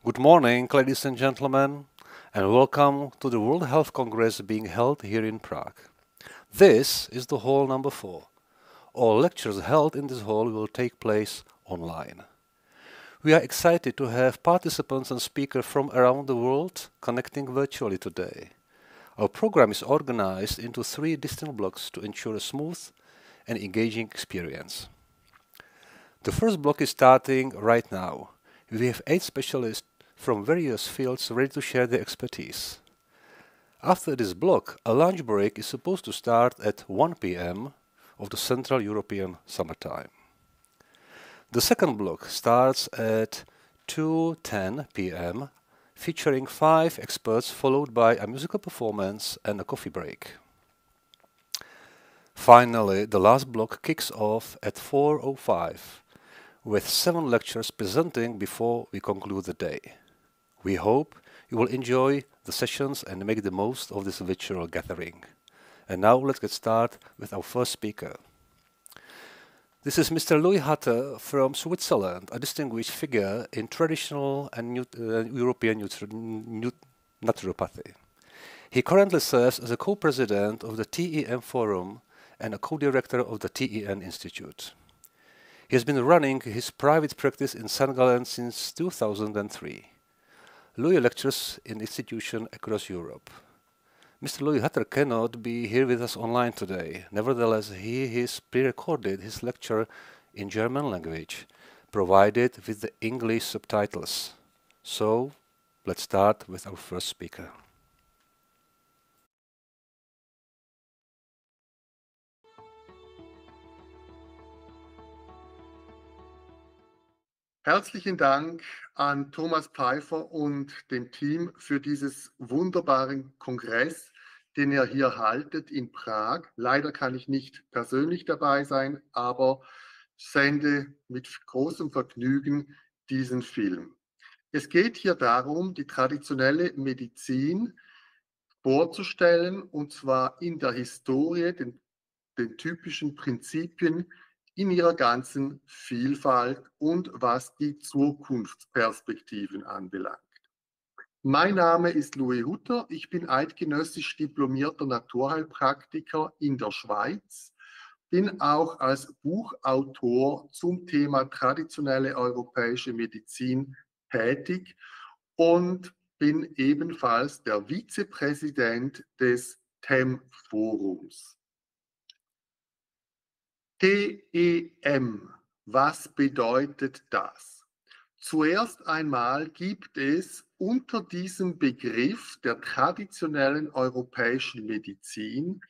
Good morning, ladies and gentlemen, and welcome to the World Health Congress being held here in Prague. This is the hall number 4. All lectures held in this hall will take place online. We are excited to have participants and speakers from around the world connecting virtually today. Our program is organized into 3 distinct blocks to ensure a smooth and engaging experience. The first block is starting right now. We have 8 specialists from various fields ready to share their expertise. After this block, a lunch break is supposed to start at 1 p.m. of the Central European summertime. The second block starts at 2:10 p.m., featuring 5 experts, followed by a musical performance and a coffee break. Finally, the last block kicks off at 4:05, with 7 lectures presenting before we conclude the day. We hope you will enjoy the sessions and make the most of this virtual gathering. And now let's get started with our first speaker. This is Mr. Louis Hutter from Switzerland, a distinguished figure in traditional and European naturopathy. He currently serves as a co-president of the TEN Forum and a co-director of the TEN Institute. He has been running his private practice in St. Gallen since 2003. Louis lectures in institutions across Europe. Mr. Louis Hutter cannot be here with us online today. Nevertheless, he has pre-recorded his lecture in German language, provided with the English subtitles. So, let's start with our first speaker. Herzlichen Dank an Thomas Pfeiffer und dem Team für dieses wunderbaren Kongress, den ihr hier haltet in Prag. Leider kann ich nicht persönlich dabei sein, aber sende mit großem Vergnügen diesen Film. Es geht hier darum, die traditionelle Medizin vorzustellen, und zwar in der Historie, den typischen Prinzipien in ihrer ganzen Vielfalt und was die Zukunftsperspektiven anbelangt. Mein Name ist Louis Hutter, ich bin eidgenössisch diplomierter Naturheilpraktiker in der Schweiz, bin auch als Buchautor zum Thema traditionelle europäische Medizin tätig und bin ebenfalls der Vizepräsident des TEM-Forums. TEM, was bedeutet das? Zuerst einmal gibt es unter diesem Begriff der traditionellen europäischen Medizin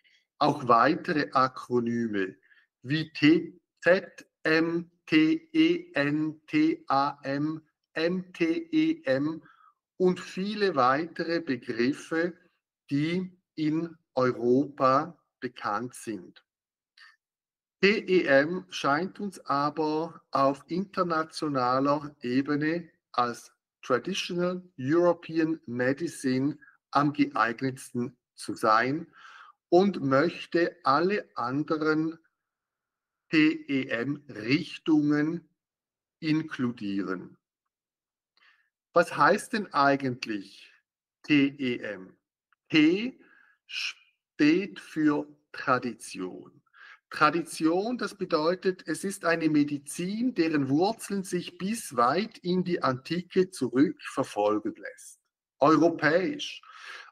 auch weitere Akronyme wie TZM, TEN, TAM, MTEM und viele weitere Begriffe, die in Europa bekannt sind. TEM scheint uns aber auf internationaler Ebene als Traditional European Medicine am geeignetsten zu sein und möchte alle anderen TEM-Richtungen inkludieren. Was heißt denn eigentlich TEM? T steht für Tradition. Tradition, das bedeutet, es ist eine Medizin, deren Wurzeln sich bis weit in die Antike zurückverfolgen lässt. Europäisch.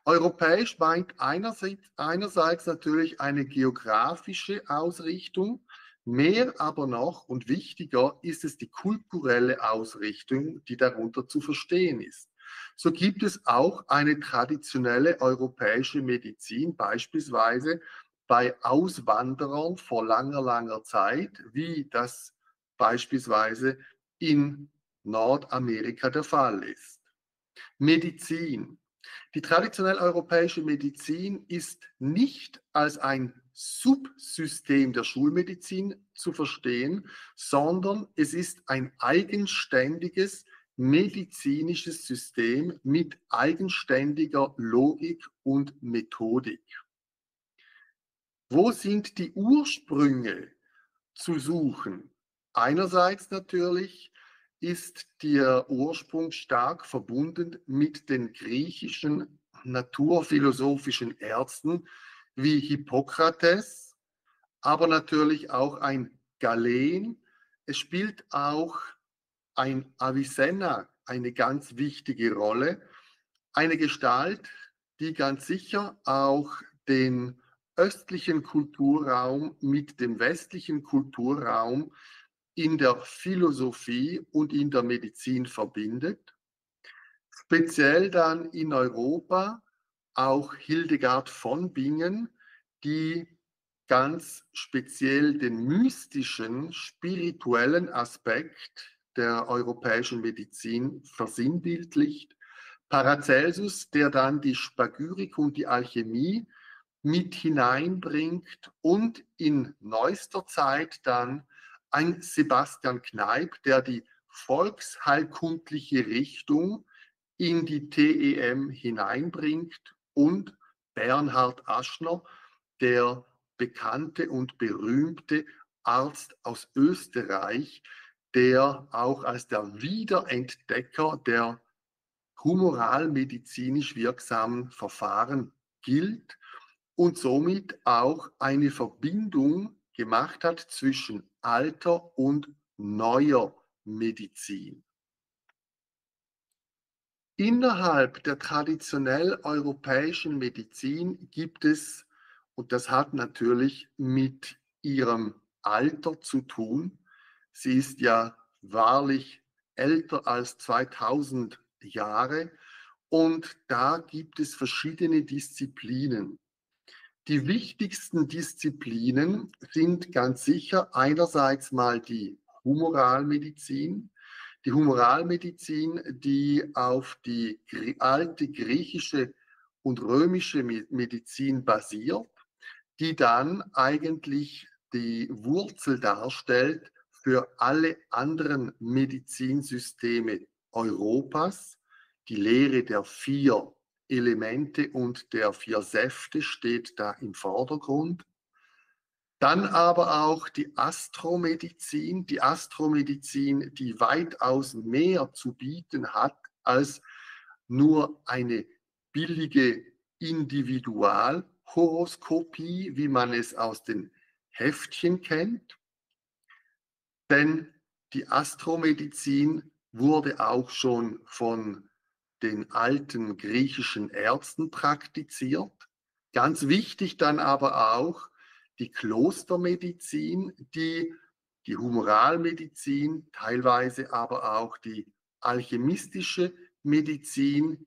Europäisch meint einerseits natürlich eine geografische Ausrichtung, mehr aber noch und wichtiger ist es die kulturelle Ausrichtung, die darunter zu verstehen ist. So gibt es auch eine traditionelle europäische Medizin, beispielsweise bei Auswanderern vor langer, langer Zeit, wie das beispielsweise in Nordamerika der Fall ist. Medizin. Die traditionell europäische Medizin ist nicht als ein Subsystem der Schulmedizin zu verstehen, sondern es ist ein eigenständiges medizinisches System mit eigenständiger Logik und Methodik. Wo sind die Ursprünge zu suchen? Einerseits natürlich ist der Ursprung stark verbunden mit den griechischen naturphilosophischen Ärzten wie Hippokrates, aber natürlich auch ein Galen. Es spielt auch ein Avicenna eine ganz wichtige Rolle, eine Gestalt, die ganz sicher auch den östlichen Kulturraum mit dem westlichen Kulturraum in der Philosophie und in der Medizin verbindet. Speziell dann in Europa auch Hildegard von Bingen, die ganz speziell den mystischen, spirituellen Aspekt der europäischen Medizin versinnbildlicht. Paracelsus, der dann die Spagyrik und die Alchemie mit hineinbringt und in neuester Zeit dann ein Sebastian Kneipp, der die volksheilkundliche Richtung in die TEM hineinbringt und Bernhard Aschner, der bekannte und berühmte Arzt aus Österreich, der auch als der Wiederentdecker der humoralmedizinisch wirksamen Verfahren gilt und somit auch eine Verbindung gemacht hat zwischen alter und neuer Medizin. Innerhalb der traditionell europäischen Medizin gibt es, und das hat natürlich mit ihrem Alter zu tun, sie ist ja wahrlich älter als 2000 Jahre, und da gibt es verschiedene Disziplinen. Die wichtigsten Disziplinen sind ganz sicher einerseits mal die Humoralmedizin. Die Humoralmedizin, die auf die alte griechische und römische Medizin basiert, die dann eigentlich die Wurzel darstellt für alle anderen Medizinsysteme Europas. Die Lehre der 4 Elemente und der 4 Säfte steht da im Vordergrund. Dann aber auch die Astromedizin, die weitaus mehr zu bieten hat als nur eine billige Individualhoroskopie, wie man es aus den Heftchen kennt. Denn die Astromedizin wurde auch schon von den alten griechischen Ärzten praktiziert. Ganz wichtig dann aber auch die Klostermedizin, die Humoralmedizin, teilweise aber auch die alchemistische Medizin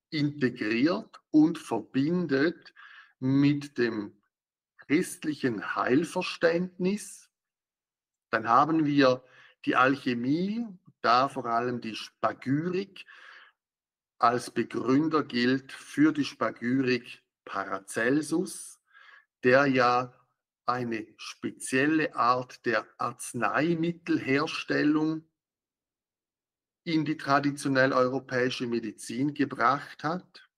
integriert und verbindet mit dem christlichen Heilverständnis. Dann haben wir die Alchemie, da vor allem die Spagyrik. Als Begründer gilt für die Spagyrik Paracelsus, der ja eine spezielle Art der Arzneimittelherstellung in die traditionell europäische Medizin gebracht hat.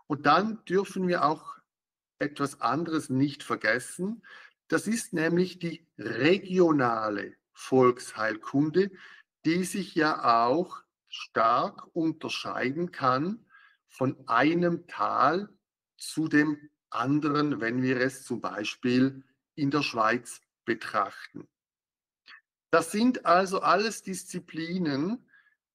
Und dann dürfen wir auch etwas anderes nicht vergessen. Das ist nämlich die regionale Volksheilkunde, die sich ja auch stark unterscheiden kann von einem Tal zu dem anderen, wenn wir es zum Beispiel in der Schweiz betrachten. Das sind also alles Disziplinen,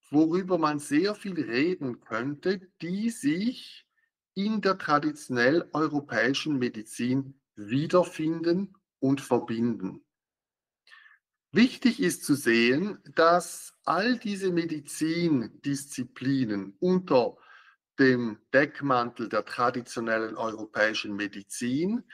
worüber man sehr viel reden könnte, die sich in der traditionell europäischen Medizin wiederfinden und verbinden. Wichtig ist zu sehen, dass all diese Medizindisziplinen unter dem Deckmantel der traditionellen europäischen Medizin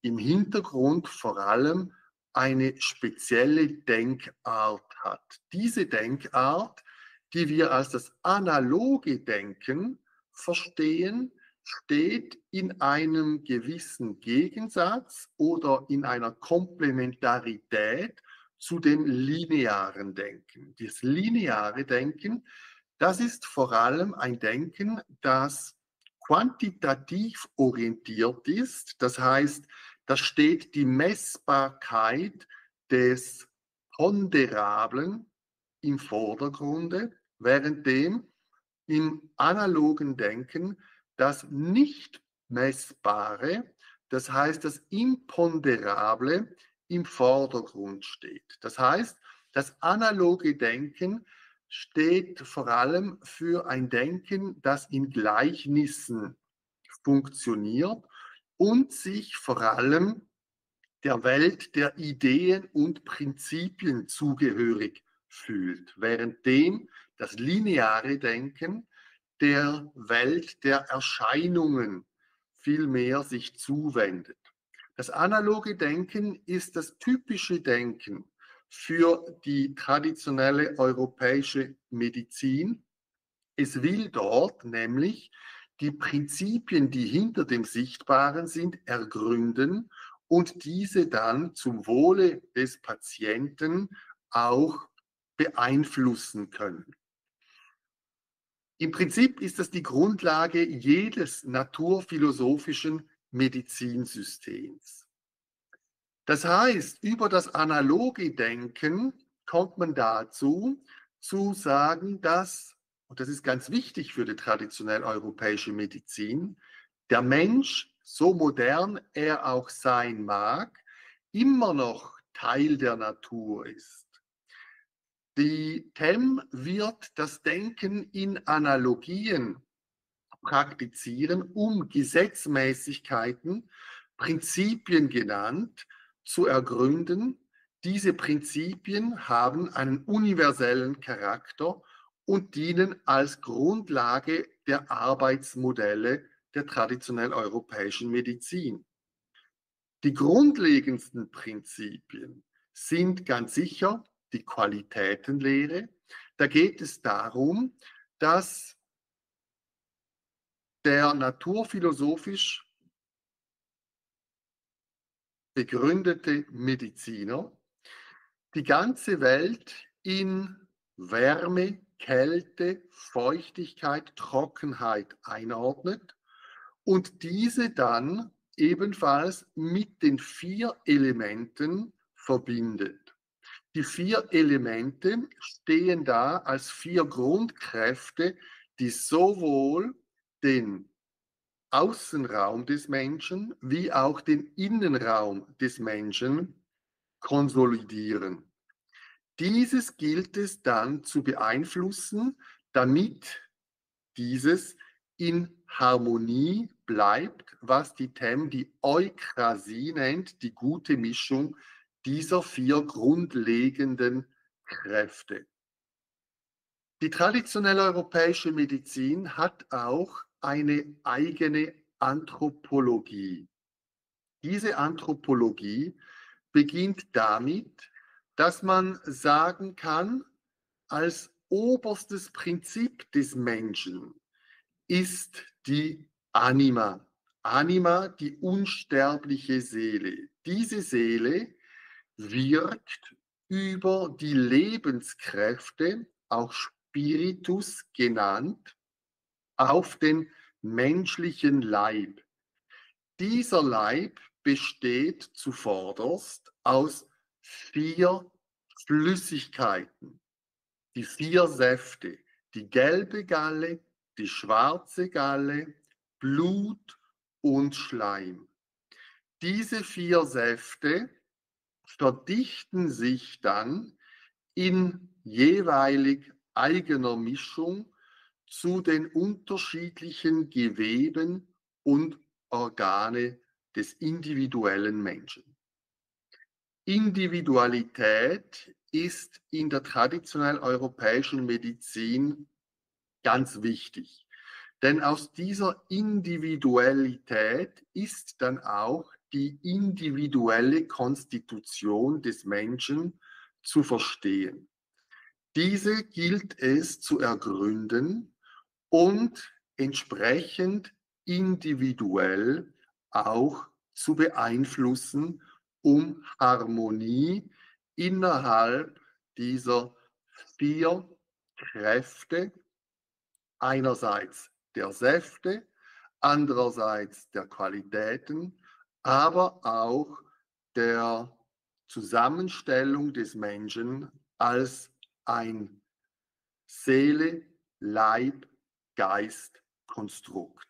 im Hintergrund vor allem eine spezielle Denkart hat. Diese Denkart, die wir als das analoge Denken verstehen, steht in einem gewissen Gegensatz oder in einer Komplementarität zu dem linearen Denken. Das lineare Denken, das ist vor allem ein Denken, das quantitativ orientiert ist. Das heißt, da steht die Messbarkeit des Ponderablen im Vordergrunde, währenddem im analogen Denken das nicht Messbare, das heißt das Imponderable, im Vordergrund steht. Das heißt, das analoge Denken steht vor allem für ein Denken, das in Gleichnissen funktioniert und sich vor allem der Welt der Ideen und Prinzipien zugehörig fühlt, währenddem das lineare Denken der Welt der Erscheinungen vielmehr sich zuwendet. Das analoge Denken ist das typische Denken für die traditionelle europäische Medizin. Es will dort nämlich die Prinzipien, die hinter dem Sichtbaren sind, ergründen und diese dann zum Wohle des Patienten auch beeinflussen können. Im Prinzip ist das die Grundlage jedes naturphilosophischen Medizinsystems. Das heißt, über das analoge Denken kommt man dazu, zu sagen, dass, und das ist ganz wichtig für die traditionell europäische Medizin, der Mensch, so modern er auch sein mag, immer noch Teil der Natur ist. Die TEM wird das Denken in Analogien praktizieren, um Gesetzmäßigkeiten, Prinzipien genannt, zu ergründen. Diese Prinzipien haben einen universellen Charakter und dienen als Grundlage der Arbeitsmodelle der traditionell europäischen Medizin. Die grundlegendsten Prinzipien sind ganz sicher die Qualitätenlehre. Da geht es darum, dass der naturphilosophisch begründete Mediziner die ganze Welt in Wärme, Kälte, Feuchtigkeit, Trockenheit einordnet und diese dann ebenfalls mit den 4 Elementen verbindet. Die 4 Elemente stehen da als 4 Grundkräfte, die sowohl den Außenraum des Menschen wie auch den Innenraum des Menschen konsolidieren. Dieses gilt es dann zu beeinflussen, damit dieses in Harmonie bleibt, was die TEM die Eukrasie nennt, die gute Mischung dieser 4 grundlegenden Kräfte. Die traditionelle europäische Medizin hat auch eine eigene Anthropologie. Diese Anthropologie beginnt damit, dass man sagen kann, als oberstes Prinzip des Menschen ist die Anima. Anima, die unsterbliche Seele. Diese Seele wirkt über die Lebenskräfte, auch Spiritus genannt, auf den menschlichen Leib. Dieser Leib besteht zuvorderst aus 4 Flüssigkeiten, die 4 Säfte, die gelbe Galle, die schwarze Galle, Blut und Schleim. Diese 4 Säfte verdichten sich dann in jeweilig eigener Mischung zu den unterschiedlichen Geweben und Organe des individuellen Menschen. Individualität ist in der traditionell europäischen Medizin ganz wichtig. Denn aus dieser Individualität ist dann auch die individuelle Konstitution des Menschen zu verstehen. Diese gilt es zu ergründen und entsprechend individuell auch zu beeinflussen, um Harmonie innerhalb dieser 4 Kräfte, einerseits der Säfte, andererseits der Qualitäten, aber auch der Zusammenstellung des Menschen als ein Seele, Leib, Geist, Konstrukt.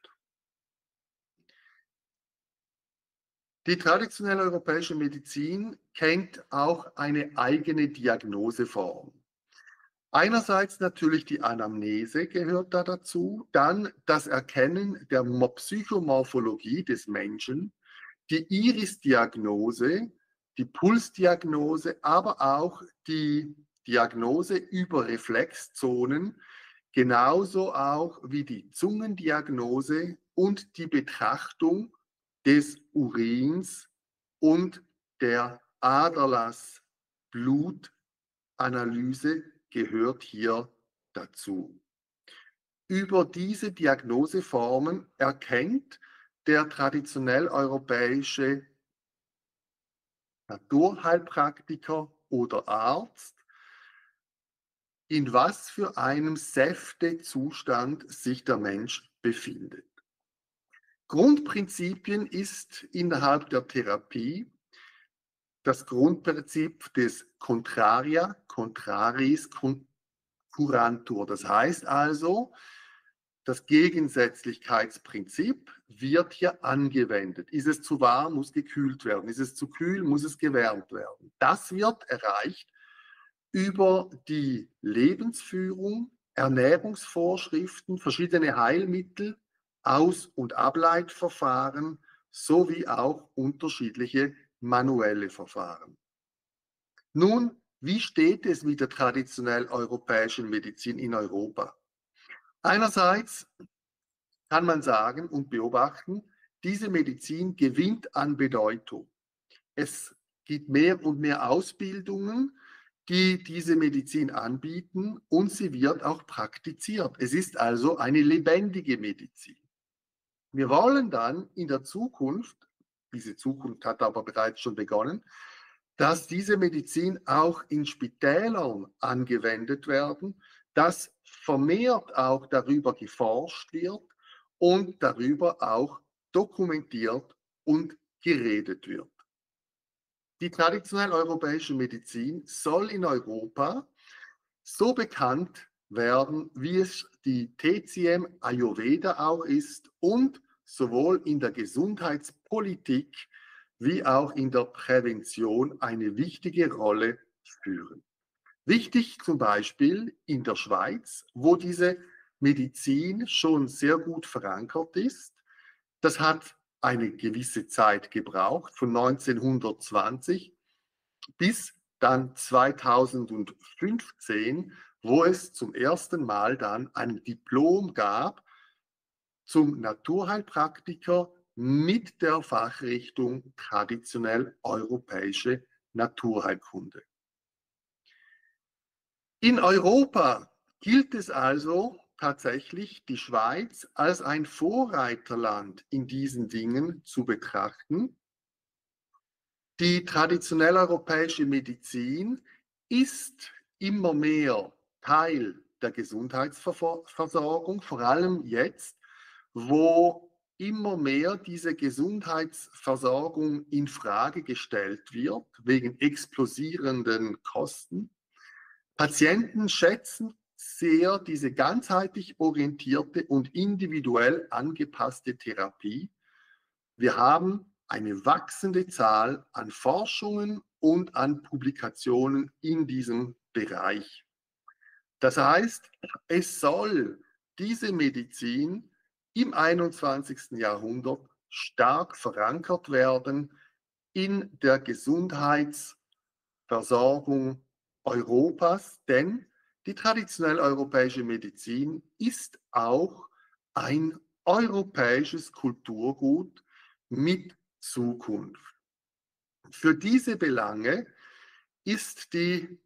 Die traditionelle europäische Medizin kennt auch eine eigene Diagnoseform. Einerseits natürlich die Anamnese gehört da dazu, dann das Erkennen der Psychomorphologie des Menschen, die Iris-Diagnose, die Pulsdiagnose, aber auch die Diagnose über Reflexzonen, genauso auch wie die Zungendiagnose und die Betrachtung des Urins und der Aderlass-Blutanalyse gehört hier dazu. Über diese Diagnoseformen erkennt der traditionell europäische Naturheilpraktiker oder Arzt, in was für einem Säftezustand sich der Mensch befindet. Grundprinzipien ist innerhalb der Therapie das Grundprinzip des Contraria, Contraris Curantur. Das heißt also, das Gegensätzlichkeitsprinzip wird hier angewendet. Ist es zu warm, muss gekühlt werden. Ist es zu kühl, muss es gewärmt werden. Das wird erreicht über die Lebensführung, Ernährungsvorschriften, verschiedene Heilmittel, Aus- und Ableitverfahren sowie auch unterschiedliche manuelle Verfahren. Nun, wie steht es mit der traditionell europäischen Medizin in Europa? Einerseits kann man sagen und beobachten, diese Medizin gewinnt an Bedeutung. Es gibt mehr und mehr Ausbildungen, die diese Medizin anbieten und sie wird auch praktiziert. Es ist also eine lebendige Medizin. Wir wollen dann in der Zukunft, diese Zukunft hat aber bereits schon begonnen, dass diese Medizin auch in Spitälern angewendet werden, dass vermehrt auch darüber geforscht wird und darüber auch dokumentiert und geredet wird. Die traditionell europäische Medizin soll in Europa so bekannt werden, wie es die TCM Ayurveda auch ist und sowohl in der Gesundheitspolitik wie auch in der Prävention eine wichtige Rolle führen. Wichtig zum Beispiel in der Schweiz, wo diese Medizin schon sehr gut verankert ist. Das hat eine gewisse Zeit gebraucht, von 1920 bis dann 2015, wo es zum ersten Mal dann ein Diplom gab zum Naturheilpraktiker mit der Fachrichtung traditionell europäische Naturheilkunde. In Europa gilt es also tatsächlich, die Schweiz als ein Vorreiterland in diesen Dingen zu betrachten. Die traditionell europäische Medizin ist immer mehr Teil der Gesundheitsversorgung, vor allem jetzt, wo immer mehr diese Gesundheitsversorgung in Frage gestellt wird, wegen explosierenden Kosten. Patienten schätzen sehr diese ganzheitlich orientierte und individuell angepasste Therapie. Wir haben eine wachsende Zahl an Forschungen und an Publikationen in diesem Bereich. Das heißt, es soll diese Medizin im 21. Jahrhundert stark verankert werden in der Gesundheitsversorgung Europas, denn die traditionell europäische Medizin ist auch ein europäisches Kulturgut mit Zukunft. Für diese Belange ist die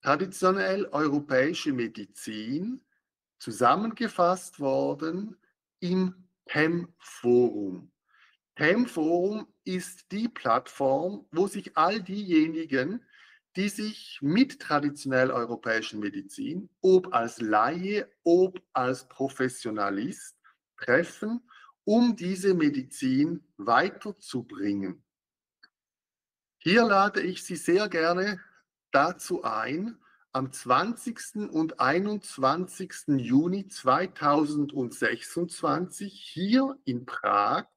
traditionell europäische Medizin zusammengefasst worden im TEM-Forum. TEM-Forum ist die Plattform, wo sich all diejenigen, die sich mit traditionell europäischen Medizin, ob als Laie, ob als Professionalist, treffen, um diese Medizin weiterzubringen. Hier lade ich Sie sehr gerne dazu ein, am 20. und 21. Juni 2026 hier in Prag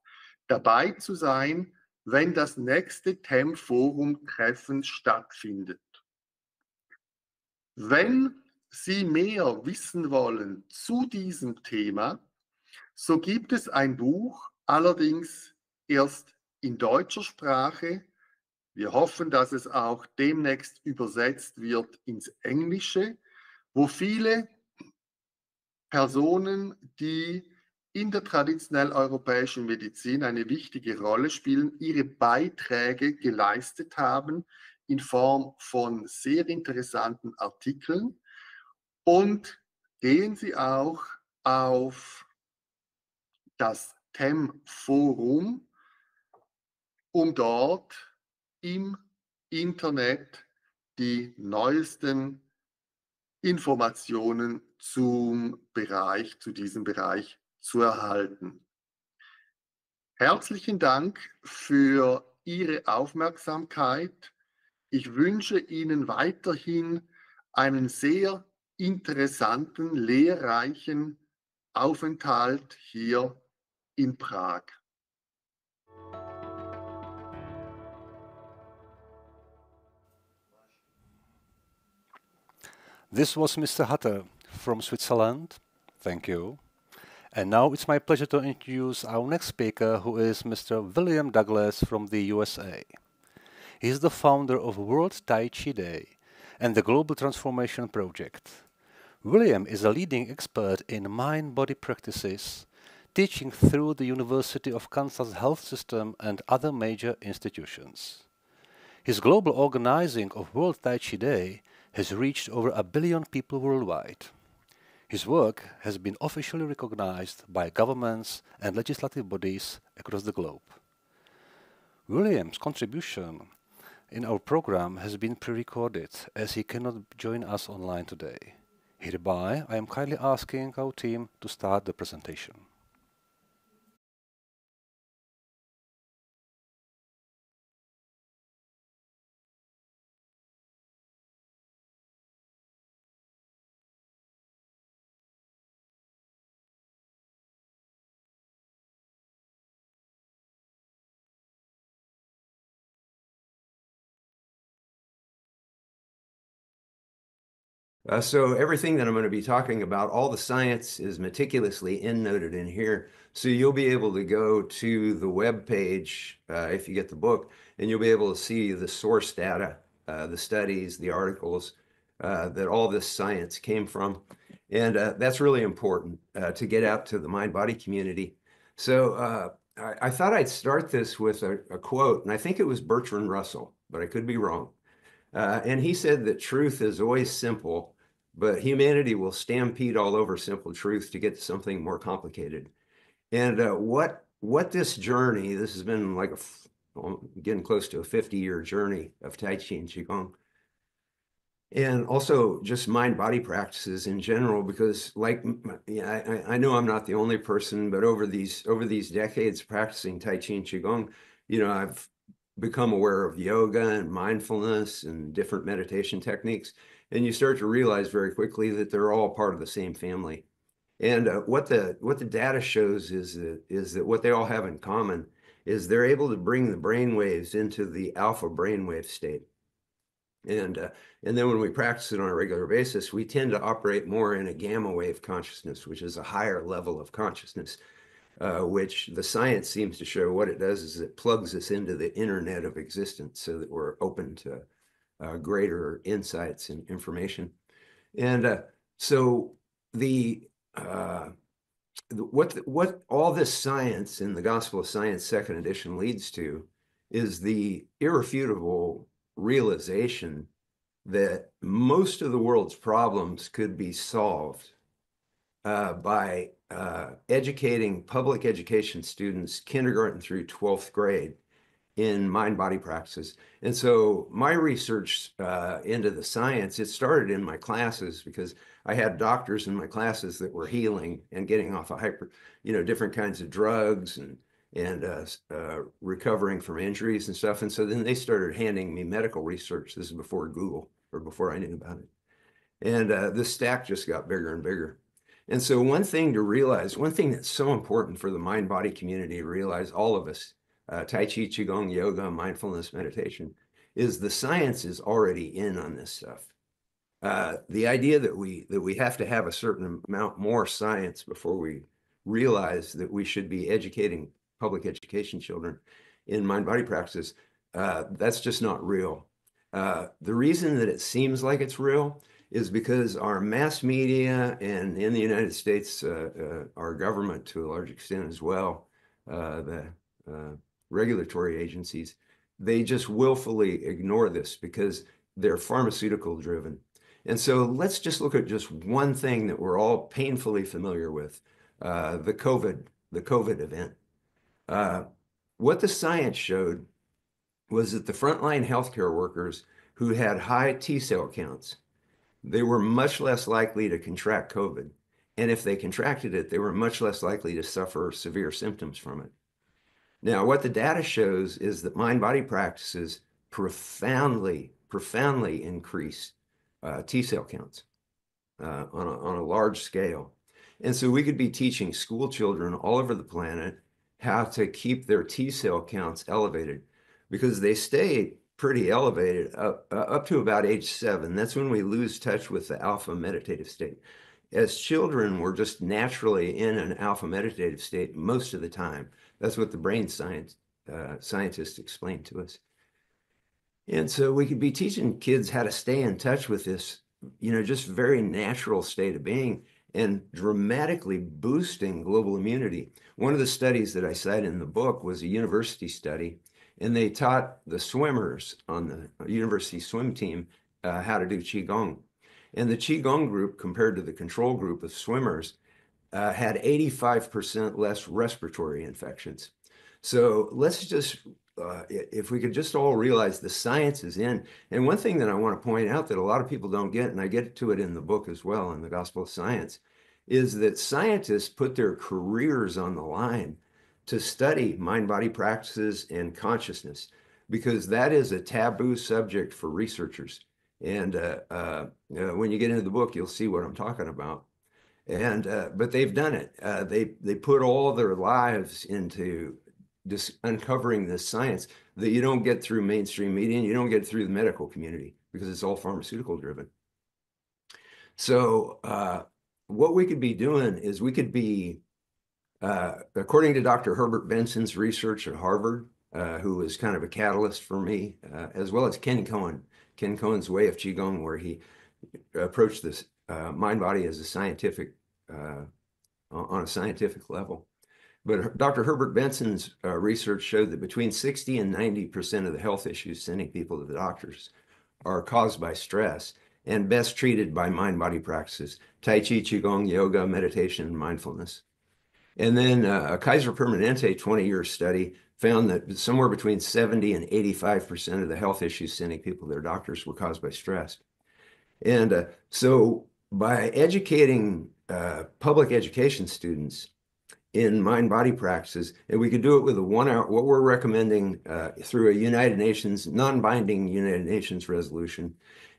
dabei zu sein, wenn das nächste TEM-Forum-Treffen stattfindet. Wenn Sie mehr wissen wollen zu diesem Thema, so gibt es ein Buch, allerdings erst in deutscher Sprache. Wir hoffen, dass es auch demnächst übersetzt wird ins Englische, wo viele Personen, die in der traditionell europäischen Medizin eine wichtige Rolle spielen, ihre Beiträge geleistet haben in Form von sehr interessanten Artikeln. Und gehen Sie auch auf das TEM-Forum, um dort im Internet die neuesten Informationen zu diesem Bereich zu erhalten. Herzlichen Dank für Ihre Aufmerksamkeit. Ich wünsche Ihnen weiterhin einen sehr interessanten, lehrreichen Aufenthalt hier in Prag. This was Mr. Hutter from Switzerland. Thank you. And now it's my pleasure to introduce our next speaker, who is Mr. William Douglas from the USA. He is the founder of World Tai Chi Day and the Global Transformation Project. William is a leading expert in mind-body practices, teaching through the University of Kansas Health System and other major institutions. His global organizing of World Tai Chi Day has reached over 1 billion people worldwide. His work has been officially recognized by governments and legislative bodies across the globe. William's contribution in our program has been pre-recorded as he cannot join us online today. Hereby, I am kindly asking our team to start the presentation. So everything that I'm going to be talking about, all the science is meticulously endnoted in here. So you'll be able to go to the web page if you get the book, and you'll be able to see the source data, the studies, the articles that all this science came from. And that's really important to get out to the mind-body community. So I thought I'd start this with a quote, and I think it was Bertrand Russell, but I could be wrong. And he said that truth is always simple, but humanity will stampede all over simple truth to get to something more complicated. And what this journey, this has been like getting close to a 50-year journey of Tai Chi and Qigong, and also just mind-body practices in general, because like, yeah, I know I'm not the only person, but over these decades practicing Tai Chi and Qigong, you know, I've become aware of yoga and mindfulness and different meditation techniques. And you start to realize very quickly that they're all part of the same family. And what the data shows is that what they all have in common is they're able to bring the brain waves into the alpha brainwave state. And then when we practice it on a regular basis, we tend to operate more in a gamma wave consciousness, which is a higher level of consciousness, which the science seems to show what it does is it plugs us into the internet of existence so that we're open to greater insights and information. And so what all this science in the Gospel of Science, second edition, leads to is the irrefutable realization that most of the world's problems could be solved by educating public education students, kindergarten through 12th grade, in mind-body practices. And so my research into the science, it started in my classes because I had doctors in my classes that were healing and getting off of different kinds of drugs and recovering from injuries and stuff. And so then they started handing me medical research. This is before Google, or before I knew about it. And the stack just got bigger and bigger. And so one thing to realize, one thing that's so important for the mind-body community to realize, all of us, Tai Chi, Qigong, yoga, mindfulness, meditation, is the science is already in on this stuff. The idea that we have to have a certain amount more science before we realize that we should be educating public education children in mind-body practices, that's just not real. The reason that it seems like it's real is because our mass media, and in the United States, our government to a large extent as well, the regulatory agencies, they just willfully ignore this because they're pharmaceutical driven. And so let's just look at just one thing that we're all painfully familiar with, the COVID event. What the science showed was that the frontline healthcare workers who had high T cell counts, they were much less likely to contract COVID. And if they contracted it, they were much less likely to suffer severe symptoms from it. Now, what the data shows is that mind-body practices profoundly increase T cell counts on a large scale. And so we could be teaching school children all over the planet how to keep their T cell counts elevated, because they stay pretty elevated up to about age 7. That's when we lose touch with the alpha meditative state. As children, we're just naturally in an alpha meditative state most of the time. That's what the brain scientists explain to us. And so we could be teaching kids how to stay in touch with this, just very natural state of being, and dramatically boosting global immunity. One of the studies that I cite in the book was a university study, and they taught the swimmers on the university swim team how to do Qigong. And the Qigong group, compared to the control group of swimmers, had 85% less respiratory infections. So let's just, if we could just all realize the science is in. And one thing that I want to point out that a lot of people don't get, and I get to it in the book as well, in the Gospel of Science, is that scientists put their careers on the line to study mind-body practices and consciousness, because that is a taboo subject for researchers. And when you get into the book, you'll see what I'm talking about. And but they've done it. They put all their lives into just uncovering this science that you don't get through mainstream media, and you don't get through the medical community, because it's all pharmaceutical driven. So what we could be doing is we could be, according to Dr. Herbert Benson's research at Harvard, who was kind of a catalyst for me, as well as Ken Cohen's Way of Qigong, where he approached this mind-body as a scientific, on a scientific level. But Dr. Herbert Benson's research showed that between 60 and 90% of the health issues sending people to the doctors are caused by stress and best treated by mind-body practices, Tai Chi, Qigong, yoga, meditation, and mindfulness. And then a Kaiser Permanente 20-year study found that somewhere between 70 and 85% of the health issues sending people to their doctors were caused by stress. And so by educating public education students in mind-body practices, and we could do it with a 1 hour, what we're recommending through a United Nations, non-binding United Nations resolution,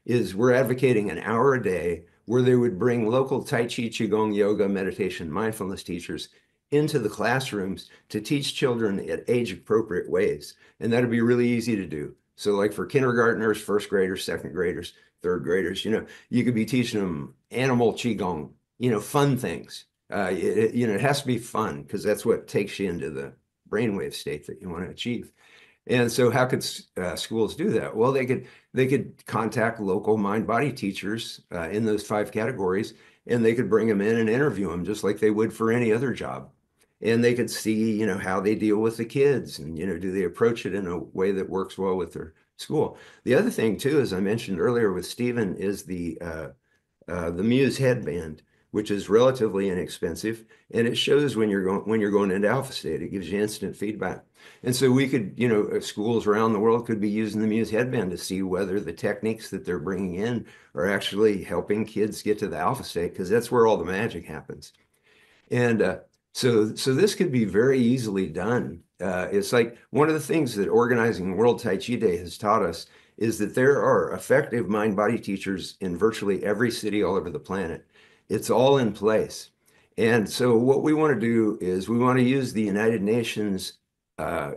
is we're advocating an hour a day where they would bring local Tai Chi, Qigong, yoga, meditation, mindfulness teachers into the classrooms to teach children at age-appropriate ways. And that'd be really easy to do. So like for kindergartners, first graders, second graders, third graders, you could be teaching them animal Qigong, fun things. It has to be fun because that's what takes you into the brainwave state that you want to achieve. And so how could schools do that? Well, they could contact local mind-body teachers in those 5 categories, and they could bring them in and interview them just like they would for any other job. And they could see, how they deal with the kids and, do they approach it in a way that works well with their school. The other thing too, as I mentioned earlier with Stephen, is the Muse headband, which is relatively inexpensive, and it shows when you're going into alpha state. It gives you instant feedback. And so we could, schools around the world could be using the Muse headband to see whether the techniques that they're bringing in are actually helping kids get to the alpha state, because that's where all the magic happens. And so this could be very easily done. It's like one of the things that organizing World Tai Chi Day has taught us is that there are effective mind-body teachers in virtually every city all over the planet. It's all in place. And so what we want to do is we want to use the United Nations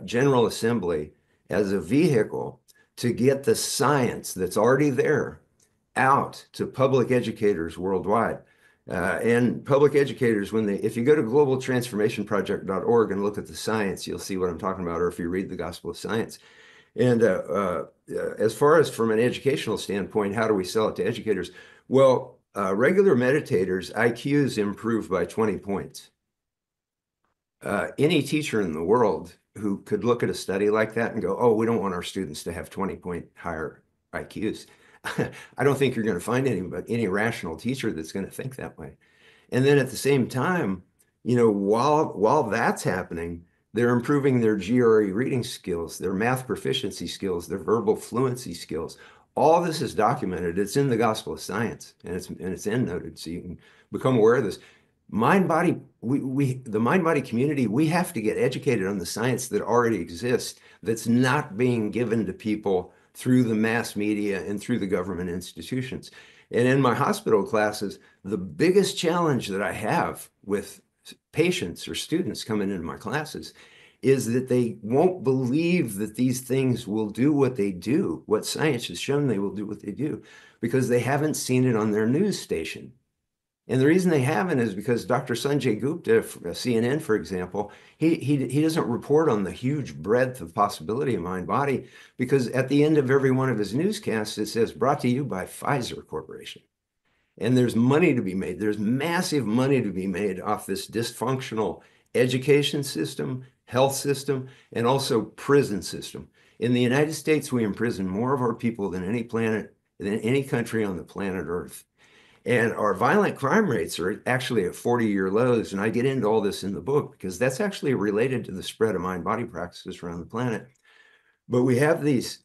General Assembly as a vehicle to get the science that's already there out to public educators worldwide. And public educators, if you go to globaltransformationproject.org and look at the science, you'll see what I'm talking about, or if you read the Gospel of Science. And as far as from an educational standpoint, how do we sell it to educators? Well, regular meditators, IQs improve by 20 points. Any teacher in the world who could look at a study like that and go, oh, we don't want our students to have 20-point higher IQs. I don't think you're going to find any rational teacher that's going to think that way. And then at the same time, while that's happening, they're improving their GRE reading skills, their math proficiency skills, their verbal fluency skills. All this is documented. It's in the Gospel of Science, and it's endnoted, so you can become aware of this. Mind-body, the mind-body community, we have to get educated on the science that already exists, that's not being given to people through the mass media and through the government institutions. And in my hospital classes, the biggest challenge that I have with patients or students coming into my classes is that they won't believe that these things will do what they do, what science has shown they will do what they do, because they haven't seen it on their news station. And the reason they haven't is because Dr. Sanjay Gupta, CNN, for example, he doesn't report on the huge breadth of possibility of mind-body, because at the end of every one of his newscasts, it says, brought to you by Pfizer Corporation. And there's money to be made. There's massive money to be made off this dysfunctional education system, health system, and also prison system. In the United States, we imprison more of our people than any country on the planet Earth. And our violent crime rates are actually at 40-year lows. And I get into all this in the book because that's actually related to the spread of mind-body practices around the planet. But we have this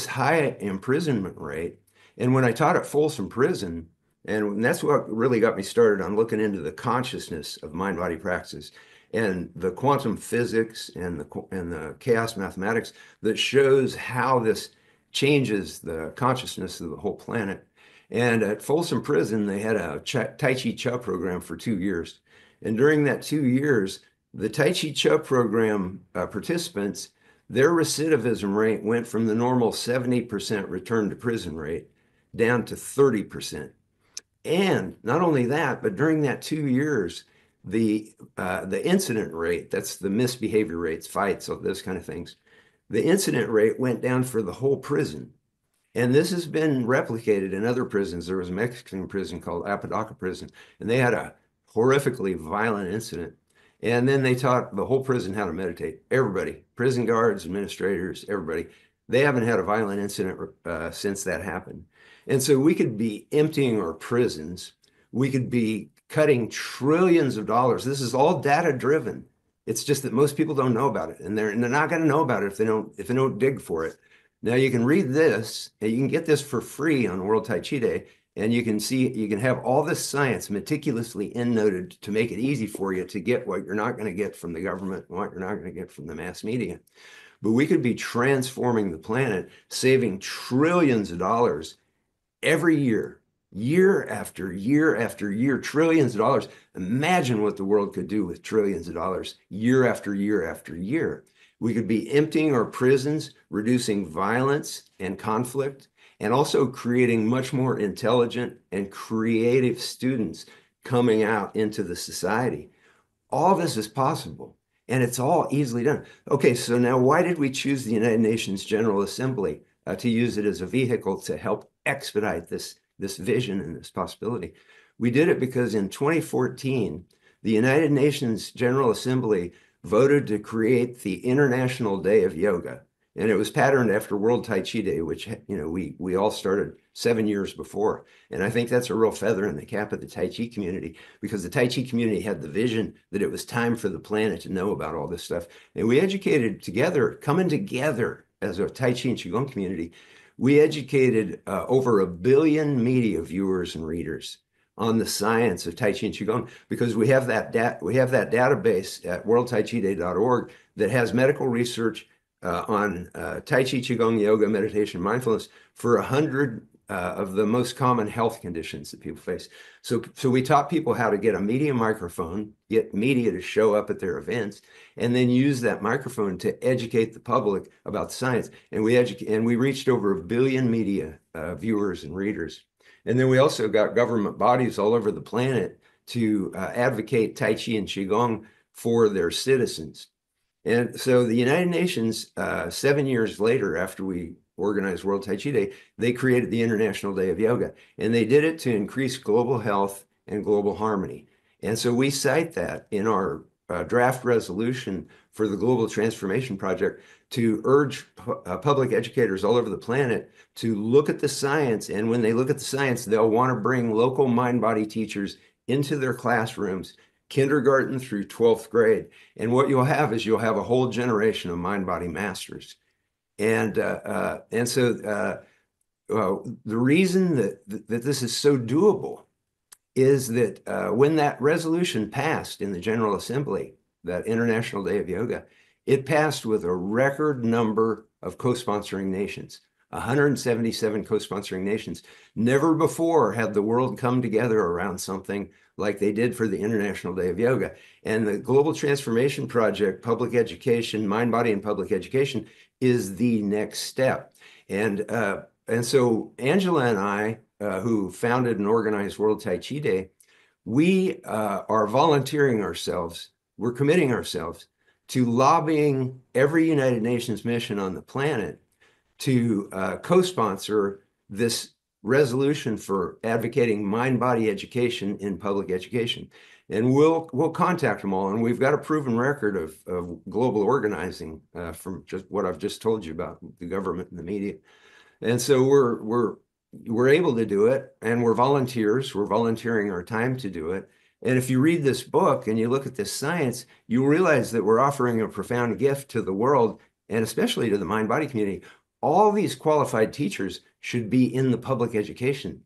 high imprisonment rate. And when I taught at Folsom Prison, and that's what really got me started on looking into the consciousness of mind-body practices and the quantum physics and the chaos mathematics that shows how this changes the consciousness of the whole planet. And at Folsom Prison, they had a Tai Chi Cha program for 2 years. And during that 2 years, the Tai Chi Cha program participants, their recidivism rate went from the normal 70% return to prison rate down to 30%. And not only that, but during that 2 years, the incident rate, that's the misbehavior rates, fights, those kind of things, the incident rate went down for the whole prison. And this has been replicated in other prisons. There was a Mexican prison called Apodaca Prison, and they had a horrifically violent incident. And then they taught the whole prison how to meditate. Everybody, prison guards, administrators, everybody. They haven't had a violent incident since that happened. And so we could be emptying our prisons. We could be cutting trillions of dollars. This is all data driven. It's just that most people don't know about it, and they're not going to know about it if they don't dig for it. Now you can read this, and you can get this for free on World Tai Chi Day, and you can have all this science meticulously endnoted to make it easy for you to get what you're not going to get from the government and what you're not going to get from the mass media. But we could be transforming the planet, saving trillions of dollars every year, year after year after year, trillions of dollars. Imagine what the world could do with trillions of dollars year after year after year. We could be emptying our prisons, reducing violence and conflict, and also creating much more intelligent and creative students coming out into the society. All this is possible, and it's all easily done. Okay, so now why did we choose the United Nations General Assembly to use it as a vehicle to help expedite this vision and this possibility? We did it because in 2014, the United Nations General Assembly voted to create the International Day of Yoga. And it was patterned after World Tai Chi Day, which, you know, we all started 7 years before. And I think that's a real feather in the cap of the Tai Chi community, because the Tai Chi community had the vision that it was time for the planet to know about all this stuff. And we educated together, coming together as a Tai Chi and Qigong community, we educated over 1 billion media viewers and readers on the science of Tai Chi and Qigong, because we have that database at worldtaichiday.org that has medical research on Tai Chi, Qigong, yoga, meditation, mindfulness for 100 of the most common health conditions that people face. So we taught people how to get a media microphone, get media to show up at their events, and then use that microphone to educate the public about science. And we reached over 1 billion media viewers and readers. And then we also got government bodies all over the planet to advocate Tai Chi and Qigong for their citizens. And so the United Nations, 7 years later, after we organized World Tai Chi Day, they created the International Day of Yoga. And they did it to increase global health and global harmony. And so we cite that in our draft resolution for the Global Transformation Project to urge public educators all over the planet to look at the science. And when they look at the science, they'll want to bring local mind-body teachers into their classrooms, kindergarten through 12th grade. And what you'll have is you'll have a whole generation of mind-body masters. And so the reason that this is so doable is that when that resolution passed in the General Assembly, that International Day of Yoga, it passed with a record number of co-sponsoring nations, 177 co-sponsoring nations. Never before had the world come together around something like they did for the International Day of Yoga. And the Global Transformation Project, public education, mind, body, and public education is the next step. And so Angela and I, who founded and organized World Tai Chi Day, we are volunteering ourselves, we're committing ourselves to lobbying every United Nations mission on the planet to co-sponsor this resolution for advocating mind-body education in public education. And we'll contact them all. And we've got a proven record of global organizing from just what I've just told you about the government and the media. And so we're able to do it, and we're volunteers. We're volunteering our time to do it. And if you read this book and you look at this science, you realize that we're offering a profound gift to the world, and especially to the mind-body community. All these qualified teachers should be in the public education.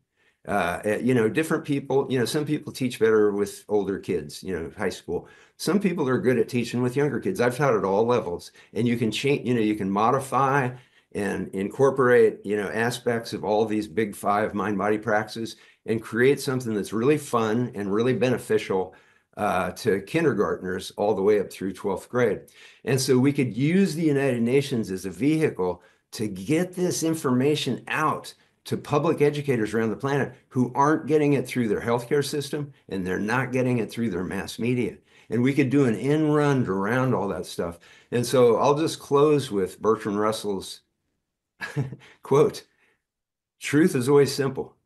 You know, different people, you know, some people teach better with older kids, you know, high school. Some people are good at teaching with younger kids. I've taught at all levels, and you can change, you know, you can modify and incorporate, you know, aspects of all these big 5 mind-body practices and create something that's really fun and really beneficial to kindergartners all the way up through 12th grade. And so we could use the United Nations as a vehicle to get this information out to public educators around the planet who aren't getting it through their healthcare system, and they're not getting it through their mass media. And we could do an end run around all that stuff. And so I'll just close with Bertrand Russell's quote, "Truth is always simple,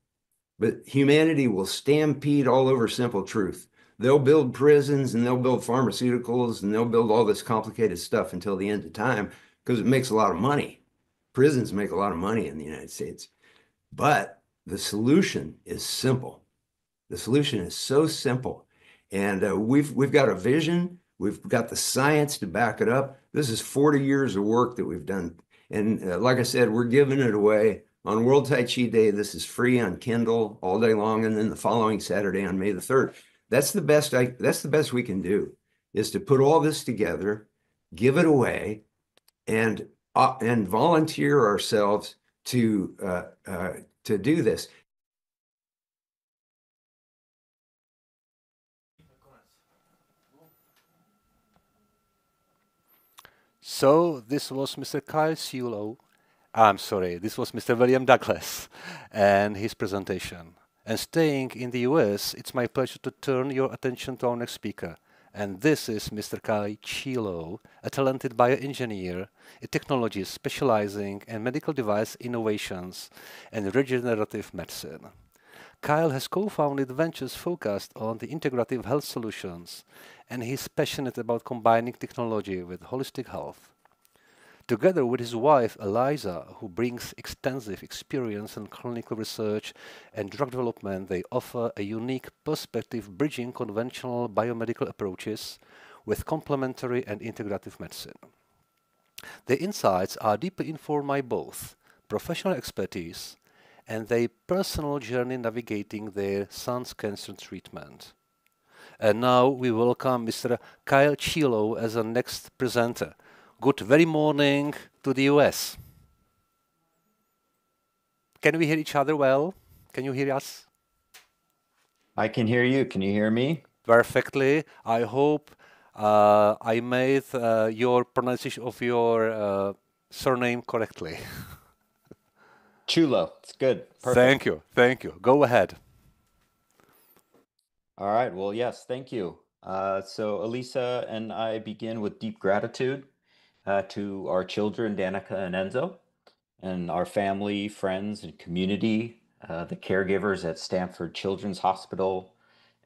but humanity will stampede all over simple truth. they'll build prisons and they'll build pharmaceuticals and they'll build all this complicated stuff until the end of time because it makes a lot of money. Prisons make a lot of money in the United States. But the solution is simple. The solution is so simple. And we've got a vision. We've got the science to back it up. This is 40 years of work that we've done. And like I said, we're giving it away on World Tai Chi Day. This is free on Kindle all day long. And then the following Saturday on May the 3rd. That's the best we can do, is to put all this together, give it away, and volunteer ourselves to do this. So this was Mr. Kyle Ciulo. I'm sorry, this was Mr. William Douglas and his presentation. And staying in the US, it's my pleasure to turn your attention to our next speaker. And this is Mr. Kyle Ciulo, a talented bioengineer, a technologist specializing in medical device innovations and regenerative medicine. Kyle has co-founded ventures focused on the integrative health solutions, and he's passionate about combining technology with holistic health. Together with his wife Eliza, who brings extensive experience in clinical research and drug development, they offer a unique perspective bridging conventional biomedical approaches with complementary and integrative medicine. Their insights are deeply informed by both professional expertise and their personal journey navigating their son's cancer treatment. And now we welcome Mr. Kyle Ciulo as our next presenter. Good very morning to the US. Can we hear each other well? Can you hear us? I can hear you. Can you hear me? Perfectly. I hope I made your pronunciation of your surname correctly. Chulo. It's good. Perfect. Thank you. Thank you. Go ahead. All right. Well, yes, thank you. So Elisa and I begin with deep gratitude to our children, Danica and Enzo, and our family, friends, and community, the caregivers at Stanford Children's Hospital,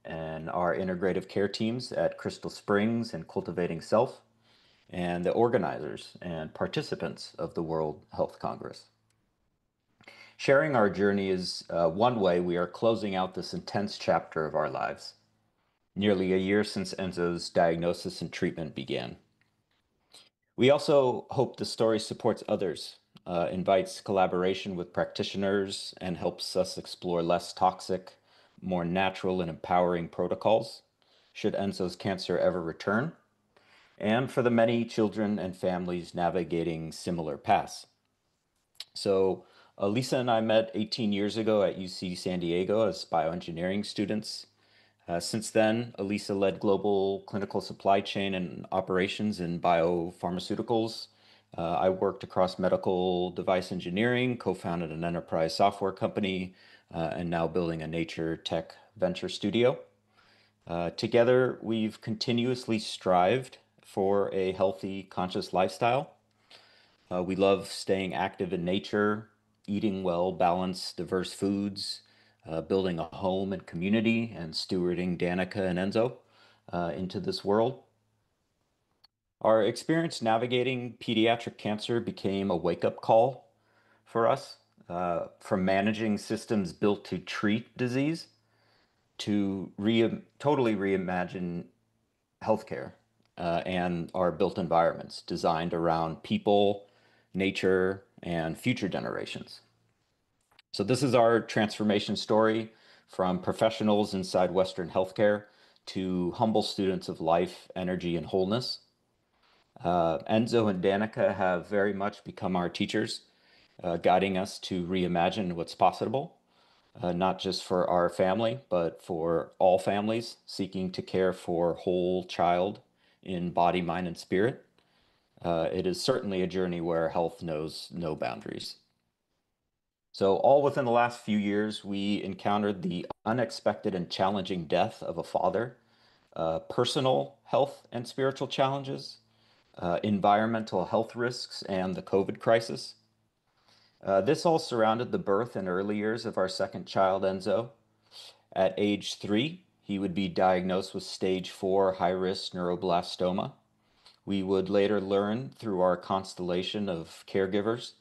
and our integrative care teams at Crystal Springs and Cultivating Self, and the organizers and participants of the World Health Congress. Sharing our journey is one way we are closing out this intense chapter of our lives, nearly a year since Enzo's diagnosis and treatment began. We also hope the story supports others, invites collaboration with practitioners, and helps us explore less toxic, more natural and empowering protocols should Enzo's cancer ever return, and for the many children and families navigating similar paths. So Lisa and I met 18 years ago at UC San Diego as bioengineering students. Since then, Elisa led global clinical supply chain and operations in biopharmaceuticals. I worked across medical device engineering, co-founded an enterprise software company, and now building a nature tech venture studio. Together, we've continuously strived for a healthy, conscious lifestyle. We love staying active in nature, eating well, balanced, diverse foods, building a home and community, and stewarding Danica and Enzo into this world. Our experience navigating pediatric cancer became a wake-up call for us, from managing systems built to treat disease to totally reimagine healthcare and our built environments designed around people, nature, and future generations. So this is our transformation story, from professionals inside Western healthcare to humble students of life, energy, and wholeness. Enzo and Danica have very much become our teachers, guiding us to reimagine what's possible, not just for our family, but for all families seeking to care for whole child in body, mind, and spirit. It is certainly a journey where health knows no boundaries. So all within the last few years, we encountered the unexpected and challenging death of a father, personal health and spiritual challenges, environmental health risks, and the COVID crisis. This all surrounded the birth and early years of our second child, Enzo. At age 3, he would be diagnosed with stage 4 high-risk neuroblastoma. We would later learn through our constellation of caregivers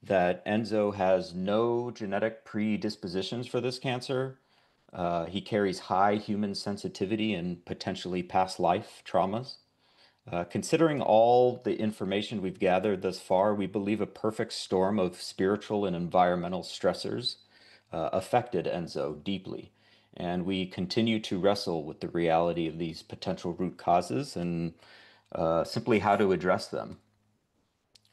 that Enzo has no genetic predispositions for this cancer. He carries high human sensitivity and potentially past life traumas. Considering all the information we've gathered thus far, we believe a perfect storm of spiritual and environmental stressors affected Enzo deeply. And we continue to wrestle with the reality of these potential root causes and simply how to address them.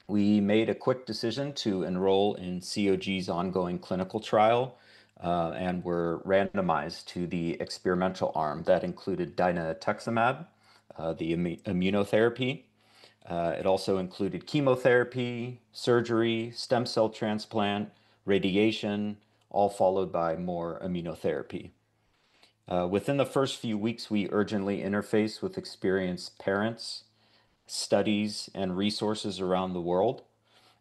We made a quick decision to enroll in COG's ongoing clinical trial and were randomized to the experimental arm that included dinutuximab, the immunotherapy. It also included chemotherapy, surgery, stem cell transplant, radiation, all followed by more immunotherapy. Within the first few weeks, we urgently interfaced with experienced parents, studies, and resources around the world,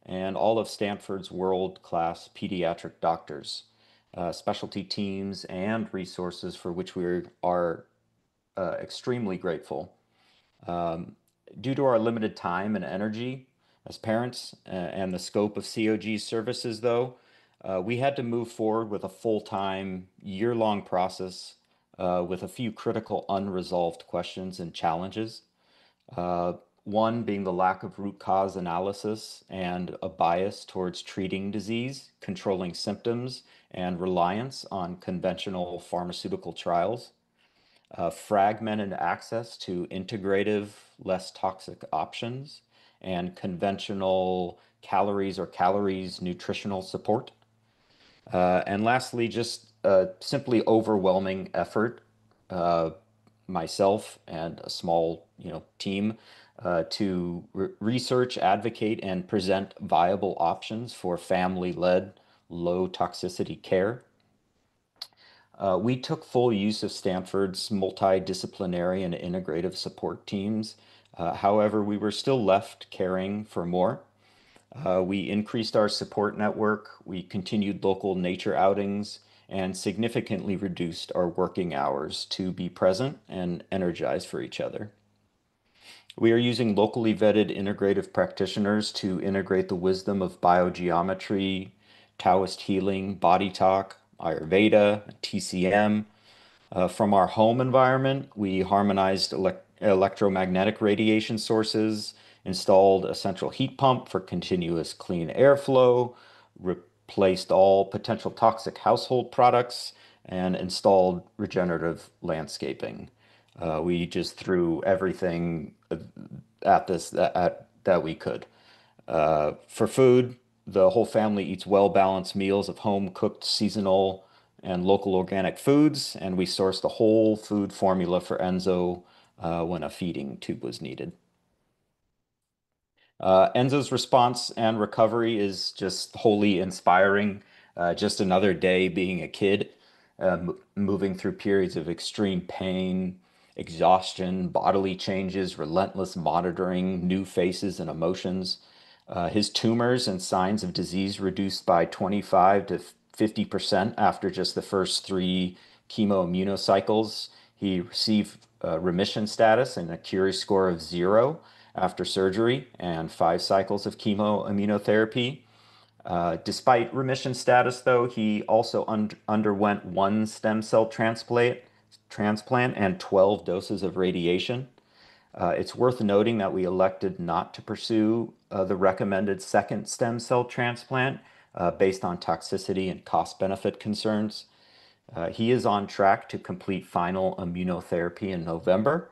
and all of Stanford's world-class pediatric doctors, specialty teams, and resources for which we are extremely grateful. Due to our limited time and energy as parents and the scope of COG's services, though, we had to move forward with a full-time, year-long process with a few critical unresolved questions and challenges. One being the lack of root cause analysis and a bias towards treating disease, controlling symptoms, and reliance on conventional pharmaceutical trials. Fragmented access to integrative, less toxic options, and conventional calories nutritional support. And lastly, just simply overwhelming effort, myself and a small team to research, advocate, and present viable options for family-led, low toxicity care. We took full use of Stanford's multidisciplinary and integrative support teams. However, we were still left caring for more. We increased our support network, we continued local nature outings, and significantly reduced our working hours to be present and energized for each other. We are using locally vetted integrative practitioners to integrate the wisdom of biogeometry, Taoist healing, body talk, Ayurveda, TCM. From our home environment, we harmonized electromagnetic radiation sources, installed a central heat pump for continuous clean airflow, replaced all potential toxic household products, and installed regenerative landscaping. We just threw everything at this that we could. For food, the whole family eats well-balanced meals of home-cooked, seasonal, and local organic foods, and we sourced a whole food formula for Enzo when a feeding tube was needed. Enzo's response and recovery is just wholly inspiring. Just another day being a kid, moving through periods of extreme pain, exhaustion, bodily changes, relentless monitoring, new faces and emotions. His tumors and signs of disease reduced by 25 to 50% after just the first 3 chemoimmunocycles. He received remission status and a Curie score of 0 after surgery and 5 cycles of chemoimmunotherapy. Despite remission status, though, he also underwent 1 stem cell transplant and 12 doses of radiation. It's worth noting that we elected not to pursue the recommended 2nd stem cell transplant based on toxicity and cost-benefit concerns. He is on track to complete final immunotherapy in November.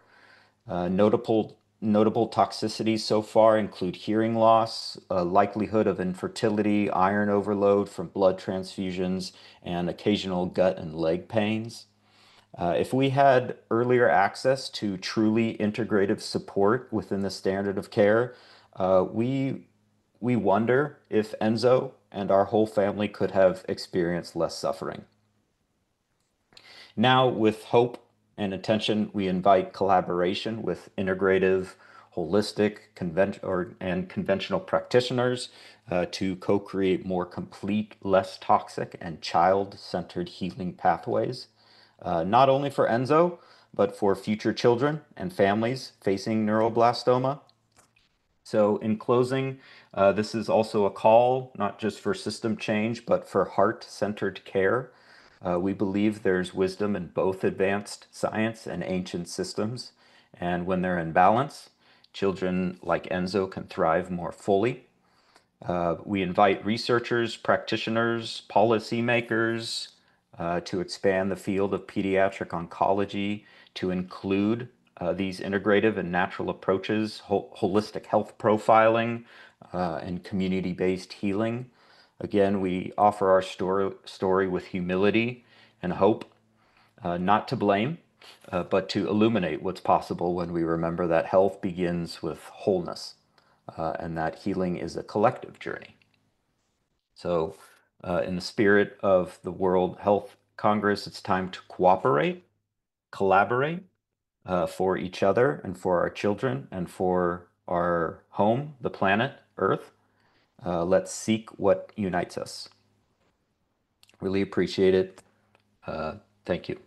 Notable toxicities so far include hearing loss, likelihood of infertility, iron overload from blood transfusions, and occasional gut and leg pains. If we had earlier access to truly integrative support within the standard of care, we wonder if Enzo and our whole family could have experienced less suffering. Now, with hope and attention, we invite collaboration with integrative, holistic, and conventional practitioners to co-create more complete, less toxic, and child-centered healing pathways. not only for Enzo, but for future children and families facing neuroblastoma. So in closing, this is also a call, not just for system change, but for heart-centered care. We believe there's wisdom in both advanced science and ancient systems. And when they're in balance, children like Enzo can thrive more fully. We invite researchers, practitioners, policymakers to expand the field of pediatric oncology to include these integrative and natural approaches, holistic health profiling, and community-based healing. Again, we offer our story with humility and hope, not to blame, but to illuminate what's possible when we remember that health begins with wholeness, and that healing is a collective journey. So, in the spirit of the World Health Congress, it's time to cooperate, collaborate, for each other and for our children and for our home, the planet, Earth. Let's seek what unites us. Really appreciate it. Thank you.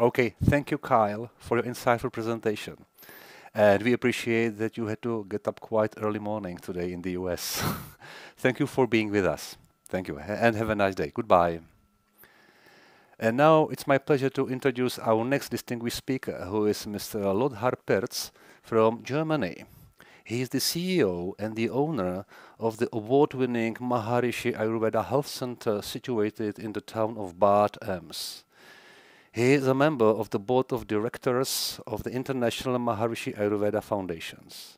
Okay, thank you, Kyle, for your insightful presentation. And we appreciate that you had to get up quite early morning today in the US. Thank you for being with us. Thank you, and have a nice day. Goodbye. And now it's my pleasure to introduce our next distinguished speaker, who is Mr. Lothar Perz from Germany. He is the CEO and the owner of the award-winning Maharishi Ayurveda Health Center situated in the town of Bad Ems. He is a member of the board of directors of the International Maharishi Ayurveda Foundations.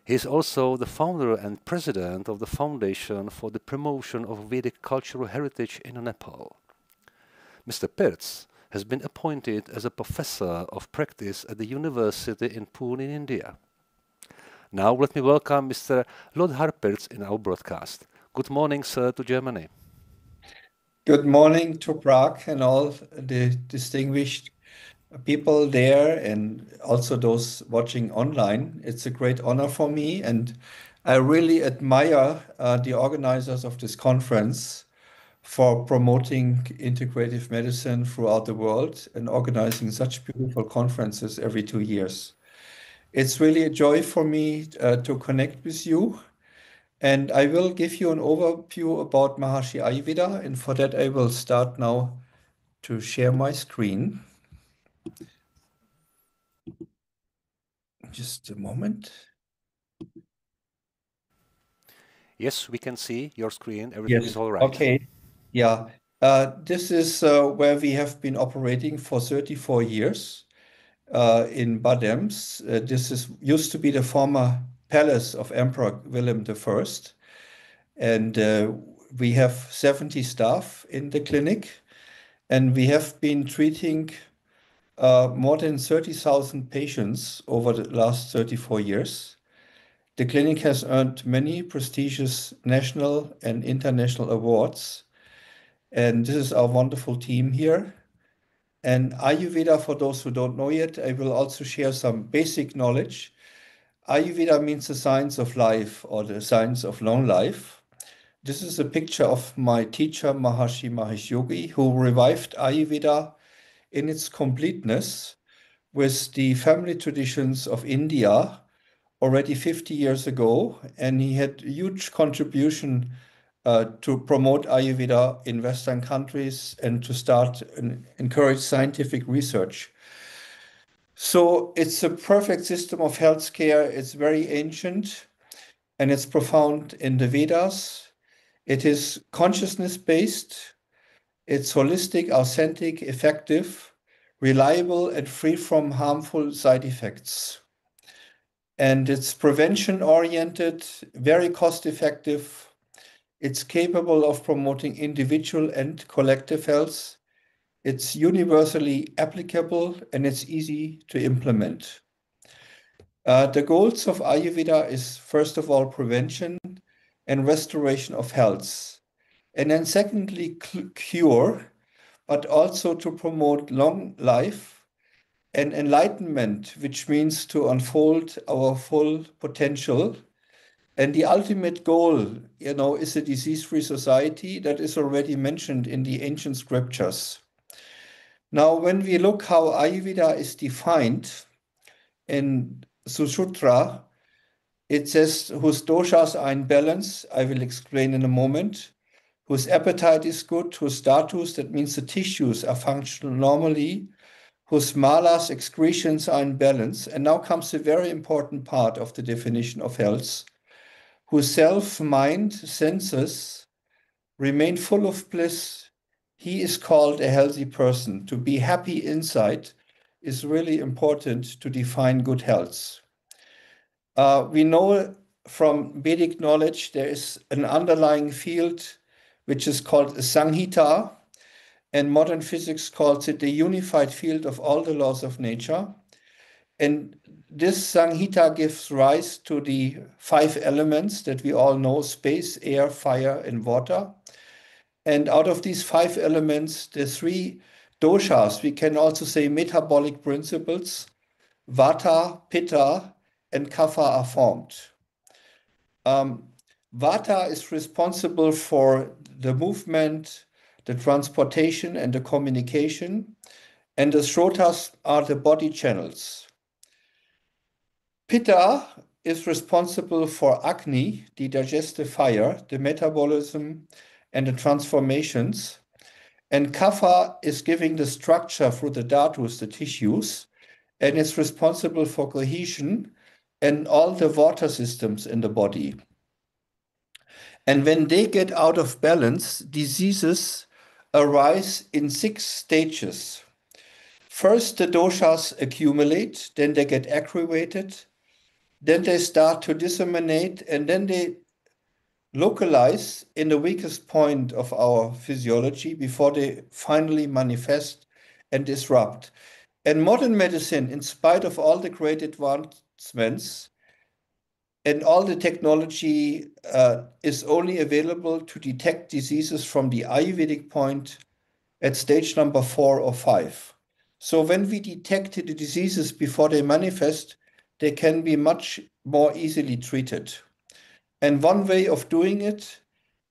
He is also the founder and president of the Foundation for the Promotion of Vedic Cultural Heritage in Nepal. Mr. Perz has been appointed as a professor of practice at the University in Pune in India. Now let me welcome Mr. Lothar Perz in our broadcast. Good morning, sir, to Germany. Good morning to Prague and all the distinguished people there and also those watching online. It's a great honor for me, and I really admire the organizers of this conference for promoting integrative medicine throughout the world and organizing such beautiful conferences every 2 years. It's really a joy for me to connect with you. And I will give you an overview about Maharishi Ayurveda, and for that I will start now to share my screen. Just a moment. Yes, we can see your screen. Everything is all right. Okay. Yeah. This is where we have been operating for 34 years in Bad Ems. This used to be the former palace of Emperor Wilhelm I. And we have 70 staff in the clinic, and we have been treating more than 30,000 patients over the last 34 years. The clinic has earned many prestigious national and international awards, and this is our wonderful team here. And Ayurveda, for those who don't know yet, I will also share some basic knowledge. Ayurveda means the science of life or the science of long life. This is a picture of my teacher, Maharishi Mahesh Yogi, who revived Ayurveda in its completeness with the family traditions of India already 50 years ago. And he had a huge contribution to promote Ayurveda in Western countries and to start and encourage scientific research. So it's a perfect system of healthcare. It's very ancient and it's profound in the Vedas. It is consciousness-based, it's holistic, authentic, effective, reliable, and free from harmful side effects. And it's prevention-oriented, very cost-effective. It's capable of promoting individual and collective health. It's universally applicable, and it's easy to implement. The goals of Ayurveda is, first of all, prevention and restoration of health. And then secondly, cure, but also to promote long life and enlightenment, which means to unfold our full potential. And the ultimate goal, is a disease-free society that is already mentioned in the ancient scriptures. Now, when we look how Ayurveda is defined in Sushruta, it says, whose doshas are in balance, I will explain in a moment, whose appetite is good, whose dhatus, that means the tissues, are functional normally, whose malas, excretions, are in balance. And now comes a very important part of the definition of health, whose self, mind, senses remain full of bliss. He is called a healthy person. To be happy inside is really important to define good health. We know from Vedic knowledge there is an underlying field which is called Samhita, and modern physics calls it the unified field of all the laws of nature. And this Samhita gives rise to the 5 elements that we all know: space, air, fire, and water. And out of these 5 elements, the 3 doshas, we can also say metabolic principles, Vata, Pitta, and Kapha, are formed. Vata is responsible for the movement, the transportation, and the communication, and the Shrotas are the body channels. Pitta is responsible for Agni, the digestive fire, the metabolism, and the transformations. And Kapha is giving the structure through the dhatus, the tissues, and is responsible for cohesion and all the water systems in the body. And when they get out of balance, diseases arise in 6 stages. First, the doshas accumulate, then they get aggravated, then they start to disseminate, and then they localize in the weakest point of our physiology before they finally manifest and disrupt. And modern medicine, in spite of all the great advancements and all the technology, is only available to detect diseases from the Ayurvedic point at stage number 4 or 5. So when we detect the diseases before they manifest, they can be much more easily treated. And one way of doing it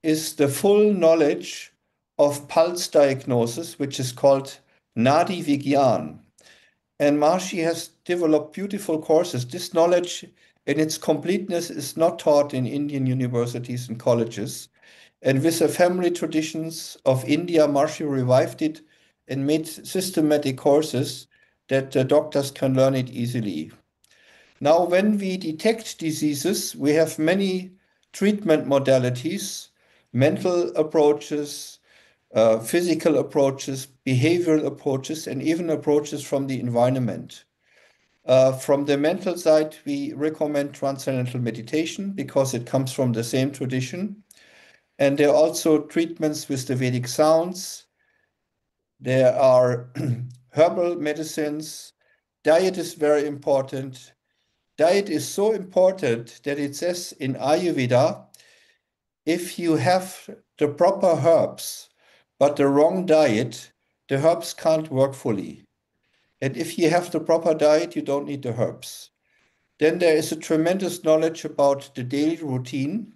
is the full knowledge of pulse diagnosis, which is called Nadi Vigyan. And Maharishi has developed beautiful courses. This knowledge in its completeness is not taught in Indian universities and colleges. And with the family traditions of India, Maharishi revived it and made systematic courses that the doctors can learn it easily. Now, when we detect diseases, we have many treatment modalities, mental approaches, physical approaches, behavioral approaches, and even approaches from the environment. From the mental side, we recommend transcendental meditation because it comes from the same tradition. And there are also treatments with the Vedic sounds. There are herbal medicines. Diet is very important. Diet is so important that it says in Ayurveda, if you have the proper herbs, but the wrong diet, the herbs can't work fully. And if you have the proper diet, you don't need the herbs. Then there is a tremendous knowledge about the daily routine,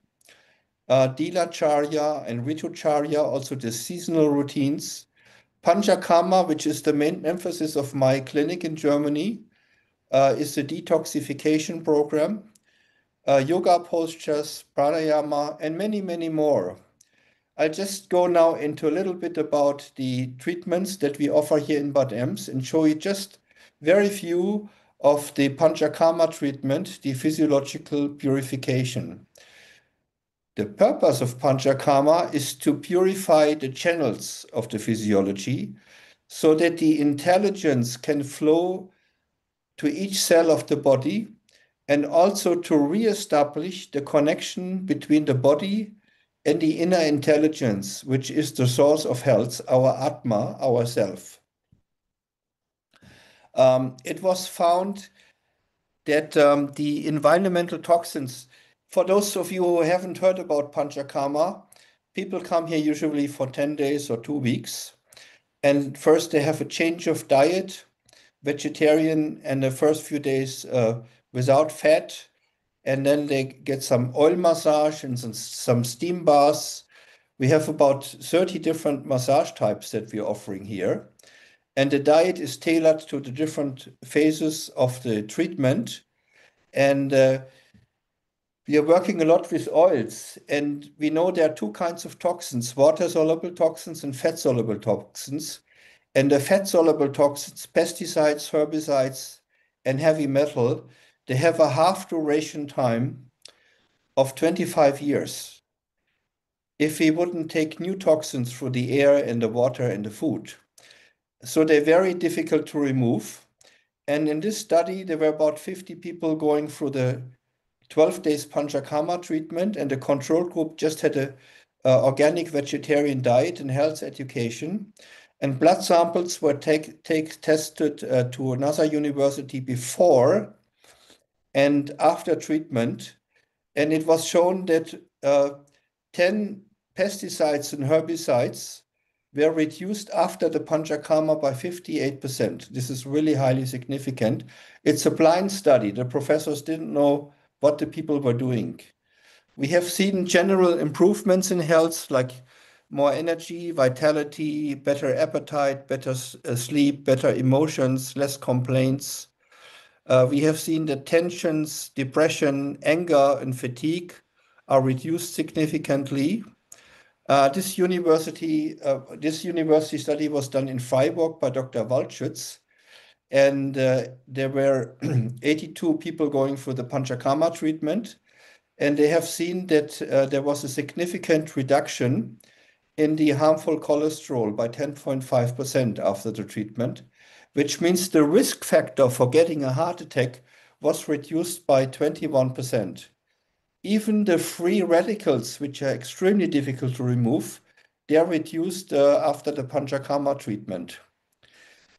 Dilacharya and Ritucharya, also the seasonal routines. Panchakarma, which is the main emphasis of my clinic in Germany, is a detoxification program, yoga postures, pranayama, and many, many more. I'll just go now into a little bit about the treatments that we offer here in Bad Ems and show you just very few of the Panchakarma treatment, the physiological purification. The purpose of Panchakarma is to purify the channels of the physiology so that the intelligence can flow to each cell of the body and also to re-establish the connection between the body and the inner intelligence, which is the source of health, our Atma, our self. It was found that the environmental toxins, for those of you who haven't heard about Panchakarma, people come here usually for 10 days or 2 weeks. And first they have a change of diet, vegetarian and the first few days without fat, and then they get some oil massage and some steam baths. We have about 30 different massage types that we're offering here. And the diet is tailored to the different phases of the treatment. And we are working a lot with oils. And we know there are two kinds of toxins, water-soluble toxins and fat-soluble toxins. And the fat-soluble toxins, pesticides, herbicides, and heavy metal, they have a half duration time of 25 years if we wouldn't take new toxins through the air and the water and the food. So they're very difficult to remove. And in this study, there were about 50 people going through the 12 days Panchakarma treatment, and the control group just had a organic vegetarian diet and health education. And blood samples were tested to another university before and after treatment. And it was shown that 10 pesticides and herbicides were reduced after the Panchakarma by 58%. This is really highly significant. It's a blind study. The professors didn't know what the people were doing. We have seen general improvements in health, like more energy, vitality, better appetite, better sleep, better emotions, less complaints. We have seen that tensions, depression, anger, and fatigue are reduced significantly. This university study was done in Freiburg by Dr. Waldschütz, and there were 82 people going through the Panchakarma treatment, and they have seen that there was a significant reduction in the harmful cholesterol by 10.5% after the treatment, which means the risk factor for getting a heart attack was reduced by 21%. Even the free radicals, which are extremely difficult to remove, they are reduced after the Panchakarma treatment.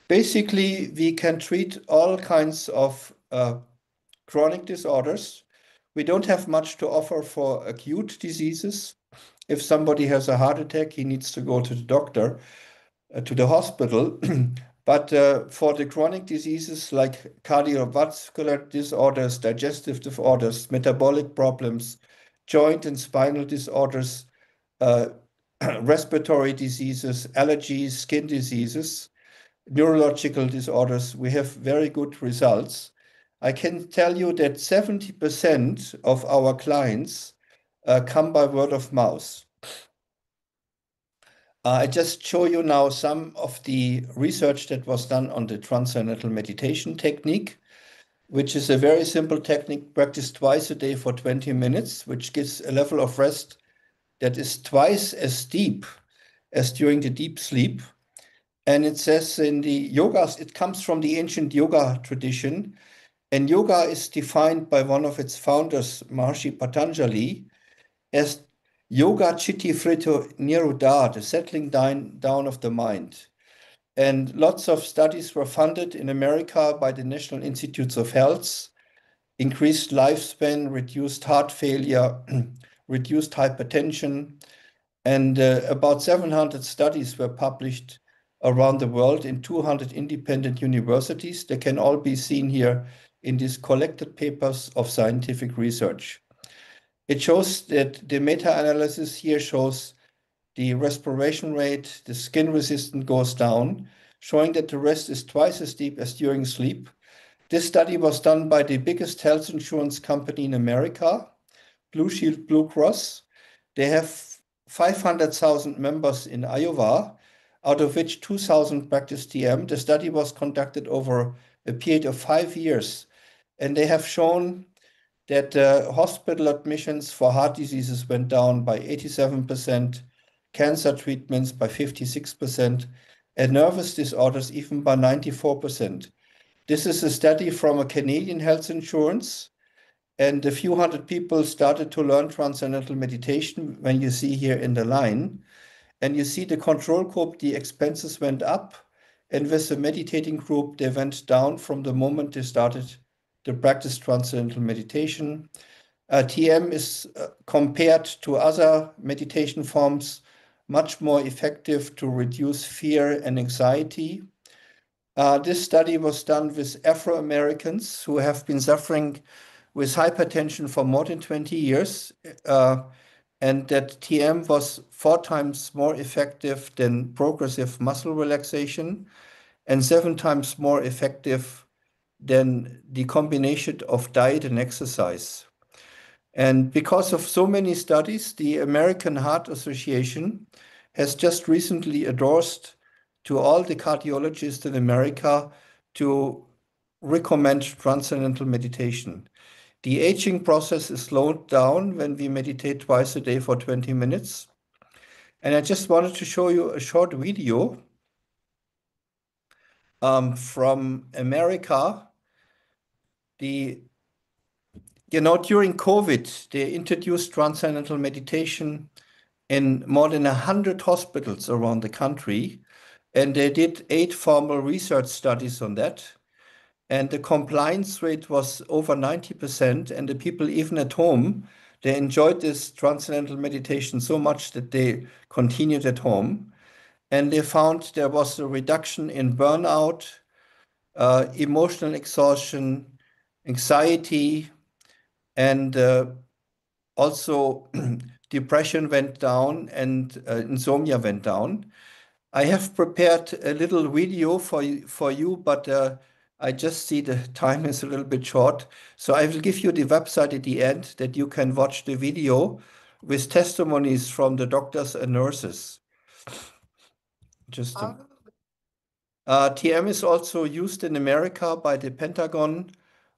Basically, we can treat all kinds of chronic disorders. We don't have much to offer for acute diseases. If somebody has a heart attack, he needs to go to the doctor, to the hospital. But for the chronic diseases like cardiovascular disorders, digestive disorders, metabolic problems, joint and spinal disorders, respiratory diseases, allergies, skin diseases, neurological disorders, we have very good results. I can tell you that 70% of our clients come by word of mouth. I just show you now some of the research that was done on the transcendental meditation technique, which is a very simple technique practiced twice a day for 20 minutes, which gives a level of rest that is twice as deep as during the deep sleep. And it says in the yogas, it comes from the ancient yoga tradition. And yoga is defined by one of its founders, Maharishi Patanjali, as Yoga Chitti Fritta Nirodha, the settling down of the mind. And lots of studies were funded in America by the National Institutes of Health, increased lifespan, reduced heart failure, reduced hypertension, and about 700 studies were published around the world in 200 independent universities. They can all be seen here in these collected papers of scientific research. It shows that the meta-analysis here shows the respiration rate, the skin resistance goes down, showing that the rest is twice as deep as during sleep. This study was done by the biggest health insurance company in America, Blue Shield Blue Cross. They have 500,000 members in Iowa, out of which 2,000 practice TM. The study was conducted over a period of 5 years, and they have shown that hospital admissions for heart diseases went down by 87%, cancer treatments by 56%, and nervous disorders even by 94%. This is a study from a Canadian health insurance, and a few hundred people started to learn transcendental meditation when you see here in the line. And you see the control group, the expenses went up, and with the meditating group, they went down from the moment they started to practice transcendental meditation. TM is compared to other meditation forms much more effective to reduce fear and anxiety. This study was done with Afro-Americans who have been suffering with hypertension for more than 20 years, and that TM was 4 times more effective than progressive muscle relaxation and 7 times more effective than the combination of diet and exercise. And because of so many studies, the American Heart Association has just recently endorsed to all the cardiologists in America to recommend transcendental meditation. The aging process is slowed down when we meditate twice a day for 20 minutes. And I just wanted to show you a short video from America. During COVID, they introduced transcendental meditation in more than 100 hospitals around the country, and they did 8 formal research studies on that. And the compliance rate was over 90%, and the people, even at home, they enjoyed this transcendental meditation so much that they continued at home. And they found there was a reduction in burnout, emotional exhaustion, anxiety, and also depression went down and insomnia went down. I have prepared a little video for you, but I just see the time is a little bit short. So I will give you the website at the end that you can watch the video with testimonies from the doctors and nurses. TM is also used in America by the Pentagon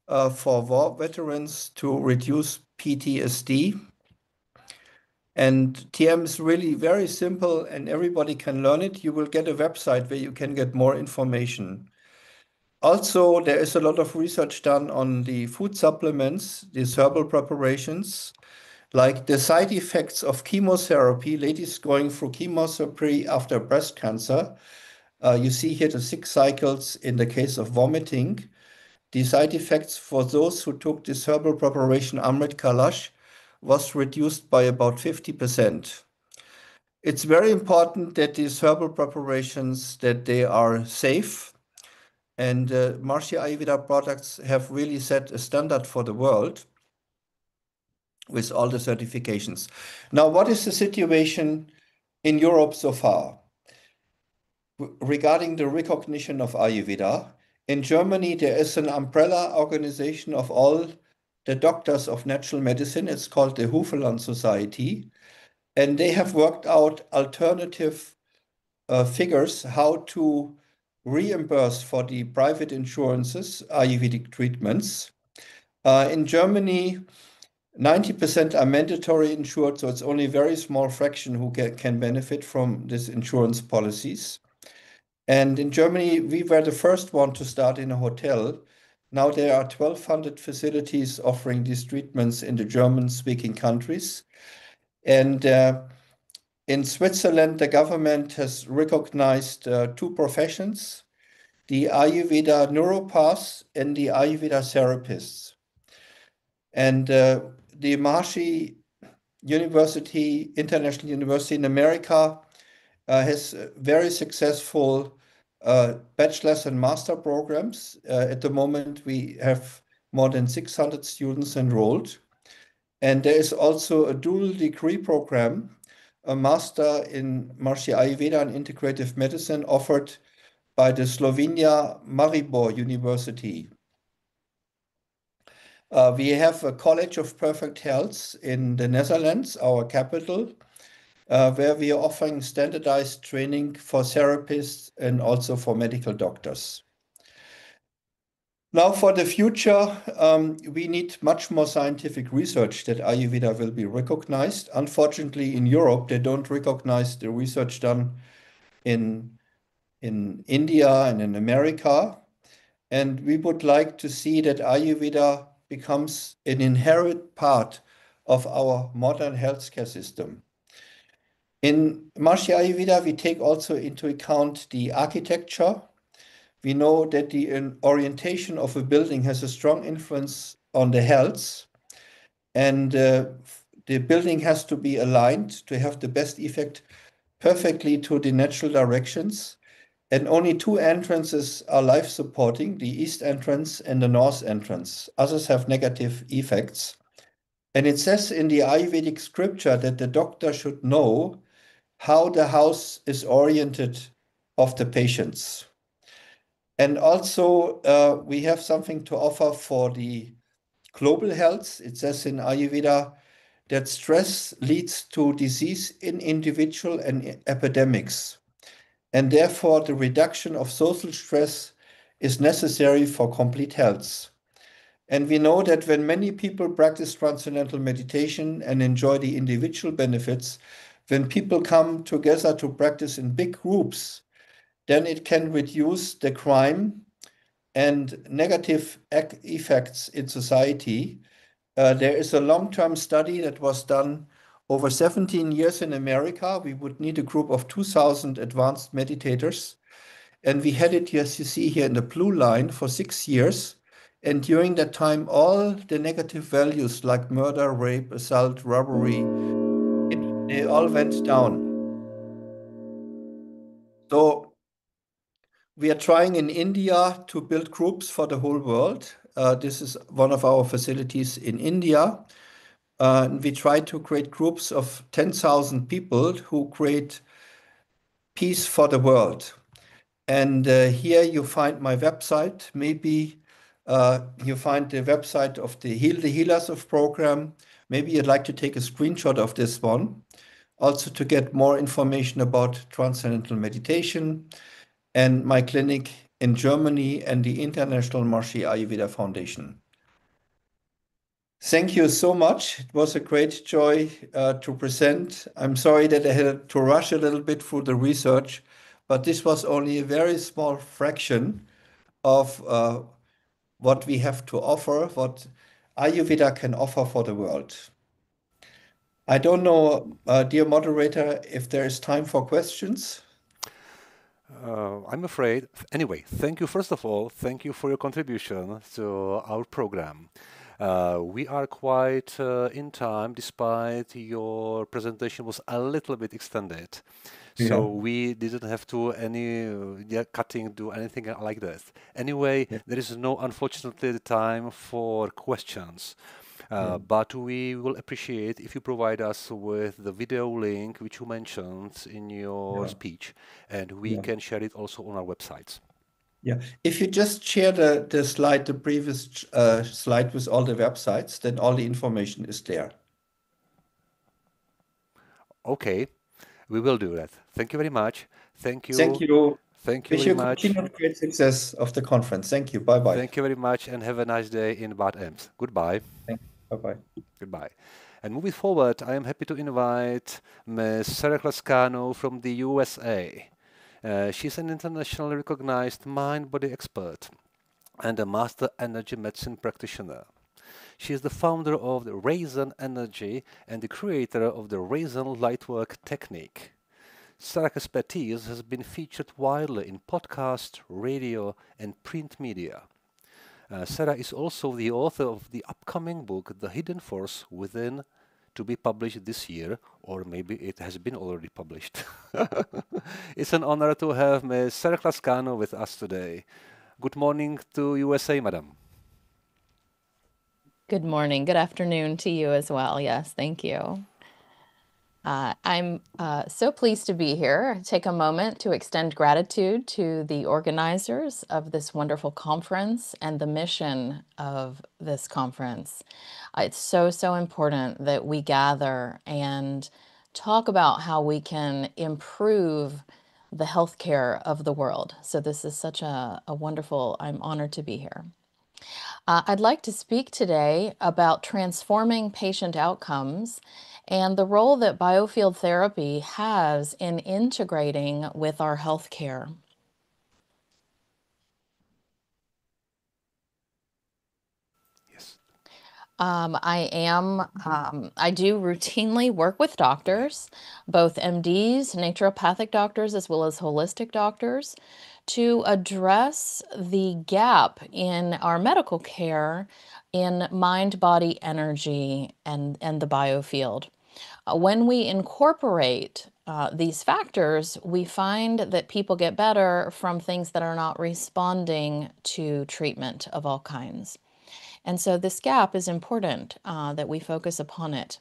for war veterans to reduce PTSD. And TM is really very simple and everybody can learn it. You will get a website where you can get more information. Also, there is a lot of research done on the food supplements, these herbal preparations, like the side effects of chemotherapy, ladies going through chemotherapy after breast cancer. You see here the 6 cycles in the case of vomiting. The side effects for those who took this herbal preparation, Amrit Kalash, was reduced by about 50%. It's very important that these herbal preparations, that they are safe. And Maharishi Ayurveda products have really set a standard for the world with all the certifications. Now, what is the situation in Europe so far? Regarding the recognition of Ayurveda, in Germany, there is an umbrella organization of all the doctors of natural medicine. It's called the Hufeland Society. And they have worked out alternative figures how to reimburse for the private insurances Ayurvedic treatments. In Germany, 90% are mandatory insured, so it's only a very small fraction who can benefit from these insurance policies. And in Germany, we were the first one to start in a hotel. Now there are 1,200 facilities offering these treatments in the German-speaking countries. And in Switzerland, the government has recognized 2 professions, the Ayurveda neuropaths and the Ayurveda therapists. And the Maharishi University, International University in America, has very successful bachelor's and master programs. At the moment, we have more than 600 students enrolled. And there is also a dual degree program, a master in Maharishi Ayurveda and integrative medicine offered by the Slovenia Maribor University. We have a College of Perfect Health in the Netherlands, our capital, where we are offering standardized training for therapists and also for medical doctors. Now for the future, we need much more scientific research that Ayurveda will be recognized. Unfortunately, in Europe, they don't recognize the research done in India and in America. And we would like to see that Ayurveda becomes an inherent part of our modern healthcare system. In Maharishi Ayurveda, we take also into account the architecture. We know that the orientation of a building has a strong influence on the health, and the building has to be aligned to have the best effect perfectly to the natural directions. and only 2 entrances are life-supporting, the east entrance and the north entrance. Others have negative effects. And it says in the Ayurvedic scripture that the doctor should know how the house is oriented of the patients. And also, we have something to offer for the global health. It says in Ayurveda that stress leads to disease in individual and epidemics. And therefore, the reduction of social stress is necessary for complete health. And we know that when many people practice transcendental meditation and enjoy the individual benefits, when people come together to practice in big groups, then it can reduce the crime and negative effects in society. There is a long-term study that was done over 17 years in America. We would need a group of 2,000 advanced meditators. And we had it, as you see here in the blue line, for 6 years. And during that time, all the negative values like murder, rape, assault, robbery, they all went down. So we are trying in India to build groups for the whole world. This is one of our facilities in India. We try to create groups of 10,000 people who create peace for the world. And here you find my website. Maybe you find the website of the Heal the Healers of program. Maybe you'd like to take a screenshot of this one. Also to get more information about transcendental meditation and my clinic in Germany and the International Maharishi Ayurveda Foundation. Thank you so much. It was a great joy to present. I'm sorry that I had to rush a little bit through the research, but this was only a very small fraction of what we have to offer, what Ayurveda can offer for the world. I don't know, dear moderator, if there is time for questions. I'm afraid. Anyway, thank you, first of all, thank you for your contribution to our program. We are quite in time, despite your presentation was a little bit extended. So we didn't have to cutting, do anything like that. Anyway, there is no, unfortunately, time for questions. But we will appreciate if you provide us with the video link which you mentioned in your speech, and we can share it also on our websites. Yeah, if you just share the slide, the previous slide with all the websites, then all the information is there. Okay, we will do that. Thank you very much. Thank you. Thank you. Thank you Wish very you much. continued great success of the conference. Thank you. Bye-bye. Thank you very much, and have a nice day in Bad Ems. Goodbye. Bye-bye. Goodbye. And moving forward, I am happy to invite Ms. Sarah Klascano from the USA. She's an internationally recognized mind-body expert and a master energy medicine practitioner. She is the founder of the Raizen Energy and the creator of the Raizen Lightwork technique. Sarah's expertise has been featured widely in podcast, radio, and print media. Sarah is also the author of the upcoming book, The Hidden Force Within, to be published this year, or maybe it has been already published. It's an honor to have Ms. Sarah Klascano with us today. Good morning to USA, madam. Good morning. Good afternoon to you as well. Yes, thank you. I'm so pleased to be here. Take a moment to extend gratitude to the organizers of this wonderful conference and the mission of this conference. It's so important that we gather and talk about how we can improve the healthcare of the world. So this is such a wonderful, I'm honored to be here. I'd like to speak today about transforming patient outcomes and the role that biofield therapy has in integrating with our healthcare. Yes. I do routinely work with doctors, both MDs, naturopathic doctors, as well as holistic doctors, to address the gap in our medical care in mind, body, energy, and the biofield. When we incorporate these factors, we find that people get better from things that are not responding to treatment of all kinds. And so this gap is important that we focus upon it.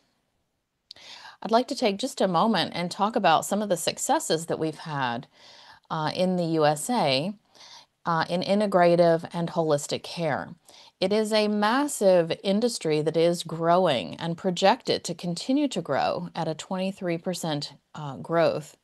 I'd like to take just a moment and talk about some of the successes that we've had in the USA in integrative and holistic care. It is a massive industry that is growing and projected to continue to grow at a 23% growth.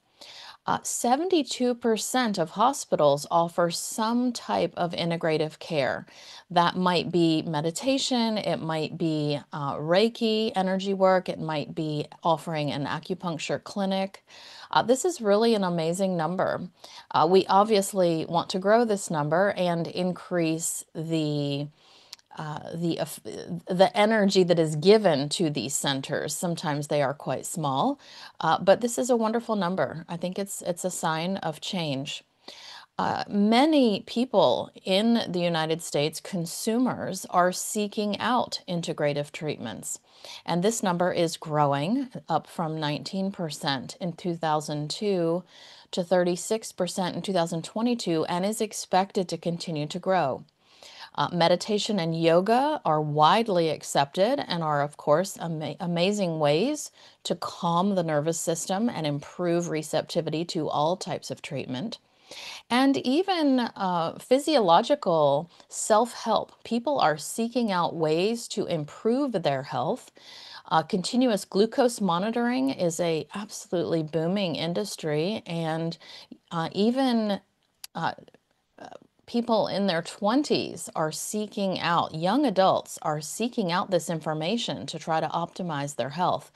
72% of hospitals offer some type of integrative care. That might be meditation, it might be Reiki energy work, it might be offering an acupuncture clinic. This is really an amazing number. We obviously want to grow this number and increase the energy that is given to these centers. Sometimes they are quite small, but this is a wonderful number. I think it's a sign of change. Many people in the United States, consumers, are seeking out integrative treatments. And this number is growing, up from 19% in 2002 to 36% in 2022, and is expected to continue to grow. Meditation and yoga are widely accepted and are, of course, amazing ways to calm the nervous system and improve receptivity to all types of treatment. And even physiological self-help. People are seeking out ways to improve their health. Continuous glucose monitoring is a absolutely booming industry, and even people in their 20s are seeking out, young adults are seeking out this information to try to optimize their health.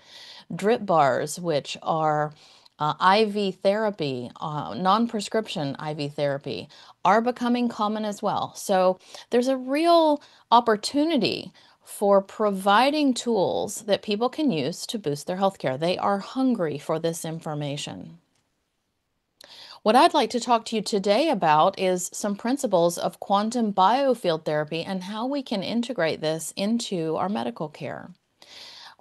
Drip bars, which are IV therapy, non-prescription IV therapy, are becoming common as well. So there's a real opportunity for providing tools that people can use to boost their healthcare. They are hungry for this information. What I'd like to talk to you today about is some principles of quantum biofield therapy and how we can integrate this into our medical care.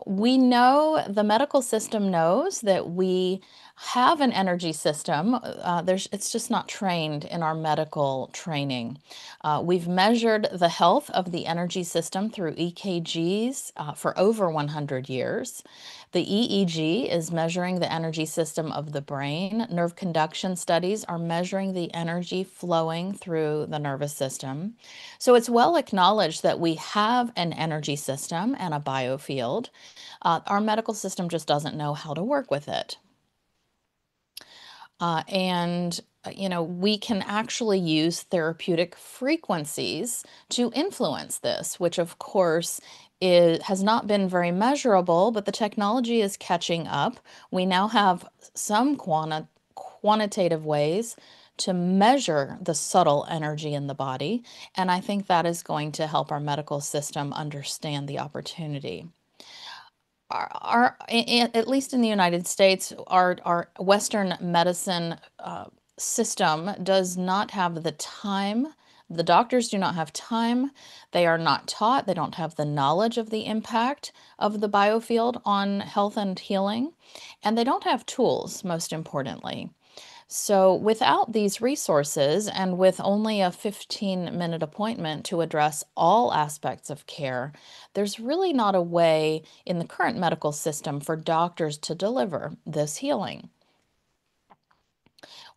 We know, the medical system knows that we have an energy system. It's just not trained in our medical training. We've measured the health of the energy system through EKGs for over 100 years. The EEG is measuring the energy system of the brain. Nerve conduction studies are measuring the energy flowing through the nervous system. So it's well acknowledged that we have an energy system and a biofield. Our medical system just doesn't know how to work with it. We can actually use therapeutic frequencies to influence this, which of course has not been very measurable, but the technology is catching up. We now have some quantitative ways to measure the subtle energy in the body, and I think that is going to help our medical system understand the opportunity. At least in the United States, our Western medicine system does not have the time. The doctors do not have time. They are not taught. They don't have the knowledge of the impact of the biofield on health and healing. And they don't have tools, most importantly. So without these resources and with only a 15-minute appointment to address all aspects of care, there's really not a way in the current medical system for doctors to deliver this healing.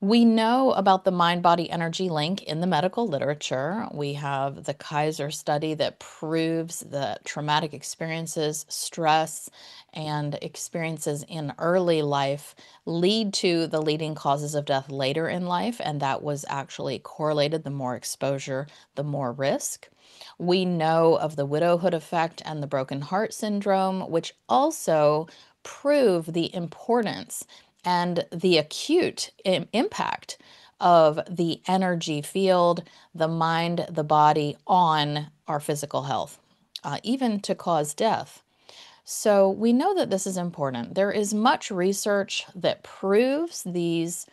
We know about the mind-body energy link in the medical literature. We have the Kaiser study that proves that traumatic experiences, stress, and experiences in early life lead to the leading causes of death later in life, and that was actually correlated. The more exposure, the more risk. We know of the widowhood effect and the broken heart syndrome, which also prove the importance and the acute impact of the energy field, the mind, the body on our physical health, even to cause death. So we know that this is important. There is much research that proves these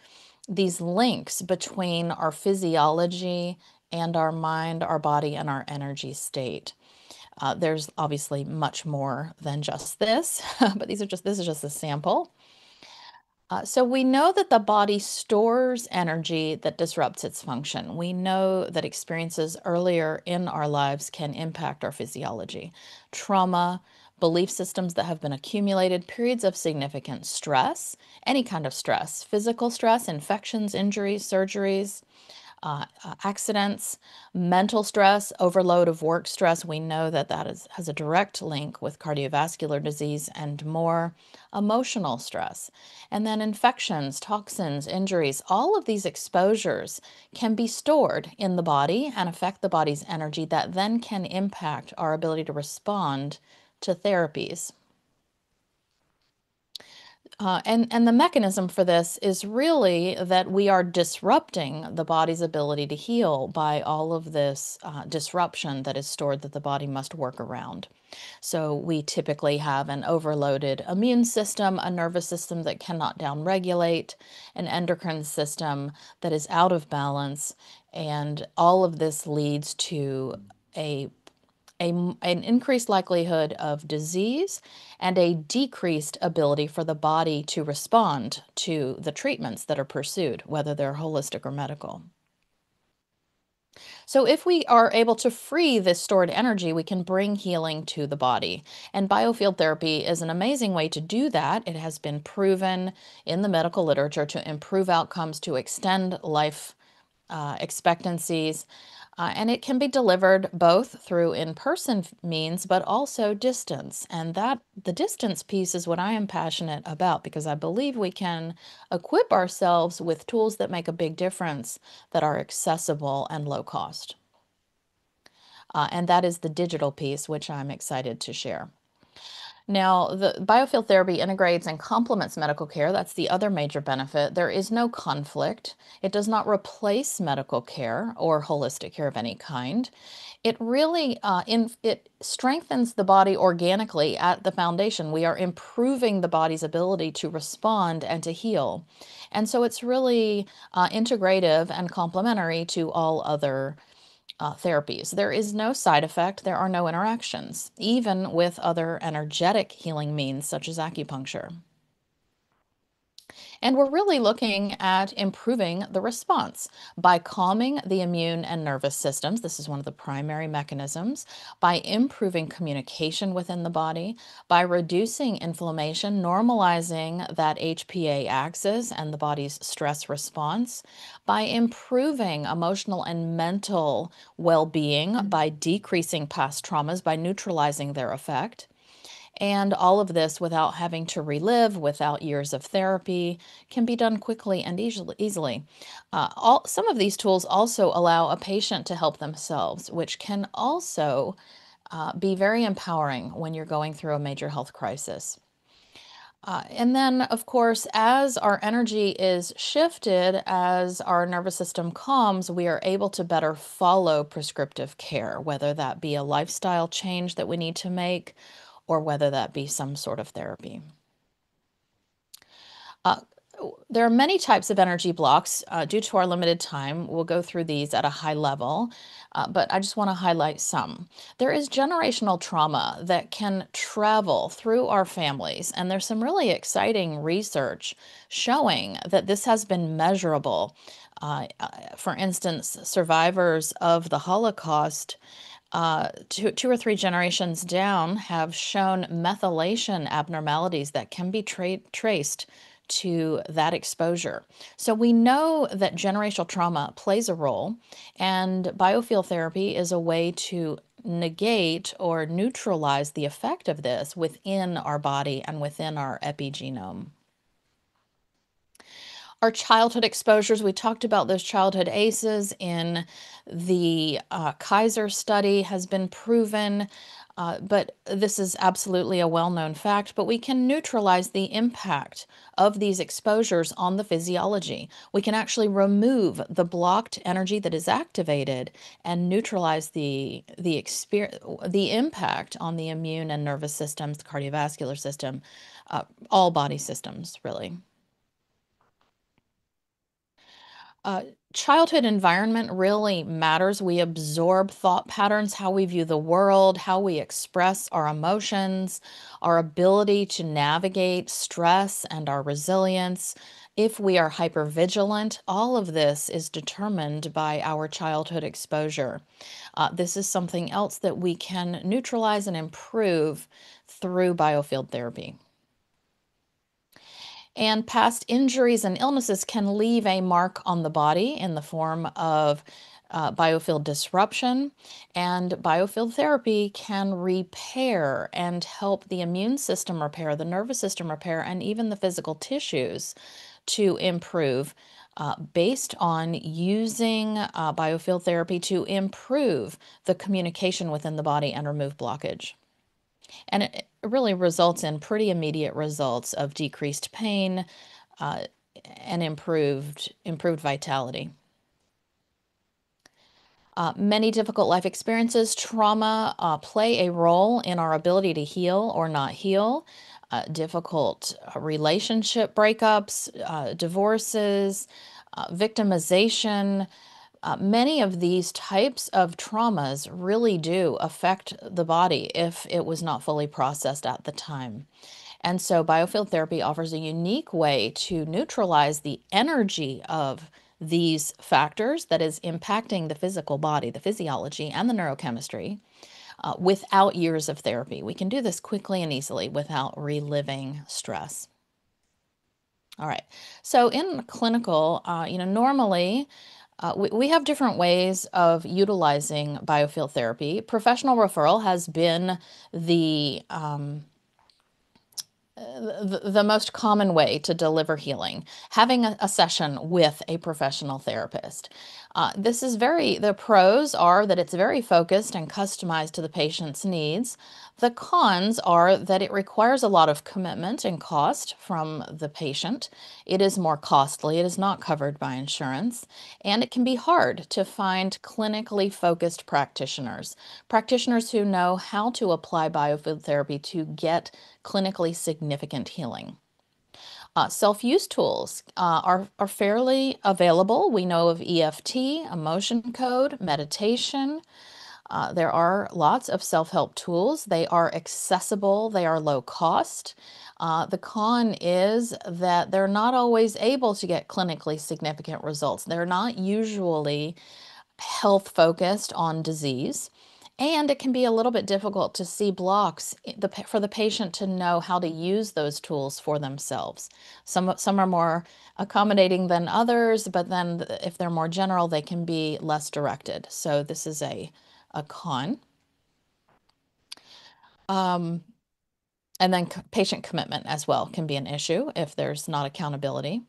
links between our physiology and our mind, our body, and our energy state. There's obviously much more than just this, but this is just a sample. So we know that the body stores energy that disrupts its function. We know that experiences earlier in our lives can impact our physiology. Trauma, belief systems that have been accumulated, periods of significant stress, any kind of stress, physical stress, infections, injuries, surgeries, accidents, mental stress, overload of work stress. We know that has a direct link with cardiovascular disease and more. Emotional stress. And then infections, toxins, injuries, all of these exposures can be stored in the body and affect the body's energy that then can impact our ability to respond to therapies. And the mechanism for this is really that we are disrupting the body's ability to heal by all of this disruption that is stored that the body must work around. So we typically have an overloaded immune system, a nervous system that cannot downregulate, an endocrine system that is out of balance, and all of this leads to an increased likelihood of disease and a decreased ability for the body to respond to the treatments that are pursued, whether they're holistic or medical. So if we are able to free this stored energy, we can bring healing to the body. And biofield therapy is an amazing way to do that. It has been proven in the medical literature to improve outcomes, to extend life expectancies. And it can be delivered both through in-person means, but also distance. And the distance piece is what I am passionate about, because I believe we can equip ourselves with tools that make a big difference, that are accessible and low cost. And that is the digital piece, which I'm excited to share. Now, the biofield therapy integrates and complements medical care. That's the other major benefit. There is no conflict. It does not replace medical care or holistic care of any kind. It really it strengthens the body organically at the foundation. We are improving the body's ability to respond and to heal. And so it's really integrative and complementary to all other therapies. There is no side effect, there are no interactions, even with other energetic healing means such as acupuncture. And we're really looking at improving the response by calming the immune and nervous systems. This is one of the primary mechanisms. By improving communication within the body, by reducing inflammation, normalizing that HPA axis and the body's stress response, by improving emotional and mental well-being, by decreasing past traumas, by neutralizing their effect. And all of this without having to relive, without years of therapy, can be done quickly and easily. Some of these tools also allow a patient to help themselves, which can also be very empowering when you're going through a major health crisis. And then, of course, as our energy is shifted, as our nervous system calms, we are able to better follow prescriptive care, whether that be a lifestyle change that we need to make, or whether that be some sort of therapy. There are many types of energy blocks. Due to our limited time, we'll go through these at a high level, but I just want to highlight some. There is generational trauma that can travel through our families, and there's some really exciting research showing that this has been measurable. For instance, survivors of the Holocaust, two or three generations down, have shown methylation abnormalities that can be traced to that exposure. So we know that generational trauma plays a role, and biofield therapy is a way to negate or neutralize the effect of this within our body and within our epigenome. Our childhood exposures, we talked about those childhood ACEs in the Kaiser study, has been proven, but this is absolutely a well-known fact, but we can neutralize the impact of these exposures on the physiology. We can actually remove the blocked energy that is activated and neutralize the impact on the immune and nervous systems, the cardiovascular system, all body systems, really. Childhood environment really matters. We absorb thought patterns, how we view the world, how we express our emotions, our ability to navigate stress, and our resilience. If we are hypervigilant, all of this is determined by our childhood exposure. This is something else that we can neutralize and improve through biofield therapy. And past injuries and illnesses can leave a mark on the body in the form of biofield disruption, and biofield therapy can repair and help the immune system repair, the nervous system repair, and even the physical tissues to improve based on using biofield therapy to improve the communication within the body and remove blockage. And it really results in pretty immediate results of decreased pain and improved vitality. Many difficult life experiences, trauma play a role in our ability to heal or not heal. Difficult relationship breakups, divorces, victimization. Many of these types of traumas really do affect the body if it was not fully processed at the time. And so biofield therapy offers a unique way to neutralize the energy of these factors that is impacting the physical body, the physiology, and the neurochemistry without years of therapy. We can do this quickly and easily without reliving stress. All right. So in clinical, normally we have different ways of utilizing biofield therapy. Professional referral has been the most common way to deliver healing, having a session with a professional therapist. The pros are that it's very focused and customized to the patient's needs. The cons are that it requires a lot of commitment and cost from the patient. It is more costly, it is not covered by insurance, and it can be hard to find clinically focused practitioners who know how to apply biofield therapy to get clinically significant healing. Self-use tools are fairly available. We know of EFT, emotion code, meditation. There are lots of self-help tools. They are accessible. They are low cost. The con is that they're not always able to get clinically significant results. They're not usually health focused on disease. And it can be a little bit difficult to see blocks for the patient to know how to use those tools for themselves. Some are more accommodating than others, but then if they're more general, they can be less directed. So this is a con. And then patient commitment as well can be an issue if there's not accountability.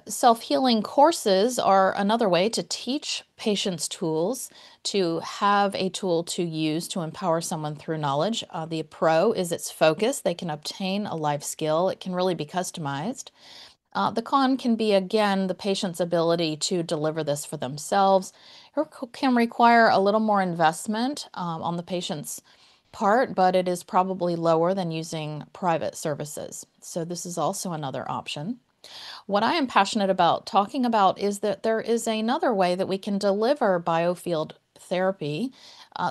Self-healing courses are another way to teach patients tools, to have a tool to use to empower someone through knowledge. The pro is its focus. They can obtain a life skill. It can really be customized. The con can be, again, the patient's ability to deliver this for themselves. It can require a little more investment on the patient's part, but it is probably lower than using private services. So this is also another option. What I am passionate about talking about is that there is another way that we can deliver biofield therapy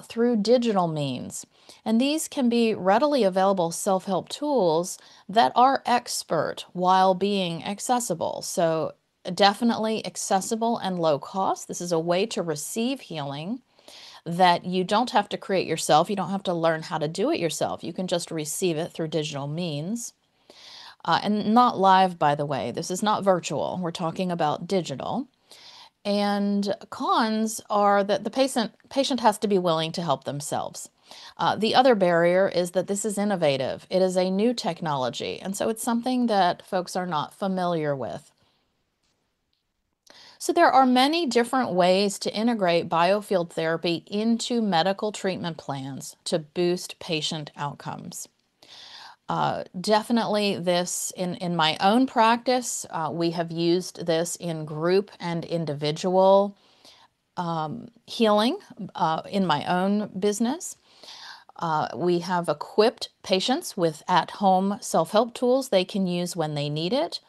through digital means. And these can be readily available self-help tools that are expert while being accessible. So definitely accessible and low cost. This is a way to receive healing that you don't have to create yourself. You don't have to learn how to do it yourself. You can just receive it through digital means. And not live, by the way. This is not virtual. We're talking about digital. And cons are that the patient has to be willing to help themselves. The other barrier is that this is innovative. It is a new technology, and so it's something that folks are not familiar with. So there are many different ways to integrate biofield therapy into medical treatment plans to boost patient outcomes. Definitely this in my own practice, we have used this in group and individual healing in my own business. We have equipped patients with at-home self-help tools they can use when they need it.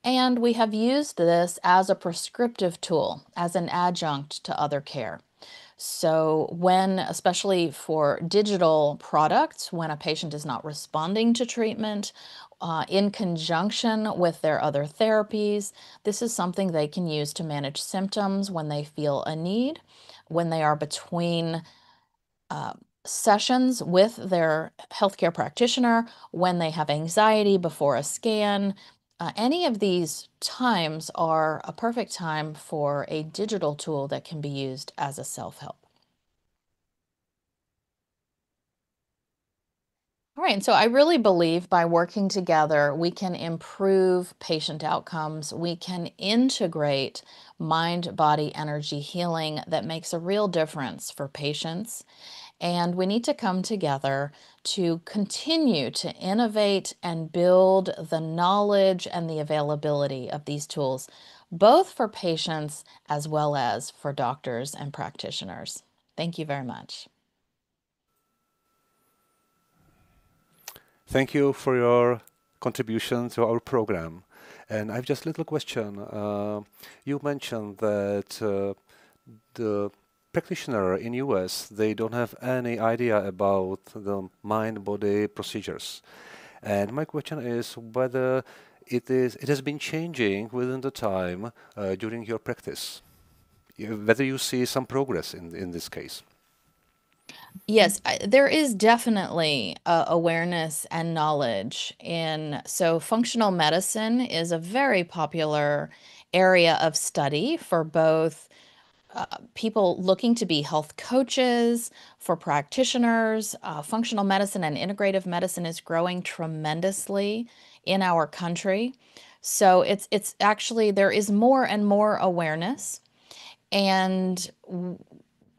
And we have used this as a prescriptive tool, as an adjunct to other care. So when, especially for digital products, when a patient is not responding to treatment, in conjunction with their other therapies, this is something they can use to manage symptoms when they feel a need, when they are between sessions with their healthcare practitioner, when they have anxiety before a scan. Any of these times are a perfect time for a digital tool that can be used as a self-help. All right, so I really believe by working together, we can improve patient outcomes. We can integrate mind-body energy healing that makes a real difference for patients. And we need to come together to continue to innovate and build the knowledge and the availability of these tools, both for patients as well as for doctors and practitioners. Thank you very much. Thank you for your contribution to our program. And I've just a little question. You mentioned that the practitioner in US, they don't have any idea about the mind-body procedures. And my question is whether it has been changing within the time during your practice, whether you see some progress in this case. Yes, there is definitely awareness and knowledge so functional medicine is a very popular area of study for both people looking to be health coaches, for practitioners. Functional medicine and integrative medicine is growing tremendously in our country. So it's actually, there is more and more awareness. And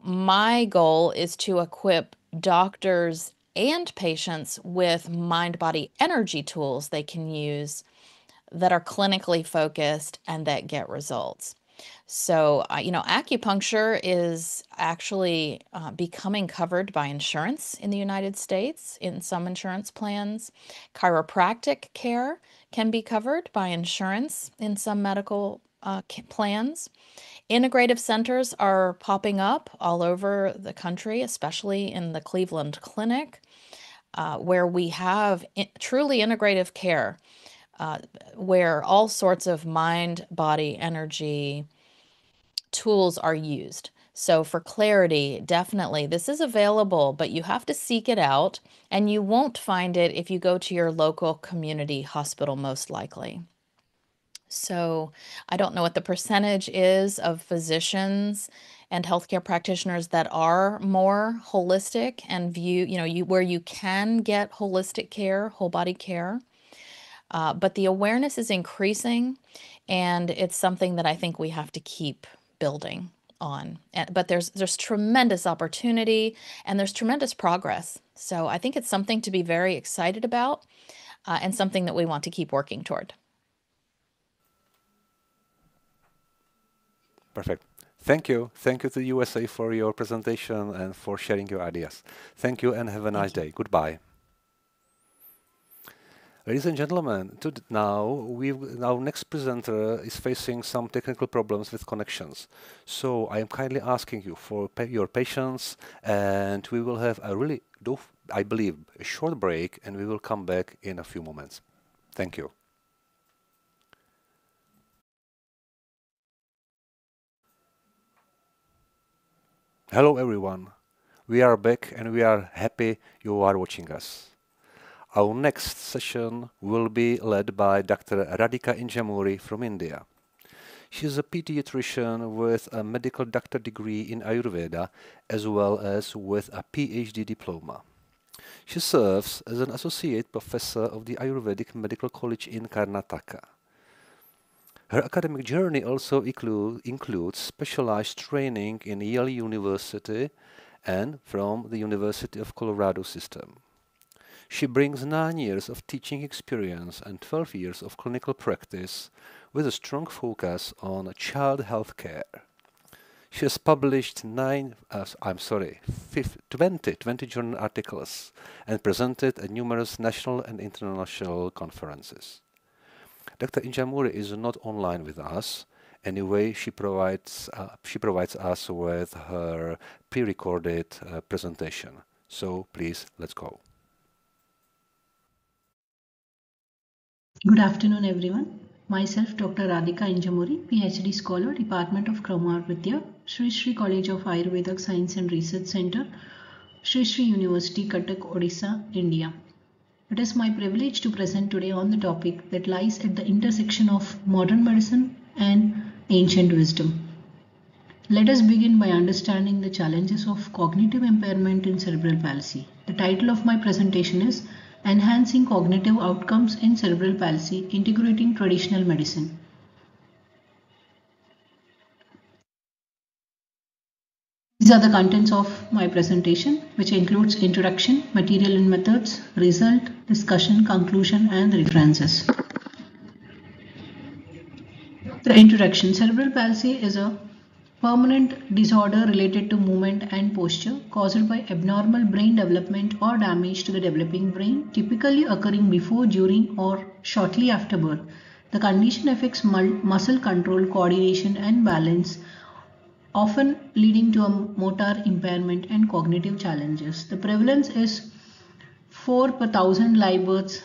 my goal is to equip doctors and patients with mind-body energy tools they can use that are clinically focused and that get results. So, acupuncture is actually becoming covered by insurance in the United States in some insurance plans. Chiropractic care can be covered by insurance in some medical plans. Integrative centers are popping up all over the country, especially in the Cleveland Clinic, where we have truly integrative care, where all sorts of mind, body, energy tools are used. So for clarity, definitely this is available, but you have to seek it out, and you won't find it if you go to your local community hospital, most likely. So I don't know what the percentage is of physicians and healthcare practitioners that are more holistic and where you can get holistic care, whole body care. But the awareness is increasing, and it's something that I think we have to keep building on. But there's tremendous opportunity and there's tremendous progress. So I think it's something to be very excited about, and something that we want to keep working toward. Perfect. Thank you. Thank you to the USA for your presentation and for sharing your ideas. Thank you and have a nice day. Goodbye. Ladies and gentlemen, our next presenter is facing some technical problems with connections. So I am kindly asking you for your patience, and we will have I believe, a short break, and we will come back in a few moments. Thank you. Hello everyone, we are back and we are happy you are watching us. Our next session will be led by Dr. Radhika Injamuri from India. She is a pediatrician with a medical doctor degree in Ayurveda as well as with a PhD diploma. She serves as an associate professor of the Ayurvedic Medical College in Karnataka. Her academic journey also includes specialized training in Yale University and from the University of Colorado system. She brings 9 years of teaching experience and 12 years of clinical practice with a strong focus on child health care. She has published 20 journal articles and presented at numerous national and international conferences. Dr. Injamuri is not online with us. Anyway, she provides us with her pre-recorded presentation. So please, let's go. Good afternoon, everyone. Myself, Dr. Radhika Injamuri, PhD Scholar, Department of Kraumavidya, Sri Sri College of Ayurvedic Science and Research Center, Sri Sri University, Cuttack, Odisha, India. It is my privilege to present today on the topic that lies at the intersection of modern medicine and ancient wisdom. Let us begin by understanding the challenges of cognitive impairment in cerebral palsy. The title of my presentation is Enhancing Cognitive Outcomes in Cerebral Palsy, Integrating Traditional Medicine. These are the contents of my presentation, which includes introduction, material and methods, result, discussion, conclusion, and references. The introduction. Cerebral palsy is a permanent disorder related to movement and posture caused by abnormal brain development or damage to the developing brain, typically occurring before, during, or shortly after birth. The condition affects muscle control, coordination, and balance, often leading to a motor impairment and cognitive challenges. The prevalence is 4 per 1,000 live births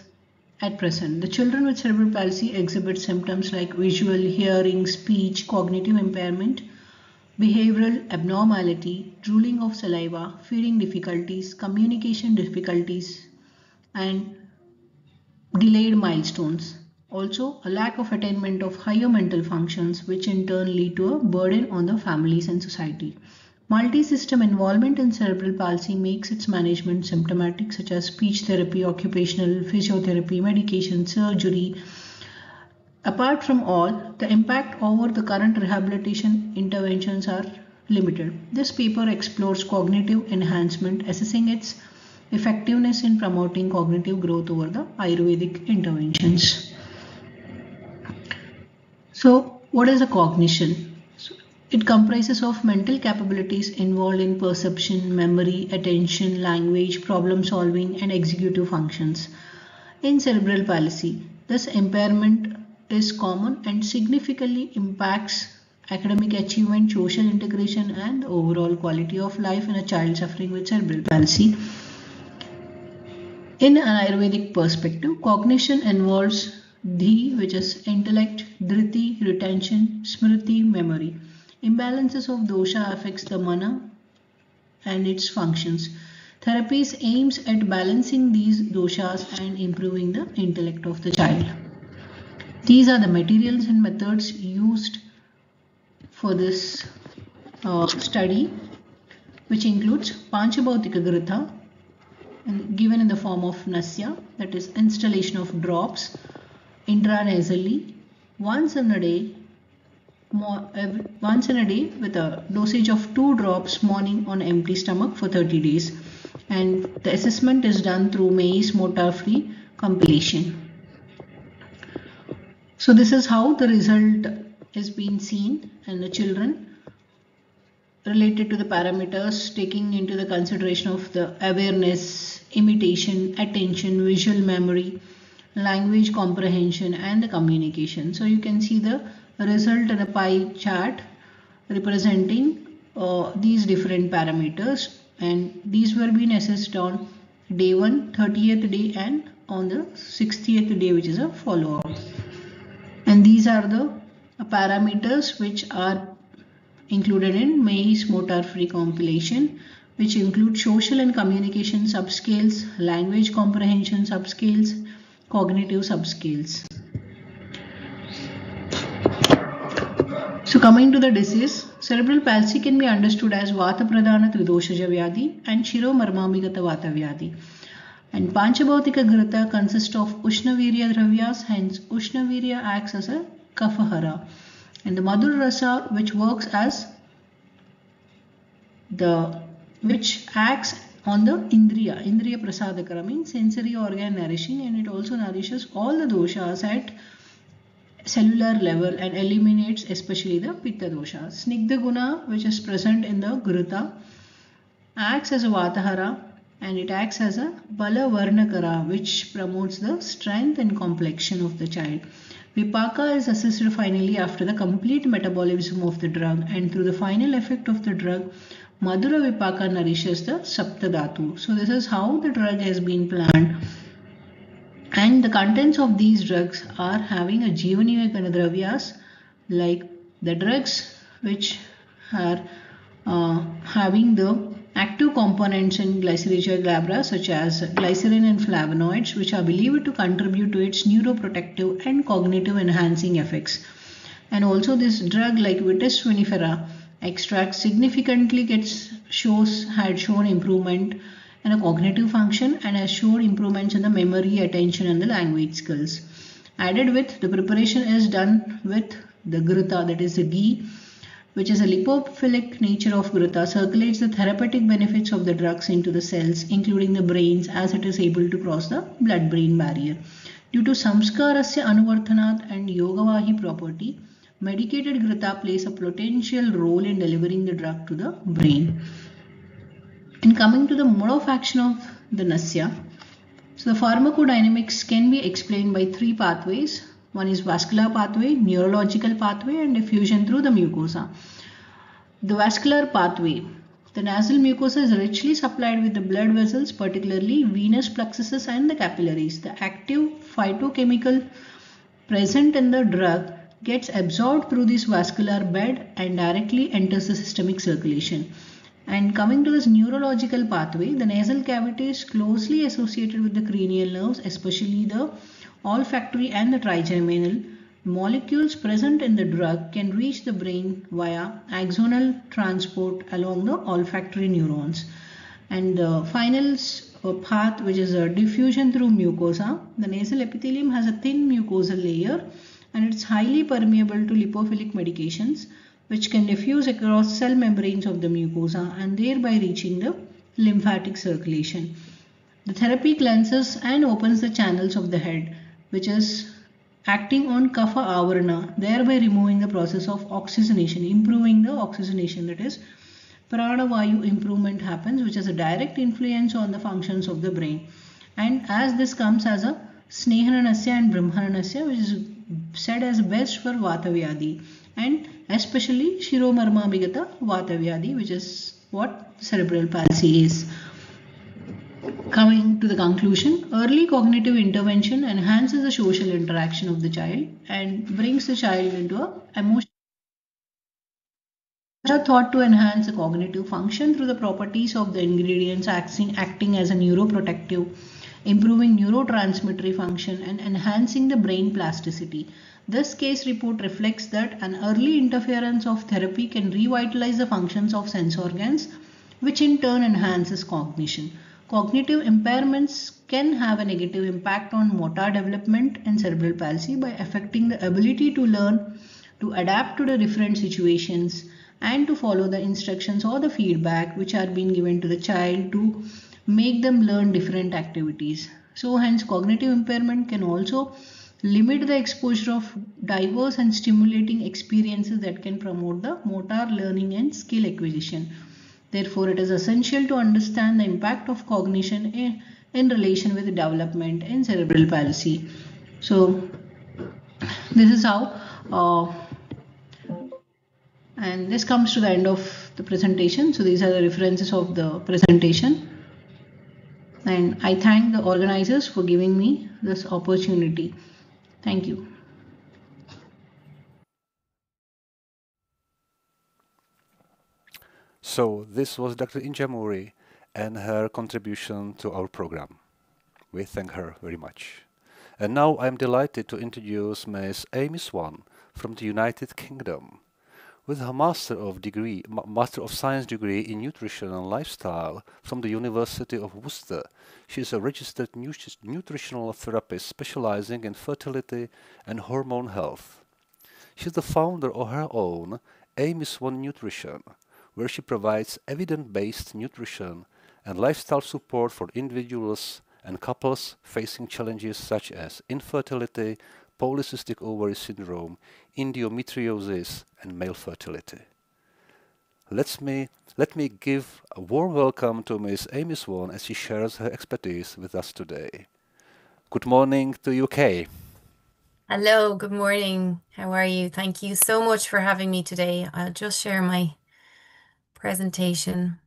at present. The children with cerebral palsy exhibit symptoms like visual, hearing, speech, cognitive impairment, behavioral abnormality, drooling of saliva, feeding difficulties, communication difficulties, and delayed milestones. Also, a lack of attainment of higher mental functions, which in turn lead to a burden on the families and society. Multi-system involvement in cerebral palsy makes its management symptomatic, such as speech therapy, occupational physiotherapy, medication, surgery. Apart from all, the impact over the current rehabilitation interventions are limited. This paper explores cognitive enhancement, assessing its effectiveness in promoting cognitive growth over the Ayurvedic interventions. So, what is a cognition? It comprises of mental capabilities involved in perception, memory, attention, language, problem solving, and executive functions. In cerebral palsy, this impairment is common and significantly impacts academic achievement, social integration, and overall quality of life in a child suffering with cerebral palsy. In an Ayurvedic perspective, cognition involves Dhi, which is intellect, Dhriti, retention, Smriti, memory. Imbalances of dosha affects the mana and its functions. Therapies aims at balancing these doshas and improving the intellect of the child. These are the materials and methods used for this study, which includes Panchabhautika Gritha, and given in the form of nasya, that is installation of drops intranasally once in a day with a dosage of 2 drops morning on empty stomach for 30 days. And the assessment is done through May's motor-free compilation. So this is how the result is being seen in the children related to the parameters, taking into the consideration of the awareness, imitation, attention, visual memory, language comprehension, and the communication. So you can see the result in a pie chart representing these different parameters, and these were being assessed on day 1, 30th day, and on the 60th day, which is a follow-up. And these are the parameters which are included in May's motor-free compilation, which include social and communication subscales, language comprehension subscales, cognitive subscales. So coming to the disease, cerebral palsy can be understood as Vata Pradhana Tridoshaja Vyadhi and Shiro Marmamigata Vata Vyadhi. And Panchabhautika Gritha consists of Ushnavirya Dravyas, hence Ushnavirya acts as a Kafahara. And the Madhur Rasa, which works as which acts on the Indriya Prasadakara, means sensory organ nourishing, and it also nourishes all the doshas at cellular level and eliminates especially the Pitta dosha. Snigdha Guna, which is present in the Gritha, acts as a Vatahara, and it acts as a Bala Varnakara, which promotes the strength and complexion of the child. Vipaka is assessed finally after the complete metabolism of the drug, and through the final effect of the drug, Madhura Vipaka nourishes the Saptadhatu. So this is how the drug has been planned. And the contents of these drugs are having a Jivaniya Ganadravyas, like the drugs which are having the active components in Glycyrrhizia glabra, such as glycerin and flavonoids, which are believed to contribute to its neuroprotective and cognitive enhancing effects. And also this drug like Vitis vinifera extract significantly had shown improvement in a cognitive function and has shown improvements in the memory, attention and the language skills. Added with, the preparation is done with the grita, that is the ghee, which is a lipophilic nature of grita, circulates the therapeutic benefits of the drugs into the cells, including the brains, as it is able to cross the blood-brain barrier. Due to samskarasya anuvartanat and yogavahi property, medicated grita plays a potential role in delivering the drug to the brain. And coming to the mode of action of the nasya, so the pharmacodynamics can be explained by three pathways. One is vascular pathway, neurological pathway and diffusion through the mucosa. The vascular pathway. The nasal mucosa is richly supplied with the blood vessels, particularly venous plexuses and the capillaries. The active phytochemical present in the drug gets absorbed through this vascular bed and directly enters the systemic circulation. And coming to this neurological pathway, the nasal cavity is closely associated with the cranial nerves, especially the olfactory and the trigeminal. Molecules present in the drug can reach the brain via axonal transport along the olfactory neurons. And the final path, which is a diffusion through mucosa, the nasal epithelium has a thin mucosal layer and it's highly permeable to lipophilic medications, which can diffuse across cell membranes of the mucosa and thereby reaching the lymphatic circulation. The therapy cleanses and opens the channels of the head, which is acting on kapha avarana, thereby removing the process of oxygenation, improving the oxygenation, that is pranavayu improvement happens, which has a direct influence on the functions of the brain. And as this comes as a snehananasya and brahmanasya, which is said as best for vatavyadi, and especially shiromarmabhigata vatavyadi, which is what cerebral palsy is. Coming to the conclusion, early cognitive intervention enhances the social interaction of the child and brings the child into a emotional are thought to enhance the cognitive function through the properties of the ingredients acting as a neuroprotective, improving neurotransmittory function and enhancing the brain plasticity. This case report reflects that an early interference of therapy can revitalize the functions of sense organs, which in turn enhances cognition. Cognitive impairments can have a negative impact on motor development in cerebral palsy by affecting the ability to learn, to adapt to the different situations, and to follow the instructions or the feedback which are being given to the child to make them learn different activities. So hence cognitive impairment can also limit the exposure of diverse and stimulating experiences that can promote the motor learning and skill acquisition. Therefore, it is essential to understand the impact of cognition in relation with development in cerebral palsy. So this is how and this comes to the end of the presentation. So these are the references of the presentation. And I thank the organizers for giving me this opportunity. Thank you. So this was Dr. Inja Mori and her contribution to our program. We thank her very much. And now I'm delighted to introduce Ms. Amy Swan from the United Kingdom. With her Master of Science degree in Nutrition and Lifestyle from the University of Worcester, she is a registered nutritional therapist specializing in fertility and hormone health. She is the founder of her own Amy Swan Nutrition, where she provides evidence-based nutrition and lifestyle support for individuals and couples facing challenges such as infertility, polycystic ovary syndrome, endometriosis, and male fertility. Let me give a warm welcome to Ms. Amy Swan as she shares her expertise with us today. Good morning to UK. Hello, good morning. How are you? Thank you so much for having me today. I'll just share my presentation.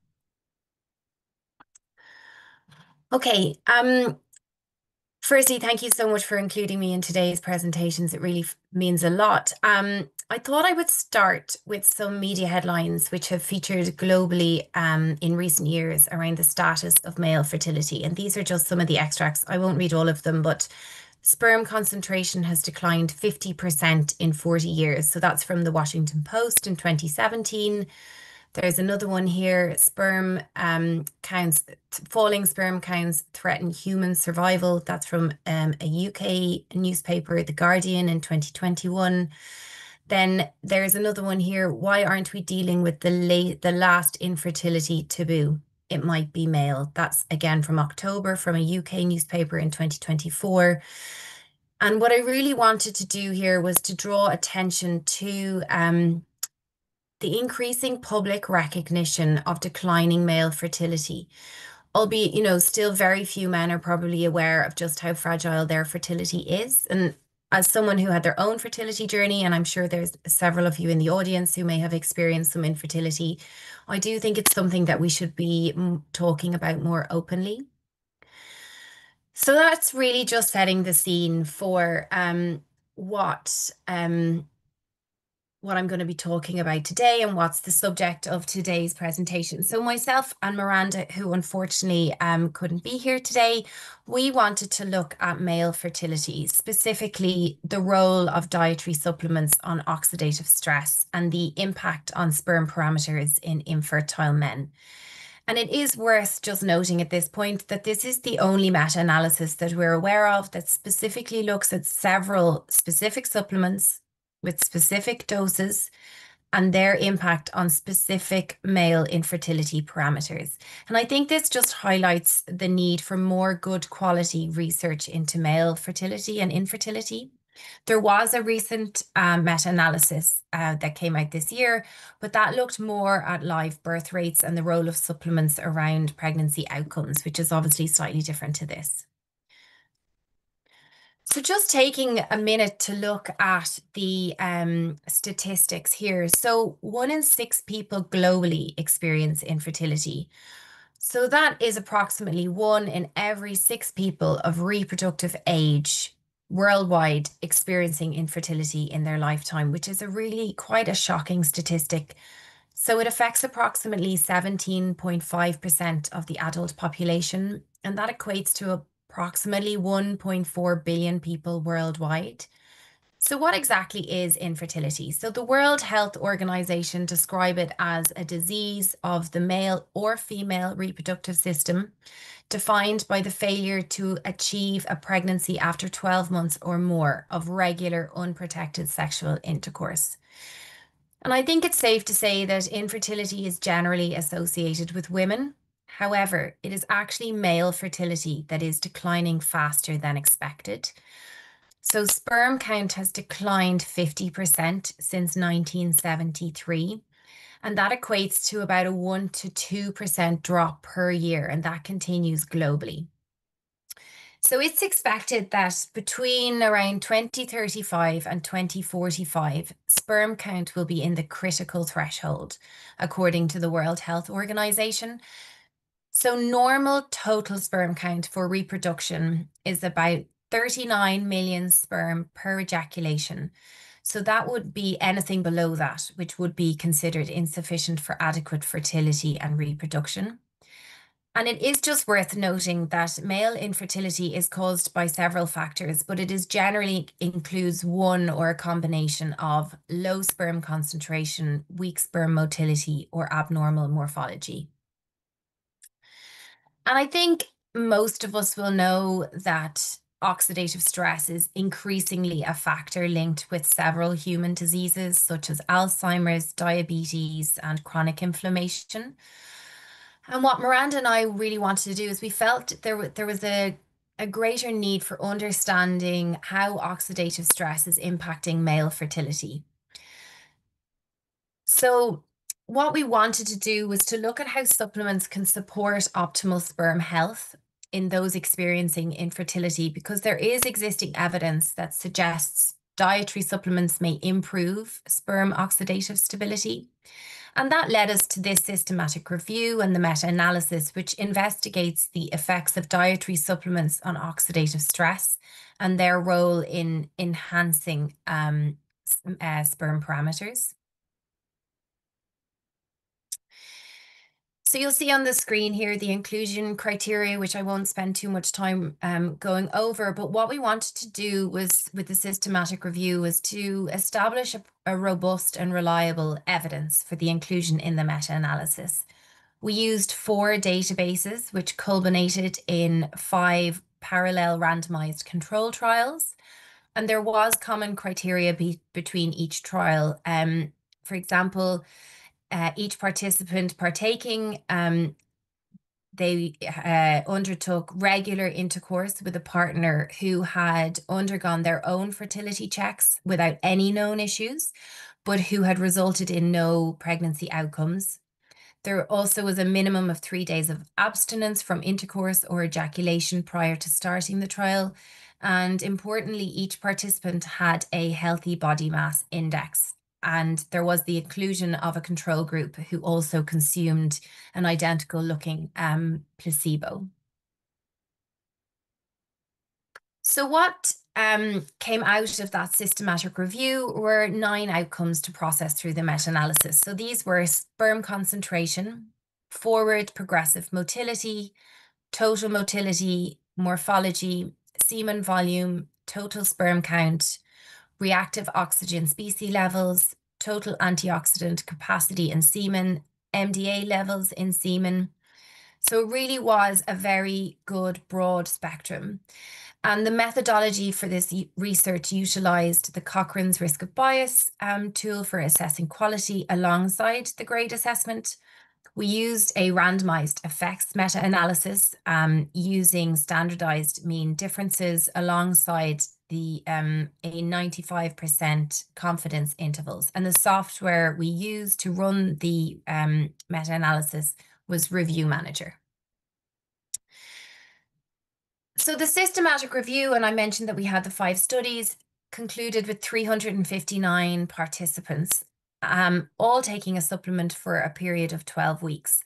Okay, firstly, thank you so much for including me in today's presentations. It really means a lot. I thought I would start with some media headlines which have featured globally in recent years around the status of male fertility. And these are just some of the extracts. I won't read all of them, but sperm concentration has declined 50% in 40 years. So that's from the Washington Post in 2017. There's another one here, falling sperm counts threaten human survival. That's from a UK newspaper, The Guardian, in 2021. Then there's another one here, why aren't we dealing with the last infertility taboo? It might be male. That's again from October, from a UK newspaper in 2024. And what I really wanted to do here was to draw attention to the increasing public recognition of declining male fertility, albeit, still very few men are probably aware of just how fragile their fertility is. And as someone who had their own fertility journey, and I'm sure there's several of you in the audience who may have experienced some infertility, I do think it's something that we should be talking about more openly. So that's really just setting the scene for what I'm going to be talking about today and what's the subject of today's presentation. So myself and Miranda, who unfortunately couldn't be here today, we wanted to look at male fertility, specifically the role of dietary supplements on oxidative stress and the impact on sperm parameters in infertile men. And it is worth just noting at this point that this is the only meta-analysis that we're aware of that specifically looks at several specific supplements with specific doses and their impact on specific male infertility parameters. And I think this just highlights the need for more good quality research into male fertility and infertility. There was a recent meta-analysis that came out this year, but that looked more at live birth rates and the role of supplements around pregnancy outcomes, which is obviously slightly different to this. So just taking a minute to look at the statistics here. So 1 in 6 people globally experience infertility. So that is approximately 1 in every 6 people of reproductive age worldwide experiencing infertility in their lifetime, which is quite a shocking statistic. So it affects approximately 17.5% of the adult population, and that equates to approximately 1.4 billion people worldwide. So what exactly is infertility? So the World Health Organization describe it as a disease of the male or female reproductive system defined by the failure to achieve a pregnancy after 12 months or more of regular unprotected sexual intercourse. And I think it's safe to say that infertility is generally associated with women. However, it is actually male fertility that is declining faster than expected. So sperm count has declined 50% since 1973, and that equates to about a 1 to 2% drop per year, and that continues globally. So it's expected that between around 2035 and 2045, sperm count will be in the critical threshold, according to the World Health Organization. So normal total sperm count for reproduction is about 39 million sperm per ejaculation. So that would be anything below that, which would be considered insufficient for adequate fertility and reproduction. And it is just worth noting that male infertility is caused by several factors, but it is generally includes one or a combination of low sperm concentration, weak sperm motility, or abnormal morphology. And I think most of us will know that oxidative stress is increasingly a factor linked with several human diseases such as Alzheimer's, diabetes, and chronic inflammation. And what Miranda and I really wanted to do is we felt there was a greater need for understanding how oxidative stress is impacting male fertility. So what we wanted to do was to look at how supplements can support optimal sperm health in those experiencing infertility, because there is existing evidence that suggests dietary supplements may improve sperm oxidative stability. And that led us to this systematic review and the meta-analysis, which investigates the effects of dietary supplements on oxidative stress and their role in enhancing sperm parameters. So you'll see on the screen here the inclusion criteria, which I won't spend too much time going over. But what we wanted to do was, with the systematic review, was to establish a robust and reliable evidence for the inclusion in the meta-analysis. We used 4 databases, which culminated in 5 parallel randomized control trials. And there was common criteria between each trial. For example, each participant partaking, they undertook regular intercourse with a partner who had undergone their own fertility checks without any known issues, but who had resulted in no pregnancy outcomes. There also was a minimum of 3 days of abstinence from intercourse or ejaculation prior to starting the trial. And importantly, each participant had a healthy body mass index. And there was the inclusion of a control group who also consumed an identical looking placebo. So what came out of that systematic review were 9 outcomes to process through the meta-analysis. So these were sperm concentration, forward progressive motility, total motility, morphology, semen volume, total sperm count, reactive oxygen species levels, total antioxidant capacity in semen, MDA levels in semen. So it really was a very good broad spectrum. And the methodology for this research utilized the Cochrane's risk of bias tool for assessing quality alongside the grade assessment. We used a randomized effects meta-analysis using standardized mean differences alongside the a 95% confidence intervals. And the software we used to run the meta-analysis was Review Manager. So the systematic review, and I mentioned that we had the 5 studies, concluded with 359 participants, all taking a supplement for a period of 12 weeks.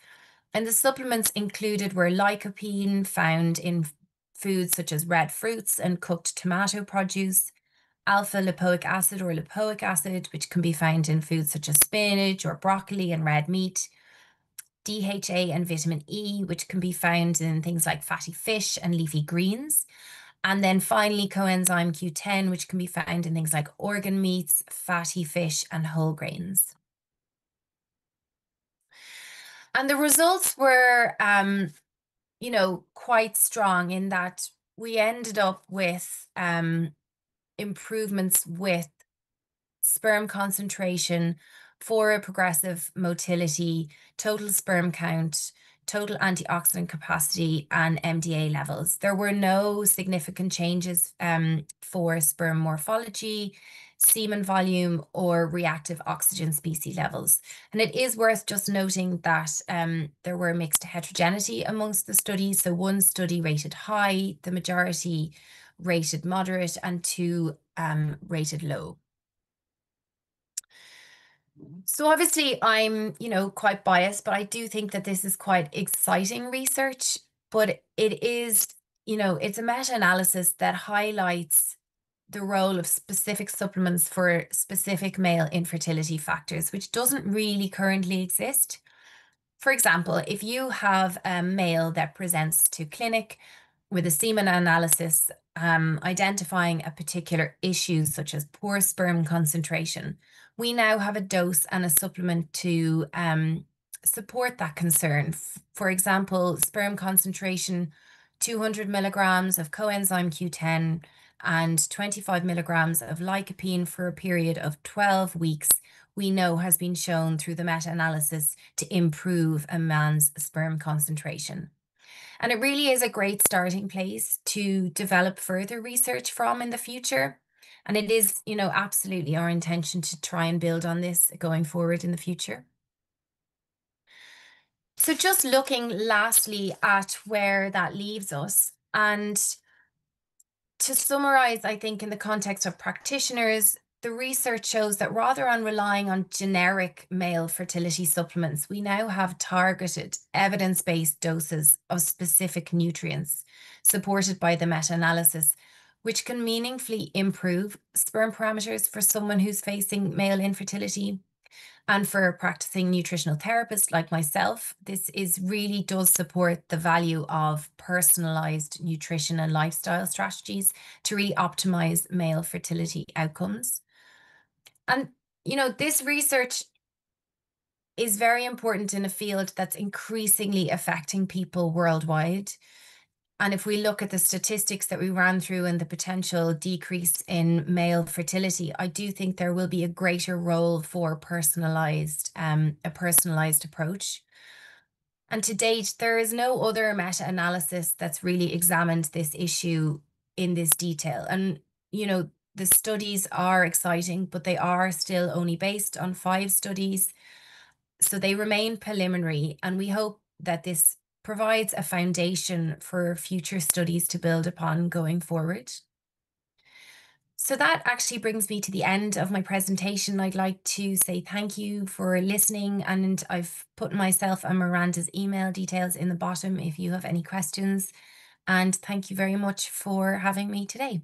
And the supplements included were lycopene, found in foods such as red fruits and cooked tomato produce, alpha lipoic acid or lipoic acid, which can be found in foods such as spinach or broccoli and red meat, DHA and vitamin E, which can be found in things like fatty fish and leafy greens. And then finally, coenzyme Q10, which can be found in things like organ meats, fatty fish, and whole grains. And the results were, quite strong in that we ended up with improvements with sperm concentration, forward progressive motility, total sperm count, total antioxidant capacity, and MDA levels. There were no significant changes for sperm morphology, semen volume, or reactive oxygen species levels. And it is worth just noting that there were mixed heterogeneity amongst the studies. So 1 study rated high, the majority rated moderate, and 2 rated low. So obviously I'm, quite biased, but I do think that this is quite exciting research, but it is, it's a meta-analysis that highlights the role of specific supplements for specific male infertility factors, which doesn't really currently exist. For example, if you have a male that presents to clinic with a semen analysis identifying a particular issue such as poor sperm concentration, we now have a dose and a supplement to support that concern. For example, sperm concentration, 200 milligrams of coenzyme Q10 and 25 milligrams of lycopene for a period of 12 weeks, we know has been shown through the meta-analysis to improve a man's sperm concentration. And it really is a great starting place to develop further research from in the future. And it is, absolutely our intention to try and build on this going forward in the future. So just looking lastly at where that leaves us, and to summarize, I think in the context of practitioners, the research shows that rather than relying on generic male fertility supplements, we now have targeted evidence-based doses of specific nutrients supported by the meta-analysis, which can meaningfully improve sperm parameters for someone who's facing male infertility. And for a practicing nutritional therapist like myself, this really does support the value of personalized nutrition and lifestyle strategies to really optimize male fertility outcomes. And, this research is very important in a field that's increasingly affecting people worldwide. And if we look at the statistics that we ran through and the potential decrease in male fertility, I do think there will be a greater role for a personalized approach. And to date, there is no other meta-analysis that's really examined this issue in this detail. And, the studies are exciting, but they are still only based on 5 studies. So they remain preliminary, and we hope that this provides a foundation for future studies to build upon going forward. So that actually brings me to the end of my presentation. I'd like to say thank you for listening, and I've put myself and Miranda's email details in the bottom if you have any questions. And thank you very much for having me today.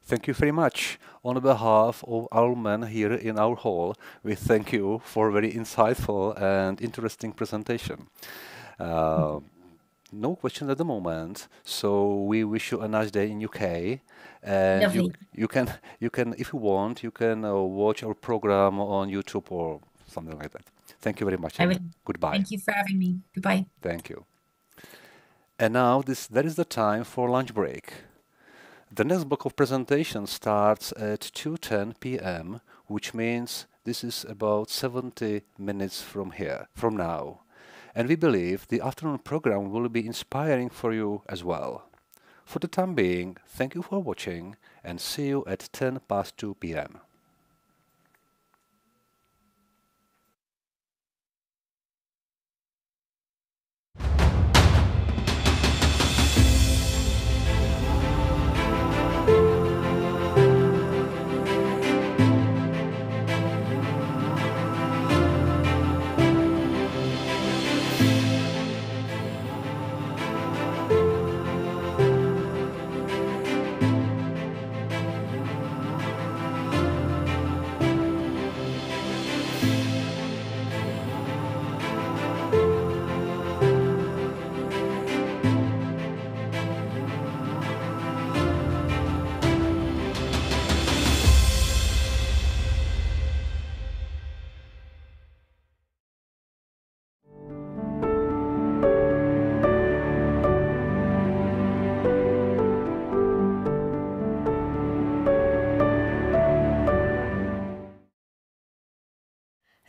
Thank you very much. On behalf of our men here in our hall, we thank you for a very insightful and interesting presentation. No question at the moment, so we wish you a nice day in UK. And you can, if you want, you can watch our program on YouTube or something like that. Thank you very much. I will. Goodbye. Thank you for having me. Goodbye. Thank you. And now that is the time for lunch break. The next block of presentation starts at 2:10 p.m., which means this is about 70 minutes from now. And we believe the afternoon program will be inspiring for you as well. For the time being, thank you for watching and see you at 2:10 p.m.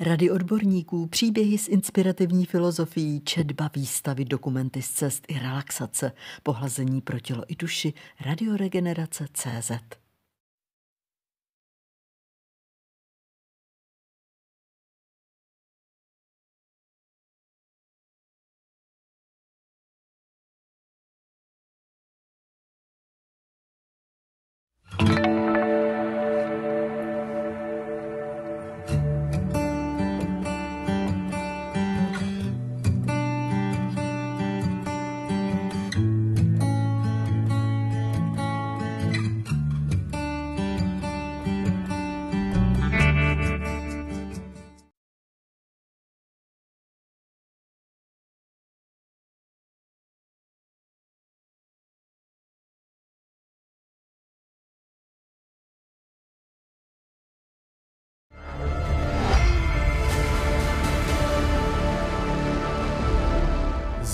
Rady odborníků, příběhy s inspirativní filozofií, četba, výstavy, dokumenty z cest i relaxace, pohlazení pro tělo i duši, radioregenerace.cz.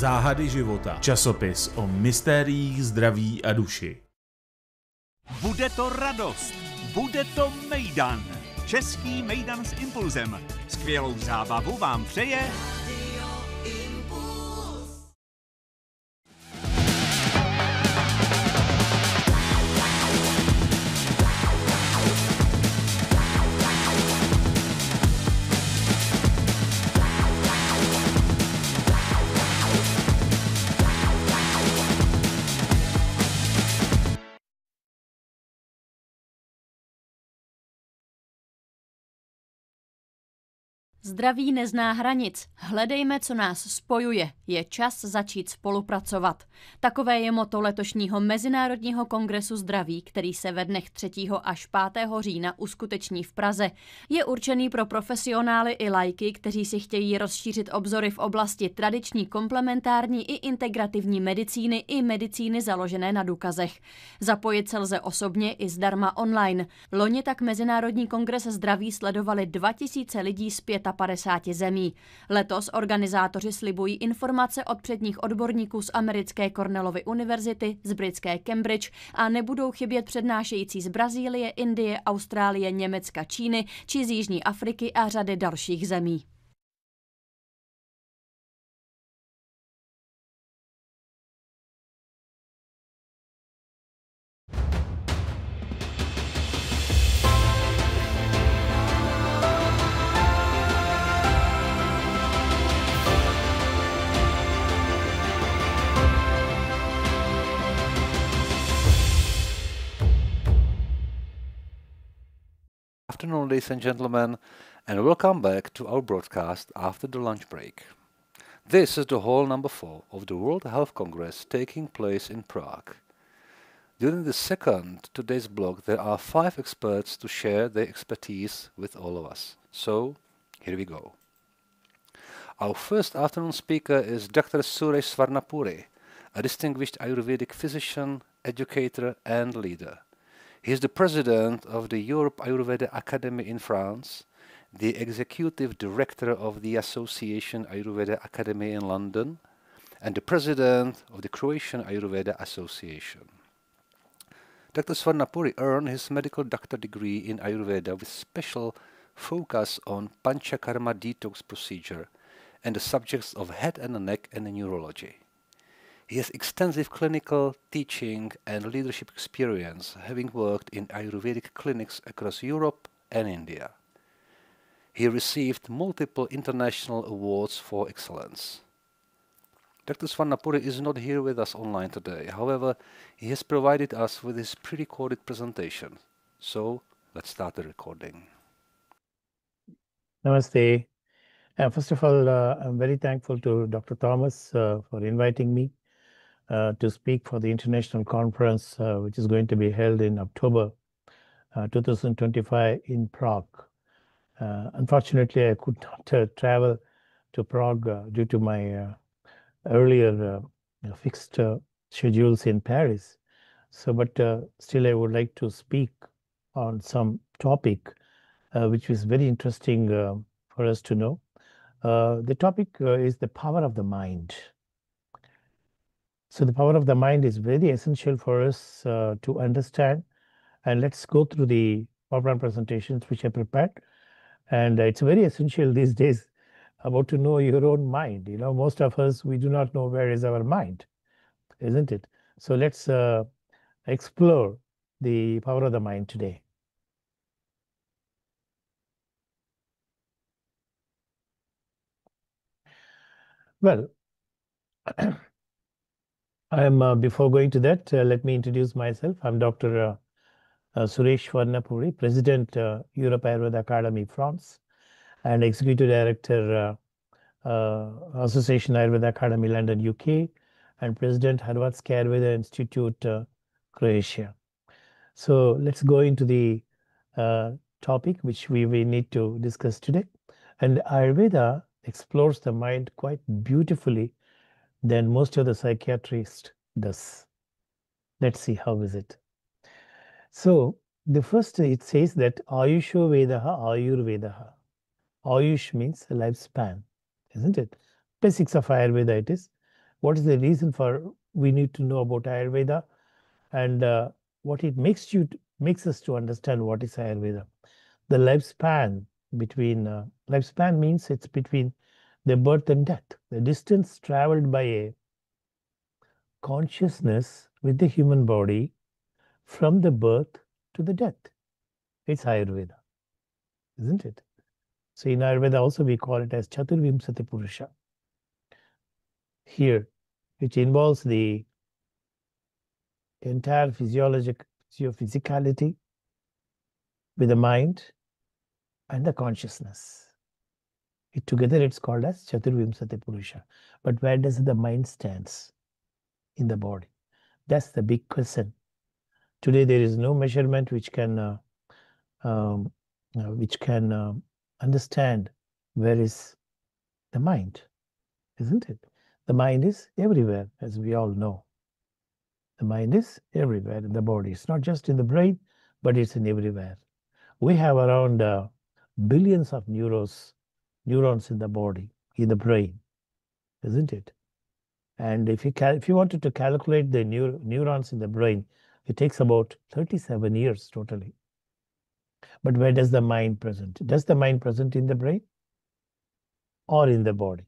Záhady života. Časopis o mystériích zdraví a duši. Bude to radost, bude to mejdan. Český mejdan s impulzem. Skvělou zábavu vám přeje Zdraví nezná hranic. Hledejme, co nás spojuje. Je čas začít spolupracovat. Takové je motto letošního Mezinárodního kongresu zdraví, který se ve dnech 3. až 5. října uskuteční v Praze. Je určený pro profesionály i laiky, kteří si chtějí rozšířit obzory v oblasti tradiční, komplementární i integrativní medicíny i medicíny založené na důkazech. Zapojit se lze osobně i zdarma online. Loni tak Mezinárodní kongres zdraví sledovali 2000 lidí z 55 zemí. Letos organizátoři slibují informace od předních odborníků z americké Cornellovy univerzity, z britské Cambridge a nebudou chybět přednášející z Brazílie, Indie, Austrálie, Německa, Číny či z Jižní Afriky a řady dalších zemí. Afternoon, ladies and gentlemen, and welcome back to our broadcast after the lunch break. This is the hall number 4 of the World Health Congress taking place in Prague. During the second today's block, there are 5 experts to share their expertise with all of us. So, here we go. Our first afternoon speaker is Dr. Suresh Swarnapuri, a distinguished Ayurvedic physician, educator and leader. He is the president of the Europe Ayurveda Academy in France, the executive director of the Association Ayurveda Academy in London, and the president of the Croatian Ayurveda Association. Dr. Swarnapuri earned his medical doctor degree in Ayurveda with special focus on Panchakarma detox procedure and the subjects of head and neck and neurology. He has extensive clinical, teaching and leadership experience, having worked in Ayurvedic clinics across Europe and India. He received multiple international awards for excellence. Dr. Swarnapuri is not here with us online today. However, he has provided us with his pre-recorded presentation. So, let's start the recording. Namaste. First of all, I'm very thankful to Dr. Thomas for inviting me to speak for the international conference, which is going to be held in October 2025 in Prague. Unfortunately, I could not travel to Prague due to my earlier fixed schedules in Paris. So, but still I would like to speak on some topic which is very interesting for us to know. The topic is the power of the mind. So the power of the mind is very essential for us to understand. And let's go through the PowerPoint presentations which I prepared. And it's very essential these days about to know your own mind. You know, most of us, we do not know where is our mind, isn't it? So let's explore the power of the mind today. Well, before going to that, let me introduce myself. I'm Dr. Suresh Swarnapuri, President, Europe Ayurveda Academy, France, and Executive Director, Association Ayurveda Academy, London, UK, and President, Hrvatski Ayurveda Institute, Croatia. So let's go into the topic which we need to discuss today. And Ayurveda explores the mind quite beautifully than most of the psychiatrists does. Let's see how is it. So the first, it says that Ayusho Vedaha Ayurvedaha. Ayush means lifespan, isn't it? Basics of Ayurveda it is. What is the reason for we need to know about Ayurveda and what it makes us to understand what is Ayurveda. The lifespan between, lifespan means it's between the birth and death, the distance traveled by a consciousness with the human body from the birth to the death. It's Ayurveda, isn't it? So in Ayurveda also we call it as Chaturvimsati Purusha. Here, which involves the entire physicality with the mind and the consciousness. Together it's called as Chaturvimsati Purusha. But where does the mind stands in the body? That's the big question. Today there is no measurement which can understand where is the mind, isn't it? The mind is everywhere, as we all know. The mind is everywhere in the body. It's not just in the brain, but it's in everywhere. We have around billions of neurons in the body, in the brain, isn't it? And if you wanted to calculate the neurons in the brain, it takes about 37 years totally. But where does the mind present? Does the mind present in the brain or in the body?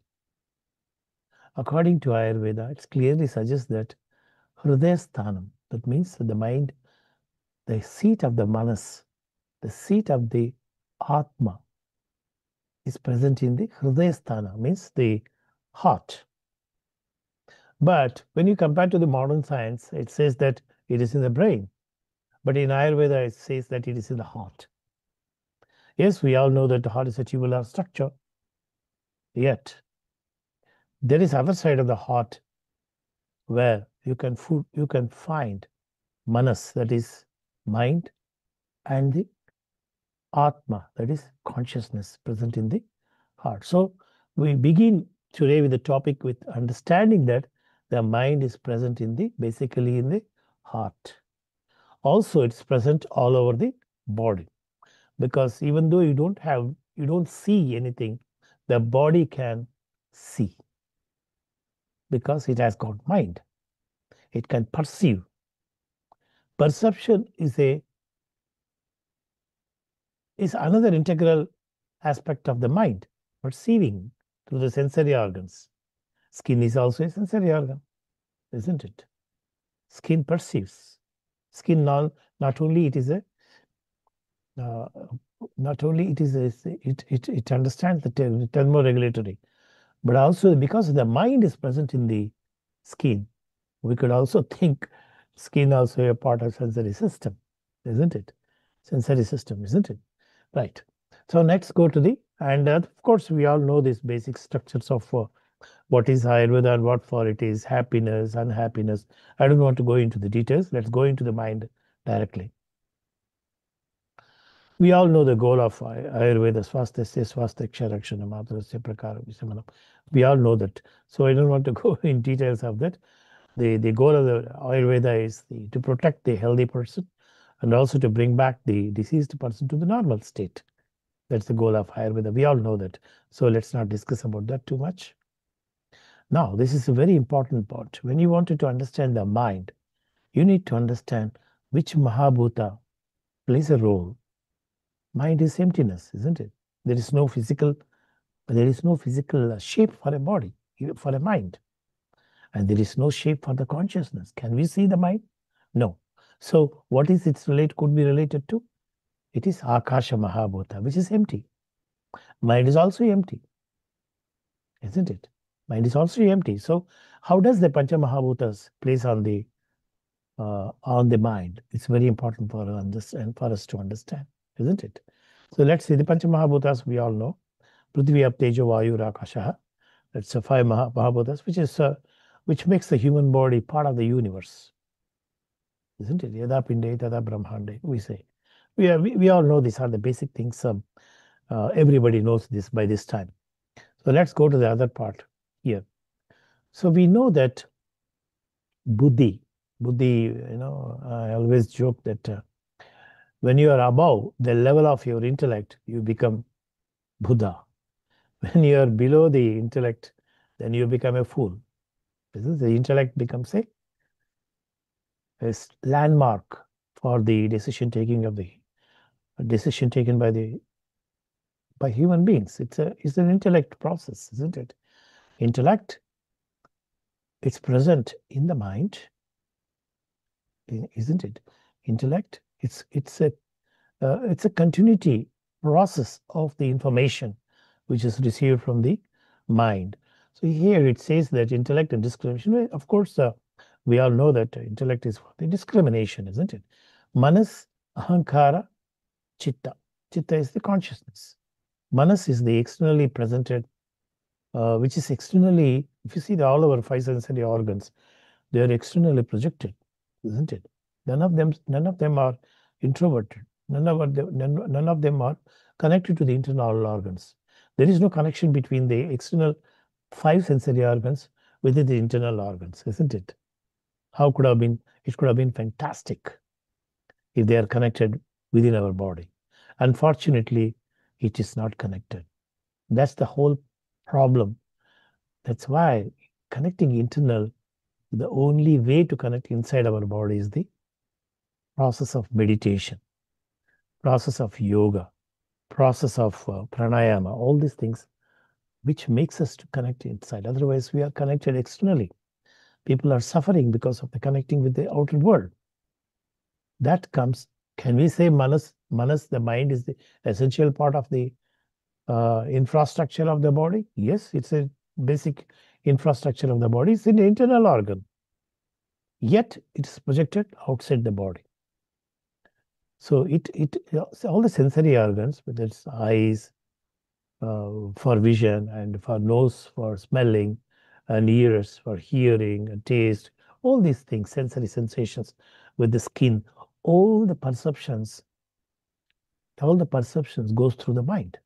According to Ayurveda, it clearly suggests that Hridayasthanam, that means the mind, the seat of the Manas, the seat of the Atma, is present in the Hridayasthana, means the heart. But when you compare to the modern science, it says that it is in the brain. But in Ayurveda, it says that it is in the heart. Yes, we all know that the heart is a tubular structure. Yet, there is other side of the heart where you can find Manas, that is mind, and the Atma, that is consciousness, present in the heart. So we begin today with the topic with understanding that the mind is present basically in the heart. Also, it's present all over the body, because even though you don't see anything, the body can see, because it has got mind. It can perceive. Perception is another integral aspect of the mind, perceiving through the sensory organs. Skin is also a sensory organ, isn't it? Skin perceives. Skin not only it understands the thermoregulatory, but also because the mind is present in the skin, we could also think skin also a part of sensory system, isn't it? Sensory system, isn't it? Right. So let's go to and of course we all know these basic structures of what is Ayurveda and what for it is, happiness, unhappiness. I don't want to go into the details. Let's go into the mind directly. We all know the goal of Ayurveda, Swasthasya Swasthyaksha Rakshana Matrasya Prakara Visamanam. We all know that. So I don't want to go in details of that. The goal of the Ayurveda is to protect the healthy person and also to bring back the diseased person to the normal state. That's the goal of Ayurveda. We all know that. So let's not discuss about that too much. Now, this is a very important part. When you wanted to understand the mind, you need to understand which Mahabhuta plays a role. Mind is emptiness, isn't it? There is no physical shape for a body, for a mind. And there is no shape for the consciousness. Can we see the mind? No. So what is its could be related to? It is Akasha Mahabhuta, which is empty. Mind is also empty, isn't it? Mind is also empty. So how does the Pancha Mahabhutas place on the mind? It's very important for us to understand, isn't it? So let's see the Pancha Mahabhutas. We all know Prithvi, Ap, Tejo, Vayu, Akasha. That's the 5 Mahabhutas, which makes the human body part of the universe, isn't it? Yada Pinde, Tada Brahmande, we say. We all know these are the basic things. Everybody knows this by this time. So let's go to the other part here. So we know that Buddhi, I always joke that when you are above the level of your intellect, you become Buddha. When you are below the intellect, then you become a fool. The intellect becomes a landmark for the decision taken by human beings. It's an intellect process, isn't it? Intellect, it's present in the mind, isn't it? Intellect, it's a continuity process of the information which is received from the mind. So here it says that intellect and discrimination. Of course, we all know that intellect is the discrimination, isn't it? Manas, Ahankara, Chitta. Chitta is the consciousness. Manas is the externally presented, which is externally, if you see all our five sensory organs, they are externally projected, isn't it? None of them are introverted. None of them are connected to the internal organs. There is no connection between the external five sensory organs with the internal organs, isn't it? How could have been? It could have been fantastic if they are connected within our body. Unfortunately, it is not connected. That's the whole problem. That's why connecting internal, the only way to connect inside our body is the process of meditation, process of yoga, process of pranayama, all these things which makes us to connect inside. Otherwise, we are connected externally. People are suffering because of the connecting with the outer world. That comes, can we say Manas, the mind is the essential part of the infrastructure of the body? Yes, it's a basic infrastructure of the body. It's an internal organ. Yet it is projected outside the body. So all the sensory organs, whether it's eyes for vision, and for nose for smelling, and ears for hearing and taste, all these things, sensory sensations with the skin, all the perceptions goes through the mind.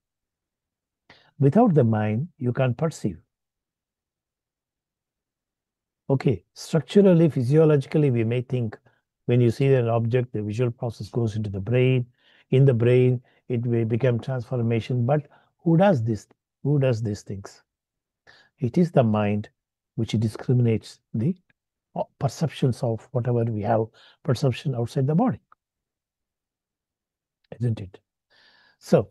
Without the mind, you can't perceive. Okay, structurally, physiologically, we may think when you see an object, the visual process goes into the brain. In the brain, it will become transformation. But who does this? Who does these things? It is the mind which discriminates the perceptions of whatever we have perception outside the body, isn't it? So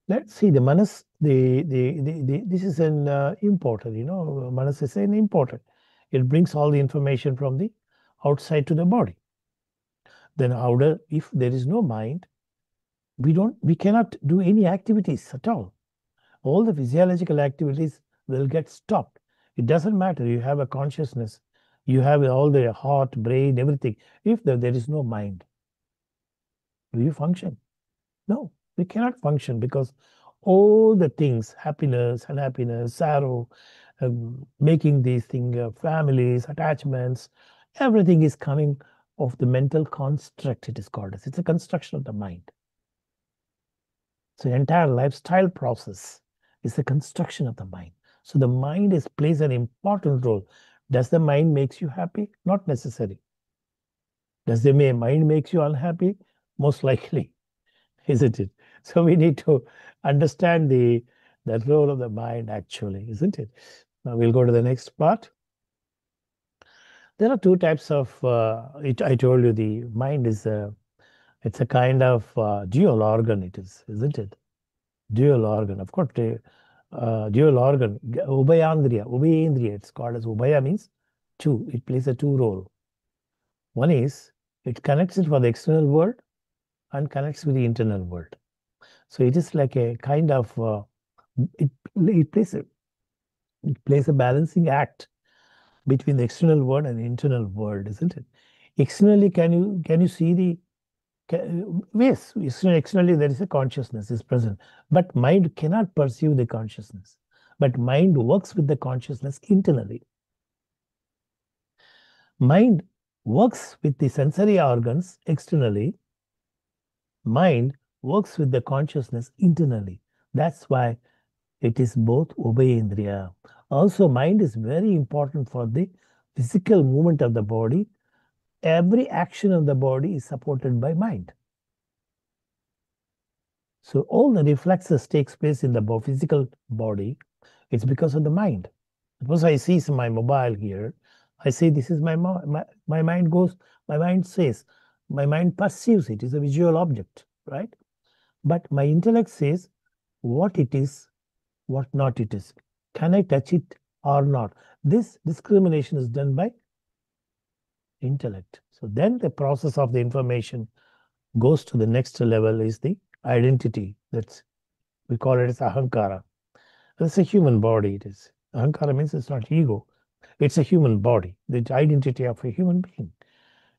let's see the Manas. This is an important. Manas is an important. It brings all the information from the outside to the body. Then if there is no mind, we cannot do any activities at all. All the physiological activities will get stopped. It doesn't matter. You have a consciousness. You have all the heart, brain, everything. If there is no mind, do you function? No, we cannot function because all the things, happiness, unhappiness, sorrow, making these things, families, attachments, everything is coming of the mental construct, it is called as. It's a construction of the mind. So the entire lifestyle process is the construction of the mind. So the mind plays an important role. Does the mind makes you happy? Not necessary. Does the mind makes you unhappy? Most likely, isn't it? So we need to understand the role of the mind actually, isn't it? Now we'll go to the next part. There are two types of, I told you the mind is it's a kind of dual organ, it is, isn't it? Dual organ. Of course, dual organ, Ubhayendriya, it's called as Ubhaya means two. It plays a two role. One is, it connects it for the external world and connects with the internal world. So it is like a kind of, it plays a balancing act between the external world and the internal world, isn't it? Externally, can you see the, yes, externally there is a consciousness is present, but mind cannot perceive the consciousness. But mind works with the consciousness internally. Mind works with the sensory organs externally. Mind works with the consciousness internally. That's why it is both Ubhayendriya. Also, mind is very important for the physical movement of the body. Every action of the body is supported by mind. So all the reflexes takes place in the physical body. It's because of the mind. Suppose I see my mobile here. I say this is my mind goes. My mind says. My mind perceives it is a visual object, right? But my intellect says what it is, what not it is. Can I touch it or not? This discrimination is done by intellect. So then the process of the information goes to the next level is the identity. We call it as ahankara. It's a human body. It is. Ahankara means it's not ego. It's a human body, the identity of a human being,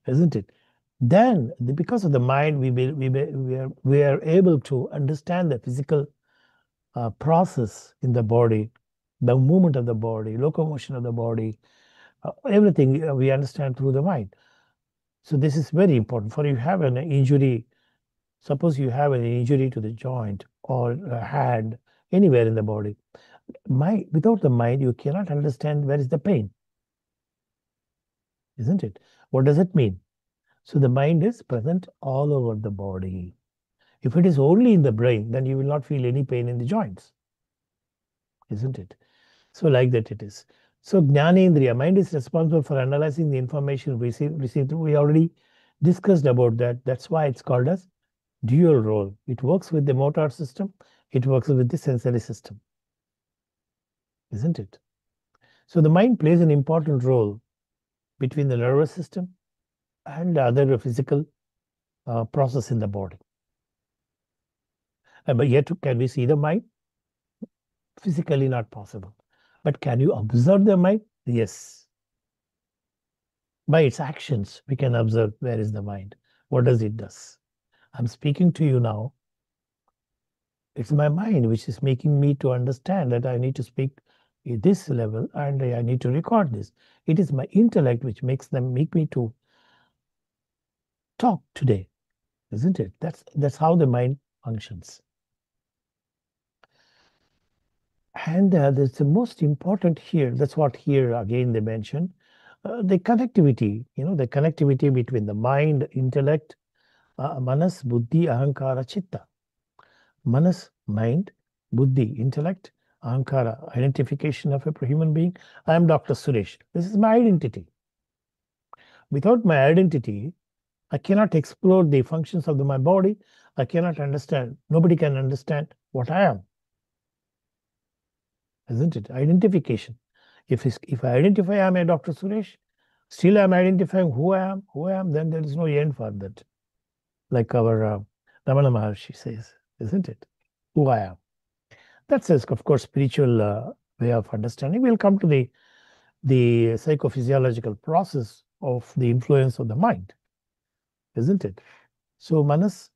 isn't it? Then, because of the mind, we are able to understand the physical process in the body, the movement of the body, locomotion of the body, everything we understand through the mind. So this is very important. For you have an injury, suppose you have an injury to the joint or a hand, anywhere in the body. Without the mind, you cannot understand where is the pain. Isn't it? What does it mean? So the mind is present all over the body. If it is only in the brain, then you will not feel any pain in the joints. Isn't it? So like that it is. So Jnanendriya, mind is responsible for analyzing the information received. We already discussed about that. That's why it's called as dual role. It works with the motor system. It works with the sensory system. Isn't it? So the mind plays an important role between the nervous system and other physical process in the body. But yet, can we see the mind? Physically not possible. But can you observe the mind? Yes. By its actions, we can observe where is the mind. What does it do? I'm speaking to you now. It's my mind which is making me to understand that I need to speak at this level and I need to record this. It is my intellect which makes me to talk today, isn't it? That's how the mind functions. And there's the most important here, that's what here again they mention, the connectivity, the connectivity between the mind, intellect, manas, buddhi, ahankara, chitta. Manas, mind, buddhi, intellect, ahankara, identification of a human being. I am Dr. Suresh. This is my identity. Without my identity, I cannot explore the functions of my body. I cannot understand. Nobody can understand what I am. Isn't it? Identification. If I identify I am a Dr. Suresh, still I am identifying who I am, then there is no end for that. Like our Ramana Maharshi says, isn't it? Who I am. That's, of course, spiritual way of understanding. We'll come to the psychophysiological process of the influence of the mind, isn't it? So manas,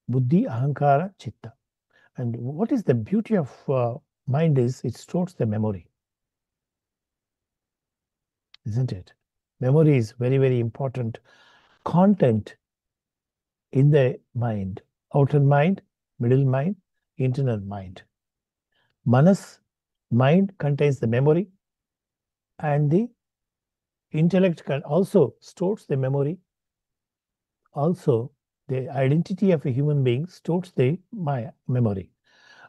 buddhi, ahankara, chitta. And what is the beauty of mind is it stores the memory, isn't it? Memory is very, very important content in the mind. Outer mind, middle mind, internal mind. Manas, mind, contains the memory, and the intellect can also stores the memory. Also, the identity of a human being stores the memory.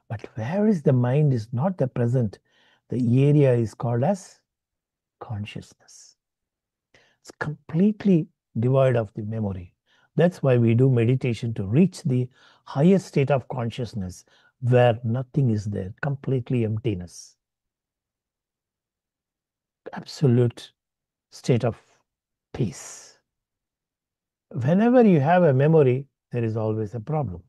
But where is the mind is not the present. The area is called as consciousness. It's completely devoid of the memory. That's why we do meditation, to reach the highest state of consciousness where nothing is there, completely emptiness. Absolute state of peace. Whenever you have a memory, there is always a problem.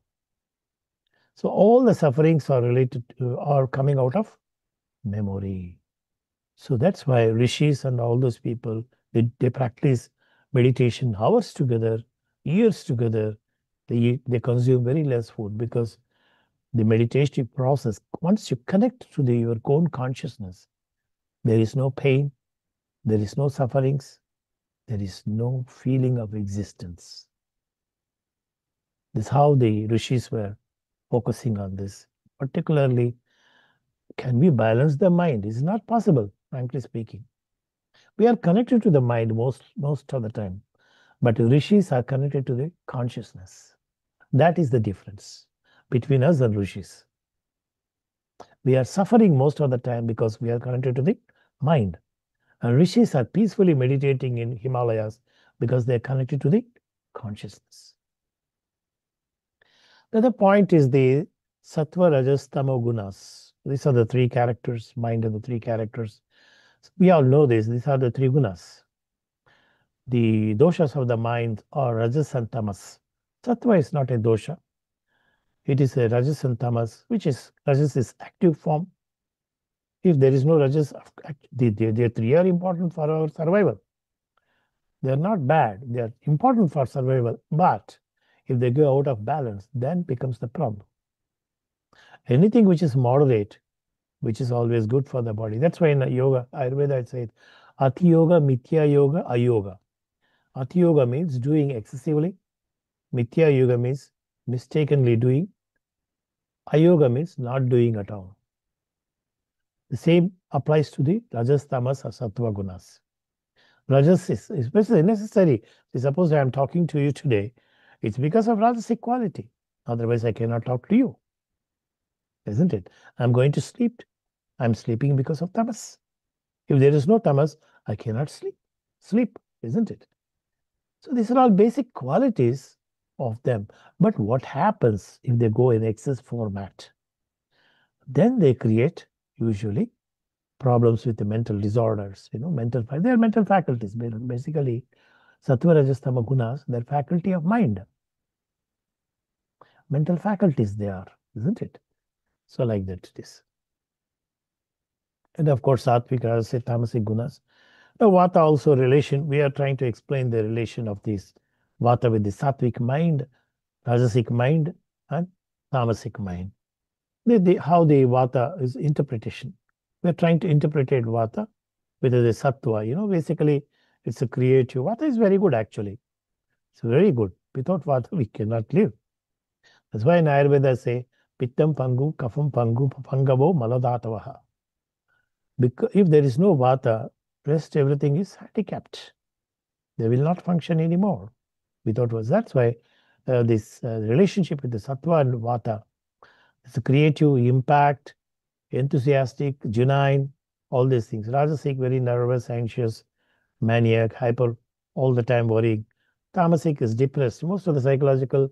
So all the sufferings are coming out of memory. So that's why rishis and all those people, they practice meditation hours together, years together. They consume very less food, because the meditative process, once you connect to your own consciousness, there is no pain, there is no sufferings, there is no feeling of existence. This is how the rishis were focusing on this. Particularly, can we balance the mind? It's not possible, frankly speaking. We are connected to the mind most of the time, but rishis are connected to the consciousness. That is the difference between us and rishis. We are suffering most of the time because we are connected to the mind. And rishis are peacefully meditating in Himalayas because they are connected to the consciousness. The other point is the sattva, rajas, tamo gunas. These are the three characters, mind and the three characters. We all know this. These are the three gunas. The doshas of the mind are rajas and tamas. Sattva is not a dosha. It is a rajas and tamas, which is, rajas is active form. If there is no rajas, the three are important for our survival. They are not bad. They are important for survival. But if they go out of balance, then becomes the problem. Anything which is moderate, which is always good for the body. That's why in yoga, Ayurveda, it says, Ati Yoga, Mithya Yoga, Ayoga. Ati Yoga means doing excessively. Mithya Yoga means mistakenly doing. Ayoga means not doing at all. The same applies to the Rajas, Tamas, or Sattva gunas. Rajas is especially necessary. Suppose I am talking to you today, it's because of Rajasic quality. Otherwise, I cannot talk to you. Isn't it? I'm going to sleep. I'm sleeping because of Tamas. If there is no Tamas, I cannot sleep, isn't it? So these are all basic qualities of them. But what happens if they go in excess format? Then they create usually problems with the mental disorders, they are mental faculties. Basically, Sattva, Rajas, Tama gunas, they're faculty of mind. Mental faculties they are, isn't it? So like that it is. And of course, Sattvic, Rajasic, Tamasic gunas. Now, Vata also relation, we are trying to explain the relation of this Vata with the Sattvic mind, Rajasic mind, and Tamasic mind. How the Vata is interpretation. We're trying to interpret Vata with the Sattva. Basically, it's a creative. Vata is very good, actually. It's very good. Without Vata, we cannot live. That's why in Ayurveda say, Pittam Pangu, Kafam Pangu, Pangavo, Maladatavaha. Because if there is no Vata, rest everything is handicapped. They will not function anymore without Vata. That's why this relationship with the Sattva and Vata is a creative impact, enthusiastic, genuine, all these things. Rajasic, very nervous, anxious, maniac, hyper, all the time worrying. Tamasic is depressed. Most of the psychological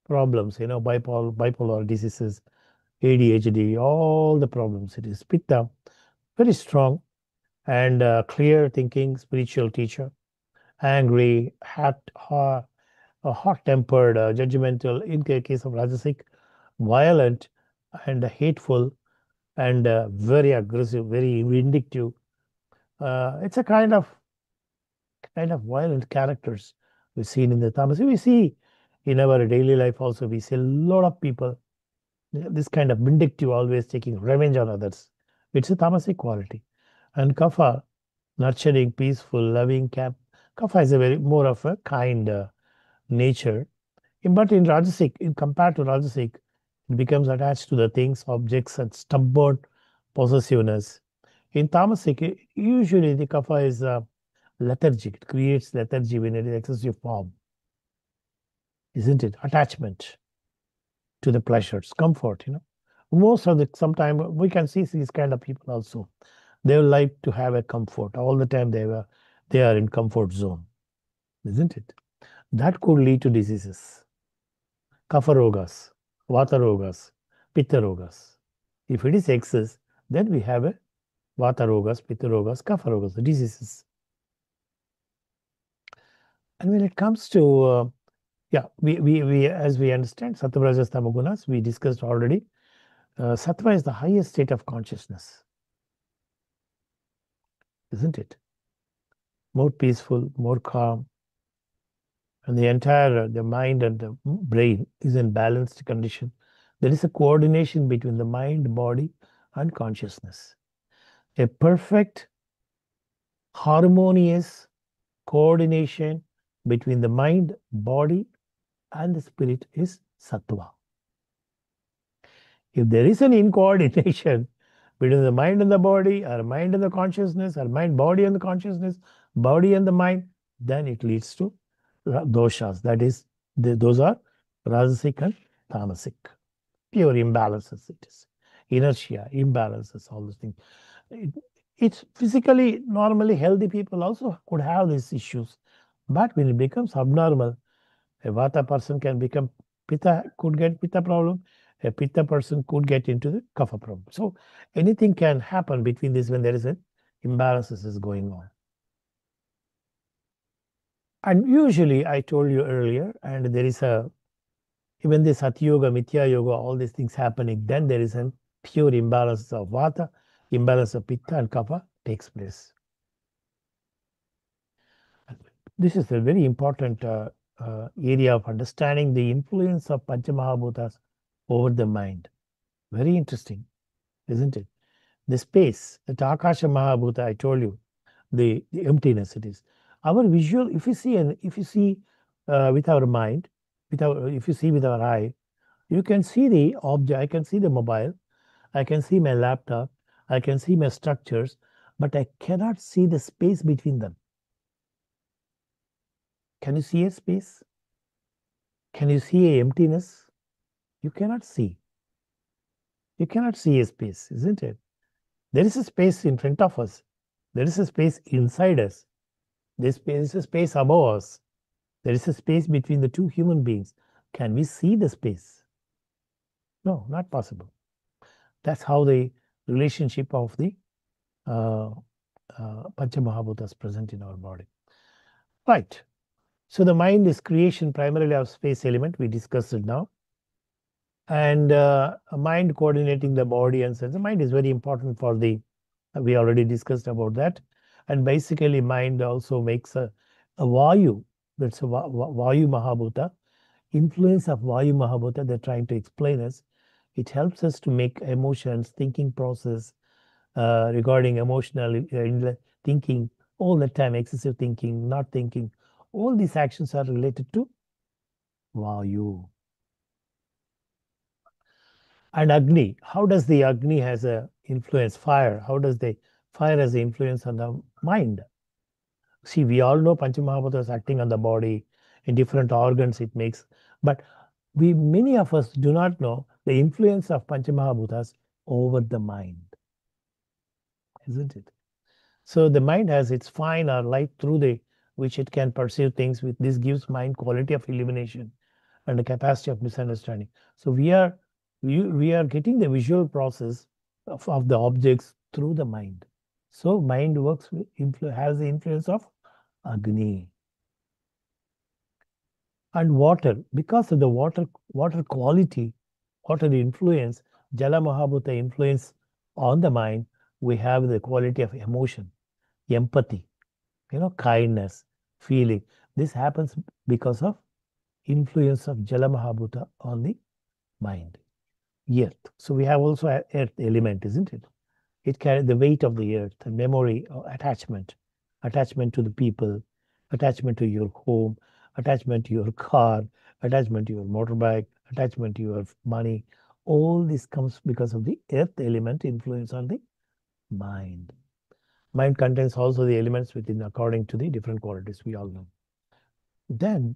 problems, bipolar diseases, ADHD, all the problems. It is Pitta, very strong and clear thinking, spiritual teacher, angry, hot-tempered, judgmental. In the case of Rajasic, violent and hateful, and very aggressive, very vindictive. It's a kind of violent characters we've seen in the Tamas. We see in our daily life also, we see a lot of people, this kind of vindictive, always taking revenge on others. It's a Tamasic quality. And Kapha, nurturing, peaceful, loving, Kapha is a very more of a kind nature. But in Rajasic, compared to Rajasic, it becomes attached to the things, objects, and stubborn possessiveness. In Tamasic, usually the Kapha is lethargic. It creates lethargy when it is excessive form. Isn't it? Attachment to the pleasures, comfort, Most of the, sometimes we can see these kind of people also. They will like to have a comfort. All the time they are in comfort zone. Isn't it? That could lead to diseases. Kapha rogas, Vata rogas, Pitta rogas. If it is excess, then we have a Vata rogas, Pitta rogas, Kapha rogas, the diseases. And when it comes to, we as we understand, Sattva, Rajas, Tama gunas, we discussed already. Sattva is the highest state of consciousness. Isn't it? More peaceful, more calm. And the entire, the mind and the brain is in balanced condition. There is a coordination between the mind, body, and consciousness. A perfect, harmonious coordination between the mind, body, and the spirit is Sattva. If there is an incoordination between the mind and the body, or mind and the consciousness, or mind, body and the consciousness, body and the mind, then it leads to doshas. That is, those are Rajasic and Tamasic. Pure imbalances it is. Inertia, imbalances, all those things. It's physically, normally healthy people also could have these issues. But when it becomes abnormal, a Vata person can become Pitta, could get Pitta problem. A Pitta person could get into the Kapha problem. So anything can happen between this when there is an imbalances is going on. And usually, I told you earlier, and there is even this Hatha Yoga, Mithya Yoga, all these things happening, then there is a pure imbalance of Vata, imbalance of Pitta and Kapha takes place. This is a very important area of understanding the influence of Panchamahabhutas over the mind. Very interesting, isn't it? The space, the Akasha Mahabhuta, I told you, the emptiness it is. Our visual, if you see with our mind, if you see with our eye, you can see the object. I can see the mobile, I can see my laptop, I can see my structures, but I cannot see the space between them. Can you see a space? Can you see a emptiness? You cannot see. You cannot see a space, isn't it? There is a space in front of us. There is a space inside us. There is a space above us. There is a space between the two human beings. Can we see the space? No, not possible. That's how the relationship of the Panchamahabhutas present in our body. Right. So the mind is creation primarily of space element. We discussed it now. And a mind coordinating the body and sense. The mind is very important for the, we already discussed about that. And basically mind also makes a Vayu, that's a Vayu Mahabhuta. Influence of Vayu Mahabhuta, they're trying to explain us. It helps us to make emotions, thinking process regarding emotional thinking all the time, excessive thinking, not thinking. All these actions are related to Vayu. And Agni, how does the Agni has a influence? Fire, how does the fire has an influence on the mind? See, we all know Panchamahabhuta is acting on the body, in different organs it makes, but many of us do not know the influence of Panchamahabhutas over the mind, isn't it? So the mind has its fine or light through which it can perceive things with. This gives mind quality of illumination and the capacity of misunderstanding. So we are getting the visual process of the objects through the mind. So mind works has the influence of Agni. And water, because of the water quality, water influence, Jala Mahabhuta influence on the mind, we have the quality of emotion, empathy, kindness, feeling. This happens because of influence of Jala Mahabhuta on the mind. Earth. So we have also an earth element, isn't it? It carries the weight of the earth, the memory, attachment to the people, attachment to your home, attachment to your car, attachment to your motorbike, attachment to your money. All this comes because of the earth element influence on the mind. Mind contains also the elements within according to the different qualities we all know. Then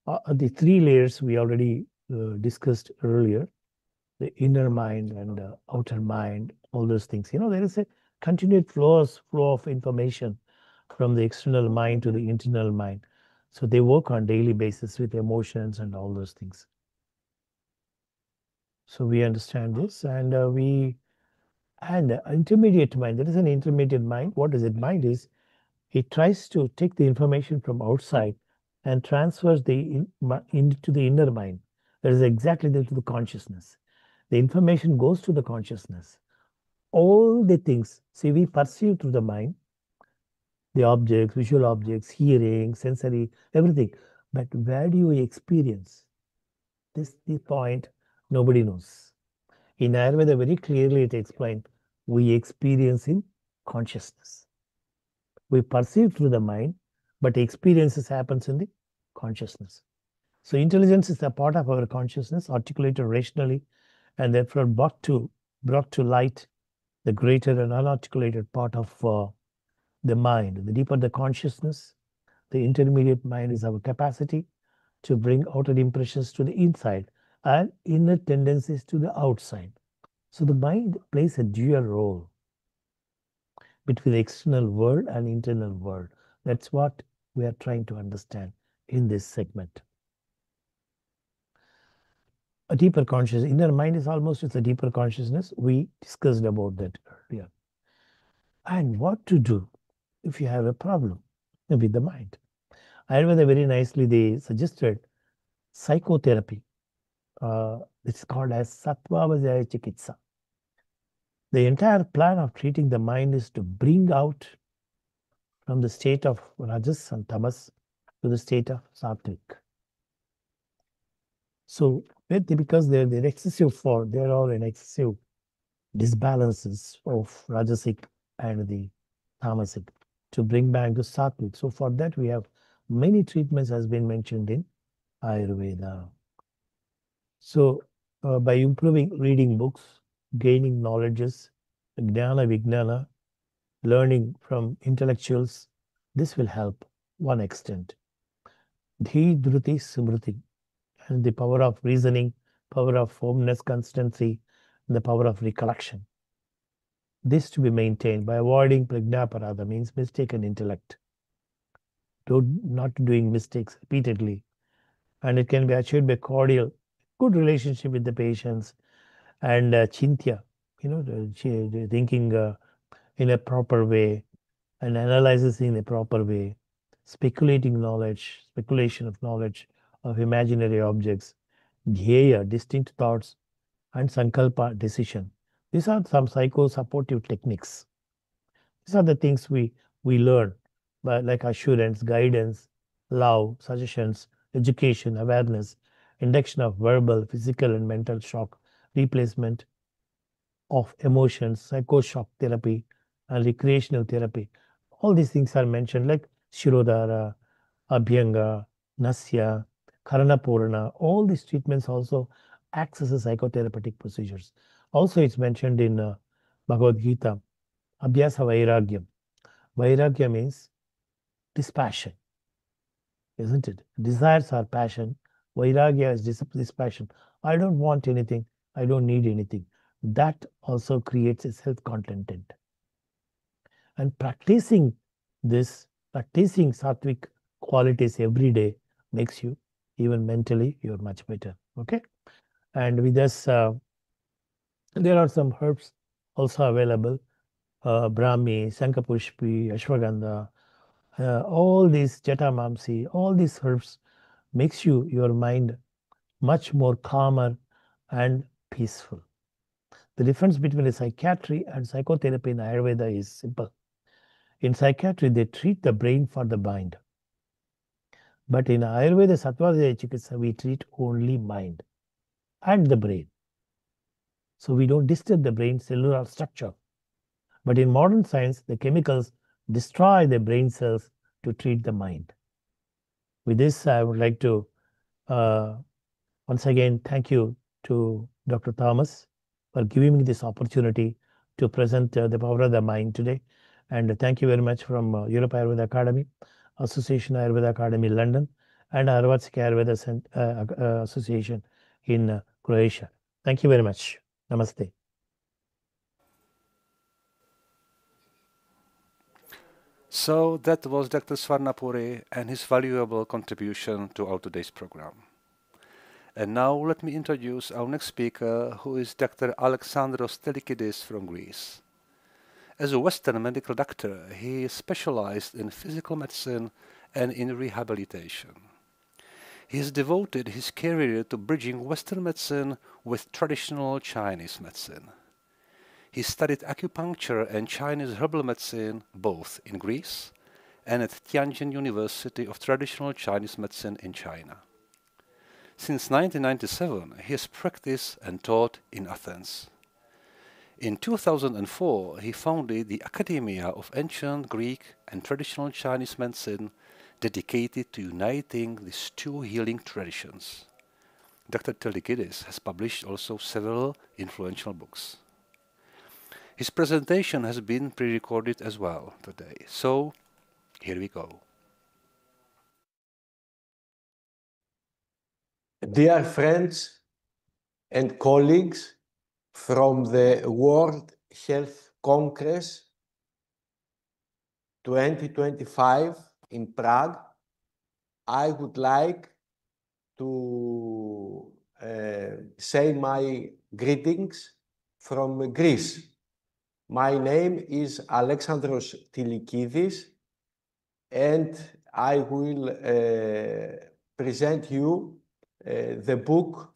the three layers we already discussed earlier, the inner mind and the outer mind, all those things. There is a continued flow of information from the external mind to the internal mind. So they work on daily basis with emotions and all those things. So we understand this, and intermediate mind. There is an intermediate mind. What is it? Mind is, it tries to take the information from outside and transfers into the inner mind. That is exactly to the consciousness. The information goes to the consciousness. All the things, see, we perceive through the mind, the objects, visual objects, hearing, sensory, everything. But where do you experience? This is the point nobody knows. In Ayurveda, very clearly it explained, we experience in consciousness. We perceive through the mind, but experiences happens in the consciousness. So intelligence is a part of our consciousness, articulated rationally, and therefore brought to light the greater and unarticulated part of the mind. The deeper the consciousness, the intermediate mind is our capacity to bring outer impressions to the inside and inner tendencies to the outside. So the mind plays a dual role between the external world and internal world. That's what we are trying to understand in this segment. A deeper consciousness, inner mind is almost a deeper consciousness. We discussed about that earlier. And what to do if you have a problem with the mind? Ayurveda very nicely, they suggested psychotherapy. It's called as Sattvavajaya Chikitsa. The entire plan of treating the mind is to bring out from the state of Rajas and Tamas to the state of Sattvic. So because they're excessive they're all in excessive disbalances of Rajasic and the Tamasic to bring back the Sattvic. So for that we have many treatments has been mentioned in Ayurveda. So by improving reading books, gaining knowledges, Jnana Vijnana, learning from intellectuals, this will help one extent. Dhi Dhruti Smriti, and the power of reasoning, power of firmness, constancy, and the power of recollection. This to be maintained by avoiding prajnaparada, means mistaken intellect. Not doing mistakes repeatedly. And it can be achieved by cordial, good relationship with the patients, and chintya, thinking in a proper way and analyzing in a proper way, speculation of knowledge of imaginary objects, dhyaya, distinct thoughts, and sankalpa, decision. These are some psycho-supportive techniques. These are the things we learn, like assurance, guidance, love, suggestions, education, awareness, induction of verbal, physical, and mental shock, replacement of emotions, psychoshock therapy, and recreational therapy. All these things are mentioned, like Shirodhara, Abhyanga, Nasya, Karanapurana. All these treatments also acts as a psychotherapeutic procedures. Also, it's mentioned in Bhagavad Gita, Abhyasa Vairagyam. Vairagya means dispassion, isn't it? Desires are passion. Vairagya is dispassion. I don't want anything. I don't need anything. That also creates a self-contented. And practicing sattvic qualities every day makes you, even mentally, you're much better. Okay? And with this, there are some herbs also available. Brahmi, Sankapushpi, Ashwagandha, all these Jatamamsi, all these herbs makes your mind much more calmer and peaceful. The difference between a psychiatry and psychotherapy in Ayurveda is simple. In psychiatry, they treat the brain for the mind. But in Ayurveda Sattva Chikitsa, we treat only mind and the brain. So we don't disturb the brain cellular structure. But in modern science, the chemicals destroy the brain cells to treat the mind. With this, I would like to once again thank you to Dr. Thomas for giving me this opportunity to present the power of the mind today. And thank you very much from Europe Ayurveda Academy, Association Ayurveda Academy London, and Ayurvedic Ayurveda Association in Croatia. Thank you very much. Namaste. So that was Dr. Swarnapuri and his valuable contribution to our today's program. And now let me introduce our next speaker, who is Dr. Alexandros Telikidis from Greece. As a Western medical doctor, he specialized in physical medicine and in rehabilitation. He has devoted his career to bridging Western medicine with traditional Chinese medicine. He studied acupuncture and Chinese herbal medicine both in Greece and at Tianjin University of Traditional Chinese Medicine in China. Since 1997, he has practiced and taught in Athens. In 2004, he founded the Academia of Ancient Greek and Traditional Chinese Medicine, dedicated to uniting these two healing traditions. Dr. Telikidis has published also several influential books. His presentation has been pre-recorded as well today, so here we go. Dear friends and colleagues from the World Health Congress 2025 in Prague, I would like to say my greetings from Greece. My name is Alexandros Telikidis, and I will present you the book,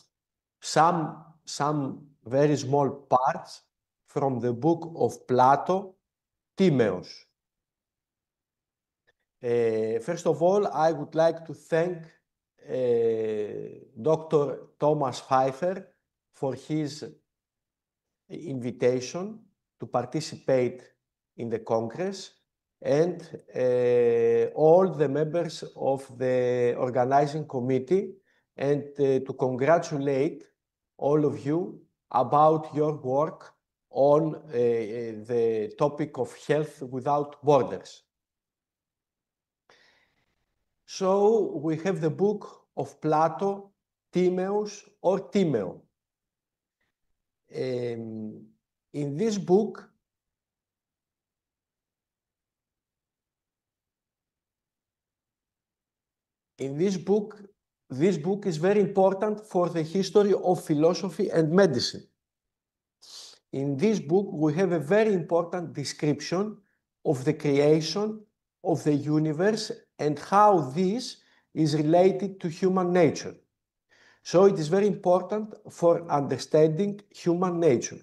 some very small parts from the book of Plato, Timaeus. First of all, I would like to thank Dr. Thomas Pfeiffer for his invitation to participate in the Congress, and all the members of the organizing committee, and to congratulate all of you about your work on the topic of health without borders. So we have the book of Plato, Timaeus or Timeo. In this book, this book is very important for the history of philosophy and medicine. In this book, we have a very important description of the creation of the universe and how this is related to human nature. So it is very important for understanding human nature.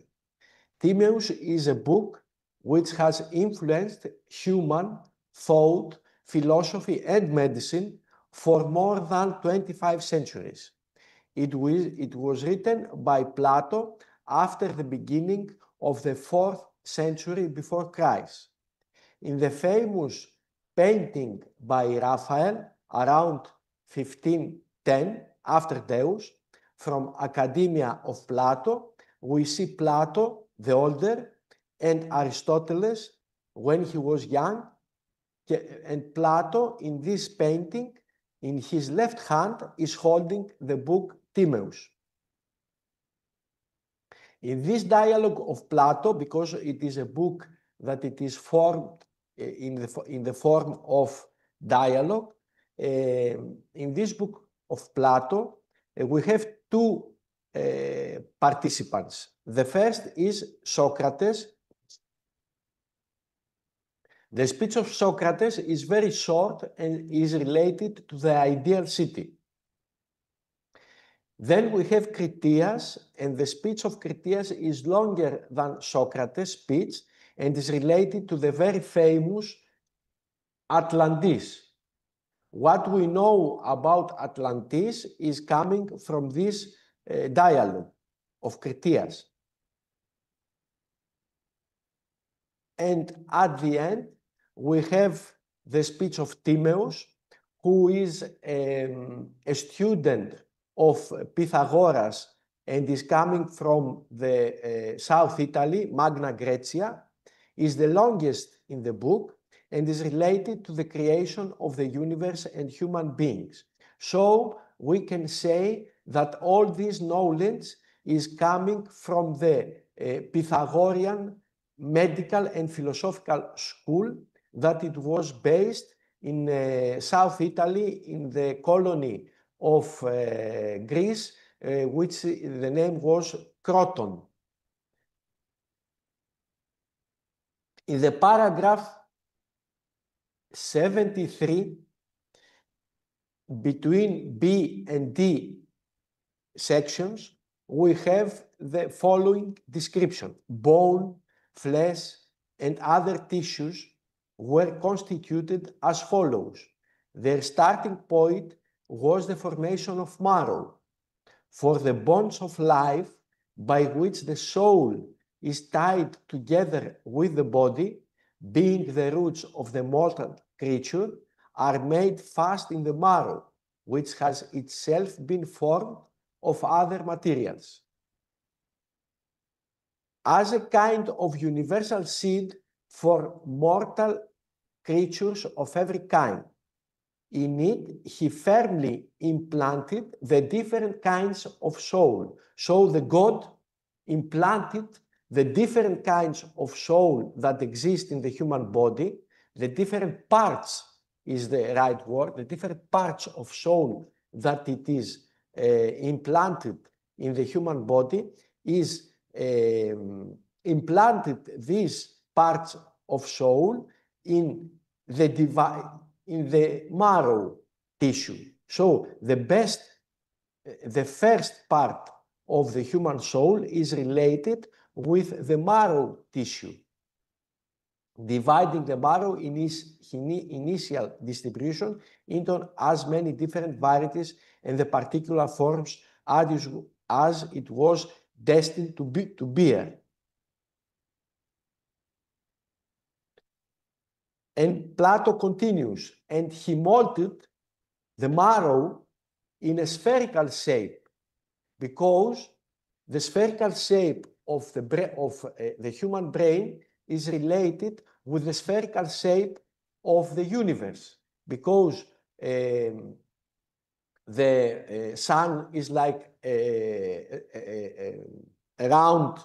Timaeus is a book which has influenced human thought, philosophy, and medicine for more than 25 centuries. It was written by Plato after the beginning of the 4th century before Christ. In the famous painting by Raphael around 1510 after Deus, from Academia of Plato, we see Plato the older and Aristoteles when he was young, and Plato in this painting in his left hand is holding the book Timaeus. In this dialogue of Plato, because it is a book that it is formed in the form of dialogue, in this book of Plato, we have two participants. The first is Socrates. The speech of Socrates is very short and is related to the ideal city. Then we have Critias, and the speech of Critias is longer than Socrates' speech and is related to the very famous Atlantis. What we know about Atlantis is coming from this dialogue of Critias. And at the end, we have the speech of Timaeus, who is a student of Pythagoras and is coming from the South Italy, Magna Graecia, is the longest in the book and is related to the creation of the universe and human beings. So we can say that all this knowledge is coming from the Pythagorean medical and philosophical school, that it was based in South Italy in the colony of Greece, which the name was Croton. In the paragraph 73, between B and D sections, we have the following description. Bone, flesh, and other tissues were constituted as follows. Their starting point was the formation of marrow. For the bonds of life by which the soul is tied together with the body, being the roots of the mortal creature, are made fast in the marrow, which has itself been formed of other materials. As a kind of universal seed for mortal creatures of every kind, in it he firmly implanted the different kinds of soul. So the God implanted the different kinds of soul that exist in the human body, the different parts is the right word, the different parts of soul that it is implanted in the human body, is implanted these parts of soul in the marrow tissue. So the first part of the human soul is related with the marrow tissue. dividing the marrow in its initial distribution into as many different varieties and the particular forms as it was destined to bear. And Plato continues, and he molded the marrow in a spherical shape, because the spherical shape of the human brain is related with the spherical shape of the universe, because the sun is like a round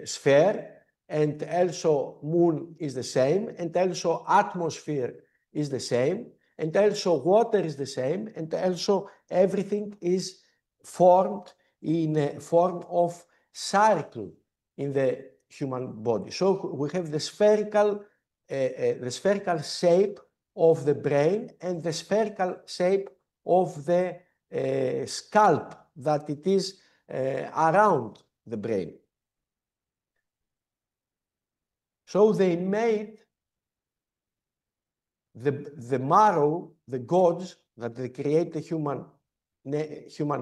sphere, and also moon is the same, and also atmosphere is the same, and also water is the same, and also everything is formed in a form of circle in the human body. So we have the spherical shape of the brain and the spherical shape of the scalp that it is around the brain. So they made the marrow, the gods that they create the human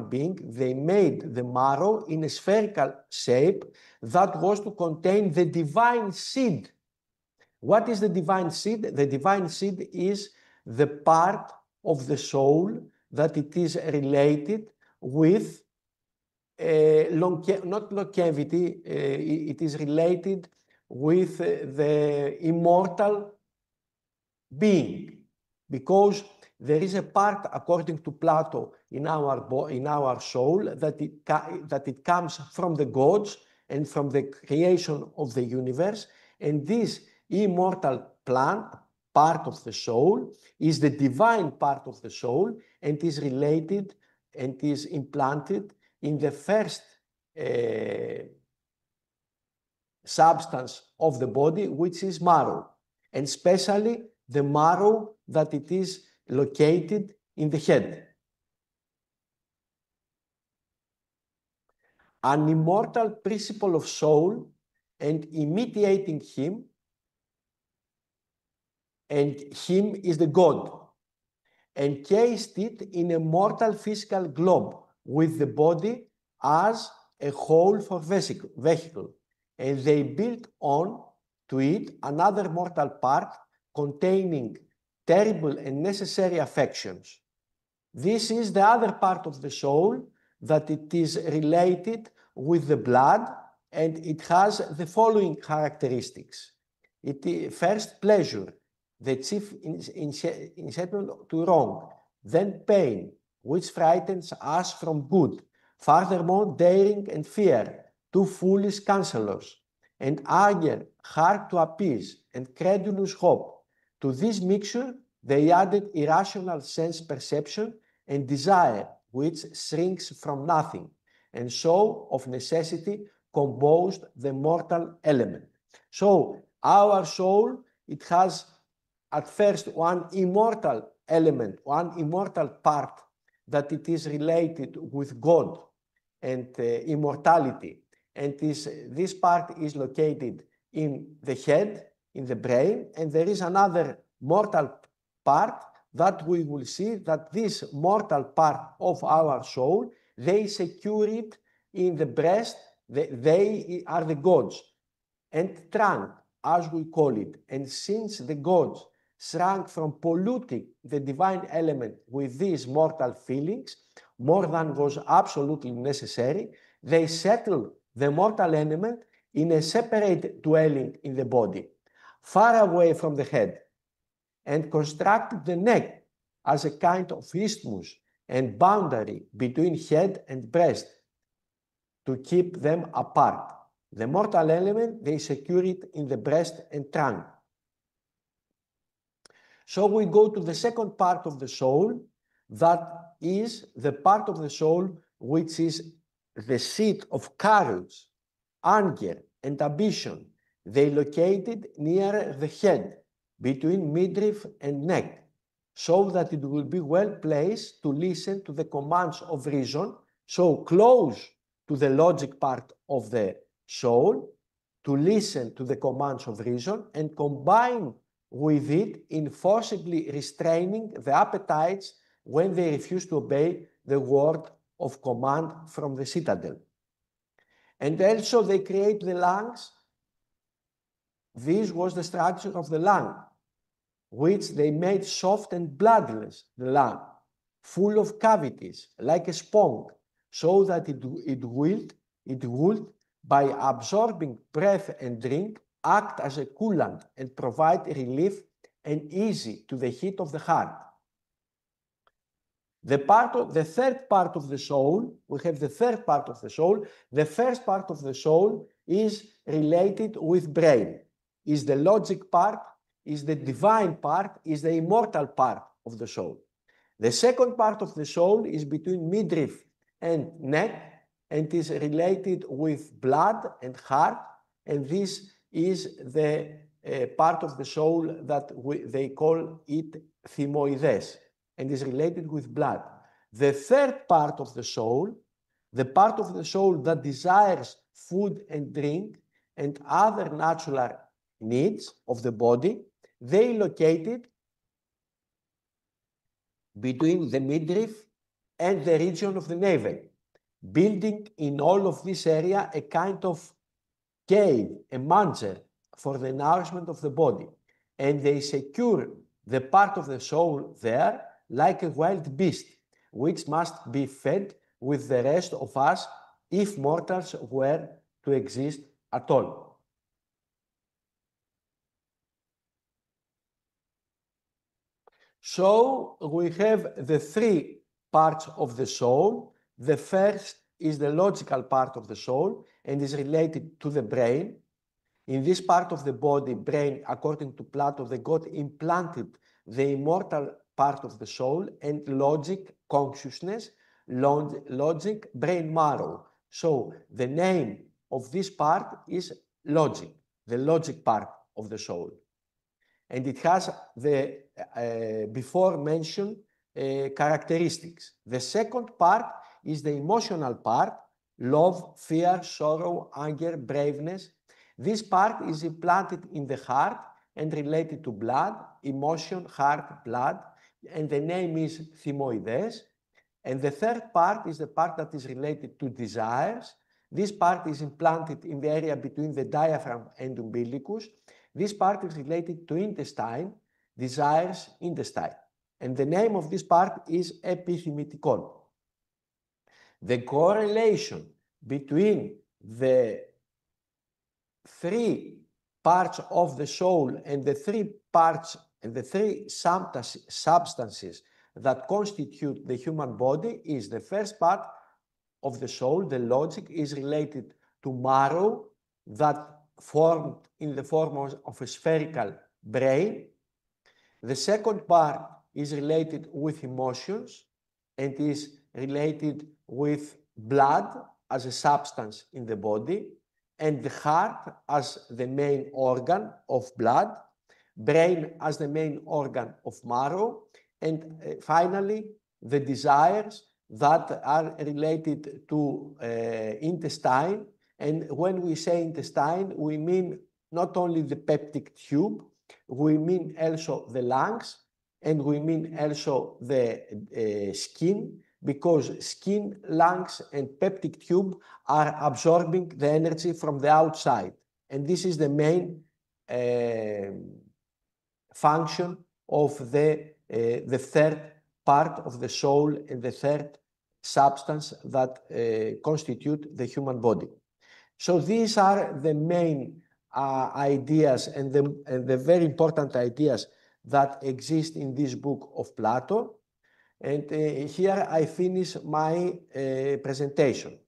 being, they made the marrow in a spherical shape that was to contain the divine seed. What is the divine seed? The divine seed is the part of the soul that it is related with not longevity, it is related with the immortal being, because there is a part, according to Plato, in our soul that it comes from the gods and from the creation of the universe, and this immortal part of the soul is the divine part of the soul, and is related and is implanted in the first substance of the body, which is marrow, and especially the marrow that it is located in the head. An immortal principle of soul, and imitating him, and him is the God, encased it in a mortal physical globe with the body as a whole for vehicle, and they built on to it another mortal part containing terrible and necessary affections. This is the other part of the soul that it is related with the blood, and it has the following characteristics. It is first pleasure, the chief incentive to wrong, then pain, which frightens us from good, furthermore daring and fear, two foolish counselors, and anger, hard to appease, and credulous hope. To this mixture they added irrational sense perception and desire, which shrinks from nothing, and so of necessity composed the mortal element. So our soul, it has at first one immortal element, one immortal part that it is related with God and immortality, and this part is located in the head, in the brain, and there is another mortal part that we will see that this mortal part of our soul, they secure it in the breast, they are the gods, and trunk, as we call it. And since the gods shrank from polluting the divine element with these mortal feelings, more than was absolutely necessary, they settled the mortal element in a separate dwelling in the body, far away from the head, and constructed the neck as a kind of isthmus and boundary between head and breast to keep them apart. The mortal element, they secure it in the breast and trunk. So we go to the second part of the soul, that is the part of the soul which is the seat of courage, anger, and ambition. They located near the head, between midriff and neck, so that it will be well placed to listen to the commands of reason, so close to the logic part of the soul, to listen to the commands of reason and combine with it in forcibly restraining the appetites when they refuse to obey the word of command from the citadel. And also they create the lungs. This was the structure of the lung, which they made soft and bloodless, the lung, full of cavities, like a sponge, so that it would, by absorbing breath and drink, act as a coolant and provide relief and ease to the heat of the heart. The third part of the soul, we have the third part of the soul. The first part of the soul is related with brain, is the logic part, is the divine part, is the immortal part of the soul. The second part of the soul is between midriff and neck and is related with blood and heart, and this is the part of the soul that they call it thymoides, and is related with blood. The third part of the soul, the part of the soul that desires food and drink and other natural needs of the body, they located between the midriff and the region of the navel, building in all of this area a kind of cave, a manger for the nourishment of the body. And they secure the part of the soul there like a wild beast, which must be fed with the rest of us if mortals were to exist at all. So we have the three parts of the soul. The first is the logical part of the soul and is related to the brain. In this part of the body, brain, according to Plato, they got implanted the immortal part of the soul and logic, consciousness, logic, brain marrow. So the name of this part is logic, the logic part of the soul. And it has the before mentioned characteristics. The second part is the emotional part, love, fear, sorrow, anger, braveness. This part is implanted in the heart and related to blood, emotion, heart, blood, and the name is thymoides. And the third part is the part that is related to desires. This part is implanted in the area between the diaphragm and umbilicus. This part is related to intestine, desires, intestine. And the name of this part is epithymeticon. The correlation between the three parts of the soul and the three parts and the three substances that constitute the human body is the first part of the soul, the logic, is related to marrow that formed in the form of a spherical brain. The second part is related with emotions and is related with blood as a substance in the body, and the heart as the main organ of blood, brain as the main organ of marrow, and finally the desires that are related to intestine. And when we say intestine, we mean not only the peptic tube, we mean also the lungs, and we mean also the skin, because skin, lungs, and peptic tube are absorbing the energy from the outside. And this is the main function of the third part of the soul and the third substance that constitute the human body. So these are the main ideas and the very important ideas that exist in this book of Plato. And here I finish my presentation.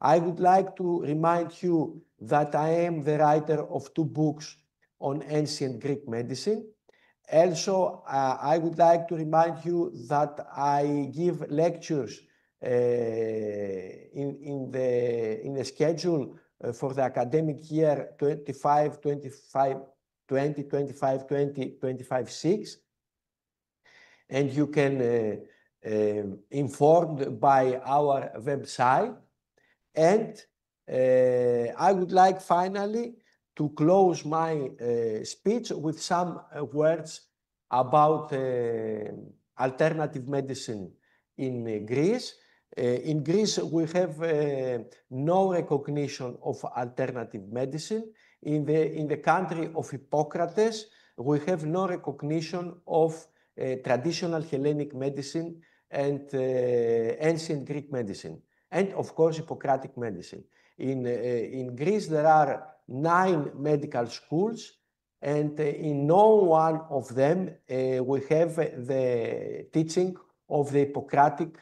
I would like to remind you that I am the writer of 2 books on ancient Greek medicine. Also, I would like to remind you that I give lectures in the schedule for the academic year 25-26, and you can informed by our website. And I would like finally to close my speech with some words about alternative medicine in Greece. In Greece, we have no recognition of alternative medicine. In the country of Hippocrates, we have no recognition of traditional Hellenic medicine and ancient Greek medicine, and of course Hippocratic medicine. In Greece, there are 9 medical schools, and in no one of them we have the teaching of the Hippocratic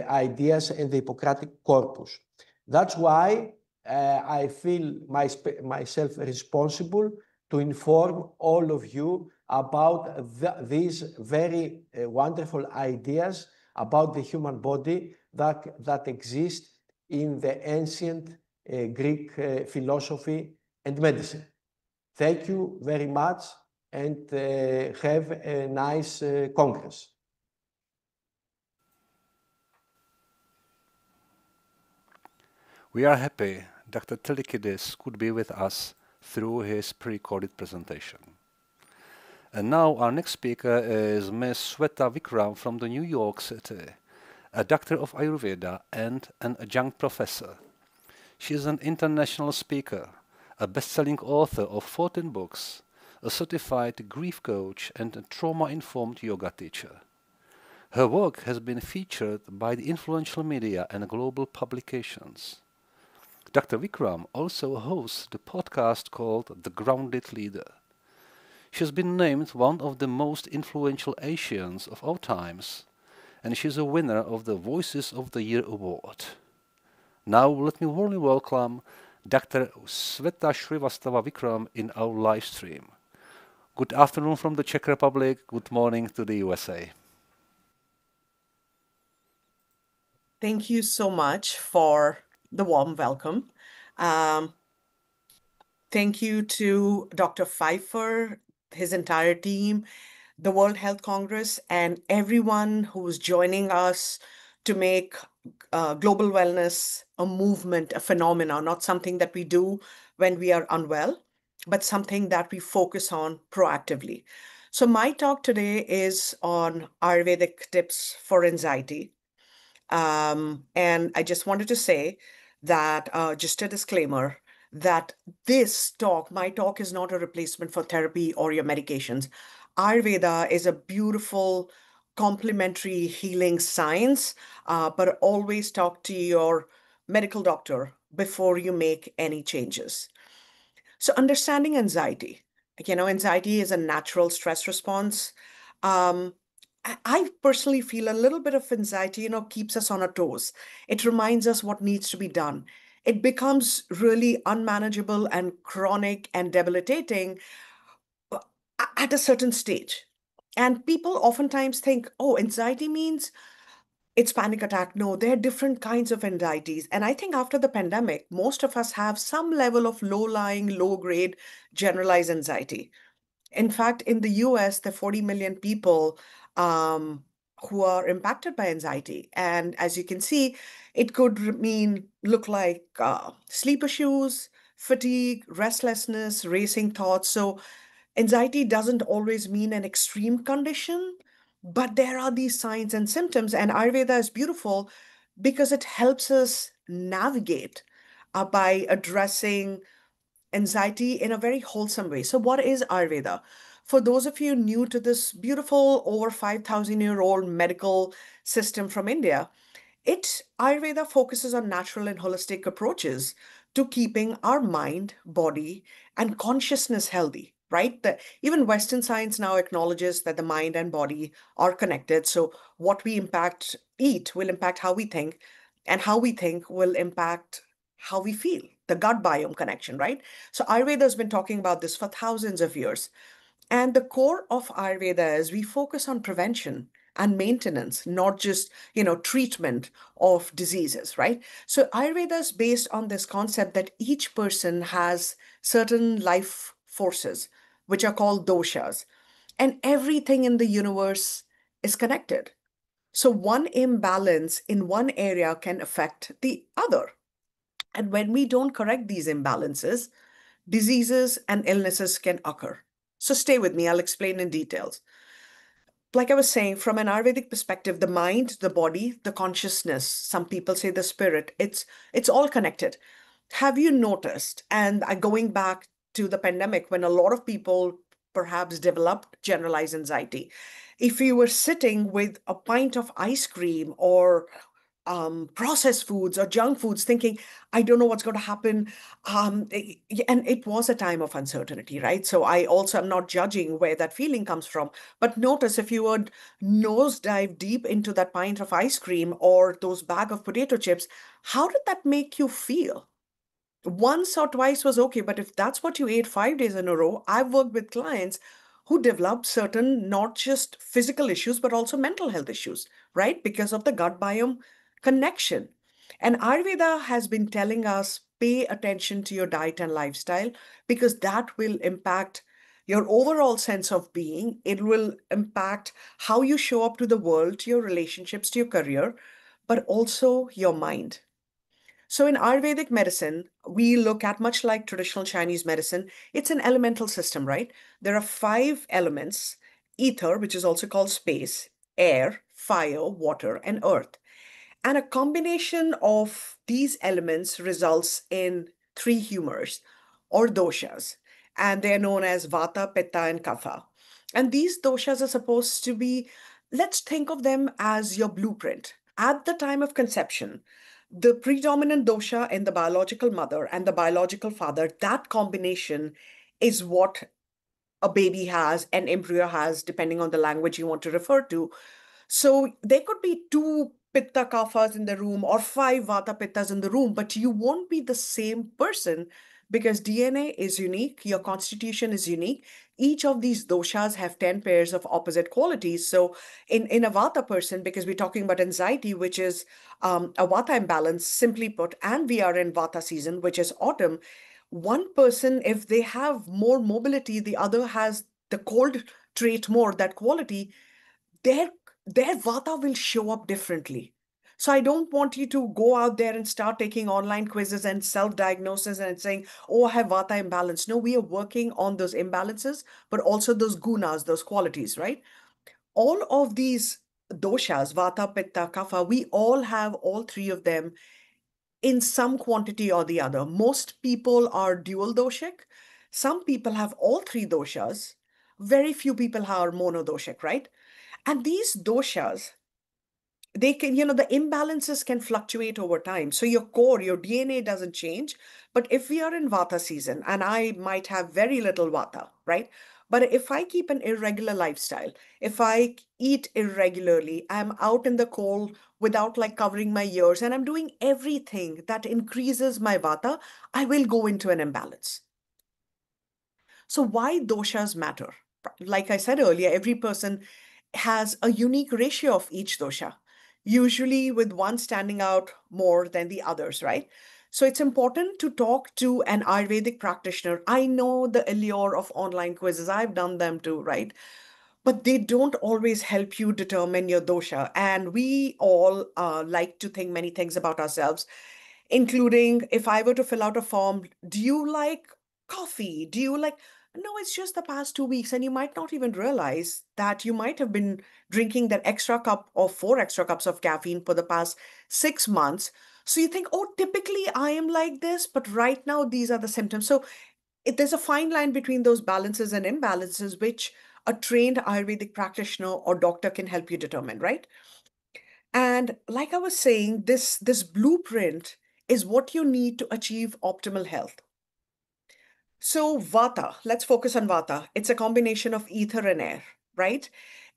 ideas and the Hippocratic corpus. That's why I feel myself responsible to inform all of you about these very wonderful ideas about the human body that exist in the ancient Greek philosophy and medicine. Thank you very much, and have a nice Congress. We are happy Dr. Tilikides could be with us through his pre-recorded presentation. And now our next speaker is Ms. Sweta Vikram from the New York City, a doctor of Ayurveda and an adjunct professor. She is an international speaker, a best-selling author of 14 books, a certified grief coach and a trauma-informed yoga teacher. Her work has been featured by the influential media and global publications. Dr. Vikram also hosts the podcast called The Grounded Leader. She has been named one of the most influential Asians of all times, and she is a winner of the Voices of the Year award. Now let me warmly welcome Dr. Sweta Srivastava Vikram in our live stream. Good afternoon from the Czech Republic, good morning to the USA. Thank you so much for the warm welcome. Thank you to Dr. Pfeiffer, his entire team, the World Health Congress, and everyone who's joining us to make global wellness a movement, a phenomenon, not something that we do when we are unwell, but something that we focus on proactively. So my talk today is on Ayurvedic tips for anxiety. And I just wanted to say that, just a disclaimer, that this talk, my talk, is not a replacement for therapy or your medications. Ayurveda is a beautiful complementary healing science, but always talk to your medical doctor before you make any changes. So understanding anxiety, anxiety is a natural stress response. I personally feel a little bit of anxiety, keeps us on our toes. It reminds us what needs to be done. It becomes really unmanageable and chronic and debilitating at a certain stage. And people oftentimes think, oh, anxiety means it's panic attack. No, there are different kinds of anxieties. And I think after the pandemic, most of us have some level of low-lying, low-grade generalized anxiety. In fact, in the US, there are 40 million people who are impacted by anxiety. And as you can see, it could look like sleep issues, fatigue, restlessness, racing thoughts. So anxiety doesn't always mean an extreme condition, but there are these signs and symptoms. And Ayurveda is beautiful because it helps us navigate by addressing anxiety in a very wholesome way. So what is Ayurveda? For those of you new to this beautiful over 5,000-year-old medical system from India, Ayurveda focuses on natural and holistic approaches to keeping our mind, body, and consciousness healthy, right? Even Western science now acknowledges that the mind and body are connected. So what we eat will impact how we think, and how we think will impact how we feel, the gut biome connection, right? So Ayurveda has been talking about this for thousands of years. And the core of Ayurveda is we focus on prevention and maintenance, not just, treatment of diseases, right? So Ayurveda is based on this concept that each person has certain life forces, which are called doshas, and everything in the universe is connected. So one imbalance in one area can affect the other. And when we don't correct these imbalances, diseases and illnesses can occur. So stay with me, I'll explain in details. Like I was saying, from an Ayurvedic perspective, the mind, the body, the consciousness, some people say the spirit, it's all connected. Have you noticed, and going back to the pandemic when a lot of people perhaps developed generalized anxiety, if you were sitting with a pint of ice cream or processed foods or junk foods thinking, I don't know what's going to happen. And it was a time of uncertainty, right? So I also am not judging where that feeling comes from. But notice if you would nosedive deep into that pint of ice cream or those bag of potato chips, how did that make you feel? Once or twice was okay, but if that's what you ate 5 days in a row, I've worked with clients who developed certain not just physical issues, but also mental health issues, right? Because of the gut biome connection. And Ayurveda has been telling us pay attention to your diet and lifestyle because that will impact your overall sense of being. It will impact how you show up to the world, to your relationships, to your career, but also your mind. So in Ayurvedic medicine, we look at much like traditional Chinese medicine, it's an elemental system, right? There are 5 elements, ether, which is also called space, air, fire, water, and earth. And a combination of these elements results in 3 humors or doshas, and they're known as Vata, Pitta, and Kapha. And these doshas are supposed to be, let's think of them as your blueprint. At the time of conception, the predominant dosha in the biological mother and the biological father, that combination is what a baby has, an embryo has, depending on the language you want to refer to. So there could be 2 pitta kaphas in the room or 5 vata pittas in the room, but you won't be the same person because DNA is unique, your constitution is unique. Each of these doshas have 10 pairs of opposite qualities. So in a vata person, because we're talking about anxiety, which is a vata imbalance, simply put, and we are in vata season, which is autumn, one person, if they have more mobility, the other has the cold trait more, that quality, their vata will show up differently. So I don't want you to go out there and start taking online quizzes and self-diagnosis and saying, oh, I have vata imbalance. No, we are working on those imbalances, but also those gunas, those qualities, right? All of these doshas, vata, pitta, kapha, we all have all 3 of them in some quantity or the other. Most people are dual doshic. Some people have all 3 doshas. Very few people are monodoshic, right? And these doshas, they can, the imbalances can fluctuate over time. So your core, your DNA doesn't change. But if we are in vata season, and I might have very little vata, right? But if I keep an irregular lifestyle, if I eat irregularly, I'm out in the cold without like covering my ears, and I'm doing everything that increases my vata, I will go into an imbalance. So why doshas matter? Like I said earlier, every person has a unique ratio of each dosha, usually with one standing out more than the others, right? So it's important to talk to an Ayurvedic practitioner. I know the allure of online quizzes, I've done them too, right? But they don't always help you determine your dosha. And we all like to think many things about ourselves, including if I were to fill out a form, do you like coffee? Do you like, no, it's just the past 2 weeks. And you might not even realize that you might have been drinking that extra cup or 4 extra cups of caffeine for the past 6 months. So you think, oh, typically I am like this, but right now these are the symptoms. So there's a fine line between those balances and imbalances, which a trained Ayurvedic practitioner or doctor can help you determine, right? And like I was saying, this blueprint is what you need to achieve optimal health. So vata, let's focus on vata. It's a combination of ether and air, right?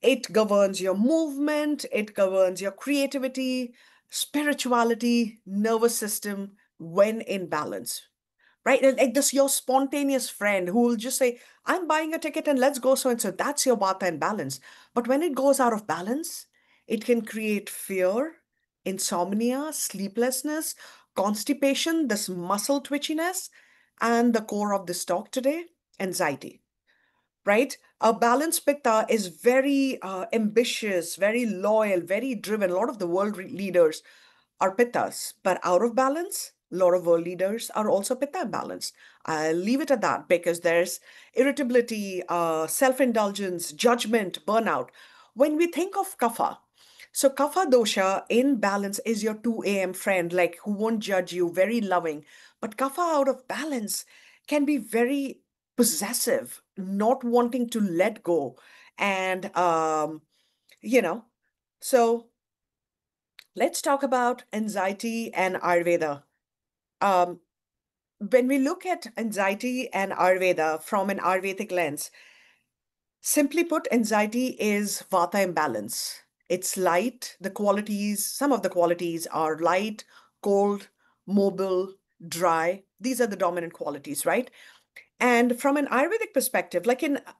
It governs your movement, it governs your creativity, spirituality, nervous system when in balance, right? And like this, your spontaneous friend who will just say, I'm buying a ticket and let's go so and so. That's your vata in balance. But when it goes out of balance, it can create fear, insomnia, sleeplessness, constipation, this muscle twitchiness, and the core of this talk today, anxiety, right? A balanced pitta is very ambitious, very loyal, very driven. A lot of the world leaders are pittas, but out of balance, a lot of world leaders are also pitta imbalanced. I'll leave it at that because there's irritability, self-indulgence, judgment, burnout. When we think of kapha, so kapha dosha in balance is your 2 a.m. friend, like who won't judge you, very loving. But kapha out of balance can be very possessive, not wanting to let go. And, so let's talk about anxiety and Ayurveda. When we look at anxiety and Ayurveda from an Ayurvedic lens, simply put, anxiety is vata imbalance. It's light. Some of the qualities are light, cold, mobile, dry. These are the dominant qualities, right? And from an Ayurvedic perspective,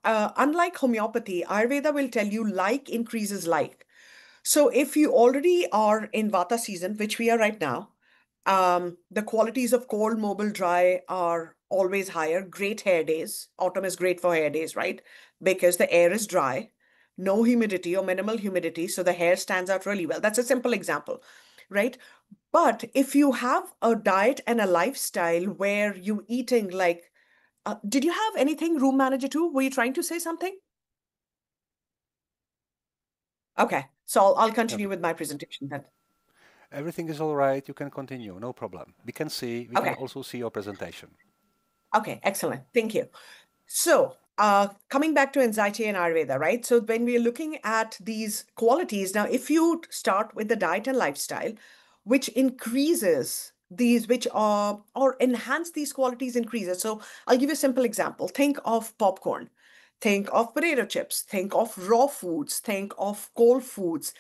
unlike homeopathy, Ayurveda will tell you like increases like. So if you already are in vata season, which we are right now, the qualities of cold, mobile, dry are always higher. Great hair days. Autumn is great for hair days, right? Because the air is dry, no humidity or minimal humidity, so the hair stands out really well. That's a simple example, right? But if you have a diet and a lifestyle where you eating did you have anything, room manager too? Were you trying to say something? Okay, so I'll continue with my presentation then. Everything is all right. You can continue. No problem. We can also see your presentation. Okay, excellent. Thank you. So coming back to anxiety and Ayurveda, right? So when we're looking at these qualities, now if you start with the diet and lifestyle, which increases these, or enhance these qualities increases. So I'll give you a simple example. Think of popcorn. Think of potato chips. Think of raw foods. Think of cold foods.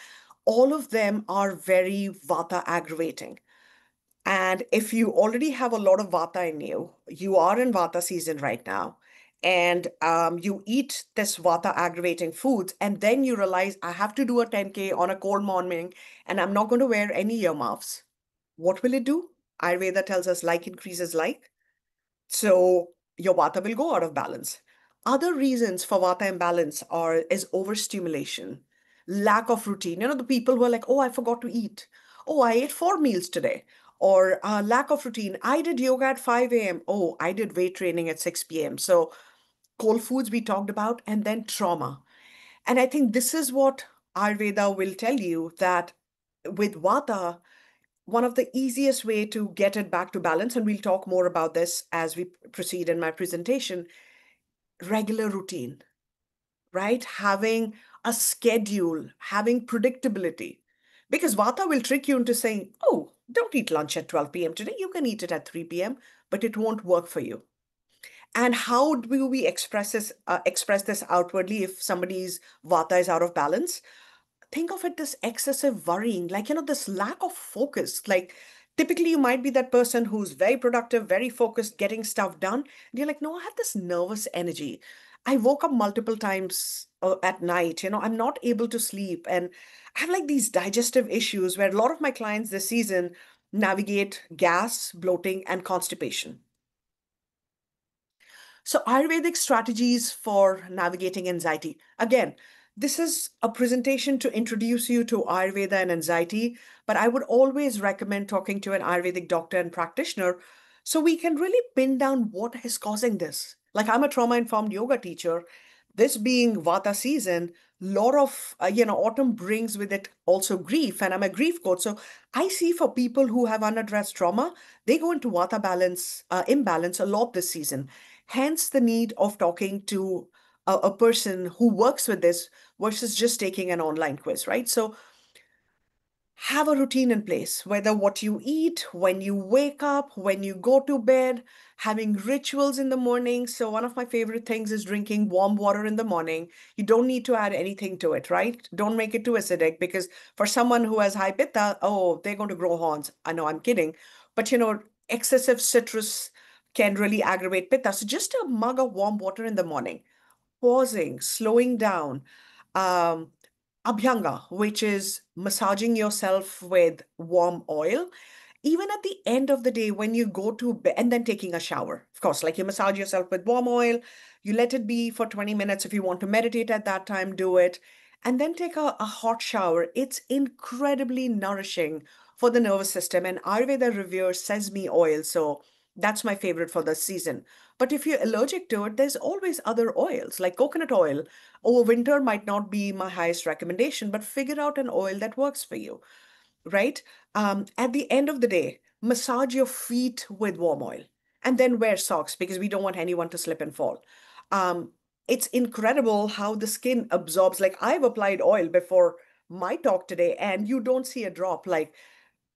All of them are very vata aggravating. And if you already have a lot of vata in you, you are in vata season right now, and you eat this vata aggravating foods, and then you realize I have to do a 10K on a cold morning and I'm not going to wear any earmuffs. What will it do? Ayurveda tells us like increases like. So your vata will go out of balance. Other reasons for vata imbalance is overstimulation, lack of routine. The people who are like, oh, I forgot to eat. Oh, I ate 4 meals today. Or lack of routine. I did yoga at 5 a.m. Oh, I did weight training at 6 p.m. So cold foods we talked about, and then trauma. And I think this is what Ayurveda will tell you, that with vata, one of the easiest way to get it back to balance, and we'll talk more about this as we proceed in my presentation, regular routine, right? Having a schedule, having predictability. Because vata will trick you into saying, oh, don't eat lunch at 12 p.m. today. You can eat it at 3 p.m., but it won't work for you. And how do we express this outwardly if somebody's vata is out of balance? Think of it as excessive worrying, this lack of focus. Typically, you might be that person who's very productive, very focused, getting stuff done. And you're like, no, I have this nervous energy. I woke up multiple times at night. I'm not able to sleep. And I have these digestive issues where a lot of my clients this season navigate gas, bloating, and constipation. So Ayurvedic strategies for navigating anxiety. Again, this is a presentation to introduce you to Ayurveda and anxiety, but I would always recommend talking to an Ayurvedic doctor and practitioner so we can really pin down what is causing this. I'm a trauma-informed yoga teacher. This being Vata season, lot of, autumn brings with it also grief, and I'm a grief coach. So I see for people who have unaddressed trauma, they go into Vata imbalance a lot this season. Hence the need of talking to a person who works with this versus just taking an online quiz, right? So have a routine in place, whether what you eat, when you wake up, when you go to bed, having rituals in the morning. So one of my favorite things is drinking warm water in the morning. You don't need to add anything to it, right? Don't make it too acidic, because for someone who has high pitta, oh, they're going to grow horns. I know, I'm kidding. But excessive citrus can really aggravate pitta. So just a mug of warm water in the morning, pausing, slowing down, abhyanga, which is massaging yourself with warm oil, even at the end of the day when you go to bed, and then taking a shower. Of course, you massage yourself with warm oil, you let it be for 20 minutes. If you want to meditate at that time, do it. And then take a hot shower. It's incredibly nourishing for the nervous system, and Ayurveda reveres sesame oil, so that's my favorite for the season. But if you're allergic to it, there's always other oils like coconut oil. Over winter might not be my highest recommendation, but figure out an oil that works for you, right? At the end of the day, massage your feet with warm oil and then wear socks because we don't want anyone to slip and fall. It's incredible how the skin absorbs. Like, I've applied oil before my talk today and you don't see a drop, like,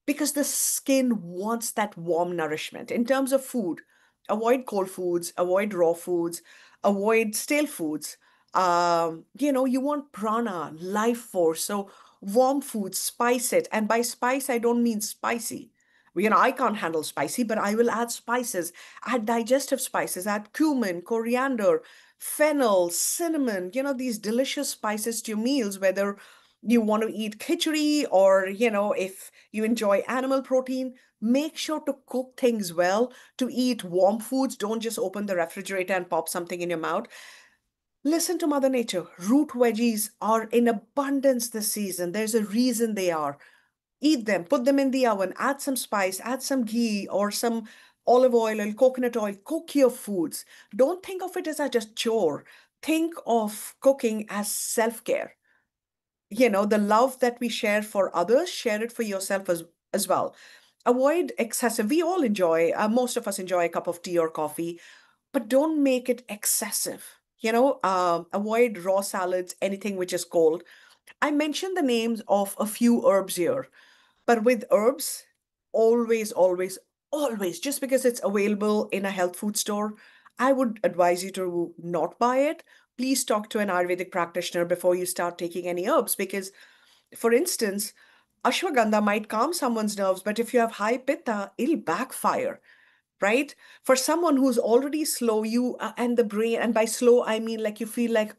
because the skin wants that warm nourishment. In terms of food, avoid cold foods, avoid raw foods, avoid stale foods. You want prana, life force. So warm food, spice it. And by spice, I don't mean spicy. I can't handle spicy, but I will add spices, add digestive spices, add cumin, coriander, fennel, cinnamon, these delicious spices to your meals, whether you want to eat khichdi or, if you enjoy animal protein, make sure to cook things well, to eat warm foods. Don't just open the refrigerator and pop something in your mouth. Listen to Mother Nature. Root veggies are in abundance this season. There's a reason they are. Eat them, put them in the oven, add some spice, add some ghee or some olive oil or coconut oil. Cook your foods. Don't think of it as a just chore. Think of cooking as self-care. The love that we share for others, share it for yourself as well. Avoid excessive. We all enjoy, most of us enjoy a cup of tea or coffee, but don't make it excessive. Avoid raw salads, anything which is cold. I mentioned the names of a few herbs here, but with herbs, always, always, always, just because it's available in a health food store, I would advise you to not buy it. Please talk to an Ayurvedic practitioner before you start taking any herbs, because, for instance, ashwagandha might calm someone's nerves, but if you have high pitta, it'll backfire, right? For someone who's already slow, and the brain, and by slow, I mean like you feel like,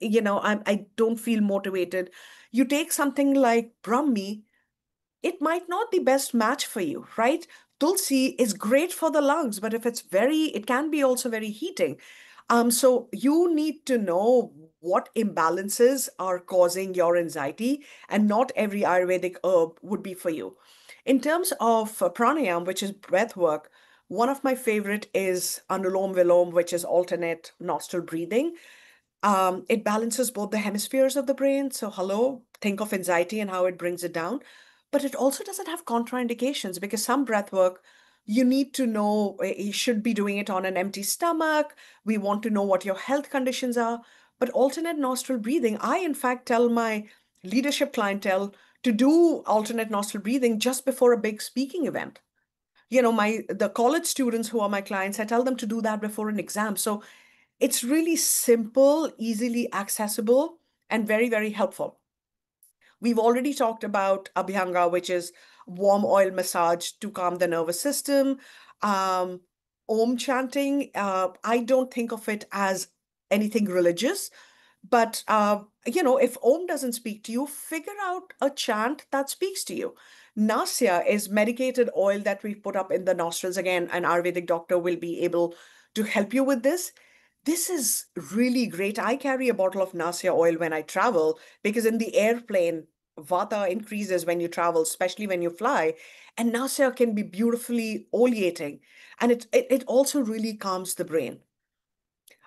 I don't feel motivated. You take something like Brahmi, it might not be best match for you, right? Tulsi is great for the lungs, but if it can be also very heating. So you need to know what imbalances are causing your anxiety, and not every Ayurvedic herb would be for you. In terms of pranayam, which is breath work, one of my favorite is Anulom Vilom, which is alternate nostril breathing. It balances both the hemispheres of the brain. So think of anxiety and how it brings it down. But it also doesn't have contraindications, because some breath work, you need to know you should be doing it on an empty stomach. We want to know what your health conditions are. But alternate nostril breathing, I in fact tell my leadership clientele to do alternate nostril breathing just before a big speaking event. The college students who are my clients, I tell them to do that before an exam. So it's really simple, easily accessible, and very, very helpful. We've already talked about Abhyanga, which is warm oil massage to calm the nervous system. Om chanting, I don't think of it as anything religious, but if Om doesn't speak to you, figure out a chant that speaks to you. Nasya is medicated oil that we put up in the nostrils. Again, an Ayurvedic doctor will be able to help you with this. This is really great. I carry a bottle of Nasya oil when I travel, because in the airplane, Vata increases when you travel, especially when you fly. And Nasya can be beautifully oleating. And it also really calms the brain.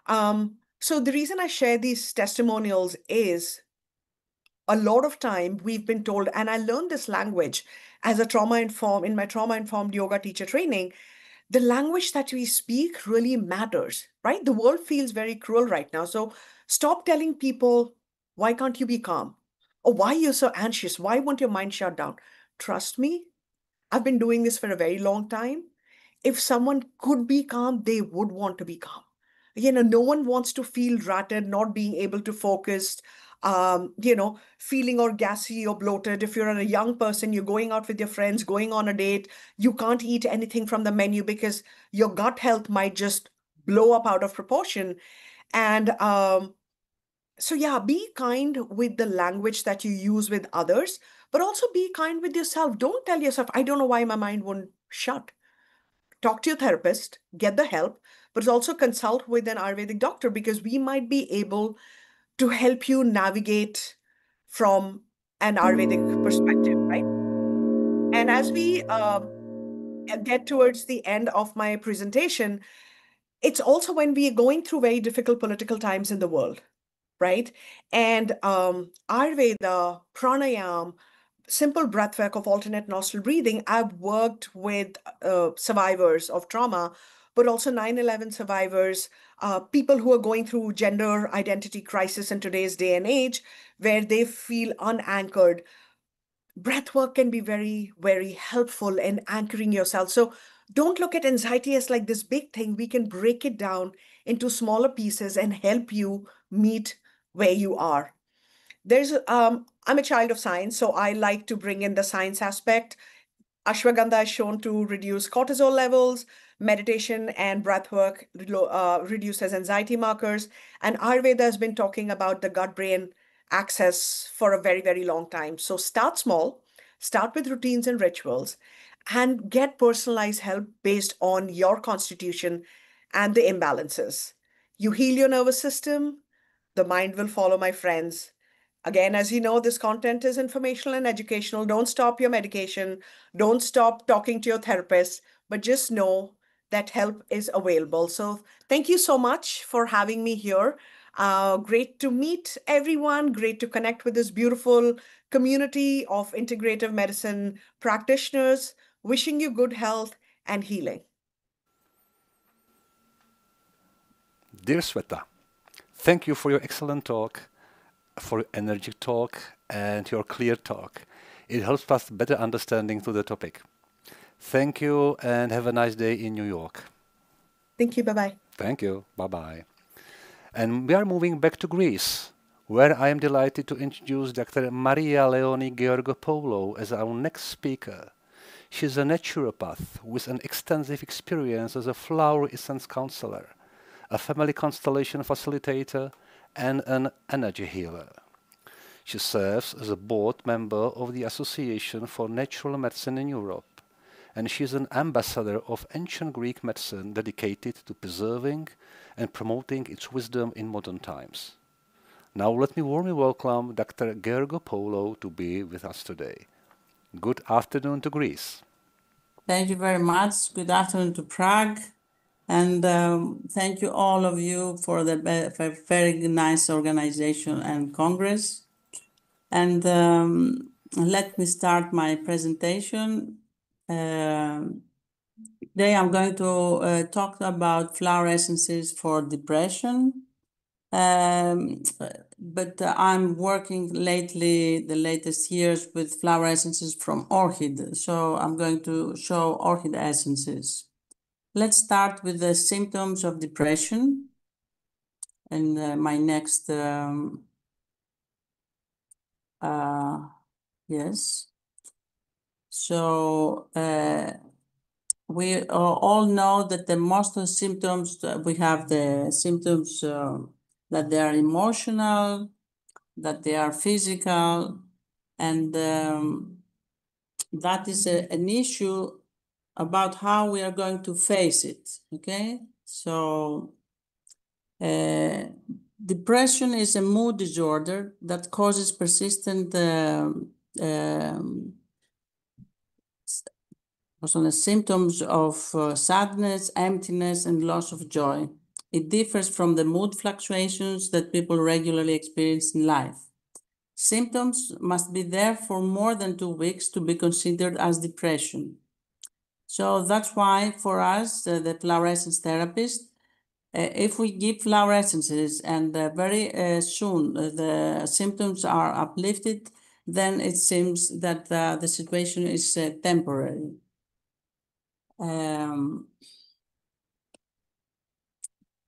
So the reason I share these testimonials is, a lot of time we've been told, and I learned this language as a in my trauma-informed yoga teacher training, the language that we speak really matters, right? The world feels very cruel right now. So stop telling people, why can't you be calm? Or why you're so anxious? Why won't your mind shut down? Trust me, I've been doing this for a very long time. If someone could be calm, they would want to be calm. No one wants to feel rattled, not being able to focus, feeling or gassy or bloated. If you're a young person, you're going out with your friends, going on a date, you can't eat anything from the menu because your gut health might just blow up out of proportion. And be kind with the language that you use with others, but also be kind with yourself. Don't tell yourself, I don't know why my mind won't shut. Talk to your therapist, get the help, but also consult with an Ayurvedic doctor, because we might be able to help you navigate from an Ayurvedic perspective, right? And as we get towards the end of my presentation, it's also when we are going through very difficult political times in the world, right? And Ayurveda, pranayam, simple breath work of alternate nostril breathing. I've worked with survivors of trauma, but also 9/11 survivors, people who are going through gender identity crisis in today's day and age, where they feel unanchored. Breath work can be very, very helpful in anchoring yourself. So don't look at anxiety as like this big thing. We can break it down into smaller pieces and help you meet where you are. I'm a child of science, so I like to bring in the science aspect. Ashwagandha is shown to reduce cortisol levels. Meditation and breath work reduces anxiety markers. And Ayurveda has been talking about the gut-brain axis for a very, very long time. So start small, start with routines and rituals, and get personalized help based on your constitution and the imbalances. You heal your nervous system, the mind will follow, my friends. Again, as you know, this content is informational and educational. Don't stop your medication. Don't stop talking to your therapist, but just know that help is available. So thank you so much for having me here. Great to meet everyone. Great to connect with this beautiful community of integrative medicine practitioners. Wishing you good health and healing. Dear Sweta, thank you for your excellent talk, for your energetic talk and your clear talk. It helps us better understanding to the topic. Thank you and have a nice day in New York. Thank you. Bye-bye. Thank you. Bye-bye. And we are moving back to Greece, where I am delighted to introduce Dr. Maria Leoni Georgopoulou as our next speaker. She is a naturopath with an extensive experience as a flower essence counselor, a family constellation facilitator, and an energy healer. She serves as a board member of the Association for Natural Medicine in Europe, and she is an ambassador of ancient Greek medicine dedicated to preserving and promoting its wisdom in modern times. Now let me warmly welcome Dr. Georgopoulou to be with us today. Good afternoon to Greece. Thank you very much. Good afternoon to Prague. And thank you all of you for the very nice organization and Congress. And let me start my presentation. Today I'm going to talk about flower essences for depression. But I'm working lately, the latest years, with flower essences from orchid. So I'm going to show orchid essences. Let's start with the symptoms of depression. And my next, yes. So we all know that the most of the symptoms, we have the symptoms that they are emotional, that they are physical, and that is an issue about how we are going to face it, okay? So depression is a mood disorder that causes persistent symptoms of sadness, emptiness, and loss of joy. It differs from the mood fluctuations that people regularly experience in life. Symptoms must be there for more than 2 weeks to be considered as depression. So that's why for us, the flower essence therapist, if we give flower essences and very soon the symptoms are uplifted, then it seems that the situation is temporary.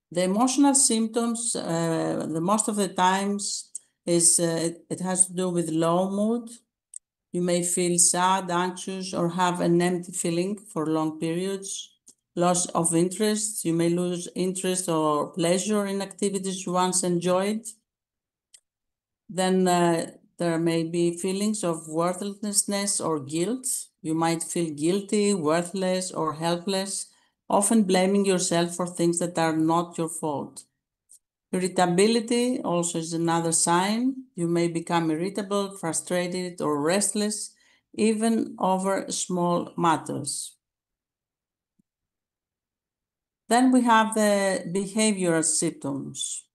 The emotional symptoms, the most of the times, is it has to do with low mood. You may feel sad, anxious, or have an empty feeling for long periods. Loss of interest. You may lose interest or pleasure in activities you once enjoyed. Then there may be feelings of worthlessness or guilt. You might feel guilty, worthless, or helpless, often blaming yourself for things that are not your fault. Irritability also is another sign. You may become irritable, frustrated, or restless, even over small matters. Then we have the behavioral symptoms.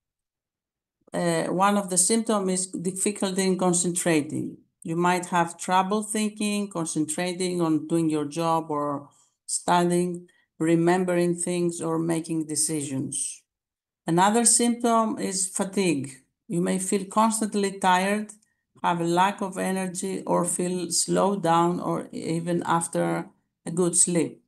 One of the symptoms is difficulty in concentrating. You might have trouble thinking, concentrating on doing your job or studying, remembering things or making decisions. Another symptom is fatigue. You may feel constantly tired, have a lack of energy, or feel slowed down, or even after a good sleep.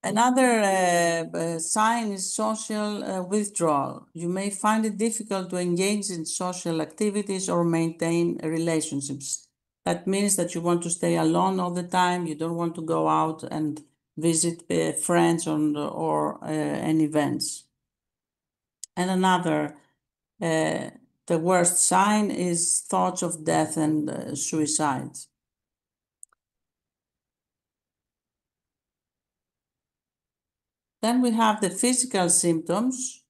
Another sign is social withdrawal. You may find it difficult to engage in social activities or maintain relationships. That means that you want to stay alone all the time. You don't want to go out and visit friends or any events. And another, the worst sign is thoughts of death and suicide. Then we have the physical symptoms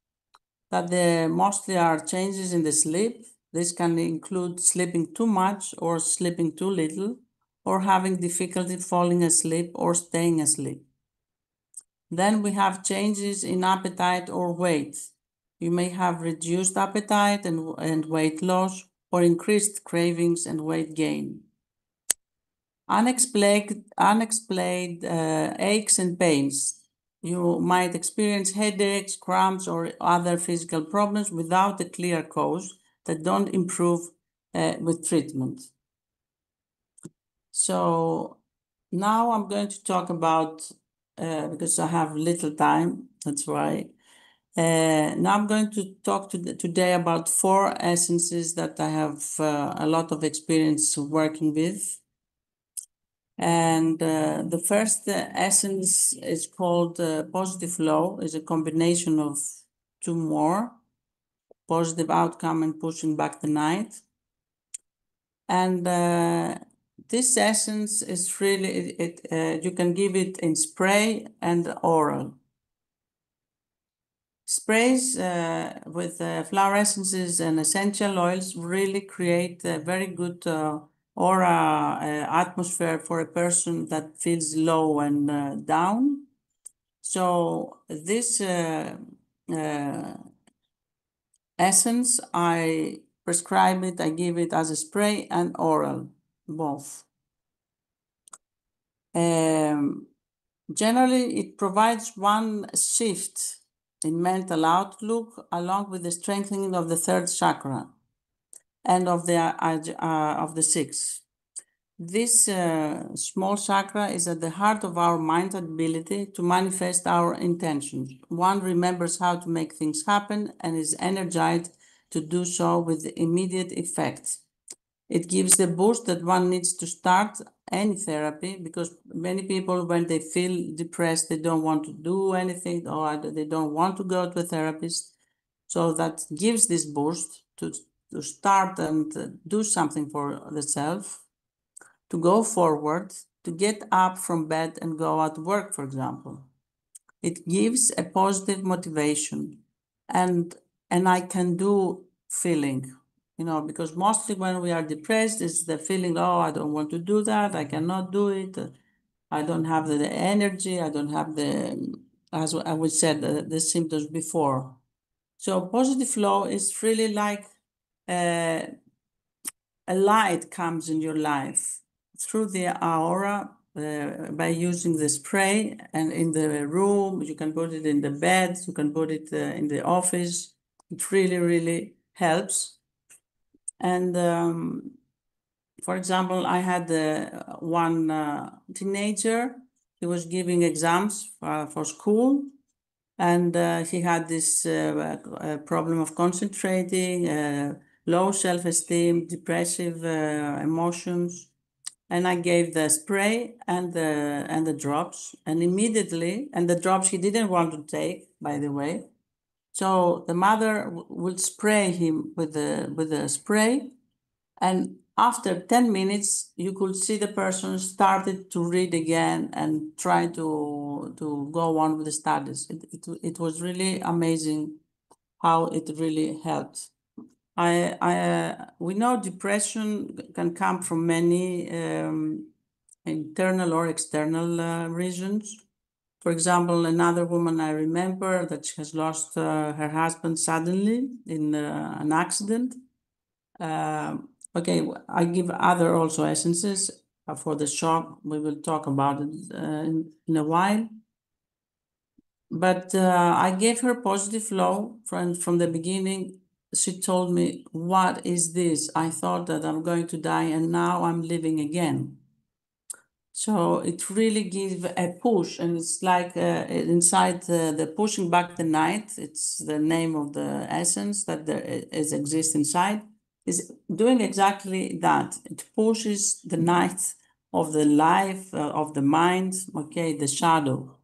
that mostly are changes in the sleep. This can include sleeping too much or sleeping too little, or having difficulty falling asleep or staying asleep. Then we have changes in appetite or weight. You may have reduced appetite and weight loss, or increased cravings and weight gain. Unexplained aches and pains. You might experience headaches, cramps, or other physical problems without a clear cause that don't improve with treatment. So now I'm going to talk about, because I have little time, that's why. Now I'm going to talk today about 4 essences that I have a lot of experience working with. And the first essence is called positive flow. It's a combination of 2 more, positive outcome and pushing back the night. And this essence is really, you can give it in spray and oral. Sprays with flower essences and essential oils really create a very good aura atmosphere for a person that feels low and down. So this essence, I prescribe it, I give it as a spray and oral, both. Generally, it provides one shift in mental outlook, along with the strengthening of the 3rd chakra and of the 6th. This small chakra is at the heart of our mind's ability to manifest our intentions. One remembers how to make things happen and is energized to do so with immediate effect. It gives the boost that one needs to start any therapy, because many people, when they feel depressed, they don't want to do anything, or they don't want to go to a therapist. So that gives this boost to start and do something for the self, to go forward, to get up from bed and go out to work, for example. It gives a positive motivation and I can do feeling, because mostly when we are depressed, it's the feeling, oh, I don't want to do that, I cannot do it, I don't have the energy, I don't have as we said, the symptoms before. So positive flow is really like a light comes in your life through the aura by using the spray, and in the room, you can put it in the bed, you can put it in the office. It really, really helps. And for example, I had one teenager, he was giving exams for school, and he had this problem of concentrating, low self-esteem, depressive emotions. And I gave the spray and the drops, and immediately, and the drops he didn't want to take, by the way. So the mother would spray him with the spray, and after 10 minutes, you could see the person started to read again and try to go on with the studies. It was really amazing how it really helped. We know depression can come from many internal or external reasons. For example, another woman I remember that she has lost her husband suddenly in an accident. Okay, I give other also essences for the shock. We will talk about it in a while. But I gave her positive flow from the beginning. She told me, what is this? I thought that I'm going to die and now I'm living again. So it really gives a push, and it's like inside the pushing back the night, it's the name of the essence that exists inside, is doing exactly that. It pushes the night of the life, of the mind, okay, the shadow.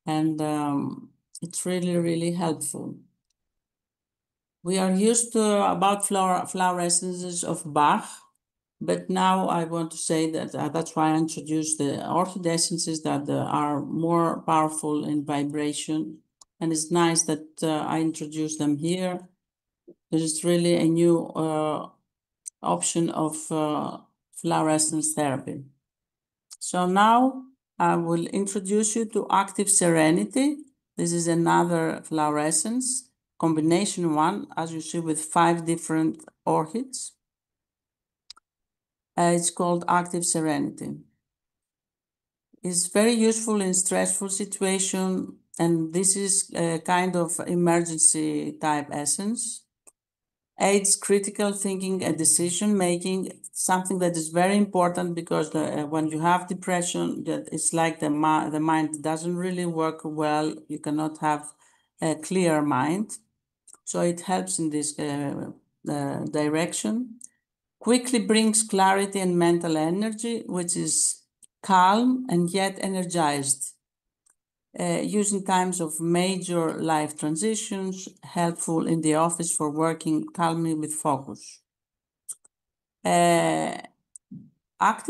And it's really, really helpful. We are used to about flower essences of Bach, but now I want to say that that's why I introduced the orchid essences that are more powerful in vibration. And it's nice that I introduced them here. There is really a new option of flower essence therapy. So now I will introduce you to Active Serenity. This is another flower essence, combination one, as you see, with 5 different orchids. It's called Active Serenity. It's very useful in stressful situation, and this is a kind of emergency type essence. Aids critical thinking and decision making, something that is very important because when you have depression, it's like the mind doesn't really work well. You cannot have a clear mind. So it helps in this direction. Quickly brings clarity and mental energy, which is calm and yet energized. Using times of major life transitions, helpful in the office for working calmly with focus. Active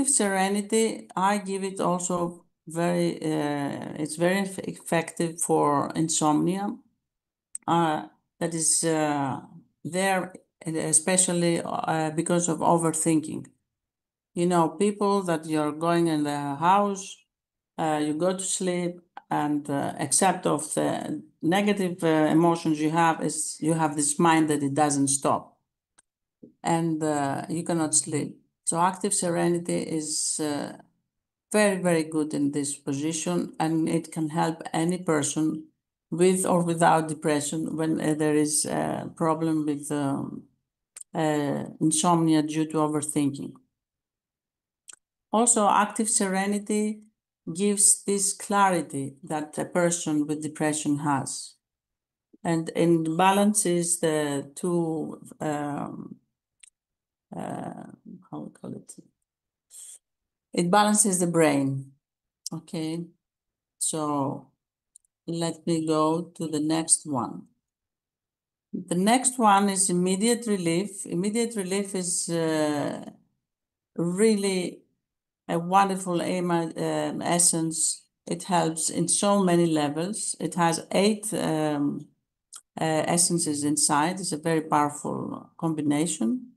Serenity, I give it also it's very effective for insomnia. That is there, especially because of overthinking. You know, people that you're going in the house, you go to sleep, and except of the negative emotions you have, is you have this mind that it doesn't stop, and you cannot sleep. So Active Serenity is very, very good in this position, and it can help any person with or without depression when there is a problem with insomnia due to overthinking. Also, Active Serenity gives this clarity that a person with depression has. And it balances the two, how we call it? It balances the brain, okay? So let me go to the next one. The next one is Immediate Relief. Immediate Relief is really a wonderful essence. It helps in so many levels. It has 8 essences inside. It's a very powerful composition.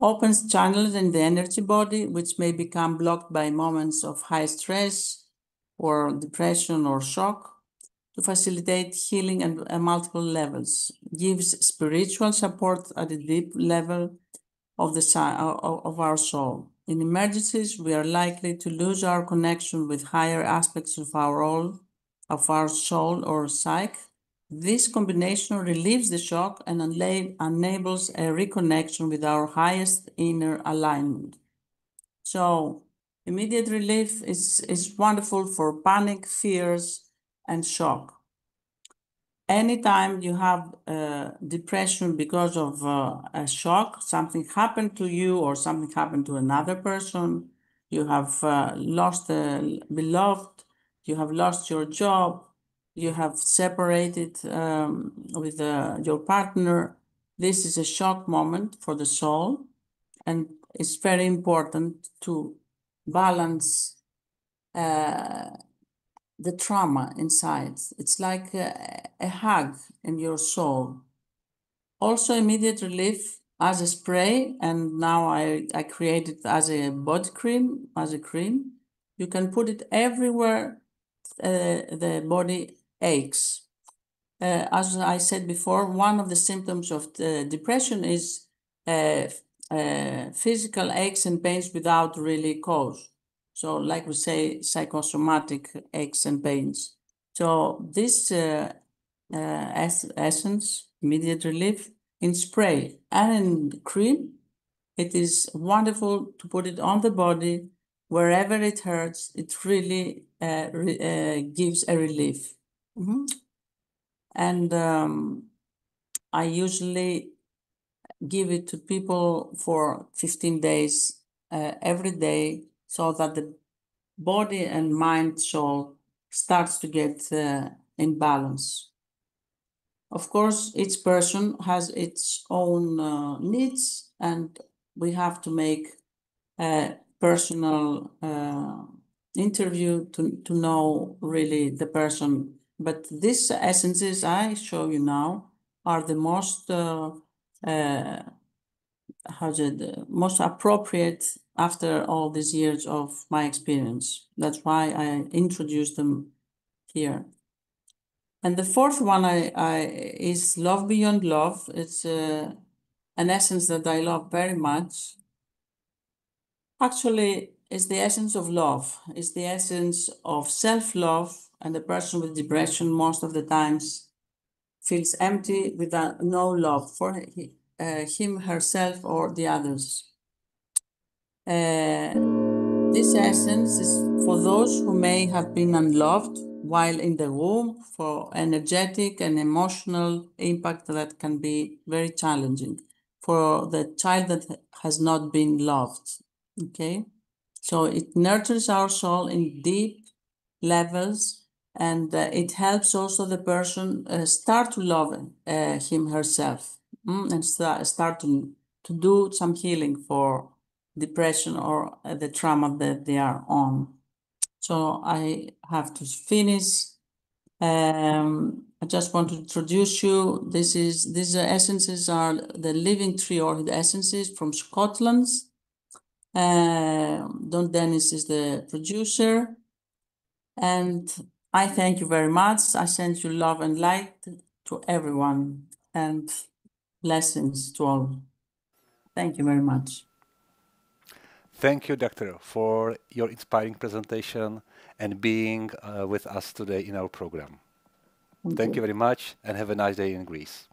Opens channels in the energy body, which may become blocked by moments of high stress or depression or shock, to facilitate healing at multiple levels. Gives spiritual support at a deep level of our soul. In emergencies, we are likely to lose our connection with higher aspects of our soul or psyche. This combination relieves the shock and enables a reconnection with our highest inner alignment. So Immediate Relief is wonderful for panic, fears, and shock. Anytime you have depression because of a shock, something happened to you or something happened to another person, you have lost a beloved, you have lost your job, you have separated with your partner. This is a shock moment for the soul, and it's very important to balance the trauma inside. It's like a hug in your soul. Also immediate relief as a spray, and now I create it as a body cream, as a cream. You can put it everywhere the body aches. As I said before, one of the symptoms of depression is physical aches and pains without really cause. So like we say, psychosomatic aches and pains. So this essence, immediate relief, in spray and in cream, it is wonderful to put it on the body wherever it hurts. It really gives a relief. And I usually give it to people for 15 days every day, so that the body and mind, soul starts to get in balance. Of course, each person has its own needs, and we have to make a personal interview to know really the person. But these essences I show you now are the most most appropriate after all these years of my experience. That's why I introduced them here. And the fourth one is Love Beyond Love. It's an essence that I love very much. Actually, it's the essence of love. It's the essence of self-love, and the person with depression most of the times feels empty without no love for him, herself, or the others. This essence is for those who may have been unloved while in the womb, for energetic and emotional impact that can be very challenging for the child that has not been loved. Okay, so it nurtures our soul in deep levels, and it helps also the person start to love him herself, and start to do some healing for depression or the trauma that they are on. So I have to finish. I just want to introduce you. These essences are the Living Tree Orchid essences from Scotland. Don Dennis is the producer. And I thank you very much. I send you love and light to everyone, and blessings to all. Thank you very much. Thank you, Doctor, for your inspiring presentation and being with us today in our program. Thank you very much, and have a nice day in Greece.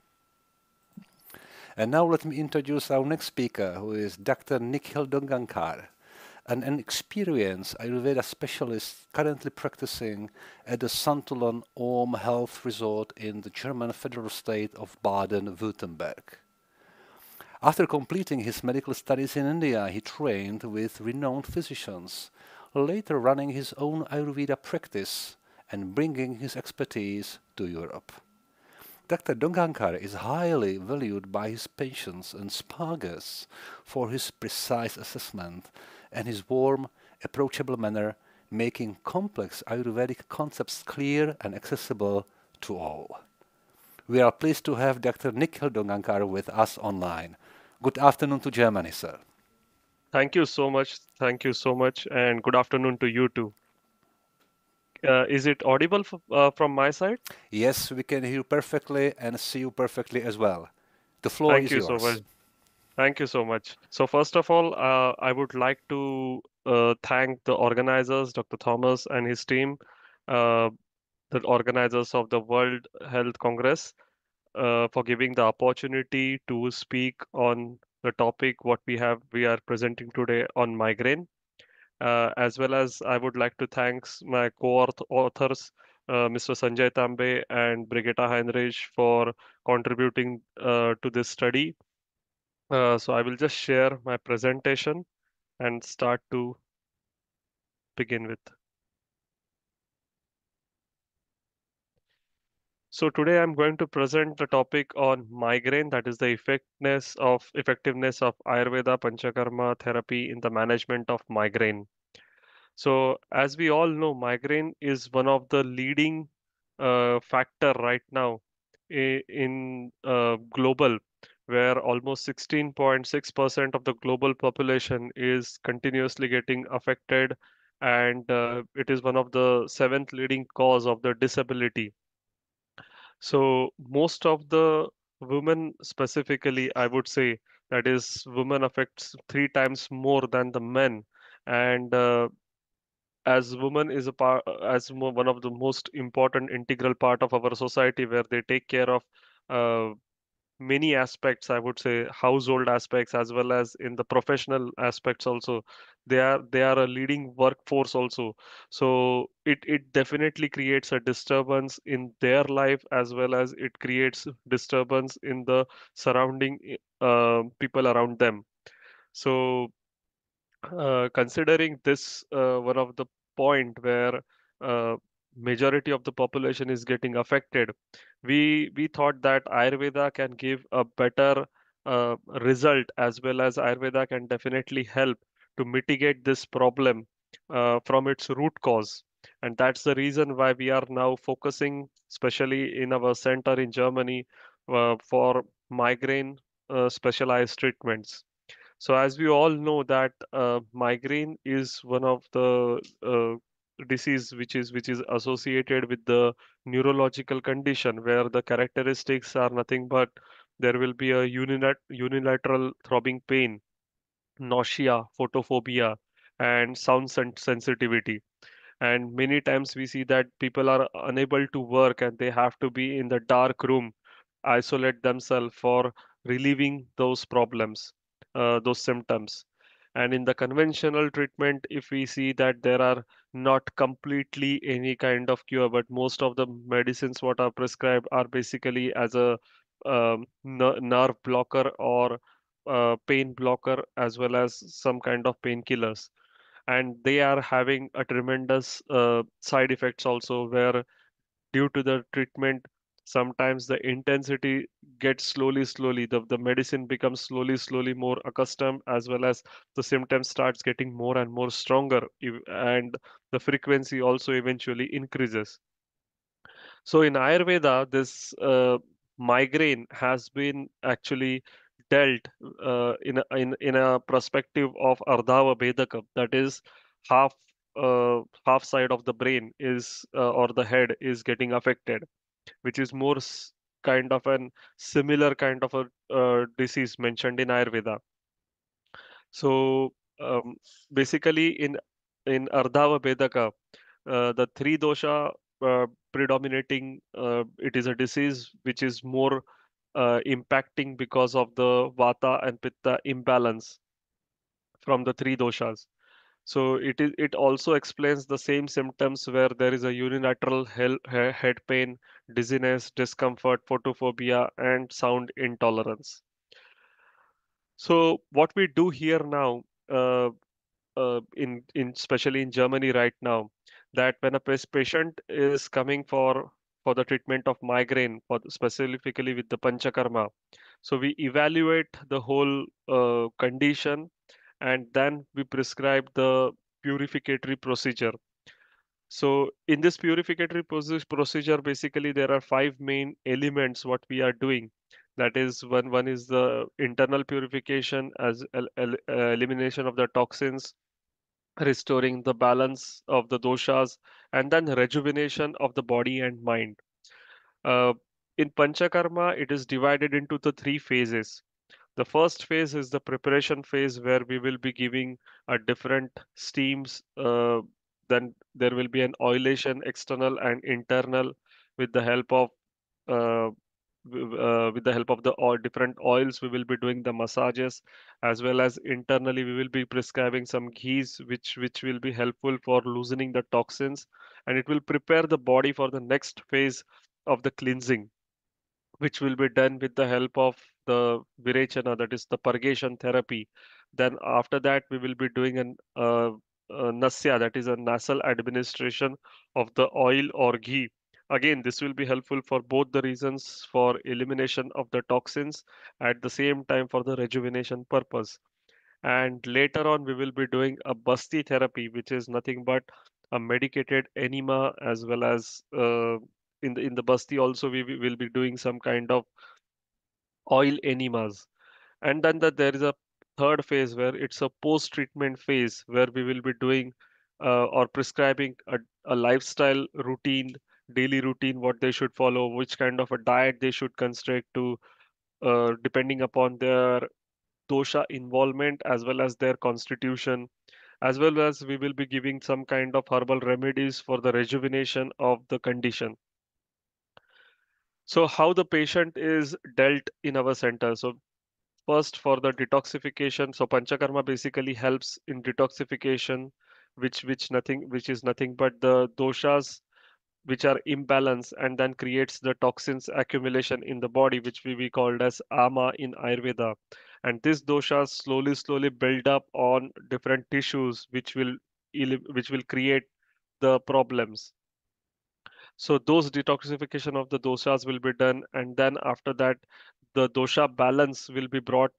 And now let me introduce our next speaker, who is Dr. Nikhil Dongankar, an experienced Ayurveda specialist currently practicing at the Santulan Om Health Resort in the German federal state of Baden-Württemberg. After completing his medical studies in India, he trained with renowned physicians, later running his own Ayurveda practice and bringing his expertise to Europe. Dr. Dongankar is highly valued by his patients and spa guests for his precise assessment and his warm, approachable manner, making complex Ayurvedic concepts clear and accessible to all. We are pleased to have Dr. Nikhil Dongankar with us online. Good afternoon to Germany, sir. Thank you so much. Thank you so much. And good afternoon to you too. Is it audible from my side? Yes, we can hear you perfectly and see you perfectly as well. The floor is yours. Thank you so much. Thank you so much. So first of all, I would like to thank the organizers, Dr. Thomas and his team, the organizers of the World Health Congress, for giving the opportunity to speak on the topic what we are presenting today on migraine. As well as I would like to thank my co-authors, Mr. Sanjay Tambe and Brigitta Heinrich, for contributing to this study. So I will just share my presentation and start to begin with. So today I'm going to present the topic on migraine, that is the effectiveness of Ayurveda Panchakarma therapy in the management of migraine. So as we all know, migraine is one of the leading factor right now in global where almost 16.6% of the global population is continuously getting affected, and it is one of the seventh leading cause of the disability. So most of the women specifically, I would say, that is, women affects 3 times more than the men, and as woman is a part, one of the most important integral part of our society, where they take care of uh, many aspects, I would say, household aspects as well as in the professional aspects also. They are a leading workforce also. So it definitely creates a disturbance in their life, as well as it creates disturbance in the surrounding people around them. So considering this, one of the point where uh, majority of the population is getting affected, we thought that Ayurveda can give a better result, as well as Ayurveda can definitely help to mitigate this problem from its root cause. And that's the reason why we are now focusing, especially in our center in Germany, for migraine specialized treatments. So as we all know that migraine is one of the disease which is associated with the neurological condition, where the characteristics are nothing but there will be a unilateral throbbing pain, nausea, photophobia, and sound sensitivity. And many times we see that people are unable to work and they have to be in the dark room, isolate themselves for relieving those problems, those symptoms. And in the conventional treatment, if we see that there are not completely any kind of cure, but most of the medicines what are prescribed are basically as a nerve blocker or pain blocker, as well as some kind of painkillers. And they are having a tremendous side effects also, where due to the treatment, sometimes the intensity gets slowly, the medicine becomes slowly more accustomed, as well as the symptoms starts getting more and more stronger, and the frequency also eventually increases. So in Ayurveda, this migraine has been actually dealt in a perspective of Ardhava Bedaka, that is half half side of the brain is or the head is getting affected, which is more kind of an similar kind of a disease mentioned in Ayurveda. So basically in Ardhava Bedaka, the three dosha predominating, it is a disease which is more impacting because of the vata and pitta imbalance from the three doshas. So it also explains the same symptoms, where there is a unilateral head pain, dizziness, discomfort, photophobia, and sound intolerance. So what we do here now, in especially in Germany right now, that when a patient is coming for the treatment of migraine, specifically with the panchakarma, so we evaluate the whole condition, and then we prescribe the purificatory procedure. So in this purificatory procedure, basically there are five main elements what we are doing. That is, one is the internal purification, as elimination of the toxins, restoring the balance of the doshas, and then rejuvenation of the body and mind. Uh, in Panchakarma, it is divided into the three phases. The first phase is the preparation phase, where we will be giving a different steams. Then there will be an oilation, external and internal, with the help of uh, with the help of the different oils. We will be doing the massages, as well as internally we will be prescribing some ghees, which will be helpful for loosening the toxins, and it will prepare the body for the next phase of the cleansing, which will be done with the help of the Virechana, that is the purgation therapy. Then after that, we will be doing nasya, that is a nasal administration of the oil or ghee. Again, this will be helpful for both the reasons, for elimination of the toxins, at the same time for the rejuvenation purpose. And later on, we will be doing a Basti therapy, which is nothing but a medicated enema, as well as in the Basti also we will be doing some kind of oil enemas. And then there is a third phase where it's a post-treatment phase where we will be doing or prescribing a lifestyle routine, daily routine, what they should follow, which kind of a diet they should construct to, depending upon their dosha involvement as well as their constitution, as well as we will be giving some kind of herbal remedies for the rejuvenation of the condition. So how the patient is dealt in our center. So first for the detoxification, so Panchakarma basically helps in detoxification, which is nothing but the doshas which are imbalanced and then creates the toxins accumulation in the body, which we called as ama in Ayurveda. And these doshas slowly build up on different tissues, which will create the problems. So those detoxification of the doshas will be done, and then after that, the dosha balance will be brought.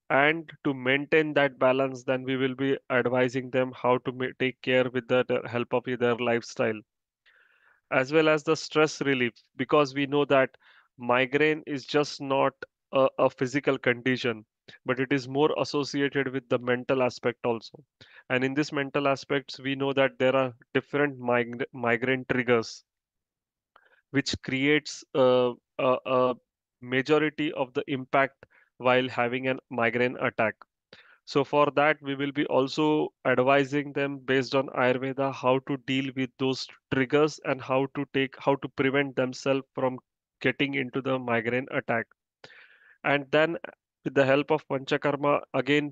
And to maintain that balance, then we will be advising them how to take care with the help of their lifestyle, as well as the stress relief, because we know that migraine is just not a physical condition, but it is more associated with the mental aspect also. And in this mental aspects, we know that there are different migraine triggers which creates a majority of the impact while having a migraine attack. So for that, we will be also advising them based on Ayurveda how to deal with those triggers and how to prevent themselves from getting into the migraine attack. And then with the help of Panchakarma, again,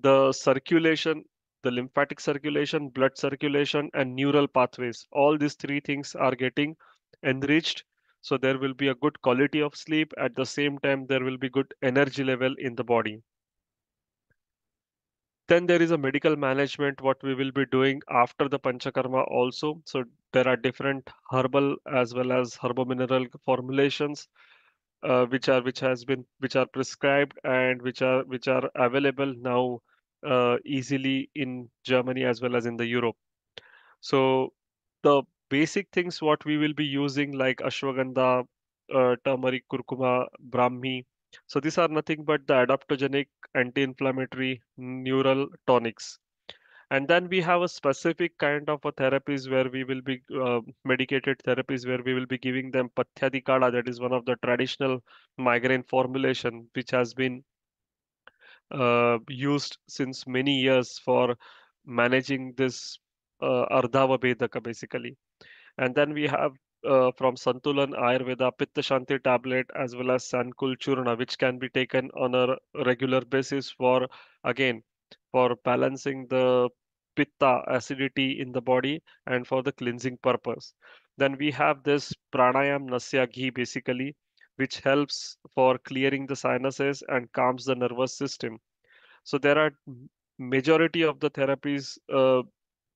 the circulation, the lymphatic circulation, blood circulation, and neural pathways, all these three things are getting enriched. So there will be a good quality of sleep. At the same time, there will be good energy level in the body. Then there is a medical management, what we will be doing after the Panchakarma also. So there are different herbal as well as herbomineral formulations, which are prescribed and which are available now easily in Germany as well as in the Europe. So the basic things what we will be using like ashwagandha, turmeric, kurkuma, brahmi. So these are nothing but the adaptogenic, anti-inflammatory, neural tonics. And then we have a specific kind of a therapies where we will be medicated therapies where we will be giving them Pathyadi Kada, that is one of the traditional migraine formulation which has been used since many years for managing this Ardhava Bedaka basically. And then we have from Santulan Ayurveda Pitta Shanti tablet as well as Sankul Churna, which can be taken on a regular basis for again for balancing the pitta acidity in the body and for the cleansing purpose. Then we have this pranayam nasya ghee basically, which helps for clearing the sinuses and calms the nervous system. So there are majority of the therapies,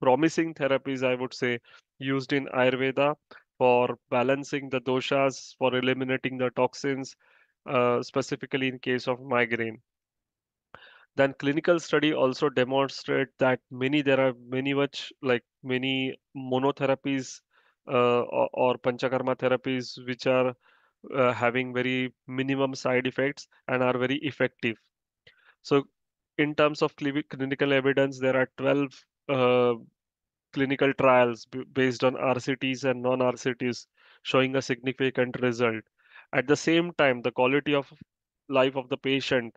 promising therapies, I would say, used in Ayurveda for balancing the doshas, for eliminating the toxins, specifically in case of migraine. Then clinical study also demonstrate that there are many monotherapies or panchakarma therapies which are having very minimum side effects and are very effective. So in terms of clinical evidence, there are 12 clinical trials based on RCTs and non-RCTs showing a significant result. At the same time, the quality of life of the patient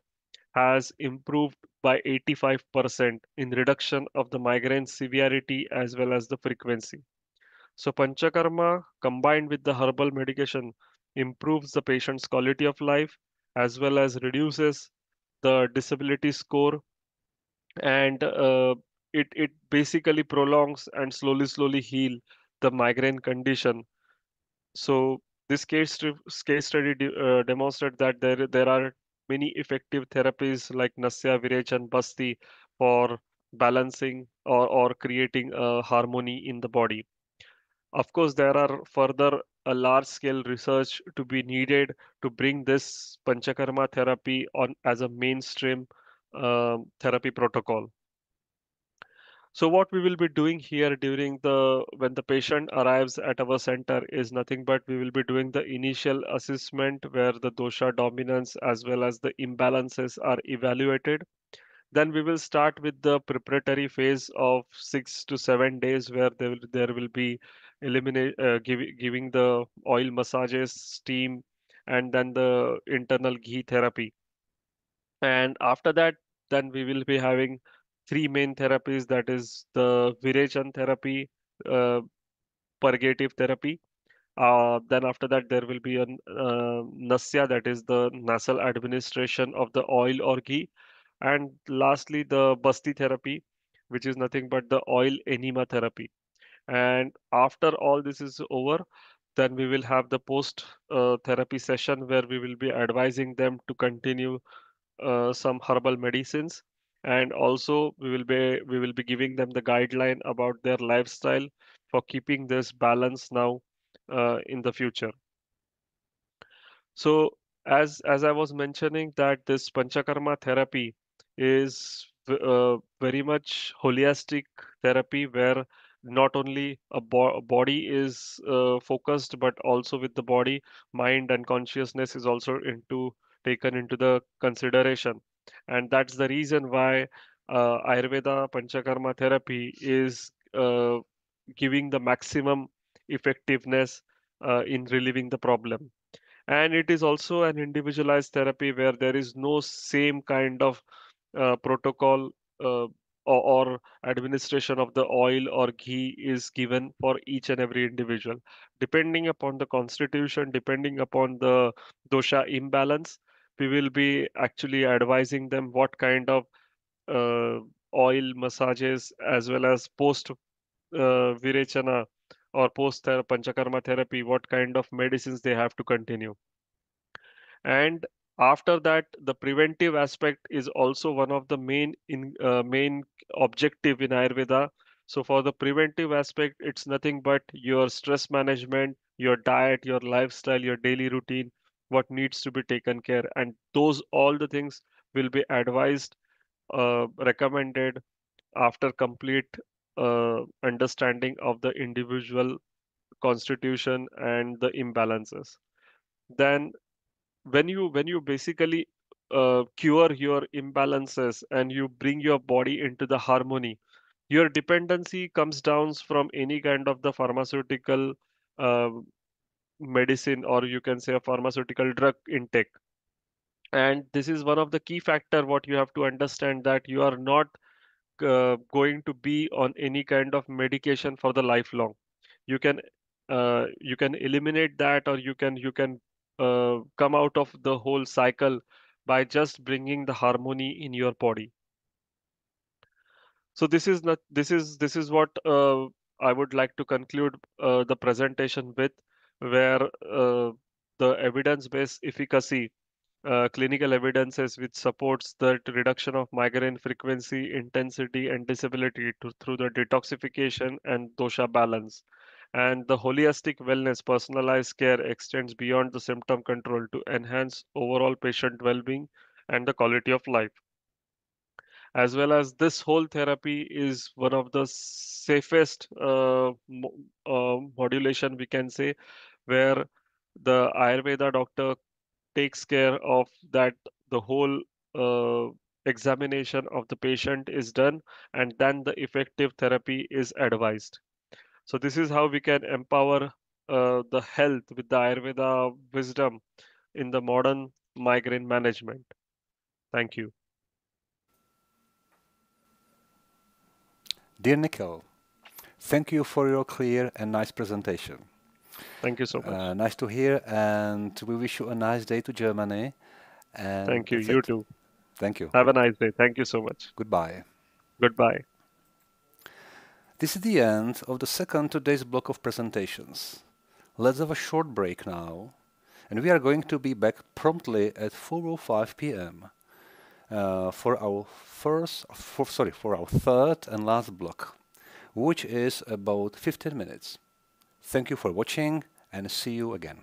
has improved by 85% in reduction of the migraine severity as well as the frequency. So Panchakarma combined with the herbal medication improves the patient's quality of life as well as reduces the disability score, and it basically prolongs and slowly heal the migraine condition. So this case study demonstrated that there are many effective therapies like Nasya, Virech, and Basti for balancing or creating a harmony in the body. Of course, there are further a large scale research to be needed to bring this Panchakarma therapy on as a mainstream therapy protocol. So what we will be doing here when the patient arrives at our center is nothing but we will be doing the initial assessment where the dosha dominance as well as the imbalances are evaluated. Then we will start with the preparatory phase of 6 to 7 days where there will be giving the oil massages, steam, and then the internal ghee therapy. And after that, then we will be having three main therapies, that is the Virechan therapy, purgative therapy. Then after that, there will be a Nasya, that is the nasal administration of the oil or ghee. And lastly, the Basti therapy, which is nothing but the oil enema therapy. And after all this is over, then we will have the post therapy session where we will be advising them to continue some herbal medicines, and also we will be giving them the guideline about their lifestyle for keeping this balance now in the future. So as I was mentioning, that this Panchakarma therapy is very much holistic therapy where not only a body is focused, but also with the body, mind and consciousness is also taken into the consideration. And that's the reason why Ayurveda Panchakarma therapy is giving the maximum effectiveness in relieving the problem. And it is also an individualized therapy where there is no same kind of protocol or administration of the oil or ghee is given for each and every individual. Depending upon the constitution, depending upon the dosha imbalance, we will be actually advising them what kind of oil massages as well as post Virechana or post Panchakarma therapy, what kind of medicines they have to continue. And after that, the preventive aspect is also one of the main objective in Ayurveda. So for the preventive aspect, it's nothing but your stress management, your diet, your lifestyle, your daily routine, what needs to be taken care, and those all the things will be advised, recommended after complete understanding of the individual constitution and the imbalances. Then when you basically cure your imbalances and you bring your body into the harmony, your dependency comes down from any kind of the pharmaceutical uh, medicine, or you can say a pharmaceutical drug intake. And this is one of the key factor what you have to understand, that you are not going to be on any kind of medication for the lifelong. You can eliminate that, or you can come out of the whole cycle by just bringing the harmony in your body. So this is what I would like to conclude the presentation with, where the evidence-based efficacy, clinical evidences which supports the reduction of migraine frequency, intensity, and disability through the detoxification and dosha balance. And the holistic wellness, personalized care extends beyond the symptom control to enhance overall patient well-being and the quality of life. As well as this whole therapy is one of the safest modulation, we can say, where the Ayurveda doctor takes care of that the whole examination of the patient is done, and then the effective therapy is advised. So this is how we can empower the health with the Ayurveda wisdom in the modern migraine management. Thank you. Dear Nikhil, thank you for your clear and nice presentation. Thank you so much. Nice to hear, and we wish you a nice day to Germany. And thank you. You too. Thank you. Have a nice day. Thank you so much. Goodbye. Goodbye. This is the end of the second today's block of presentations. Let's have a short break now, and we are going to be back promptly at 4:05 p.m. For our third and last block, which is about 15 minutes. Thank you for watching, and see you again.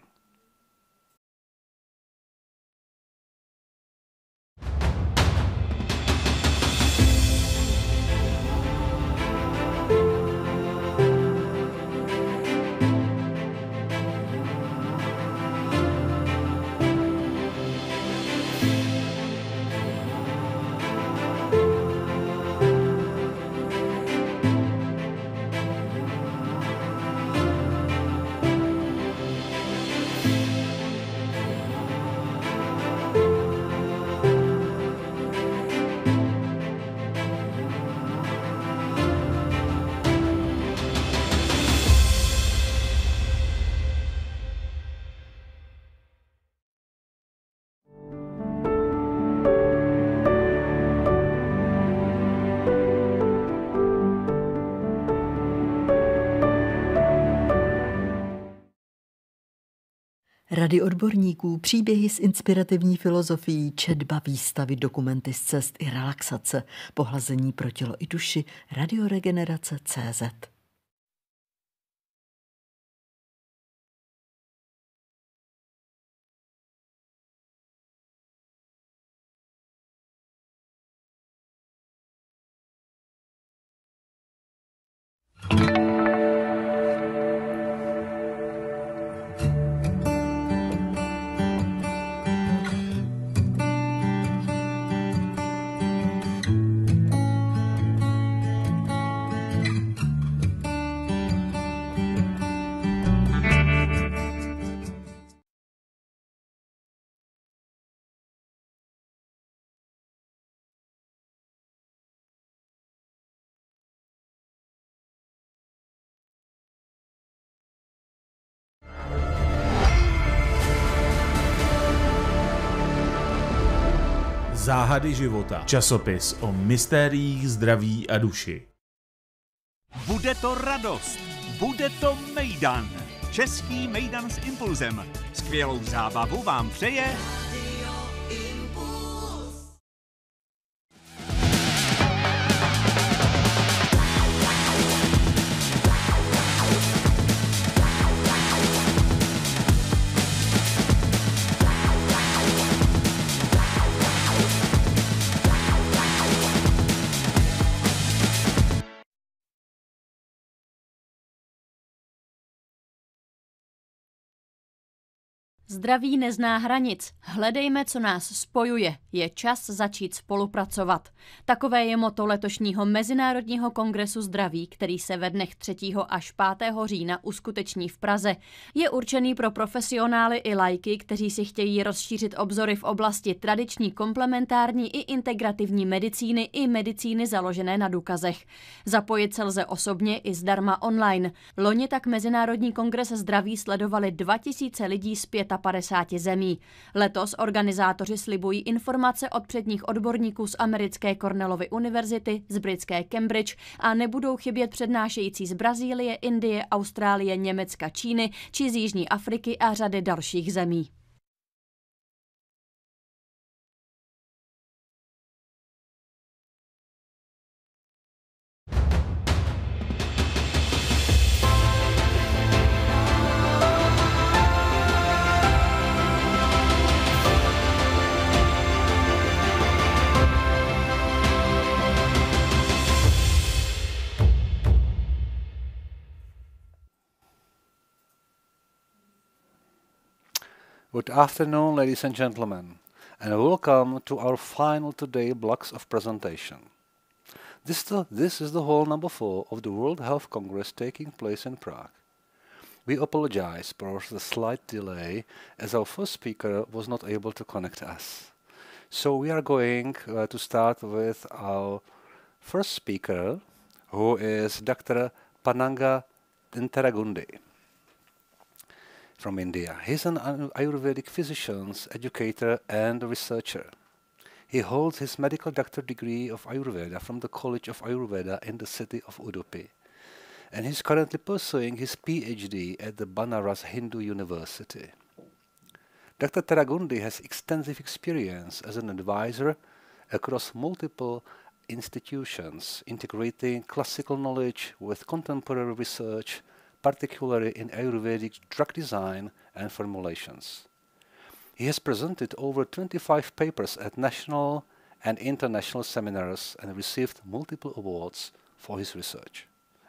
Rady odborníků, příběhy s inspirativní filozofií, četba, výstavy, dokumenty z cest i relaxace, pohlazení pro tělo i duši, radioregenerace.cz. Záhady života. Časopis o mystériích zdraví a duši. Bude to radost, bude to mejdan. Český mejdan s impulzem. Skvělou zábavu vám přeje Zdraví nezná hranic. Hledejme, co nás spojuje. Je čas začít spolupracovat. Takové je motto letošního Mezinárodního kongresu zdraví, který se ve dnech 3. až 5. října uskuteční v Praze. Je určený pro profesionály i laiky, kteří si chtějí rozšířit obzory v oblasti tradiční, komplementární i integrativní medicíny i medicíny založené na důkazech. Zapojit se lze osobně i zdarma online. Loni tak Mezinárodní kongres zdraví sledovali 2000 lidí z 55 zemí. Letos organizátoři slibují informace od předních odborníků z americké Cornellovy univerzity, z britské Cambridge a nebudou chybět přednášející z Brazílie, Indie, Austrálie, Německa, Číny či z Jižní Afriky a řady dalších zemí. Good afternoon, ladies and gentlemen, and welcome to our final today blocks of presentation. This is the hall number 4 of the World Health Congress taking place in Prague. We apologize for the slight delay as our first speaker was not able to connect us. So we are going to start with our first speaker, who is Dr. Pannanga Enteragundi from India. He's an Ayurvedic physician, educator and researcher. He holds his medical doctor degree of Ayurveda from the College of Ayurveda in the city of Udupi. And he's currently pursuing his PhD at the Banaras Hindu University. Dr. Teragundi has extensive experience as an advisor across multiple institutions, integrating classical knowledge with contemporary research, particularly in Ayurvedic drug design and formulations. He has presented over 25 papers at national and international seminars and received multiple awards for his research.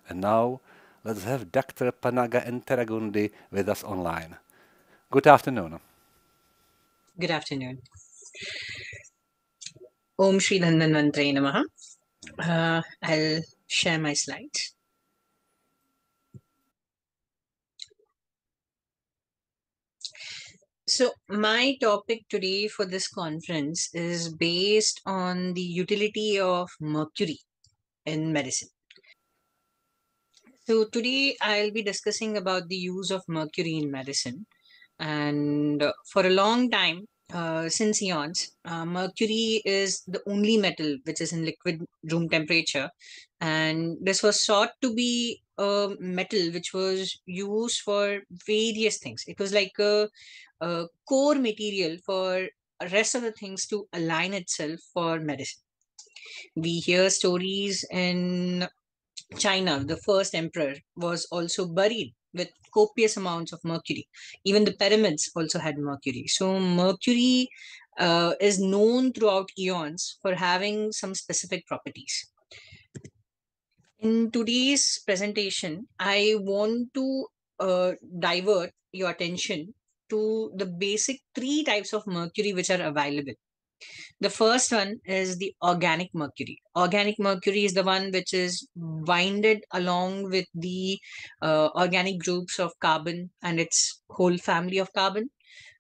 And now, let's have Dr. Pannanga Enteragundi with us online. Good afternoon. Good afternoon. Om Shri Dhanvantaray Namaha. I'll share my slides. So my topic today for this conference is based on the utility of mercury in medicine. So today I'll be discussing about the use of mercury in medicine. And for a long time, since eons. Mercury is the only metal which is in liquid room temperature, and this was thought to be a metal which was used for various things. It was like a core material for rest of the things to align itself for medicine. We hear stories in China, the first emperor was also buried with copious amounts of mercury. Even the pyramids also had mercury. So mercury is known throughout eons for having some specific properties. In today's presentation, I want to divert your attention to the basic 3 types of mercury which are available. The first one is the organic mercury. Organic mercury is the one which is binded along with the organic groups of carbon and its whole family of carbon.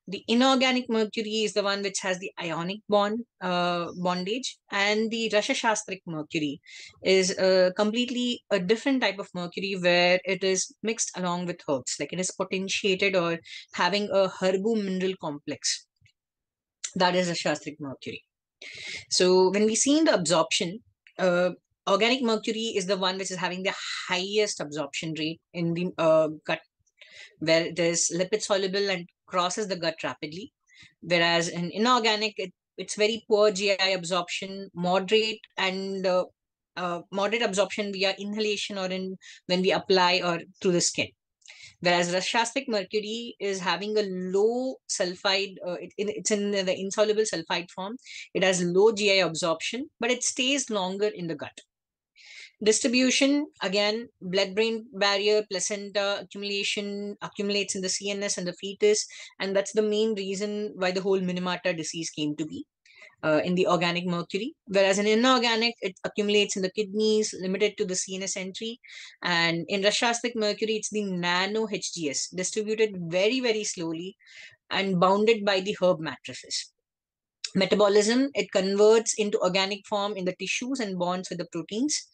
The inorganic mercury is the one which has the ionic bondage, and the Rasha-Shastric mercury is completely a different type of mercury where it is mixed along with herbs, like it is potentiated or having a herbo-mineral complex. That is Rasha-Shastric mercury. So when we see in the absorption, organic mercury is the one which is having the highest absorption rate in the gut, where it is lipid soluble and crosses the gut rapidly. Whereas in inorganic, it's very poor GI absorption, moderate and moderate absorption via inhalation or when we apply or through the skin. Whereas Rasha-Shastric mercury is having a low sulfide, it's in the insoluble sulfide form. It has low GI absorption, but it stays longer in the gut. Distribution, again, blood-brain barrier, placenta accumulates in the CNS and the fetus, and that's the main reason why the whole Minamata disease came to be. In the organic mercury, whereas in inorganic, it accumulates in the kidneys, limited to the CNS entry. And in Rasha-Shastric mercury, it's the nano HGS, distributed very, very slowly and bounded by the herb matrices. Metabolism, it converts into organic form in the tissues and bonds with the proteins.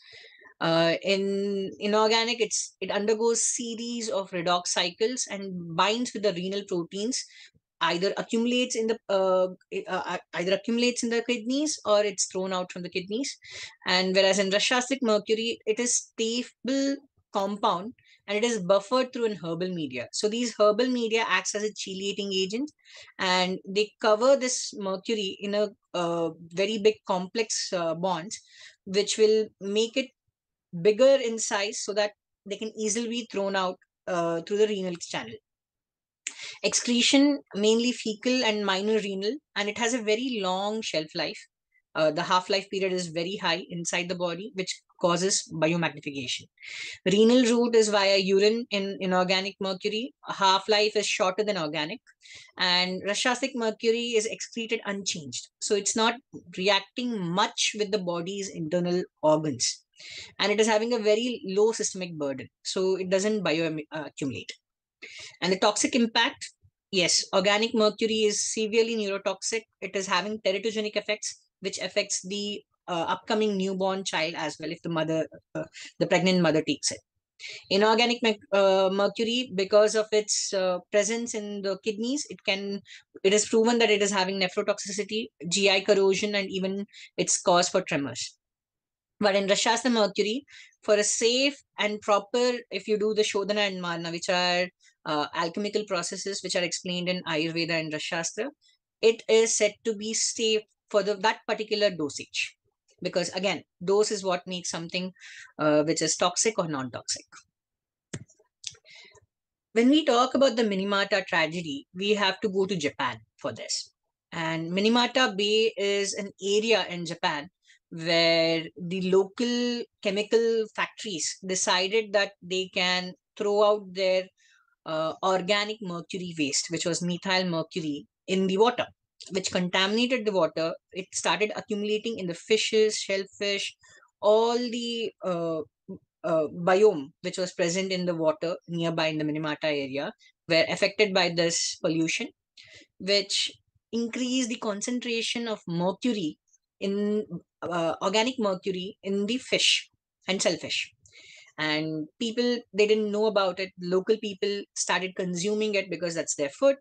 In inorganic, it undergoes series of redox cycles and binds with the renal proteins, either accumulates in the kidneys or it's thrown out from the kidneys. And whereas in Rasha-Shastric mercury, it is stable compound and it is buffered through an herbal media. So these herbal media acts as a chelating agent, and they cover this mercury in a very big complex bonds, which will make it bigger in size so that they can easily be thrown out through the renal channel. Excretion, mainly fecal and minor renal, and it has a very long shelf life. The half-life period is very high inside the body, which causes biomagnification. Renal route is via urine in inorganic mercury. Half-life is shorter than organic. And Rasha-Shastric mercury is excreted unchanged. So it's not reacting much with the body's internal organs. And it is having a very low systemic burden. So it doesn't bioaccumulate. And the toxic impact, yes, organic mercury is severely neurotoxic. It is having teratogenic effects, which affects the upcoming newborn child as well if the pregnant mother takes it. Inorganic mercury, because of its presence in the kidneys, it is proven that it is having nephrotoxicity, GI corrosion, and even its cause for tremors. But in Rasha-Shastric mercury, for a safe and proper, if you do the Shodhana and Marna, which are alchemical processes which are explained in Ayurveda and Rasha-Shastra, it is said to be safe for that particular dosage. Because again, dose is what makes something which is toxic or non-toxic. When we talk about the Minamata tragedy, we have to go to Japan for this. And Minamata Bay is an area in Japan where the local chemical factories decided that they can throw out their organic mercury waste, which was methyl mercury, in the water, which contaminated the water. It started accumulating in the fishes, shellfish, all the biome which was present in the water nearby in the Minamata area were affected by this pollution, which increased the concentration of mercury in organic mercury in the fish and shellfish. And people, they didn't know about it. Local people started consuming it because that's their food.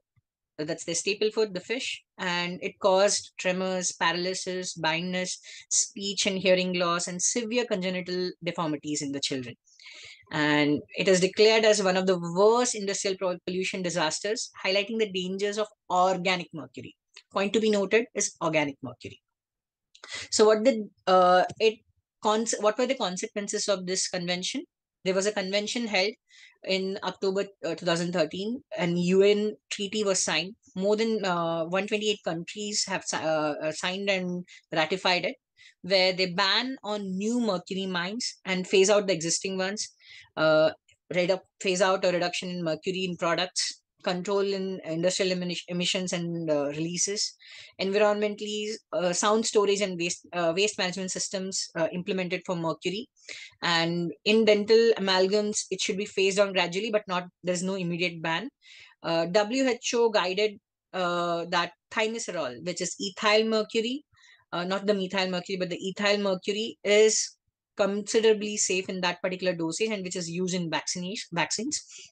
That's their staple food, the fish, and it caused tremors, paralysis, blindness, speech and hearing loss, and severe congenital deformities in the children. And it is declared as one of the worst industrial pollution disasters, highlighting the dangers of organic mercury. Point to be noted is organic mercury. So what did what were the consequences of this convention? There was a convention held in October 2013, and UN treaty was signed. More than 128 countries have signed and ratified it, where they ban on new mercury mines and phase out the existing ones, phase out a reduction in mercury in products, control in industrial emissions and releases, environmentally sound storage and waste management systems implemented for mercury. And in dental amalgams, it should be phased on gradually, but there's no immediate ban. WHO guided that thimerosal, which is ethyl mercury, not the methyl mercury, but the ethyl mercury is considerably safe in that particular dosage, and which is used in vaccines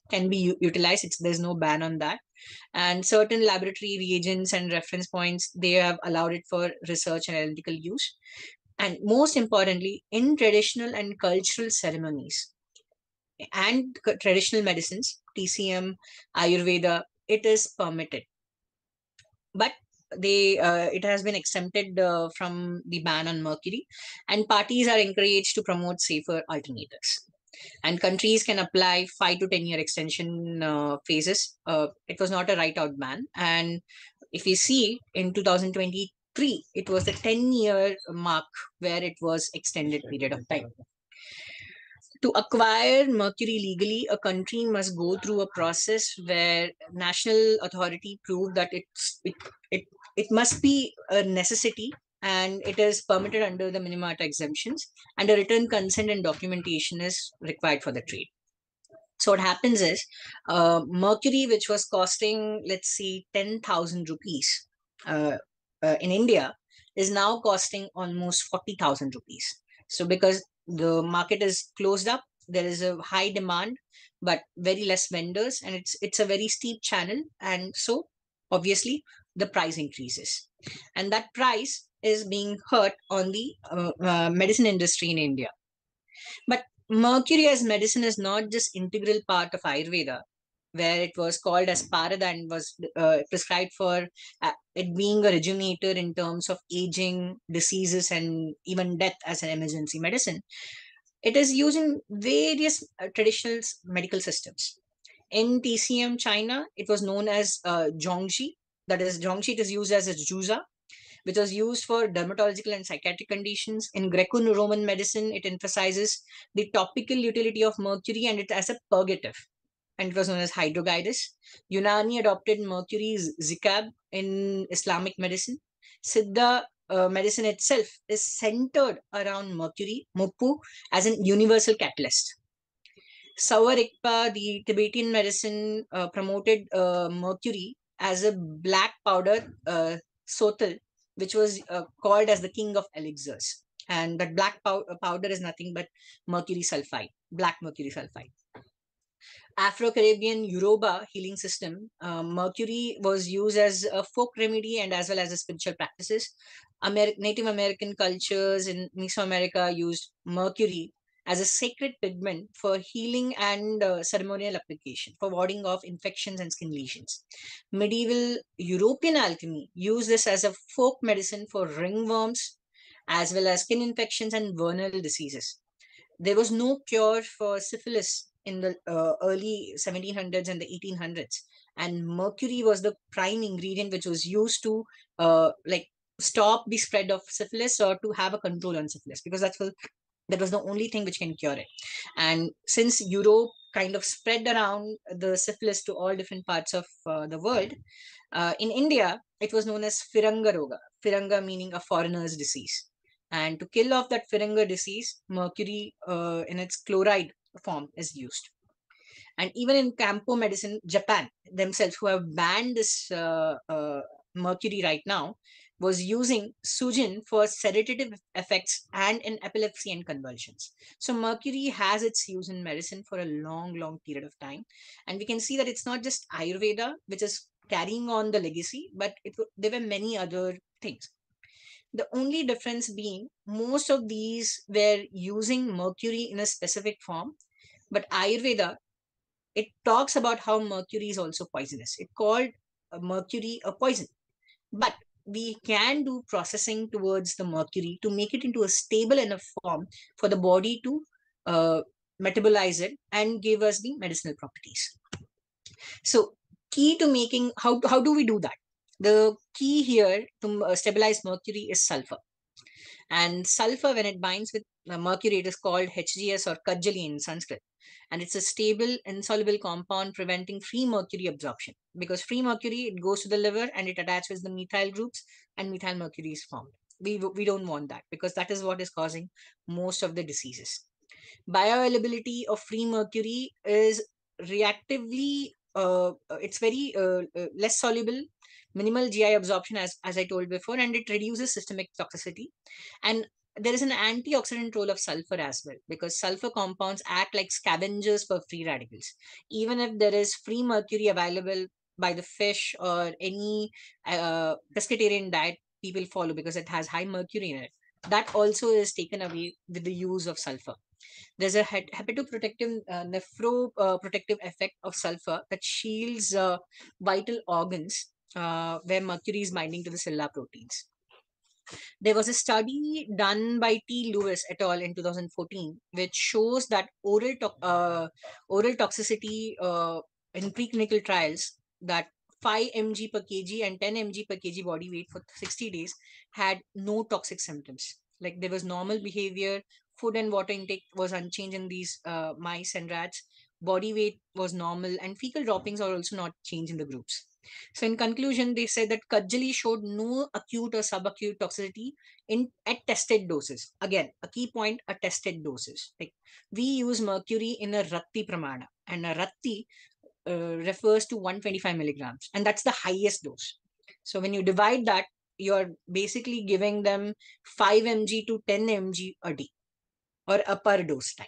can be utilized. There's no ban on that. And certain laboratory reagents and reference points, they have allowed it for research and analytical use. And most importantly, in traditional and cultural ceremonies and traditional medicines, TCM, Ayurveda, it is permitted. But it has been exempted from the ban on mercury, and parties are encouraged to promote safer alternatives. And countries can apply 5 to 10 year extension phases. It was not a right out ban. And if you see in 2023, it was the 10-year mark where it was extended period of time. To acquire mercury legally, a country must go through a process where national authority prove that it must be a necessity, and it is permitted under the minimata exemptions, and a written consent and documentation is required for the trade. So what happens is mercury, which was costing, let's see, 10,000 rupees in India, is now costing almost 40,000 rupees. So because the market is closed up, there is a high demand, but very less vendors, and it's a very steep channel. And so obviously the price increases. And that price is being hurt on the medicine industry in India. But mercury as medicine is not just integral part of Ayurveda, where it was called as Parada and was prescribed for it being a rejuvenator in terms of aging, diseases, and even death as an emergency medicine. It is used in various traditional medical systems. In TCM China, it was known as Zhongxi. That is, Zhongxi is used as a juza, which was used for dermatological and psychiatric conditions. In Greco-Roman medicine, it emphasizes the topical utility of mercury and it as a purgative, and it was known as hydrogydus. Unani adopted mercury's zikab in Islamic medicine. Siddha medicine itself is centered around mercury, muppu, as an universal catalyst. Sawa Rigpa, the Tibetan medicine, promoted mercury as a black powder, sotal, which was called as the king of elixirs. And that black powder is nothing but mercury sulfide, black mercury sulfide. Afro-Caribbean Yoruba healing system, mercury was used as a folk remedy and as well as a spiritual practices. Native American cultures in Mesoamerica used mercury as a sacred pigment for healing and ceremonial application for warding off infections and skin lesions. Medieval European alchemy used this as a folk medicine for ringworms as well as skin infections and venereal diseases. There was no cure for syphilis in the early 1700s and the 1800s, and mercury was the prime ingredient which was used to stop the spread of syphilis or to have a control on syphilis, because that was the only thing which can cure it. And since Europe kind of spread around the syphilis to all different parts of the world, in India it was known as Firanga Roga, Firanga meaning a foreigner's disease. And to kill off that Firanga disease, mercury in its chloride form is used. And even in Campo medicine, Japan themselves, who have banned this mercury right now, was using sujin for sedative effects and in epilepsy and convulsions. So mercury has its use in medicine for a long, long period of time. And we can see that it's not just Ayurveda, which is carrying on the legacy, but there were many other things. The only difference being most of these were using mercury in a specific form, but Ayurveda, it talks about how mercury is also poisonous. It called mercury a poison, but we can do processing towards the mercury to make it into a stable enough form for the body to metabolize it and give us the medicinal properties. So key to making, how do we do that? The key here to stabilize mercury is sulfur. And sulfur, when it binds with mercury, it is called HGS or Kajali in Sanskrit. And it's a stable, insoluble compound preventing free mercury absorption. Because free mercury, it goes to the liver and it attaches the methyl groups and methyl mercury is formed. We don't want that, because that is what is causing most of the diseases. Bioavailability of free mercury is reactively, it's very less soluble, minimal GI absorption, as I told before, and it reduces systemic toxicity. And there is an antioxidant role of sulfur as well, because sulfur compounds act like scavengers for free radicals. Even if there is free mercury available by the fish or any pescatarian diet people follow, because it has high mercury in it, that also is taken away with the use of sulfur. There's a hepatoprotective, nephroprotective effect of sulfur that shields vital organs where mercury is binding to the cellular proteins. There was a study done by T. Lewis et al. In 2014, which shows that oral toxicity in preclinical trials, that 5 mg per kg and 10 mg per kg body weight for 60 days had no toxic symptoms. Like there was normal behavior, food and water intake was unchanged in these mice and rats, body weight was normal, and fecal droppings are also not changed in the groups. So in conclusion, they said that Kajali showed no acute or subacute toxicity at tested doses. Again, a key point, a tested doses. Like we use mercury in a Ratti Pramana, and a Ratti refers to 125 milligrams, and that's the highest dose. So when you divide that, you're basically giving them 5 mg to 10 mg a day, or a per dose time.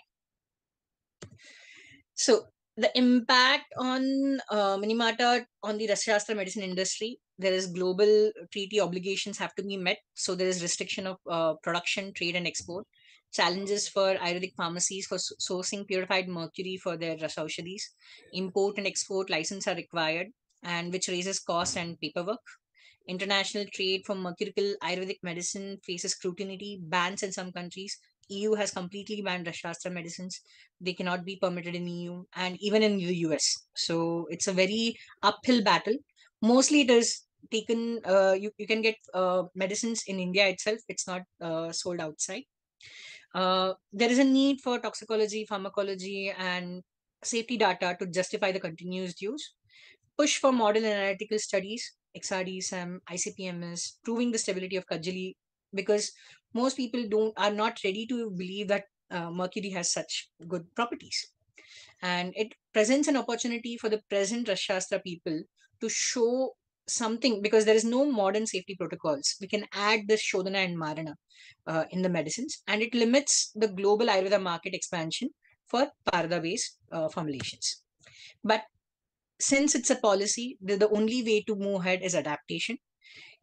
So the impact on Minamata on the Rasashastra medicine industry, there is global treaty obligations have to be met. So there is restriction of production, trade and export. Challenges for Ayurvedic pharmacies for sourcing purified mercury for their Rasaushadis. Import and export license are required, and which raises cost and paperwork. International trade for mercurical Ayurvedic medicine faces scrutiny, bans in some countries. EU has completely banned Rasashastra medicines. They cannot be permitted in EU and even in the US. So it's a very uphill battle. Mostly it is taken, you can get medicines in India itself. It's not sold outside. There is a need for toxicology, pharmacology, and safety data to justify the continuous use. Push for modern analytical studies, XRD, SAM, ICP-MS, proving the stability of Kajali, because most people are not ready to believe that mercury has such good properties. And it presents an opportunity for the present Rasashastra people to show something, because there is no modern safety protocols. We can add the Shodhana and Marana in the medicines, and it limits the global Ayurveda market expansion for Parda-based formulations. But since it's a policy, the only way to move ahead is adaptation.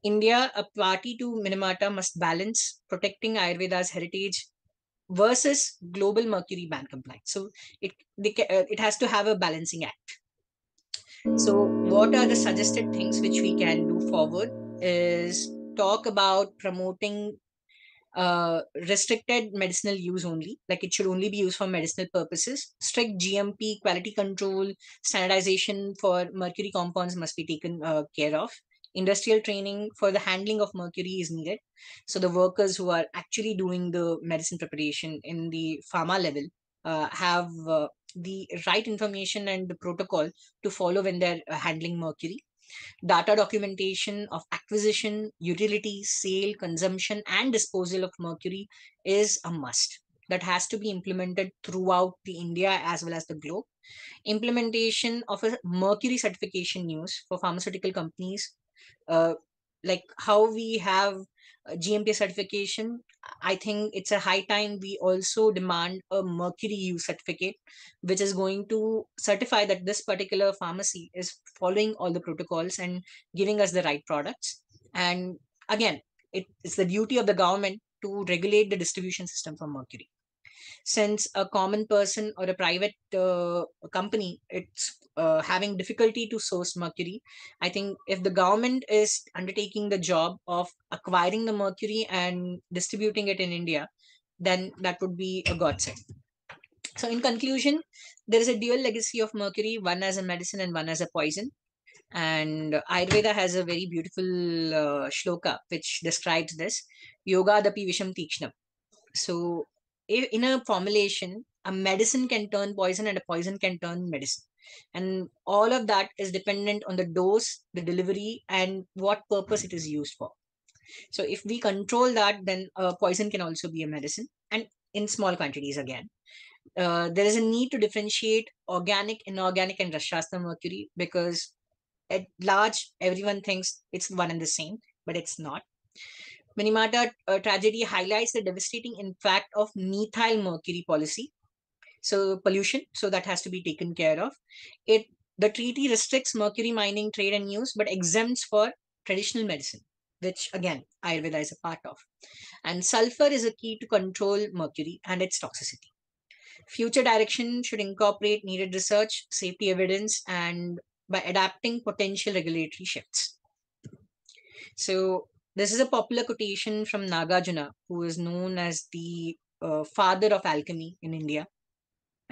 India, a party to Minamata, must balance protecting Ayurveda's heritage versus global mercury ban compliance. So it has to have a balancing act. So what are the suggested things which we can do forward is talk about promoting restricted medicinal use only, like it should only be used for medicinal purposes. Strict GMP quality control, standardization for mercury compounds must be taken care of. Industrial training for the handling of mercury is needed. So the workers who are actually doing the medicine preparation in the pharma level have the right information and the protocol to follow when they're handling mercury. Data documentation of acquisition, utility, sale, consumption, and disposal of mercury is a must. That has to be implemented throughout the India as well as the globe. Implementation of a mercury certification news for pharmaceutical companies, like how we have GMP certification, I think it's a high time we also demand a mercury use certificate, which is going to certify that this particular pharmacy is following all the protocols and giving us the right products. And again, it's the duty of the government to regulate the distribution system for mercury. Since a common person or a private company, it's having difficulty to source mercury, I think if the government is undertaking the job of acquiring the mercury and distributing it in India, then that would be a godsend. So in conclusion, there is a dual legacy of mercury, one as a medicine and one as a poison. And Ayurveda has a very beautiful shloka which describes this: yoga dapi visham tikshnam. So in a formulation, a medicine can turn poison and a poison can turn medicine. And all of that is dependent on the dose, the delivery, and what purpose it is used for. So if we control that, then poison can also be a medicine, and in small quantities again. There is a need to differentiate organic, inorganic, and Rashastra mercury, because at large, everyone thinks it's one and the same, but it's not. Minamata tragedy highlights the devastating impact of methyl mercury policy. So pollution, so that has to be taken care of. The treaty restricts mercury mining, trade and use, but exempts for traditional medicine, which again, Ayurveda is a part of. And sulfur is a key to control mercury and its toxicity. Future direction should incorporate needed research, safety evidence, and by adapting potential regulatory shifts. So this is a popular quotation from Nagarjuna, who is known as the father of alchemy in India.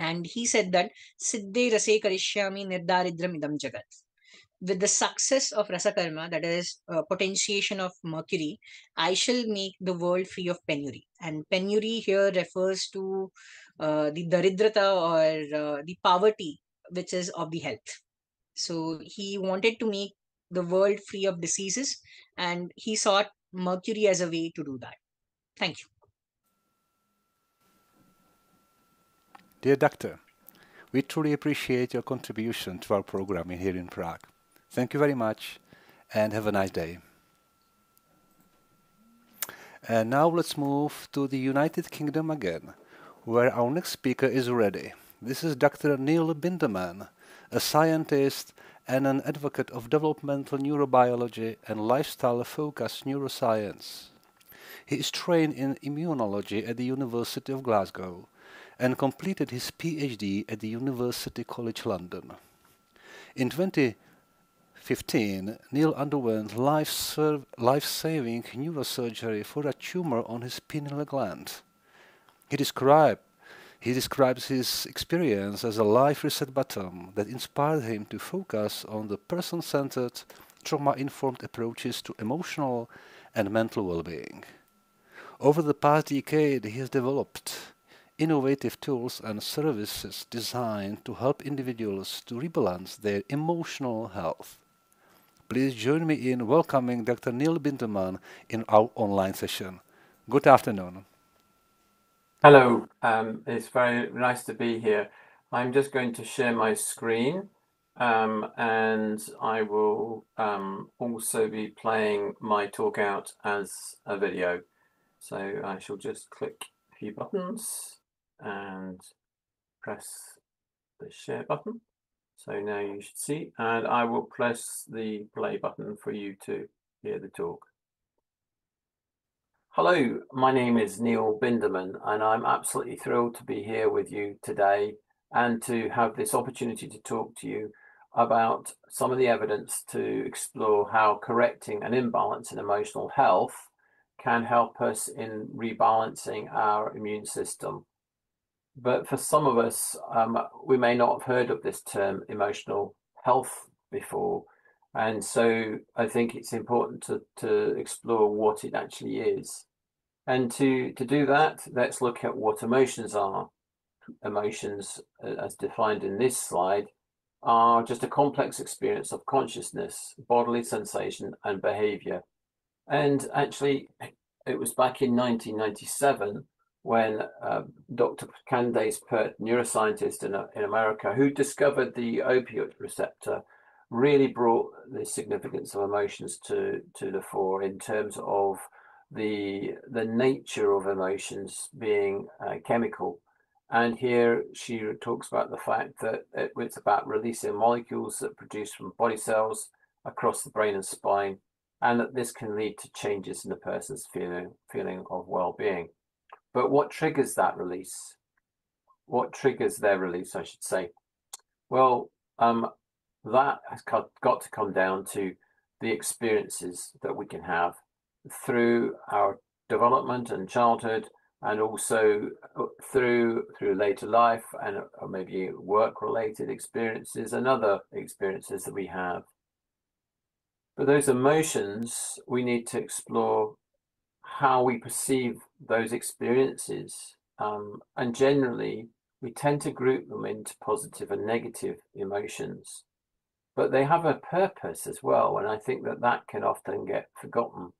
And he said that Siddhe Rase Karishyami Nirdaridram Idam Jagat. With the success of Rasakarma, that is potentiation of mercury, I shall make the world free of penury. And penury here refers to the daridrata, or the poverty, which is of the health. So he wanted to make the world free of diseases, and he sought mercury as a way to do that. Thank you. Dear Doctor, we truly appreciate your contribution to our program here in Prague. Thank you very much, and have a nice day. And now let's move to the United Kingdom again, where our next speaker is ready. This is Dr. Neil Binderman, a scientist and an advocate of developmental neurobiology and lifestyle-focused neuroscience. He is trained in immunology at the University of Glasgow and completed his PhD at the University College London. In 2015, Neil underwent life-saving neurosurgery for a tumor on his pineal gland. He describes his experience as a life reset button that inspired him to focus on the person-centered, trauma-informed approaches to emotional and mental well-being. Over the past decade, he has developed innovative tools and services designed to help individuals to rebalance their emotional health. Please join me in welcoming Dr. Neil Binderman in our online session. Good afternoon. Hello, it's very nice to be here. I'm just going to share my screen, and I will also be playing my talk out as a video. So I shall just click a few buttons and press the share button. So now you should see, and I will press the play button for you to hear the talk. Hello, my name is Neil Binderman, and I'm absolutely thrilled to be here with you today and to have this opportunity to talk to you about some of the evidence to explore how correcting an imbalance in emotional health can help us in rebalancing our immune system. But for some of us, we may not have heard of this term emotional health before. And so I think it's important to explore what it actually is. And to do that, let's look at what emotions are. Emotions, as defined in this slide, are just a complex experience of consciousness, bodily sensation, and behavior. And actually, it was back in 1997 when Dr. Candace Pert, neuroscientist in America, who discovered the opioid receptor, really brought the significance of emotions to the fore in terms of the nature of emotions being chemical. And here she talks about the fact that it's about releasing molecules that produce from body cells across the brain and spine, and that this can lead to changes in the person's feeling of well-being. But what triggers that release? What triggers their release, I should say? Well, that has got to come down to the experiences that we can have through our development and childhood, and also through later life, and maybe work-related experiences and other experiences that we have. But those emotions, we need to explore how we perceive those experiences. And generally, we tend to group them into positive and negative emotions. But they have a purpose as well, and I think that can often get forgotten.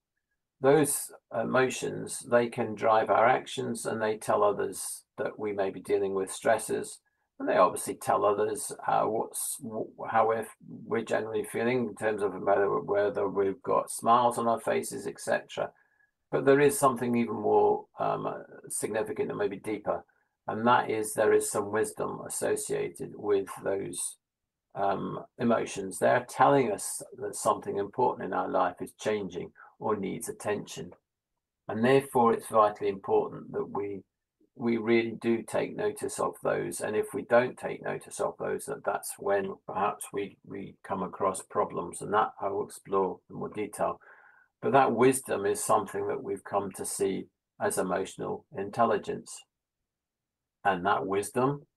Those emotions, they can drive our actions, and they tell others that we may be dealing with stressors, and they obviously tell others how we're generally feeling in terms of whether we've got smiles on our faces, etc. But there is something even more significant and maybe deeper, and that is there is some wisdom associated with those emotions. They're telling us that something important in our life is changing or needs attention, and therefore it's vitally important that we really do take notice of those. And if we don't take notice of those, that's when perhaps we come across problems, and that I will explore in more detail. But that wisdom is something that we've come to see as emotional intelligence. And that wisdom,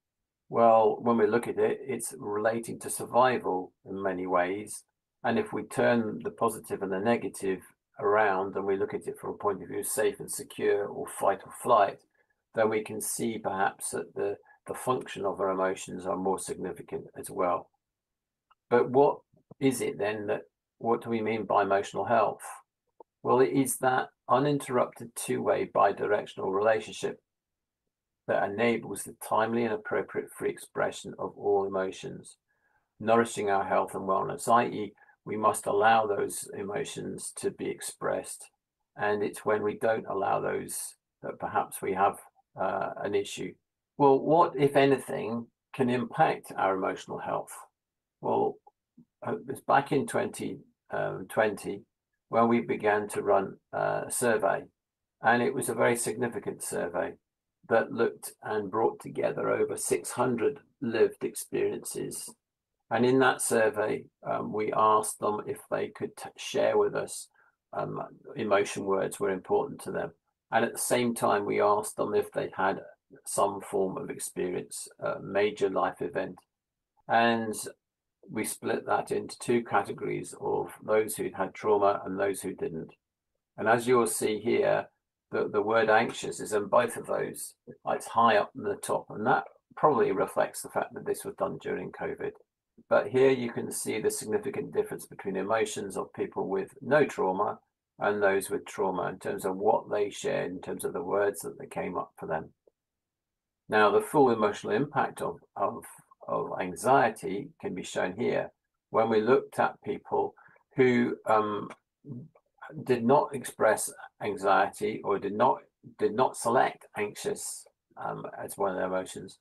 well, when we look at it, it's relating to survival in many ways. And if we turn the positive and the negative around, and we look at it from a point of view safe and secure, or fight or flight, then we can see perhaps that the function of our emotions are more significant as well. But what is it then what do we mean by emotional health? Well, it is that uninterrupted two-way bi-directional relationship that enables the timely and appropriate free expression of all emotions, nourishing our health and wellness, i.e., we must allow those emotions to be expressed. And it's when we don't allow those that perhaps we have an issue. Well, what, if anything, can impact our emotional health? Well, it was back in 2020 when we began to run a survey, and it was a very significant survey that looked and brought together over 600 lived experiences. And in that survey, we asked them if they could share with us emotion words were important to them. And at the same time, we asked them if they had some form of experience, a major life event. And we split that into two categories of those who'd had trauma and those who didn't. And as you'll see here, the word anxious is in both of those. It's high up in the top, and that probably reflects the fact that this was done during COVID. But here you can see the significant difference between emotions of people with no trauma and those with trauma in terms of what they shared, in terms of the words that they came up for them. Now, the full emotional impact of anxiety can be shown here when we looked at people who did not express anxiety or did not select anxious as one of their emotions.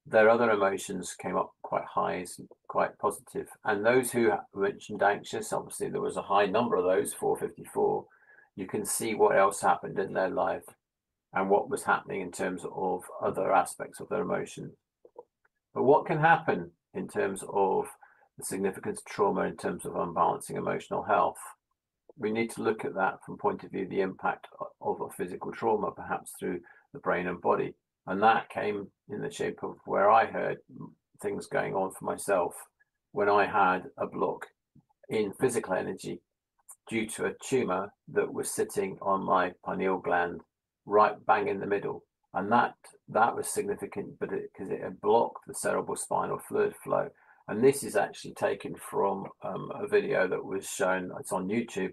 Their other emotions came up quite high, quite positive. And those who mentioned anxious, obviously there was a high number of those, 454. You can see what else happened in their life and what was happening in terms of other aspects of their emotion. But what can happen in terms of the significance of trauma, in terms of unbalancing emotional health? We need to look at that from point of view, the impact of a physical trauma, perhaps through the brain and body. And that came in the shape of where I heard things going on for myself when I had a block in physical energy due to a tumor that was sitting on my pineal gland, right bang in the middle. And that was significant, but because it had blocked the cerebral spinal fluid flow. And this is actually taken from a video that was shown, it's on YouTube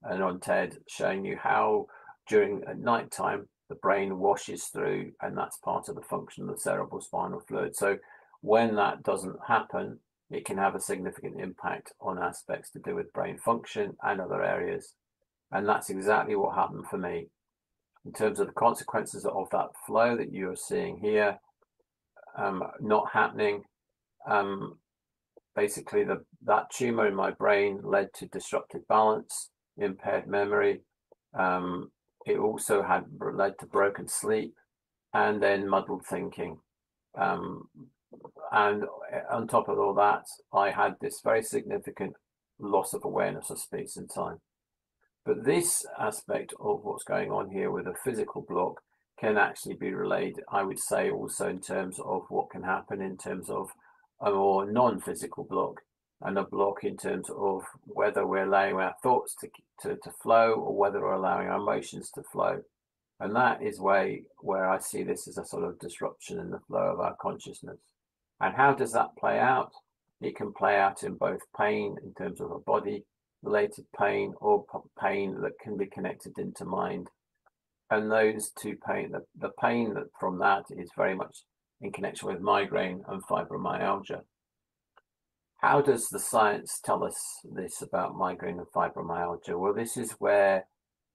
and on TED, showing you how at night time, the brain washes through, and that's part of the function of the cerebral spinal fluid. So when that doesn't happen, it can have a significant impact on aspects to do with brain function and other areas. And that's exactly what happened for me. In terms of the consequences of that flow that you're seeing here, not happening, basically that tumor in my brain led to disrupted balance, impaired memory. It also had led to broken sleep and then muddled thinking. And on top of all that, I had this very significant loss of awareness of space and time. But this aspect of what's going on here with a physical block can actually be relayed, I would say, also in terms of what can happen in terms of a more non-physical block, and a block in terms of whether we're allowing our thoughts to flow or whether we're allowing our emotions to flow. And that is where I see this as a sort of disruption in the flow of our consciousness. And how does that play out? It can play out in both pain in terms of a body-related pain or pain that can be connected into mind. And those two pain, the pain that from that is very much in connection with migraine and fibromyalgia. How does the science tell us this about migraine and fibromyalgia? Well, this is where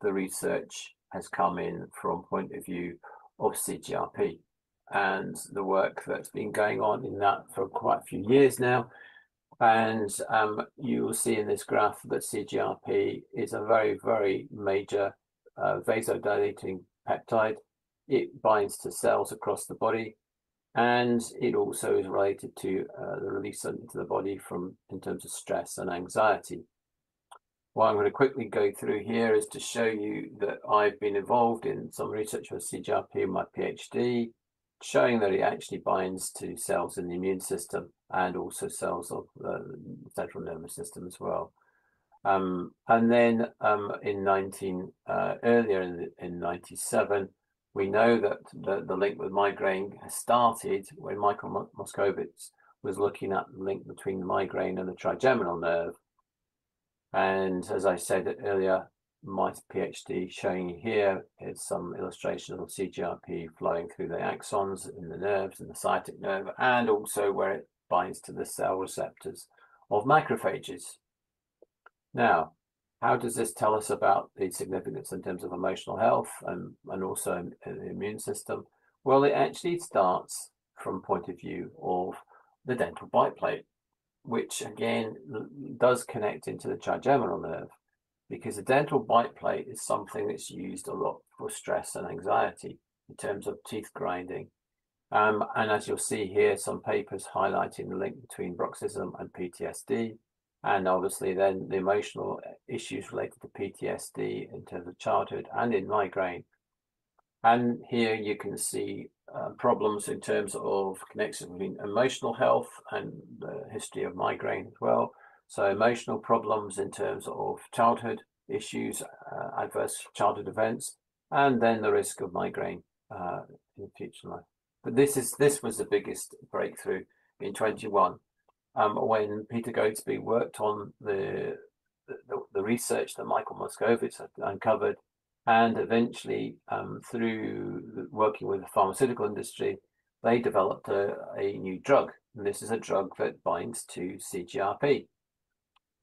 the research has come in from point of view of CGRP and the work that's been going on in that for quite a few years now. And you will see in this graph that CGRP is a very, very major vasodilating peptide. It binds to cells across the body, and it also is related to the release into the body in terms of stress and anxiety. What I'm going to quickly go through here is to show you that I've been involved in some research with CGRP in my PhD, showing that it actually binds to cells in the immune system and also cells of the central nervous system as well. And then earlier in 97, we know that the link with migraine has started when Michael Moscovitz was looking at the link between the migraine and the trigeminal nerve. And as I said earlier, my PhD showing you here is some illustrations of CGRP flowing through the axons in the nerves, in the sciatic nerve, and also where it binds to the cell receptors of macrophages. Now, how does this tell us about the significance in terms of emotional health and also in the immune system? Well, it actually starts from point of view of the dental bite plate, which again does connect into the trigeminal nerve, because the dental bite plate is something that's used a lot for stress and anxiety in terms of teeth grinding. And as you'll see here, some papers highlighting the link between bruxism and PTSD, and obviously then the emotional issues related to PTSD in terms of childhood and in migraine. And here you can see problems in terms of connection between emotional health and the history of migraine as well. So emotional problems in terms of childhood issues, adverse childhood events, and then the risk of migraine in future life. But this was the biggest breakthrough in 21, when Peter Goadsby worked on the research that Michael Moscovitz had uncovered, and eventually through working with the pharmaceutical industry, they developed a new drug. And this is a drug that binds to CGRP.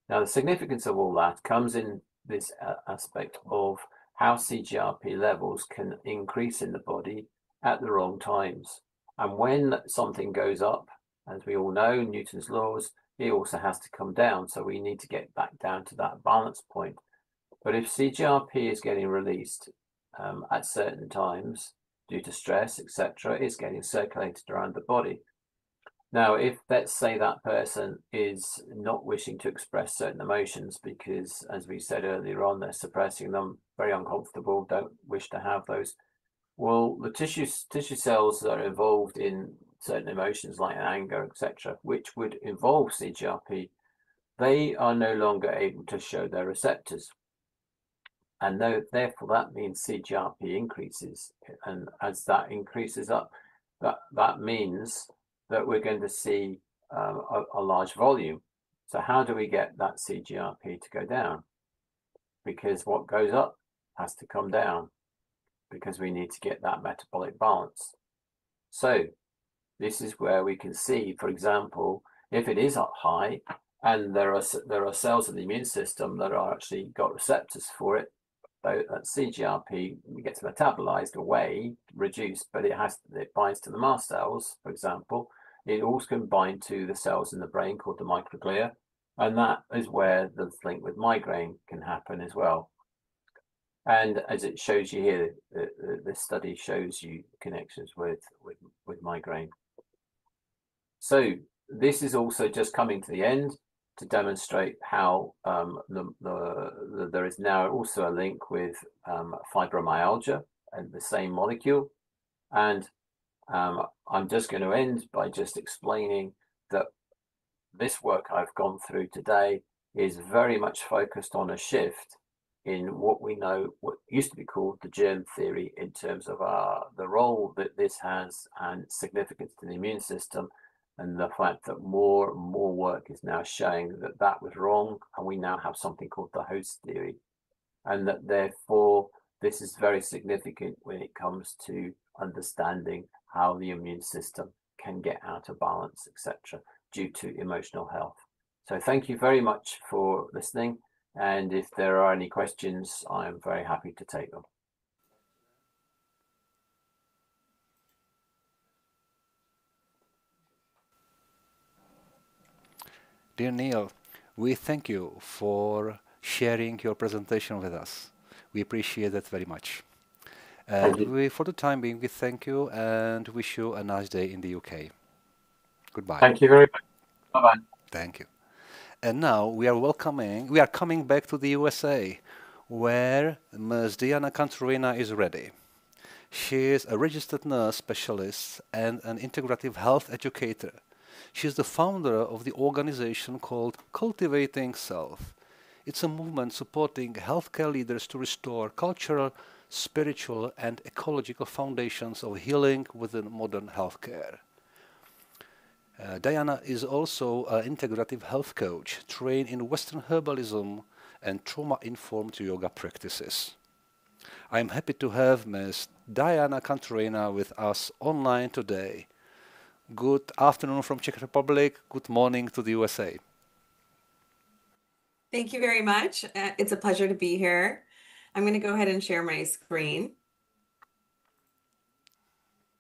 Now, the significance of all that comes in this aspect of how CGRP levels can increase in the body at the wrong times. And when something goes up, as we all know, Newton's laws, it also has to come down. So we need to get back down to that balance point. But if CGRP is getting released at certain times due to stress, etc., it's getting circulated around the body. Now, if let's say that person is not wishing to express certain emotions because, as we said earlier on, they're suppressing them, very uncomfortable, don't wish to have those, well, the tissue cells that are involved in certain emotions like anger, etc., which would involve CGRP, they are no longer able to show their receptors. And therefore, that means CGRP increases. And as that increases up, that means that we're going to see a large volume. So how do we get that CGRP to go down? Because what goes up has to come down, because we need to get that metabolic balance. So this is where we can see, for example, if it is up high and there are cells in the immune system that are actually got receptors for it, that CGRP gets metabolized away, reduced, but it binds to the mast cells, for example. It also can bind to the cells in the brain called the microglia, and that is where the link with migraine can happen as well. And as it shows you here, this study shows you connections with migraine. So this is also just coming to the end to demonstrate how there is now also a link with fibromyalgia and the same molecule. And I'm just going to end by just explaining that this work I've gone through today is very much focused on a shift in what we know, what used to be called the germ theory, in terms of the role that this has and significance to the immune system, and the fact that more and more work is now showing that that was wrong, and we now have something called the host theory, and that therefore this is very significant when it comes to understanding how the immune system can get out of balance, etc., due to emotional health. So thank you very much for listening. And if there are any questions, I am very happy to take them. Dear Neil, we thank you for sharing your presentation with us. We appreciate that very much. And for the time being, we thank you and wish you a nice day in the UK. Goodbye. Thank you very much. Bye-bye. Thank you. And now we are coming back to the USA, where Ms. Diana Cantorena is ready. She is a registered nurse specialist and an integrative health educator. She is the founder of the organization called Cultivating Self. It's a movement supporting healthcare leaders to restore cultural, spiritual, and ecological foundations of healing within modern healthcare. Diana is also an integrative health coach, trained in Western herbalism and trauma-informed yoga practices. I'm happy to have Ms. Diana Cantorena with us online today. Good afternoon from Czech Republic. Good morning to the USA. Thank you very much. It's a pleasure to be here. I'm going to go ahead and share my screen.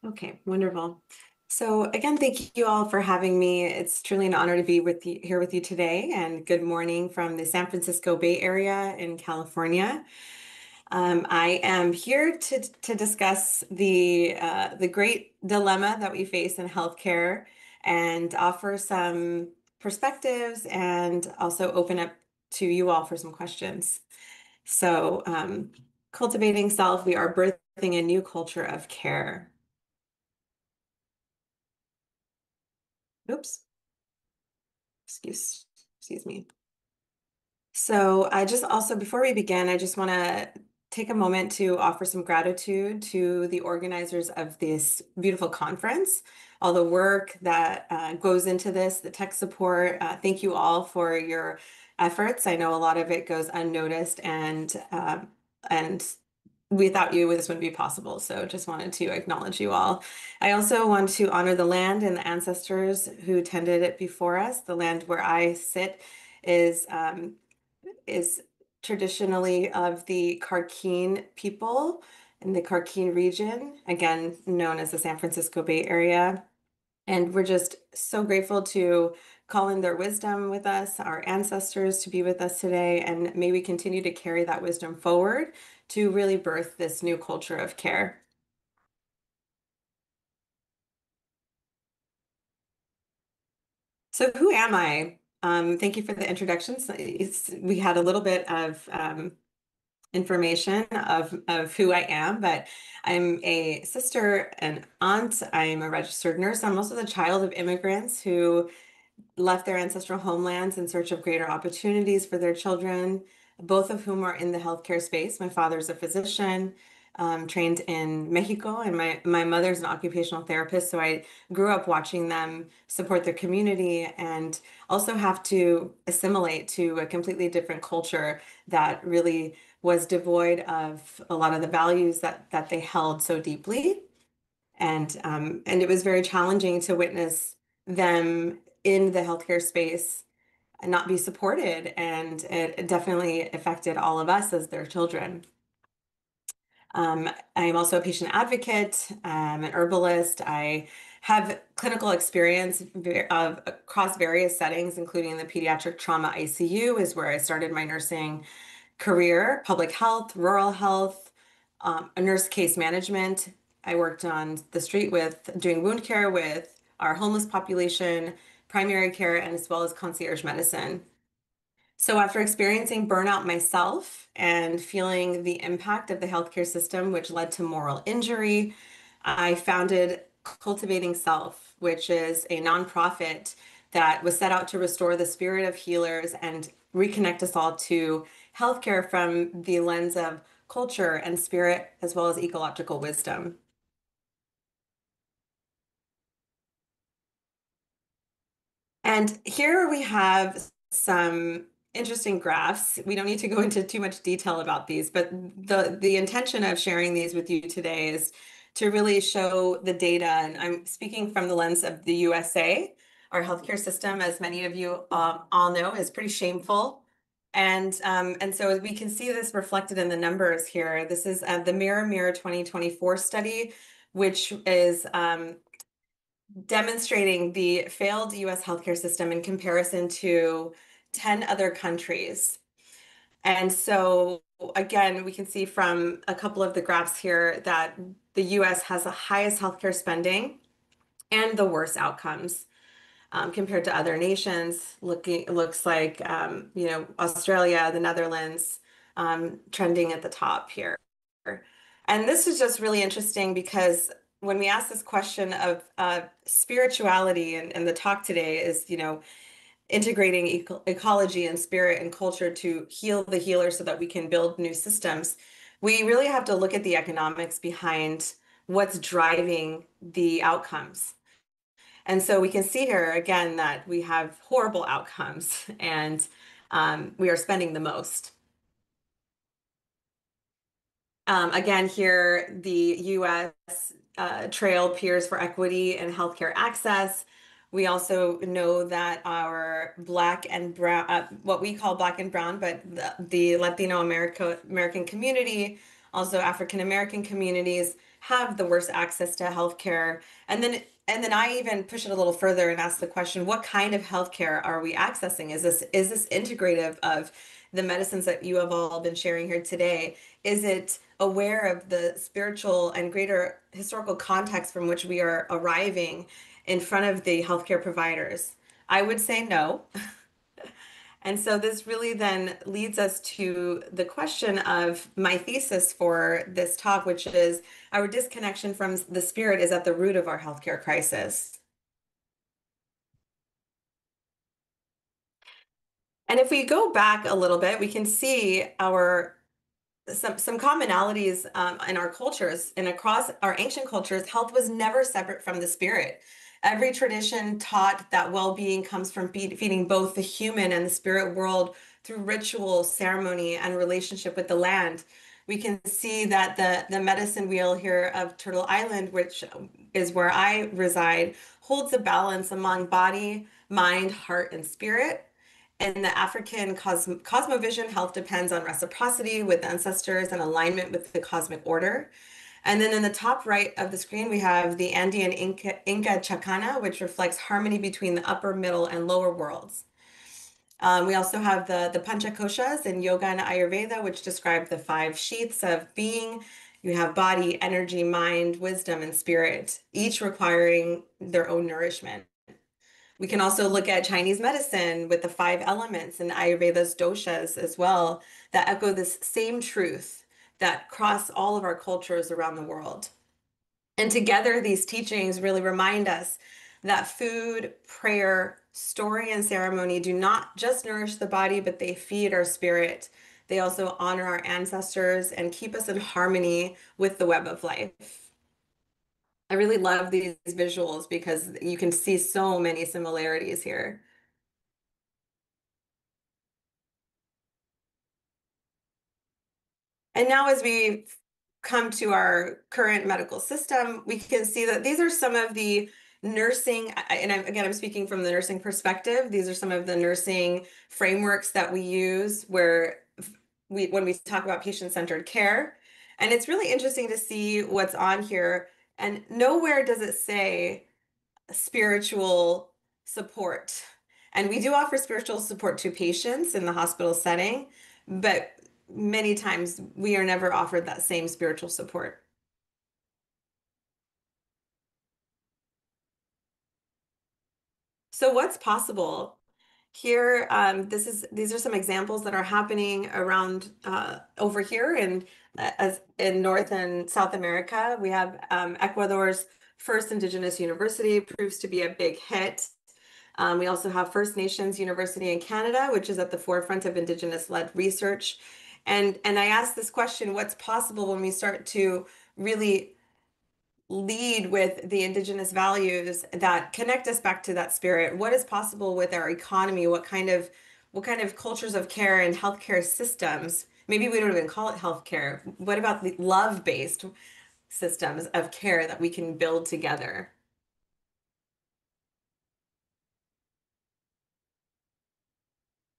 Okay, wonderful. So again, thank you all for having me. It's truly an honor to be here with you today, and good morning from the San Francisco Bay Area in California. I am here to discuss the great dilemma that we face in healthcare and offer some perspectives and also open up to you all for some questions. So Cultivating Self, we are birthing a new culture of care. Oops. Excuse me. So I just also, before we begin, I just want to take a moment to offer some gratitude to the organizers of this beautiful conference, all the work that goes into this, the tech support. Thank you all for your efforts. I know a lot of it goes unnoticed, and without you, this wouldn't be possible. So just wanted to acknowledge you all. I also want to honor the land and the ancestors who tended it before us. The land where I sit is traditionally of the Karkeen people in the Karkeen region, again, known as the San Francisco Bay Area. And we're just so grateful to call in their wisdom with us, our ancestors to be with us today, and may we continue to carry that wisdom forward to really birth this new culture of care. So who am I? Thank you for the introductions. We had a little bit of information of who I am, but I'm a sister and aunt. I'm a registered nurse. I'm also the child of immigrants who left their ancestral homelands in search of greater opportunities for their children, both of whom are in the healthcare space. My father's a physician, trained in Mexico, and my mother's an occupational therapist. So I grew up watching them support their community and also have to assimilate to a completely different culture that really was devoid of a lot of the values that they held so deeply. And it was very challenging to witness them in the healthcare space and not be supported. And it definitely affected all of us as their children. I am also a patient advocate, an herbalist. I have clinical experience across various settings, including the pediatric trauma ICU is where I started my nursing career, public health, rural health, a nurse case management. I worked on the street doing wound care with our homeless population, primary care, and as well as concierge medicine. So after experiencing burnout myself and feeling the impact of the healthcare system, which led to moral injury, I founded Cultivating Self, which is a nonprofit that was set out to restore the spirit of healers and reconnect us all to healthcare from the lens of culture and spirit, as well as ecological wisdom. And here we have some interesting graphs. We don't need to go into too much detail about these, but the intention of sharing these with you today is to really show the data. And I'm speaking from the lens of the USA. Our healthcare system, as many of you all know, is pretty shameful. And so we can see this reflected in the numbers here. This is the Mirror 2024 study, which is demonstrating the failed US healthcare system in comparison to 10 other countries. And so again, we can see from a couple of the graphs here that the US has the highest healthcare spending and the worst outcomes compared to other nations. Looks like Australia, the Netherlands, trending at the top here. And this is just really interesting because when we ask this question of spirituality, and the talk today is, integrating ecology and spirit and culture to heal the healer so that we can build new systems, we really have to look at the economics behind what's driving the outcomes. And so we can see here again that we have horrible outcomes and we are spending the most. Again, here, the US trail peers for equity and healthcare access. We also know that our Black and brown, what we call Black and brown, but the Latino American community, also African American communities, have the worst access to healthcare. And then I even push it a little further and ask the question, what kind of healthcare are we accessing? Is this integrative of the medicines that you have all been sharing here today? Is it aware of the spiritual and greater historical context from which we are arriving in front of the healthcare providers? I would say no. And so this really then leads us to the question of my thesis for this talk, which is our disconnection from the spirit is at the root of our healthcare crisis. And if we go back a little bit, we can see some commonalities in our cultures and across our ancient cultures. Health was never separate from the spirit. Every tradition taught that well-being comes from feeding both the human and the spirit world through ritual, ceremony, and relationship with the land. We can see that the medicine wheel here of Turtle Island, which is where I reside, holds a balance among body, mind, heart, and spirit. In the African cosmovision, health depends on reciprocity with ancestors and alignment with the cosmic order. And then in the top right of the screen, we have the Andean Inca Chacana, which reflects harmony between the upper, middle, and lower worlds. We also have the Panchakoshas in Yoga and Ayurveda, which describe the 5 sheaths of being. You have body, energy, mind, wisdom, and spirit, each requiring their own nourishment. We can also look at Chinese medicine with the 5 elements and Ayurveda's doshas as well, that echo this same truth that cross all of our cultures around the world. And together, these teachings really remind us that food, prayer, story, and ceremony do not just nourish the body, but they feed our spirit. They also honor our ancestors and keep us in harmony with the web of life. I really love these visuals because you can see so many similarities here. And now as we come to our current medical system, we can see that these are some of the nursing, and I'm speaking from the nursing perspective. These are some of the nursing frameworks that we use when we talk about patient-centered care. And it's really interesting to see what's on here. And nowhere does it say spiritual support. And we do offer spiritual support to patients in the hospital setting, but many times we are never offered that same spiritual support. So what's possible? Here, these are some examples that are happening around over here in North and South America. We have Ecuador's first Indigenous university, proves to be a big hit. We also have First Nations University in Canada, which is at the forefront of Indigenous-led research. And I asked this question, what's possible when we start to really lead with the Indigenous values that connect us back to that spirit? What is possible with our economy? What kind of cultures of care and healthcare systems? Maybe we don't even call it healthcare. What about the love-based systems of care that we can build together?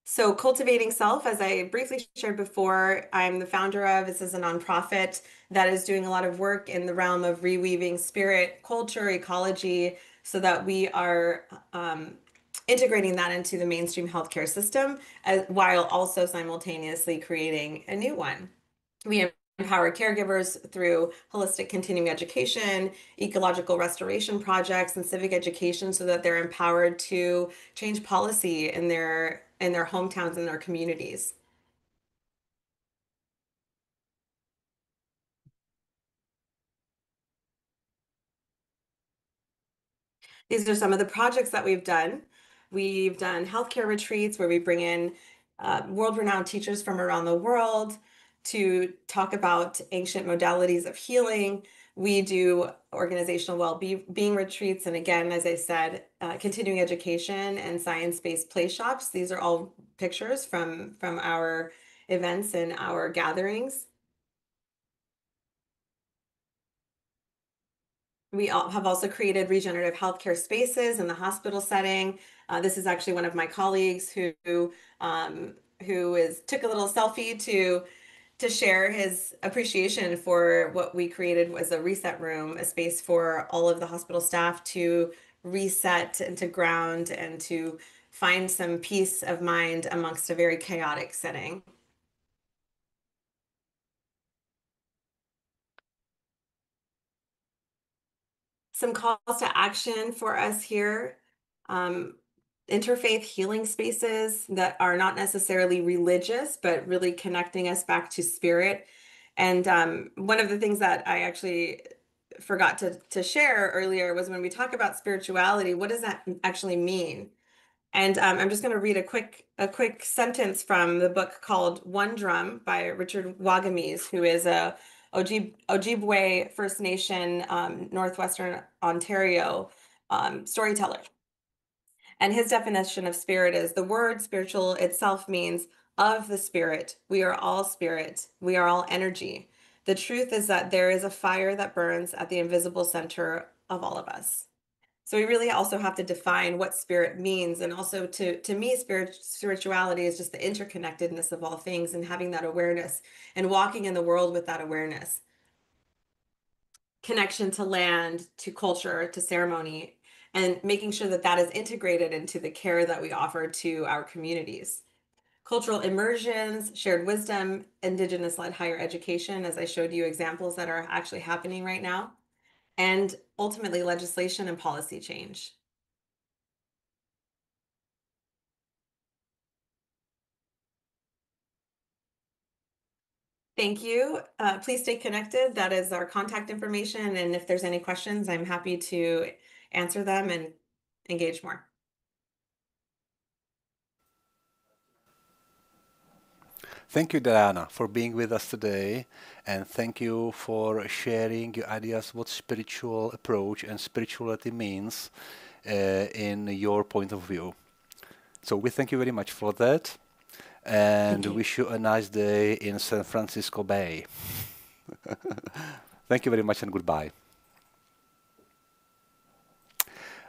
So Cultivating Self, as I briefly shared before, I'm the founder of. This is a nonprofit that is doing a lot of work in the realm of reweaving spirit, culture, ecology, so that we are integrating that into the mainstream healthcare system, while also simultaneously creating a new one. We empower caregivers through holistic continuing education, ecological restoration projects, and civic education so that they're empowered to change policy in their hometowns and their communities. These are some of the projects that we've done. We've done healthcare retreats where we bring in world-renowned teachers from around the world to talk about ancient modalities of healing. We do organizational well-being retreats. And again, as I said, continuing education and science-based play shops. These are all pictures from our events and our gatherings. We have also created regenerative healthcare spaces in the hospital setting. This is actually one of my colleagues who took a little selfie to share his appreciation for what we created as a reset room, a space for all of the hospital staff to reset and to ground and to find some peace of mind amongst a very chaotic setting. Some calls to action for us here. Interfaith healing spaces that are not necessarily religious, but really connecting us back to spirit. And one of the things that I actually forgot to share earlier was when we talk about spirituality, what does that actually mean? And I'm just going to read a quick sentence from the book called One Drum by Richard Wagamese, who is a Ojibwe First Nation, Northwestern Ontario storyteller. And his definition of spirit is, the word spiritual itself means of the spirit. We are all spirit. We are all energy. The truth is that there is a fire that burns at the invisible center of all of us. So we really also have to define what spirit means. And also to me, spirituality is just the interconnectedness of all things and having that awareness and walking in the world with that awareness. Connection to land, to culture, to ceremony, and making sure that that is integrated into the care that we offer to our communities. Cultural immersions, shared wisdom, Indigenous-led higher education, as I showed you examples that are actually happening right now, and ultimately legislation and policy change. Thank you. Please stay connected. That is our contact information. And if there's any questions, I'm happy to answer them and engage more. Thank you, Diana, for being with us today, and thank you for sharing your ideas what spiritual approach and spirituality means in your point of view. So we thank you very much for that, and wish you a nice day in San Francisco Bay. Thank you very much and goodbye.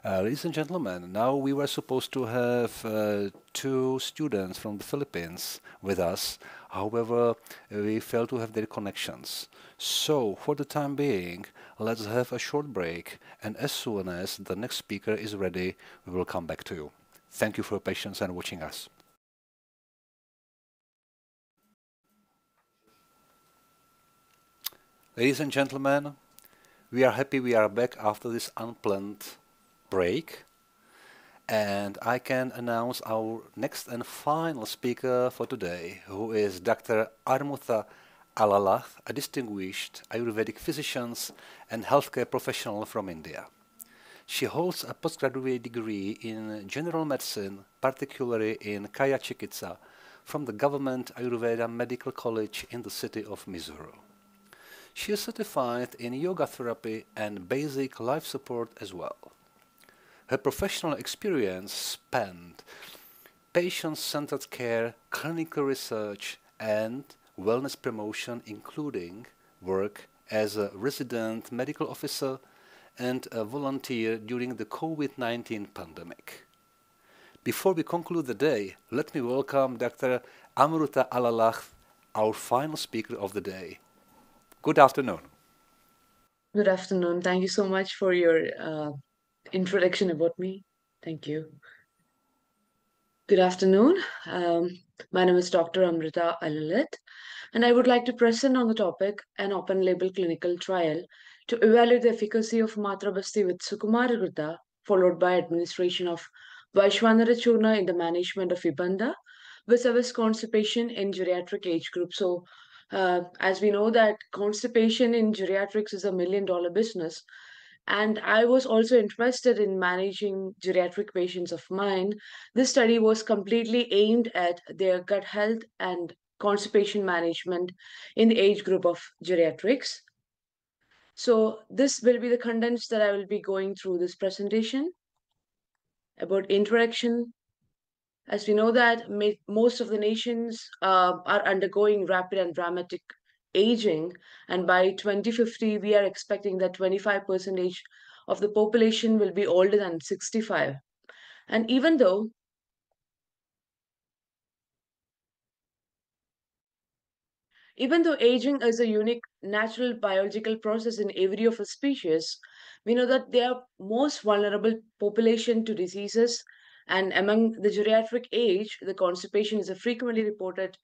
Ladies and gentlemen, now we were supposed to have 2 students from the Philippines with us. However, we failed to have their connections. So, for the time being, let's have a short break, and as soon as the next speaker is ready, we will come back to you. Thank you for your patience and watching us. Ladies and gentlemen, we are happy we are back after this unplanned break, and I can announce our next and final speaker for today, who is Dr. Amruta Alalakh, a distinguished Ayurvedic physician and healthcare professional from India. She holds a postgraduate degree in general medicine, particularly in Kaya Chikitsa, from the Government Ayurveda Medical College in the city of Mysuru. She is certified in yoga therapy and basic life support as well. Her professional experience spanned patient-centered care, clinical research, and wellness promotion, including work as a resident medical officer and a volunteer during the COVID-19 pandemic. Before we conclude the day, let me welcome Dr. Amruta Alalakh, our final speaker of the day. Good afternoon. Good afternoon. Thank you so much for your introduction about me. Thank you. Good afternoon. My name is Dr. Amruta Alalakh, and I would like to present on the topic an open-label clinical trial to evaluate the efficacy of Matra Basti with Sukumara Ghrita, followed by administration of Vaishwanara Churna in the management of Vibandha with constipation in geriatric age group. So, as we know that constipation in geriatrics is $1 million business, and I was also interested in managing geriatric patients of mine. This study was completely aimed at their gut health and constipation management in the age group of geriatrics. So this will be the contents that I will be going through this presentation about introduction. As we know that most of the nations are undergoing rapid and dramatic aging, and by 2050 we are expecting that 25% of the population will be older than 65. And even though aging is a unique natural biological process in every of a species, we know that they are most vulnerable population to diseases. And among the geriatric age, the constipation is a frequently reported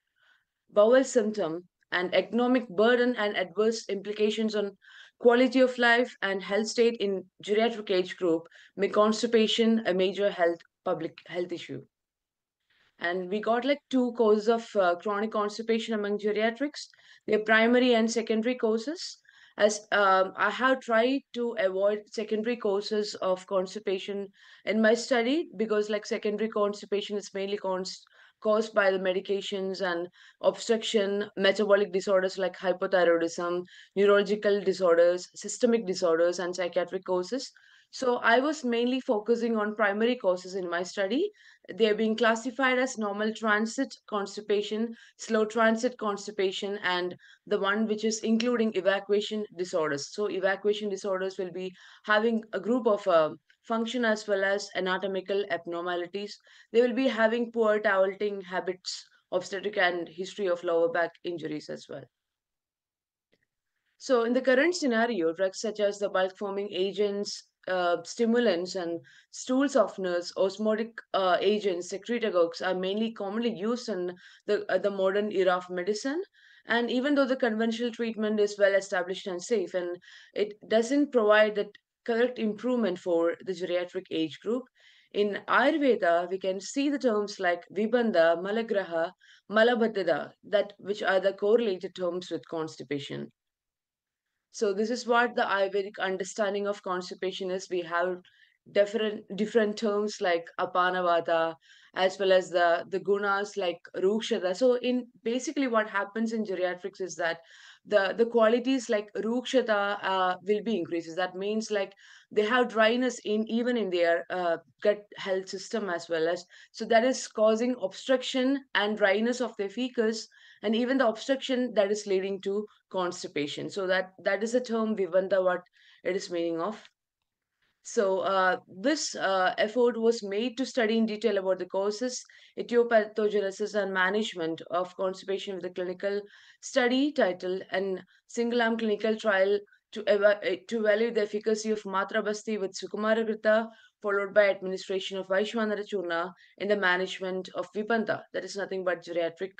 bowel symptom, and economic burden and adverse implications on quality of life and health state in geriatric age group make constipation a major public health issue. And we got like 2 causes of chronic constipation among geriatrics. They're primary and secondary causes. As I have tried to avoid secondary causes of constipation in my study, because like secondary constipation is mainly caused by the medications and obstruction, metabolic disorders like hypothyroidism, neurological disorders, systemic disorders, and psychiatric causes. So I was mainly focusing on primary causes in my study. They're being classified as normal transit constipation, slow transit constipation, and the one which is including evacuation disorders. So evacuation disorders will be having a group of function as well as anatomical abnormalities. They will be having poor toileting habits, obstetric and history of lower back injuries as well. So in the current scenario, drugs such as the bulk forming agents, stimulants and stool softeners, osmotic agents, secretagogues are mainly commonly used in the modern era of medicine. And even though the conventional treatment is well established and safe, and it doesn't provide that correct improvement for the geriatric age group, in Ayurveda, we can see the terms like Vibandha, Malagraha, Malabadhada, which are the correlated terms with constipation. So this is what the Ayurvedic understanding of constipation is. We have different terms like Apanavata, as well as the gunas like Rukshata. So in basically what happens in geriatrics is that the qualities like Rukshata will be increases. That means like they have dryness even in their gut health system as well as. So that is causing obstruction and dryness of their fecus, and even the obstruction that is leading to constipation. So that is a term Vibandha, what it is meaning of. So this effort was made to study in detail about the causes, etiopathogenesis, and management of constipation with a clinical study titled and single-arm clinical trial to evaluate the efficacy of Matra Basti with Sukumaragrita, followed by administration of Vaishwanara Churna in the management of Vipanta, that is nothing but geriatric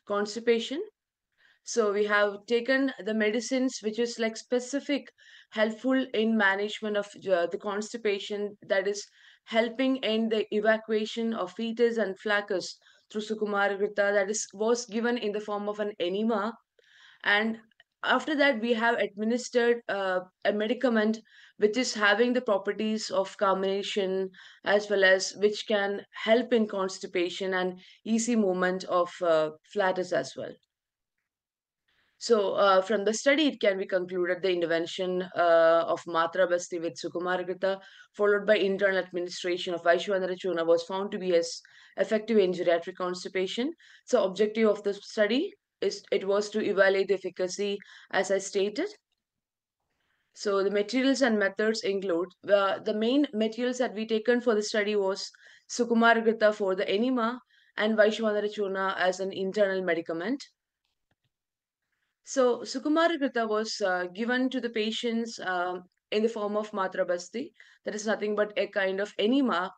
constipation. So we have taken the medicines which is like specific, helpful in management of the constipation, that is helping in the evacuation of fetus and flacus through Sukumaragrita, that is was given in the form of an enema. And after that, we have administered a medicament which is having the properties of combination as well as which can help in constipation and easy movement of flatus as well. So, from the study, it can be concluded the intervention of Matra Basti with Sukumaragrita, followed by internal administration of Vaishwanara Churna, was found to be as effective in geriatric constipation. So, objective of the study is it was to evaluate the efficacy, as I stated. So, the materials and methods include the main materials that we taken for the study was Sukumaragrita for the enema and Vaishwanara Churna as an internal medicament. So Sukumaragrita was given to the patients in the form of Matra Basti. That is nothing but a kind of enema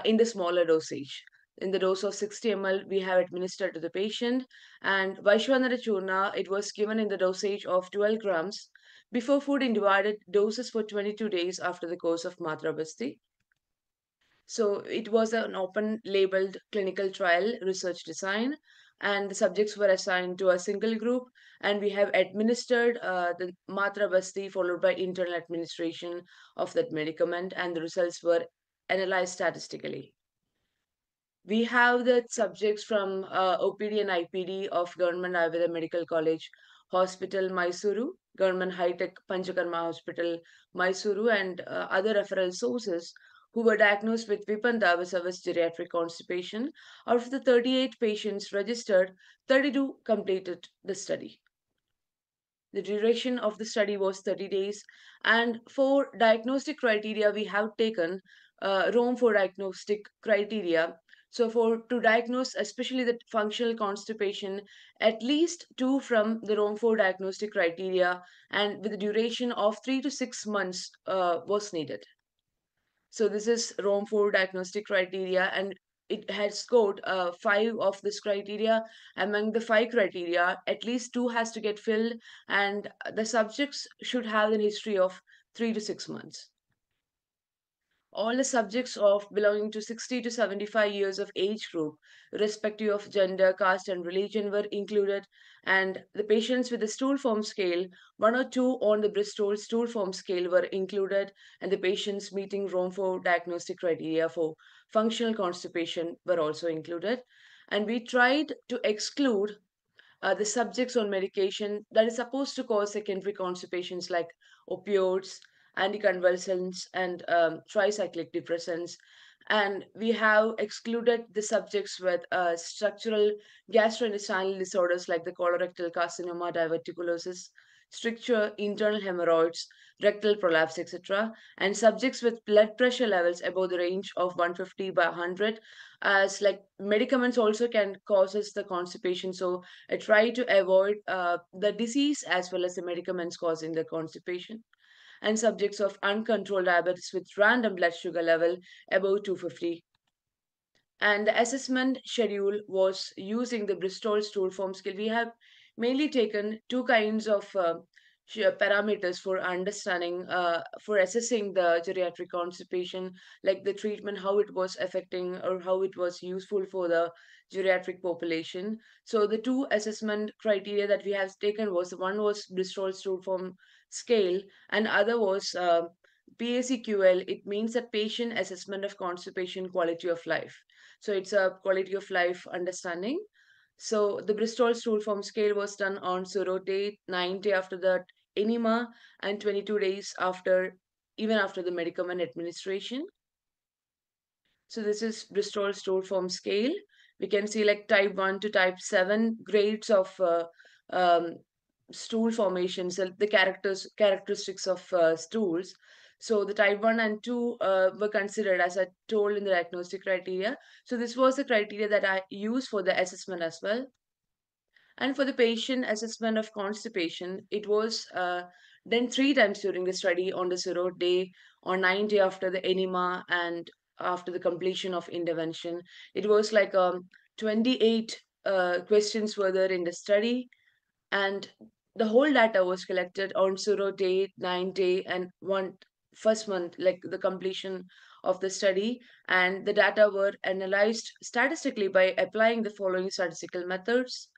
in the smaller dosage. In the dose of 60 ml, we have administered to the patient. And Vaishwanara Churna, it was given in the dosage of 12 grams before food in divided doses for 22 days after the course of Matra Basti. So it was an open labeled clinical trial research design, and the subjects were assigned to a single group, and we have administered the Matra Basti followed by internal administration of that medicament, and the results were analyzed statistically. We have the subjects from OPD and IPD of Government Ayurveda Medical College Hospital, Mysuru, Government High-Tech Panchakarma Hospital, Mysuru, and other referral sources who were diagnosed with Vipanta with geriatric constipation. Out of the 38 patients registered, 32 completed the study. The duration of the study was 30 days. And for diagnostic criteria, we have taken Rome for diagnostic criteria. So to diagnose, especially the functional constipation, at least 2 from the Rome 4 diagnostic criteria and with a duration of 3 to 6 months was needed. So this is Rome 4 diagnostic criteria, and it has scored 5 of this criteria. Among the 5 criteria, at least 2 has to get filled, and the subjects should have a history of 3 to 6 months. All the subjects of belonging to 60 to 75 years of age group, irrespective of gender, caste, and religion, were included. And the patients with the stool form scale, 1 or 2 on the Bristol stool form scale were included, and the patients meeting Rome 4 diagnostic criteria for functional constipation were also included. And we tried to exclude the subjects on medication that is supposed to cause secondary constipations like opioids, anticonvulsants, and tricyclic depressants. And we have excluded the subjects with structural gastrointestinal disorders like the colorectal carcinoma, diverticulosis, stricture, internal hemorrhoids, rectal prolapse, etc. And subjects with blood pressure levels above the range of 150 by 100, as like medicaments also can causes the constipation. So I try to avoid the disease as well as the medicaments causing the constipation. And subjects of uncontrolled diabetes with random blood sugar level above 250. And the assessment schedule was using the Bristol stool form scale. We have mainly taken 2 kinds of parameters for understanding, for assessing the geriatric constipation, like the treatment, how it was affecting or how it was useful for the geriatric population. So the 2 assessment criteria that we have taken was, one was Bristol stool form scale and other was PACQL. It means that patient assessment of constipation quality of life. So it's a quality of life understanding. So the Bristol stool form scale was done on Sorotate, 90 after the enema and 22 days after, even after the medicament administration. So this is Bristol stool form scale. We can see like type 1 to type 7 grades of stool formations, the characteristics of stools. So the type 1 and 2 were considered, as I told, in the diagnostic criteria. So this was the criteria that I used for the assessment as well. And for the patient assessment of constipation, it was done 3 times during the study, on the 0th day, on 9th day after the enema, and after the completion of intervention. It was like 28 questions were there in the study, and the whole data was collected on 0th day, 9th day, and first month, like the completion of the study. And the data were analyzed statistically by applying the following statistical methods.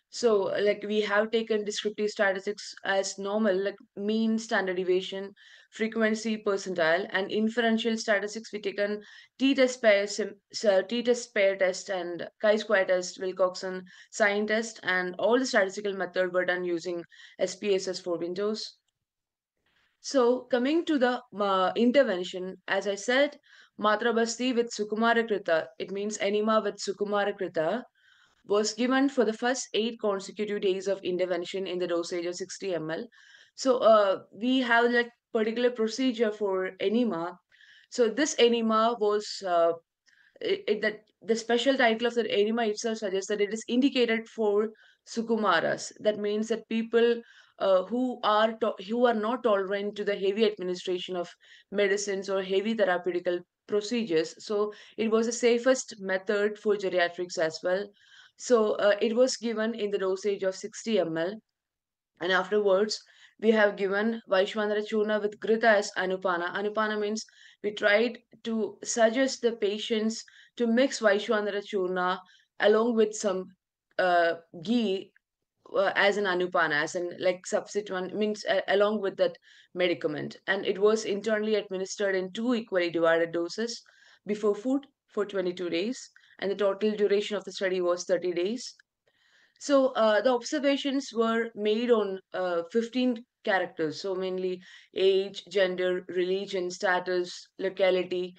So, like, we have taken descriptive statistics as normal, like mean, standard deviation, frequency, percentile, and inferential statistics. We taken t-test pair, t-test pair test, and chi-square test, Wilcoxon sign test, and all the statistical method were done using SPSS for Windows. So, coming to the intervention, as I said, Matra Basti with Sukumara Krita, it means enema with Sukumara Krita, was given for the first 8 consecutive days of intervention in the dosage of 60 ml. So we have like particular procedure for enema. So this enema was that the special title of the enema itself suggests that it is indicated for sukumaras. That means that people who are not tolerant to the heavy administration of medicines or heavy therapeutical procedures. So it was the safest method for geriatrics as well. So it was given in the dosage of 60 ml, and afterwards we have given Vaishwanara Churna with Grita as Anupana. Anupana means we tried to suggest the patients to mix Vaishwanara Churna along with some ghee as an Anupana, as an like substituent, means along with that medicament. And it was internally administered in 2 equally divided doses before food for 22 days. And the total duration of the study was 30 days. So the observations were made on 15 characters, so mainly age, gender, religion, status, locality,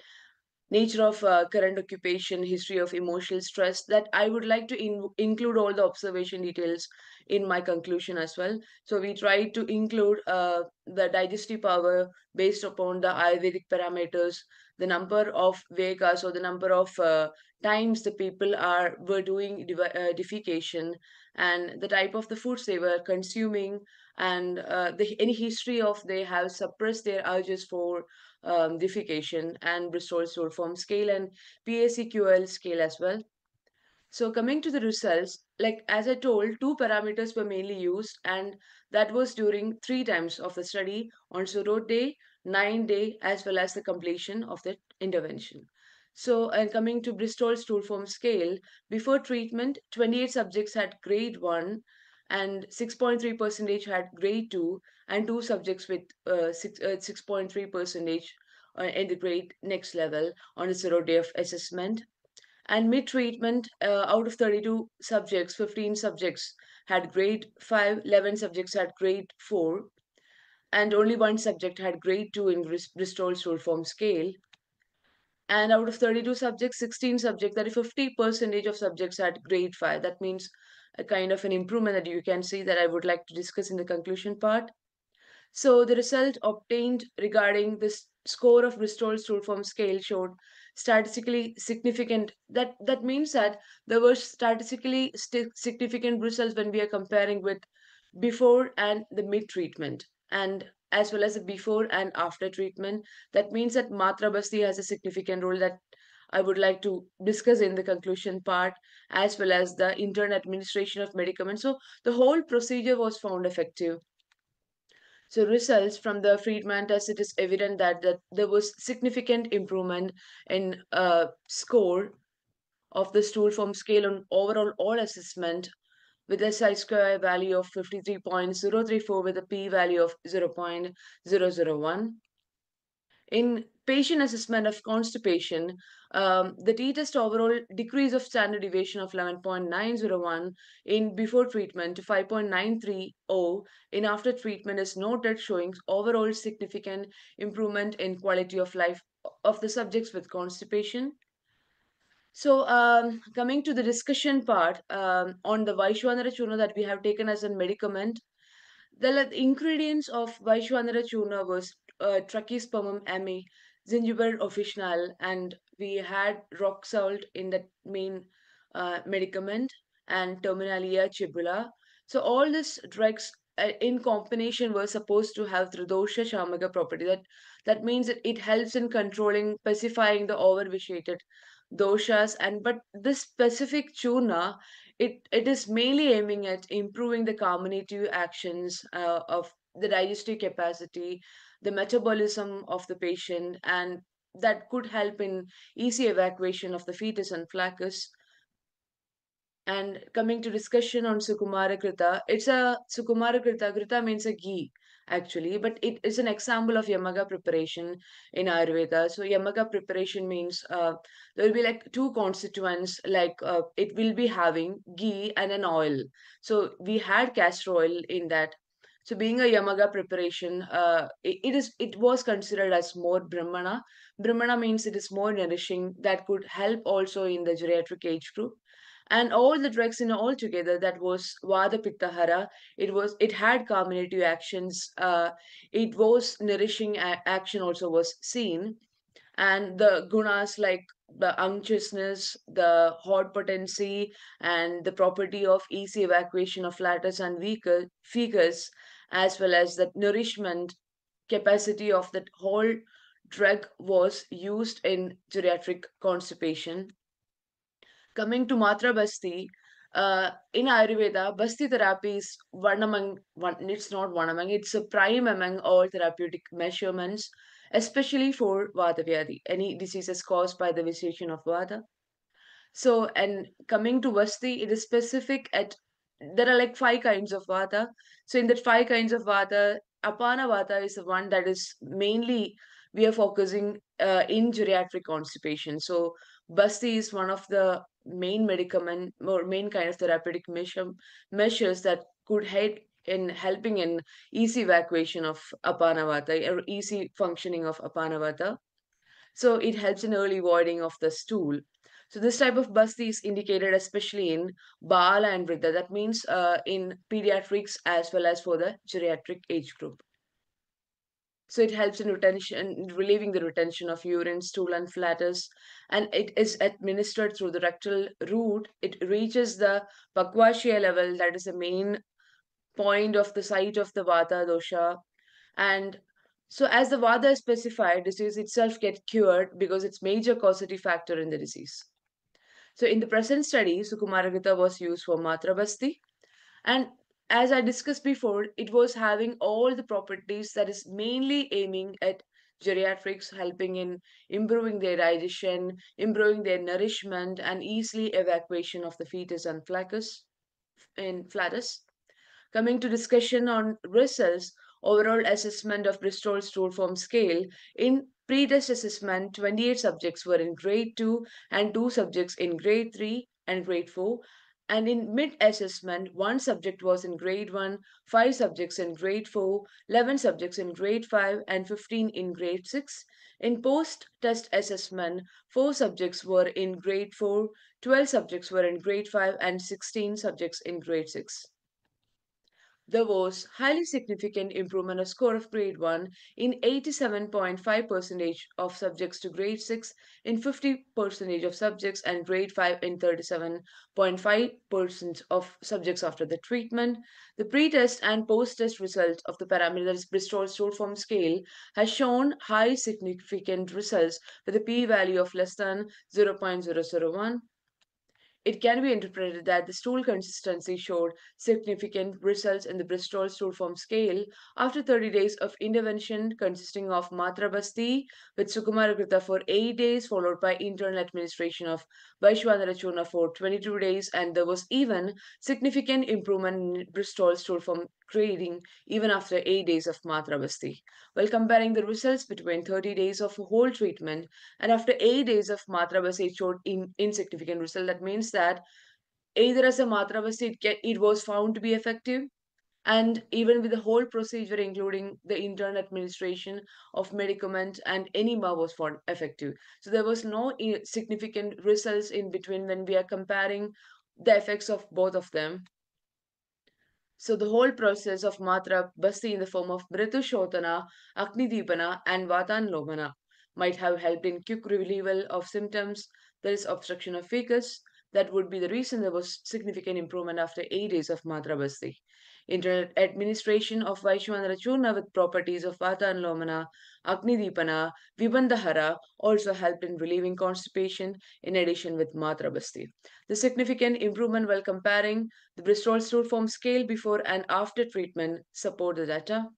nature of current occupation, history of emotional stress, that I would like to include all the observation details in my conclusion as well. So we try to include the digestive power based upon the Ayurvedic parameters, the number of vegas, or the number of times the people were doing defecation, and the type of the foods they were consuming, and any history of they have suppressed their urges for defecation, and Bristol stool form scale, and PACQL scale as well. So coming to the results, like as I told, 2 parameters were mainly used, and that was during 3 times of the study, on 0th day, 9th day, as well as the completion of the intervention. So, and coming to Bristol stool form scale, before treatment, 28 subjects had grade 1, and 6.3% had grade 2, and 2 subjects with 6.3% in the grade next level on the 0th day of assessment. And mid-treatment, out of 32 subjects, 15 subjects had grade 5, 11 subjects had grade 4, and only 1 subject had grade 2 in Bristol stool form scale. And out of 32 subjects, 16 subjects, that is 50% of subjects had grade 5. That means a kind of an improvement that you can see, that I would like to discuss in the conclusion part. So the result obtained regarding this score of Bristol stool form scale showed statistically significant. That means that there were statistically significant results when we are comparing with before and the mid treatment, and as well as the before and after treatment. That means that Matra Basti has a significant role that I would like to discuss in the conclusion part, as well as the intern administration of medicaments. So the whole procedure was found effective. So results from the Friedman test, it is evident that there was significant improvement in score of the stool form scale on overall all assessment, with a chi-square value of 53.034 with a p-value of 0.001. In patient assessment of constipation, the t-test overall decrease of standard deviation of 11.901 in before treatment to 5.930 in after treatment is noted, showing overall significant improvement in quality of life of the subjects with constipation. So coming to the discussion part on the Vaishwanara Churna that we have taken as a medicament, the ingredients of Vaishwanara Churna was Trachispermum amy, Zingiber officinale, and we had rock salt in that main medicament, and Terminalia chibula. So all these drugs in combination were supposed to have Tridosha Shamaga property. That means that it helps in controlling, pacifying the overvitiated doshas. And but this specific churna, it is mainly aiming at improving the carminative actions of the digestive capacity, the metabolism of the patient, and that could help in easy evacuation of the fetus and flacus. And coming to discussion on Sukumara Krita, it's a Sukumara Krita. Krita means a ghee, actually, but it is an example of Yamaga preparation in Ayurveda. So Yamaga preparation means there will be like two constituents, like it will be having ghee and an oil. So we had castor oil in that. So being a Yamaga preparation, it was considered as more Brahmana. Brahmana means it is more nourishing, that could help also in the geriatric age group. And all the drugs in all together, that was Vada Pitta Hara. It had carminative actions. It was nourishing action also was seen, and the gunas like the unctuousness, the hot potency, and the property of easy evacuation of flatus and fecus, as well as the nourishment capacity of that whole drug was used in geriatric constipation. Coming to Matra Basti, in Ayurveda, Basti therapy is one among one. It's not one among. It's a prime among all therapeutic measurements, especially for Vata Vyadhi, any diseases caused by the vitiation of Vata. So, and coming to Basti, it is specific at. There are like 5 kinds of Vata. So, in that 5 kinds of Vata, Apana Vata is the one that is mainly we are focusing in geriatric constipation. So, Basti is one of the main medicament or main kind of therapeutic measures that could help in helping in easy evacuation of Apanavata or easy functioning of Apanavata. So it helps in early voiding of the stool. So this type of basti is indicated especially in Bala and Vriddha. That means in pediatrics as well as for the geriatric age group. So it helps in retention, relieving the retention of urine, stool, and flatus, and it is administered through the rectal route. It reaches the Pakvashya level, that is the main point of the site of the Vata dosha. And so as the Vata is specified, disease itself get cured because it's major causative factor in the disease. So in the present study, Sukumaragita was used for Matra Basti, and as I discussed before, it was having all the properties that is mainly aiming at geriatrics, helping in improving their digestion, improving their nourishment, and easily evacuation of the fetus and flatus. Coming to discussion on results, overall assessment of Bristol stool form scale, in pre-test assessment, 28 subjects were in grade 2 and 2 subjects in grade 3 and grade 4. And in mid-assessment, 1 subject was in grade 1, 5 subjects in grade 4, 11 subjects in grade 5, and 15 in grade 6. In post-test assessment, 4 subjects were in grade 4, 12 subjects were in grade 5, and 16 subjects in grade 6. There was highly significant improvement of score of grade 1 in 87.5% of subjects to grade 6, in 50% of subjects, and grade 5 in 37.5% of subjects after the treatment. The pre-test and post-test results of the parameter Bristol stool form scale has shown high significant results with a p-value of less than 0.001. It can be interpreted that the stool consistency showed significant results in the Bristol stool form scale after 30 days of intervention consisting of Matra Basti with Sukumarakrita for 8 days, followed by internal administration of Vaishwanara Churna for 22 days, and there was even significant improvement in Bristol stool form grading even after 8 days of Matra Basti. While comparing the results between 30 days of whole treatment and after 8 days of Matra Basti, it showed insignificant result. That means that either as a Matra Basti, it was found to be effective, and even with the whole procedure, including the internal administration of medicament and enema, was found effective. So there was no significant results in between when we are comparing the effects of both of them. So the whole process of Matra Basti in the form of Mritu Shodhana, Agni Deepana, and Vatanlomana might have helped in quick retrieval of symptoms. There is obstruction of fecus. That would be the reason there was significant improvement after 8 days of Matra Basti. Internal administration of Vaishwanara Churna with properties of Vatanlomana, Agni Deepana, Vibandhara also helped in relieving constipation in addition with Matra Basti. The significant improvement while comparing the Bristol Stool Form Scale before and after treatment support the data.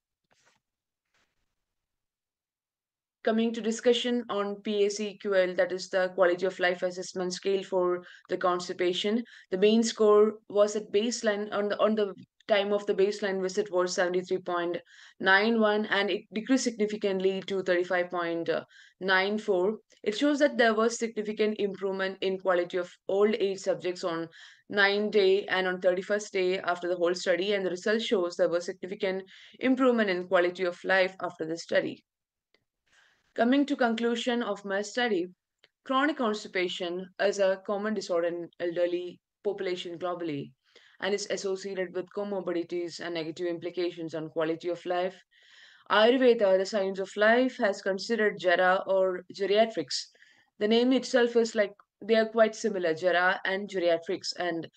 Coming to discussion on PACQL, that is the Quality of Life Assessment Scale for the constipation. The main score was at baseline on the time of the baseline visit was 73.91 and it decreased significantly to 35.94. It shows that there was significant improvement in quality of old age subjects on 9th day and on 31st day after the whole study, and the result shows there was significant improvement in quality of life after the study. Coming to conclusion of my study, chronic constipation is a common disorder in elderly population globally and is associated with comorbidities and negative implications on quality of life. Ayurveda, the science of life, has considered Jara or geriatrics. The name itself is like they are quite similar, Jara and geriatrics, and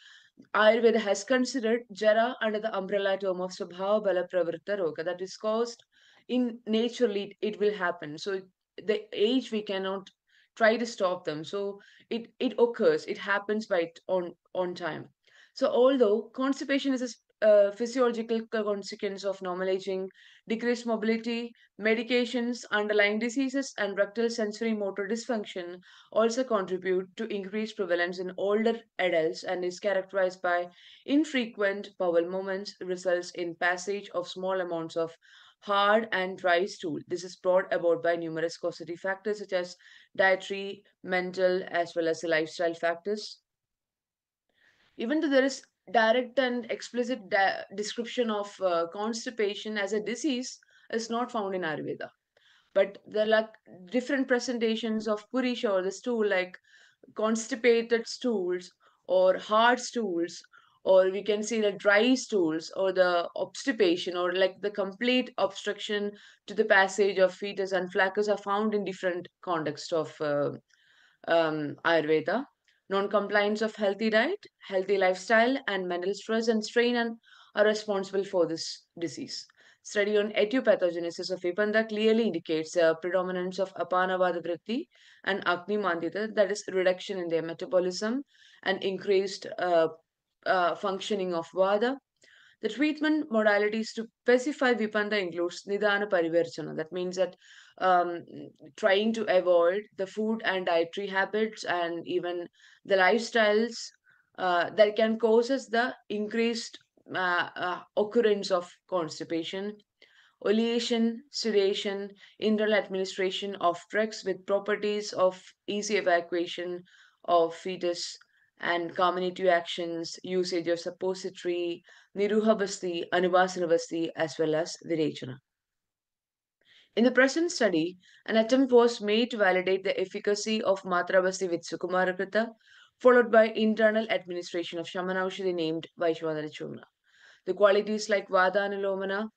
Ayurveda has considered Jara under the umbrella term of Swabhava Bala Pravritta Roga, that is caused in naturally it will happen. So the age we cannot try to stop them. So it occurs, it happens by on time. So although constipation is a physiological consequence of normal aging, decreased mobility, medications, underlying diseases, and rectal sensory motor dysfunction also contribute to increased prevalence in older adults and is characterized by infrequent bowel movements, results in passage of small amounts of hard and dry stool. This is brought about by numerous causative factors such as dietary, mental, as well as lifestyle factors. Even though there is direct and explicit description of constipation as a disease is not found in Ayurveda. But there are like different presentations of purisha or the stool, like constipated stools or hard stools, or we can see the dry stools or the obstipation or like the complete obstruction to the passage of fetus and flaccus are found in different contexts of Ayurveda. Non-compliance of healthy diet, healthy lifestyle, and mental stress and strain are responsible for this disease. Study on etiopathogenesis of Vipanda clearly indicates a predominance of Apanavada Vritti and Agni Mandita, that is reduction in their metabolism and increased functioning of Vada. The treatment modalities to specify Vipanda includes Nidana Parivarjana. That means that trying to avoid the food and dietary habits and even the lifestyles that can causes the increased occurrence of constipation. Oleation, sedation, internal administration of drugs with properties of easy evacuation of fetus and carminative actions, usage of suppository, Niruhabasti, Anuvasanavasti, as well as Virechana. In the present study, an attempt was made to validate the efficacy of Matrabasti with Sukumarakrita, followed by internal administration of Shamanaushadhi named Vaishwanara Churna. The qualities like Vadanilomana,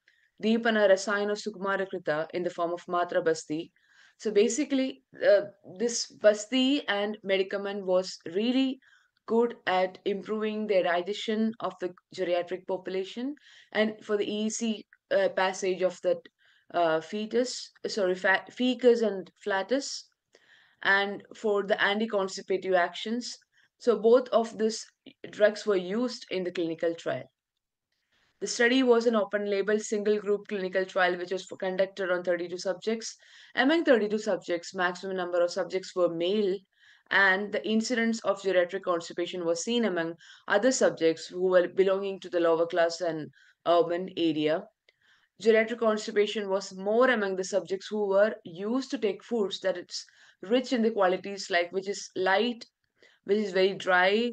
Deepana Rasayana Sukumarakrita in the form of Matra Basti. So basically, this Basti and medicament was really good at improving the digestion of the geriatric population and for the easy passage of that fecus and flatus, and for the anti-constipative actions. So both of these drugs were used in the clinical trial. The study was an open-label, single-group clinical trial which was conducted on 32 subjects. Among 32 subjects, maximum number of subjects were male, and the incidence of geriatric constipation was seen among other subjects who were belonging to the lower class and urban area. Geriatric constipation was more among the subjects who were used to take foods that it's rich in the qualities like which is light, which is very dry,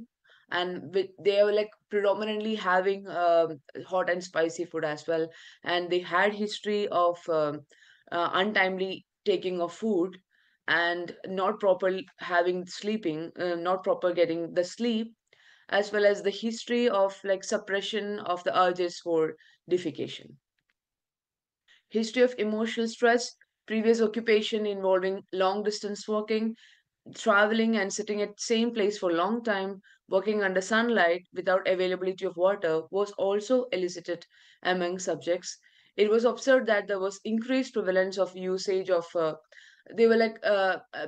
and they were like predominantly having hot and spicy food as well, and they had history of untimely taking of food and not properly having sleeping, not proper getting the sleep, as well as the history of like suppression of the urges for defecation. History of emotional stress, previous occupation involving long distance walking, traveling and sitting at same place for a long time, working under sunlight without availability of water was also elicited among subjects. It was observed that there was increased prevalence of usage of they were like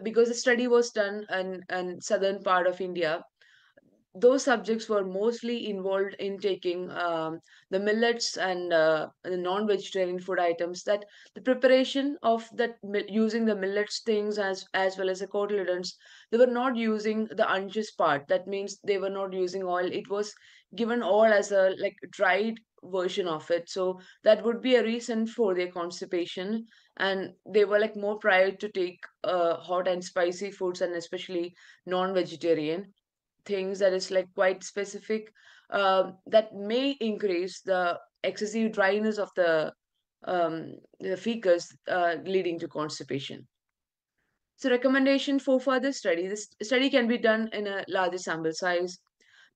because the study was done in southern part of India. Those subjects were mostly involved in taking the millets and the non-vegetarian food items, that the preparation of that using the millets things as well as the cotyledons, they were not using the unjust part. That means they were not using oil. It was given all as a like dried version of it. So that would be a reason for their constipation, and they were like more prior to take hot and spicy foods, and especially non-vegetarian things that is like quite specific, that may increase the excessive dryness of the fecus, leading to constipation. So recommendation for further study. This study can be done in a larger sample size.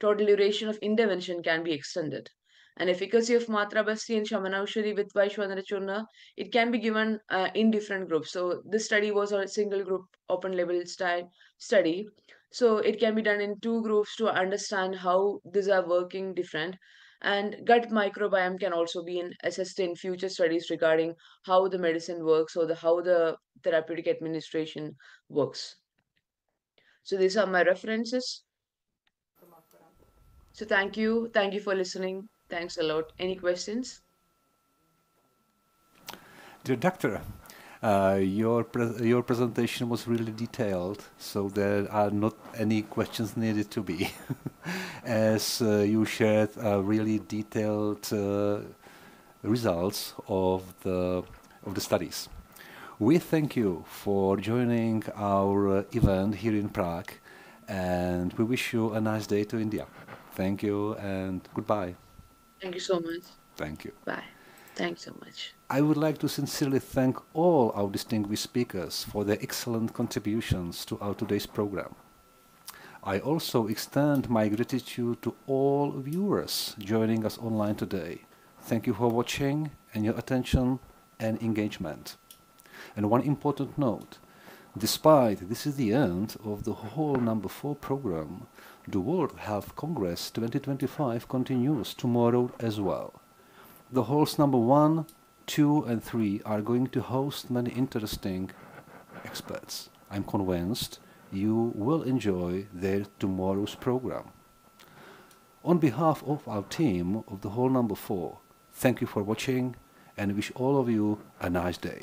Total duration of intervention can be extended. And efficacy of Matra Basti and Shamanaushadi with Vaishwanara Churna, it can be given in different groups. So this study was a single group open label study. So it can be done in 2 groups to understand how these are working different. And gut microbiome can also be assessed in future studies regarding how the medicine works or how the therapeutic administration works. So these are my references. So thank you for listening. Thanks a lot. Any questions? Dear doctor, your presentation was really detailed, so there are not any questions needed to be, as you shared really detailed results of the studies. We thank you for joining our event here in Prague, and we wish you a nice day to India. Thank you and goodbye. Thank you so much. Thank you. Bye. Thanks so much. I would like to sincerely thank all our distinguished speakers for their excellent contributions to our today's program. I also extend my gratitude to all viewers joining us online today. Thank you for watching and your attention and engagement. And one important note, despite this is the end of the whole number 4 program, the World Health Congress 2025 continues tomorrow as well. The halls number 1, 2 and 3 are going to host many interesting experts. I'm convinced you will enjoy their tomorrow's program. On behalf of our team of the hall number 4, thank you for watching and wish all of you a nice day.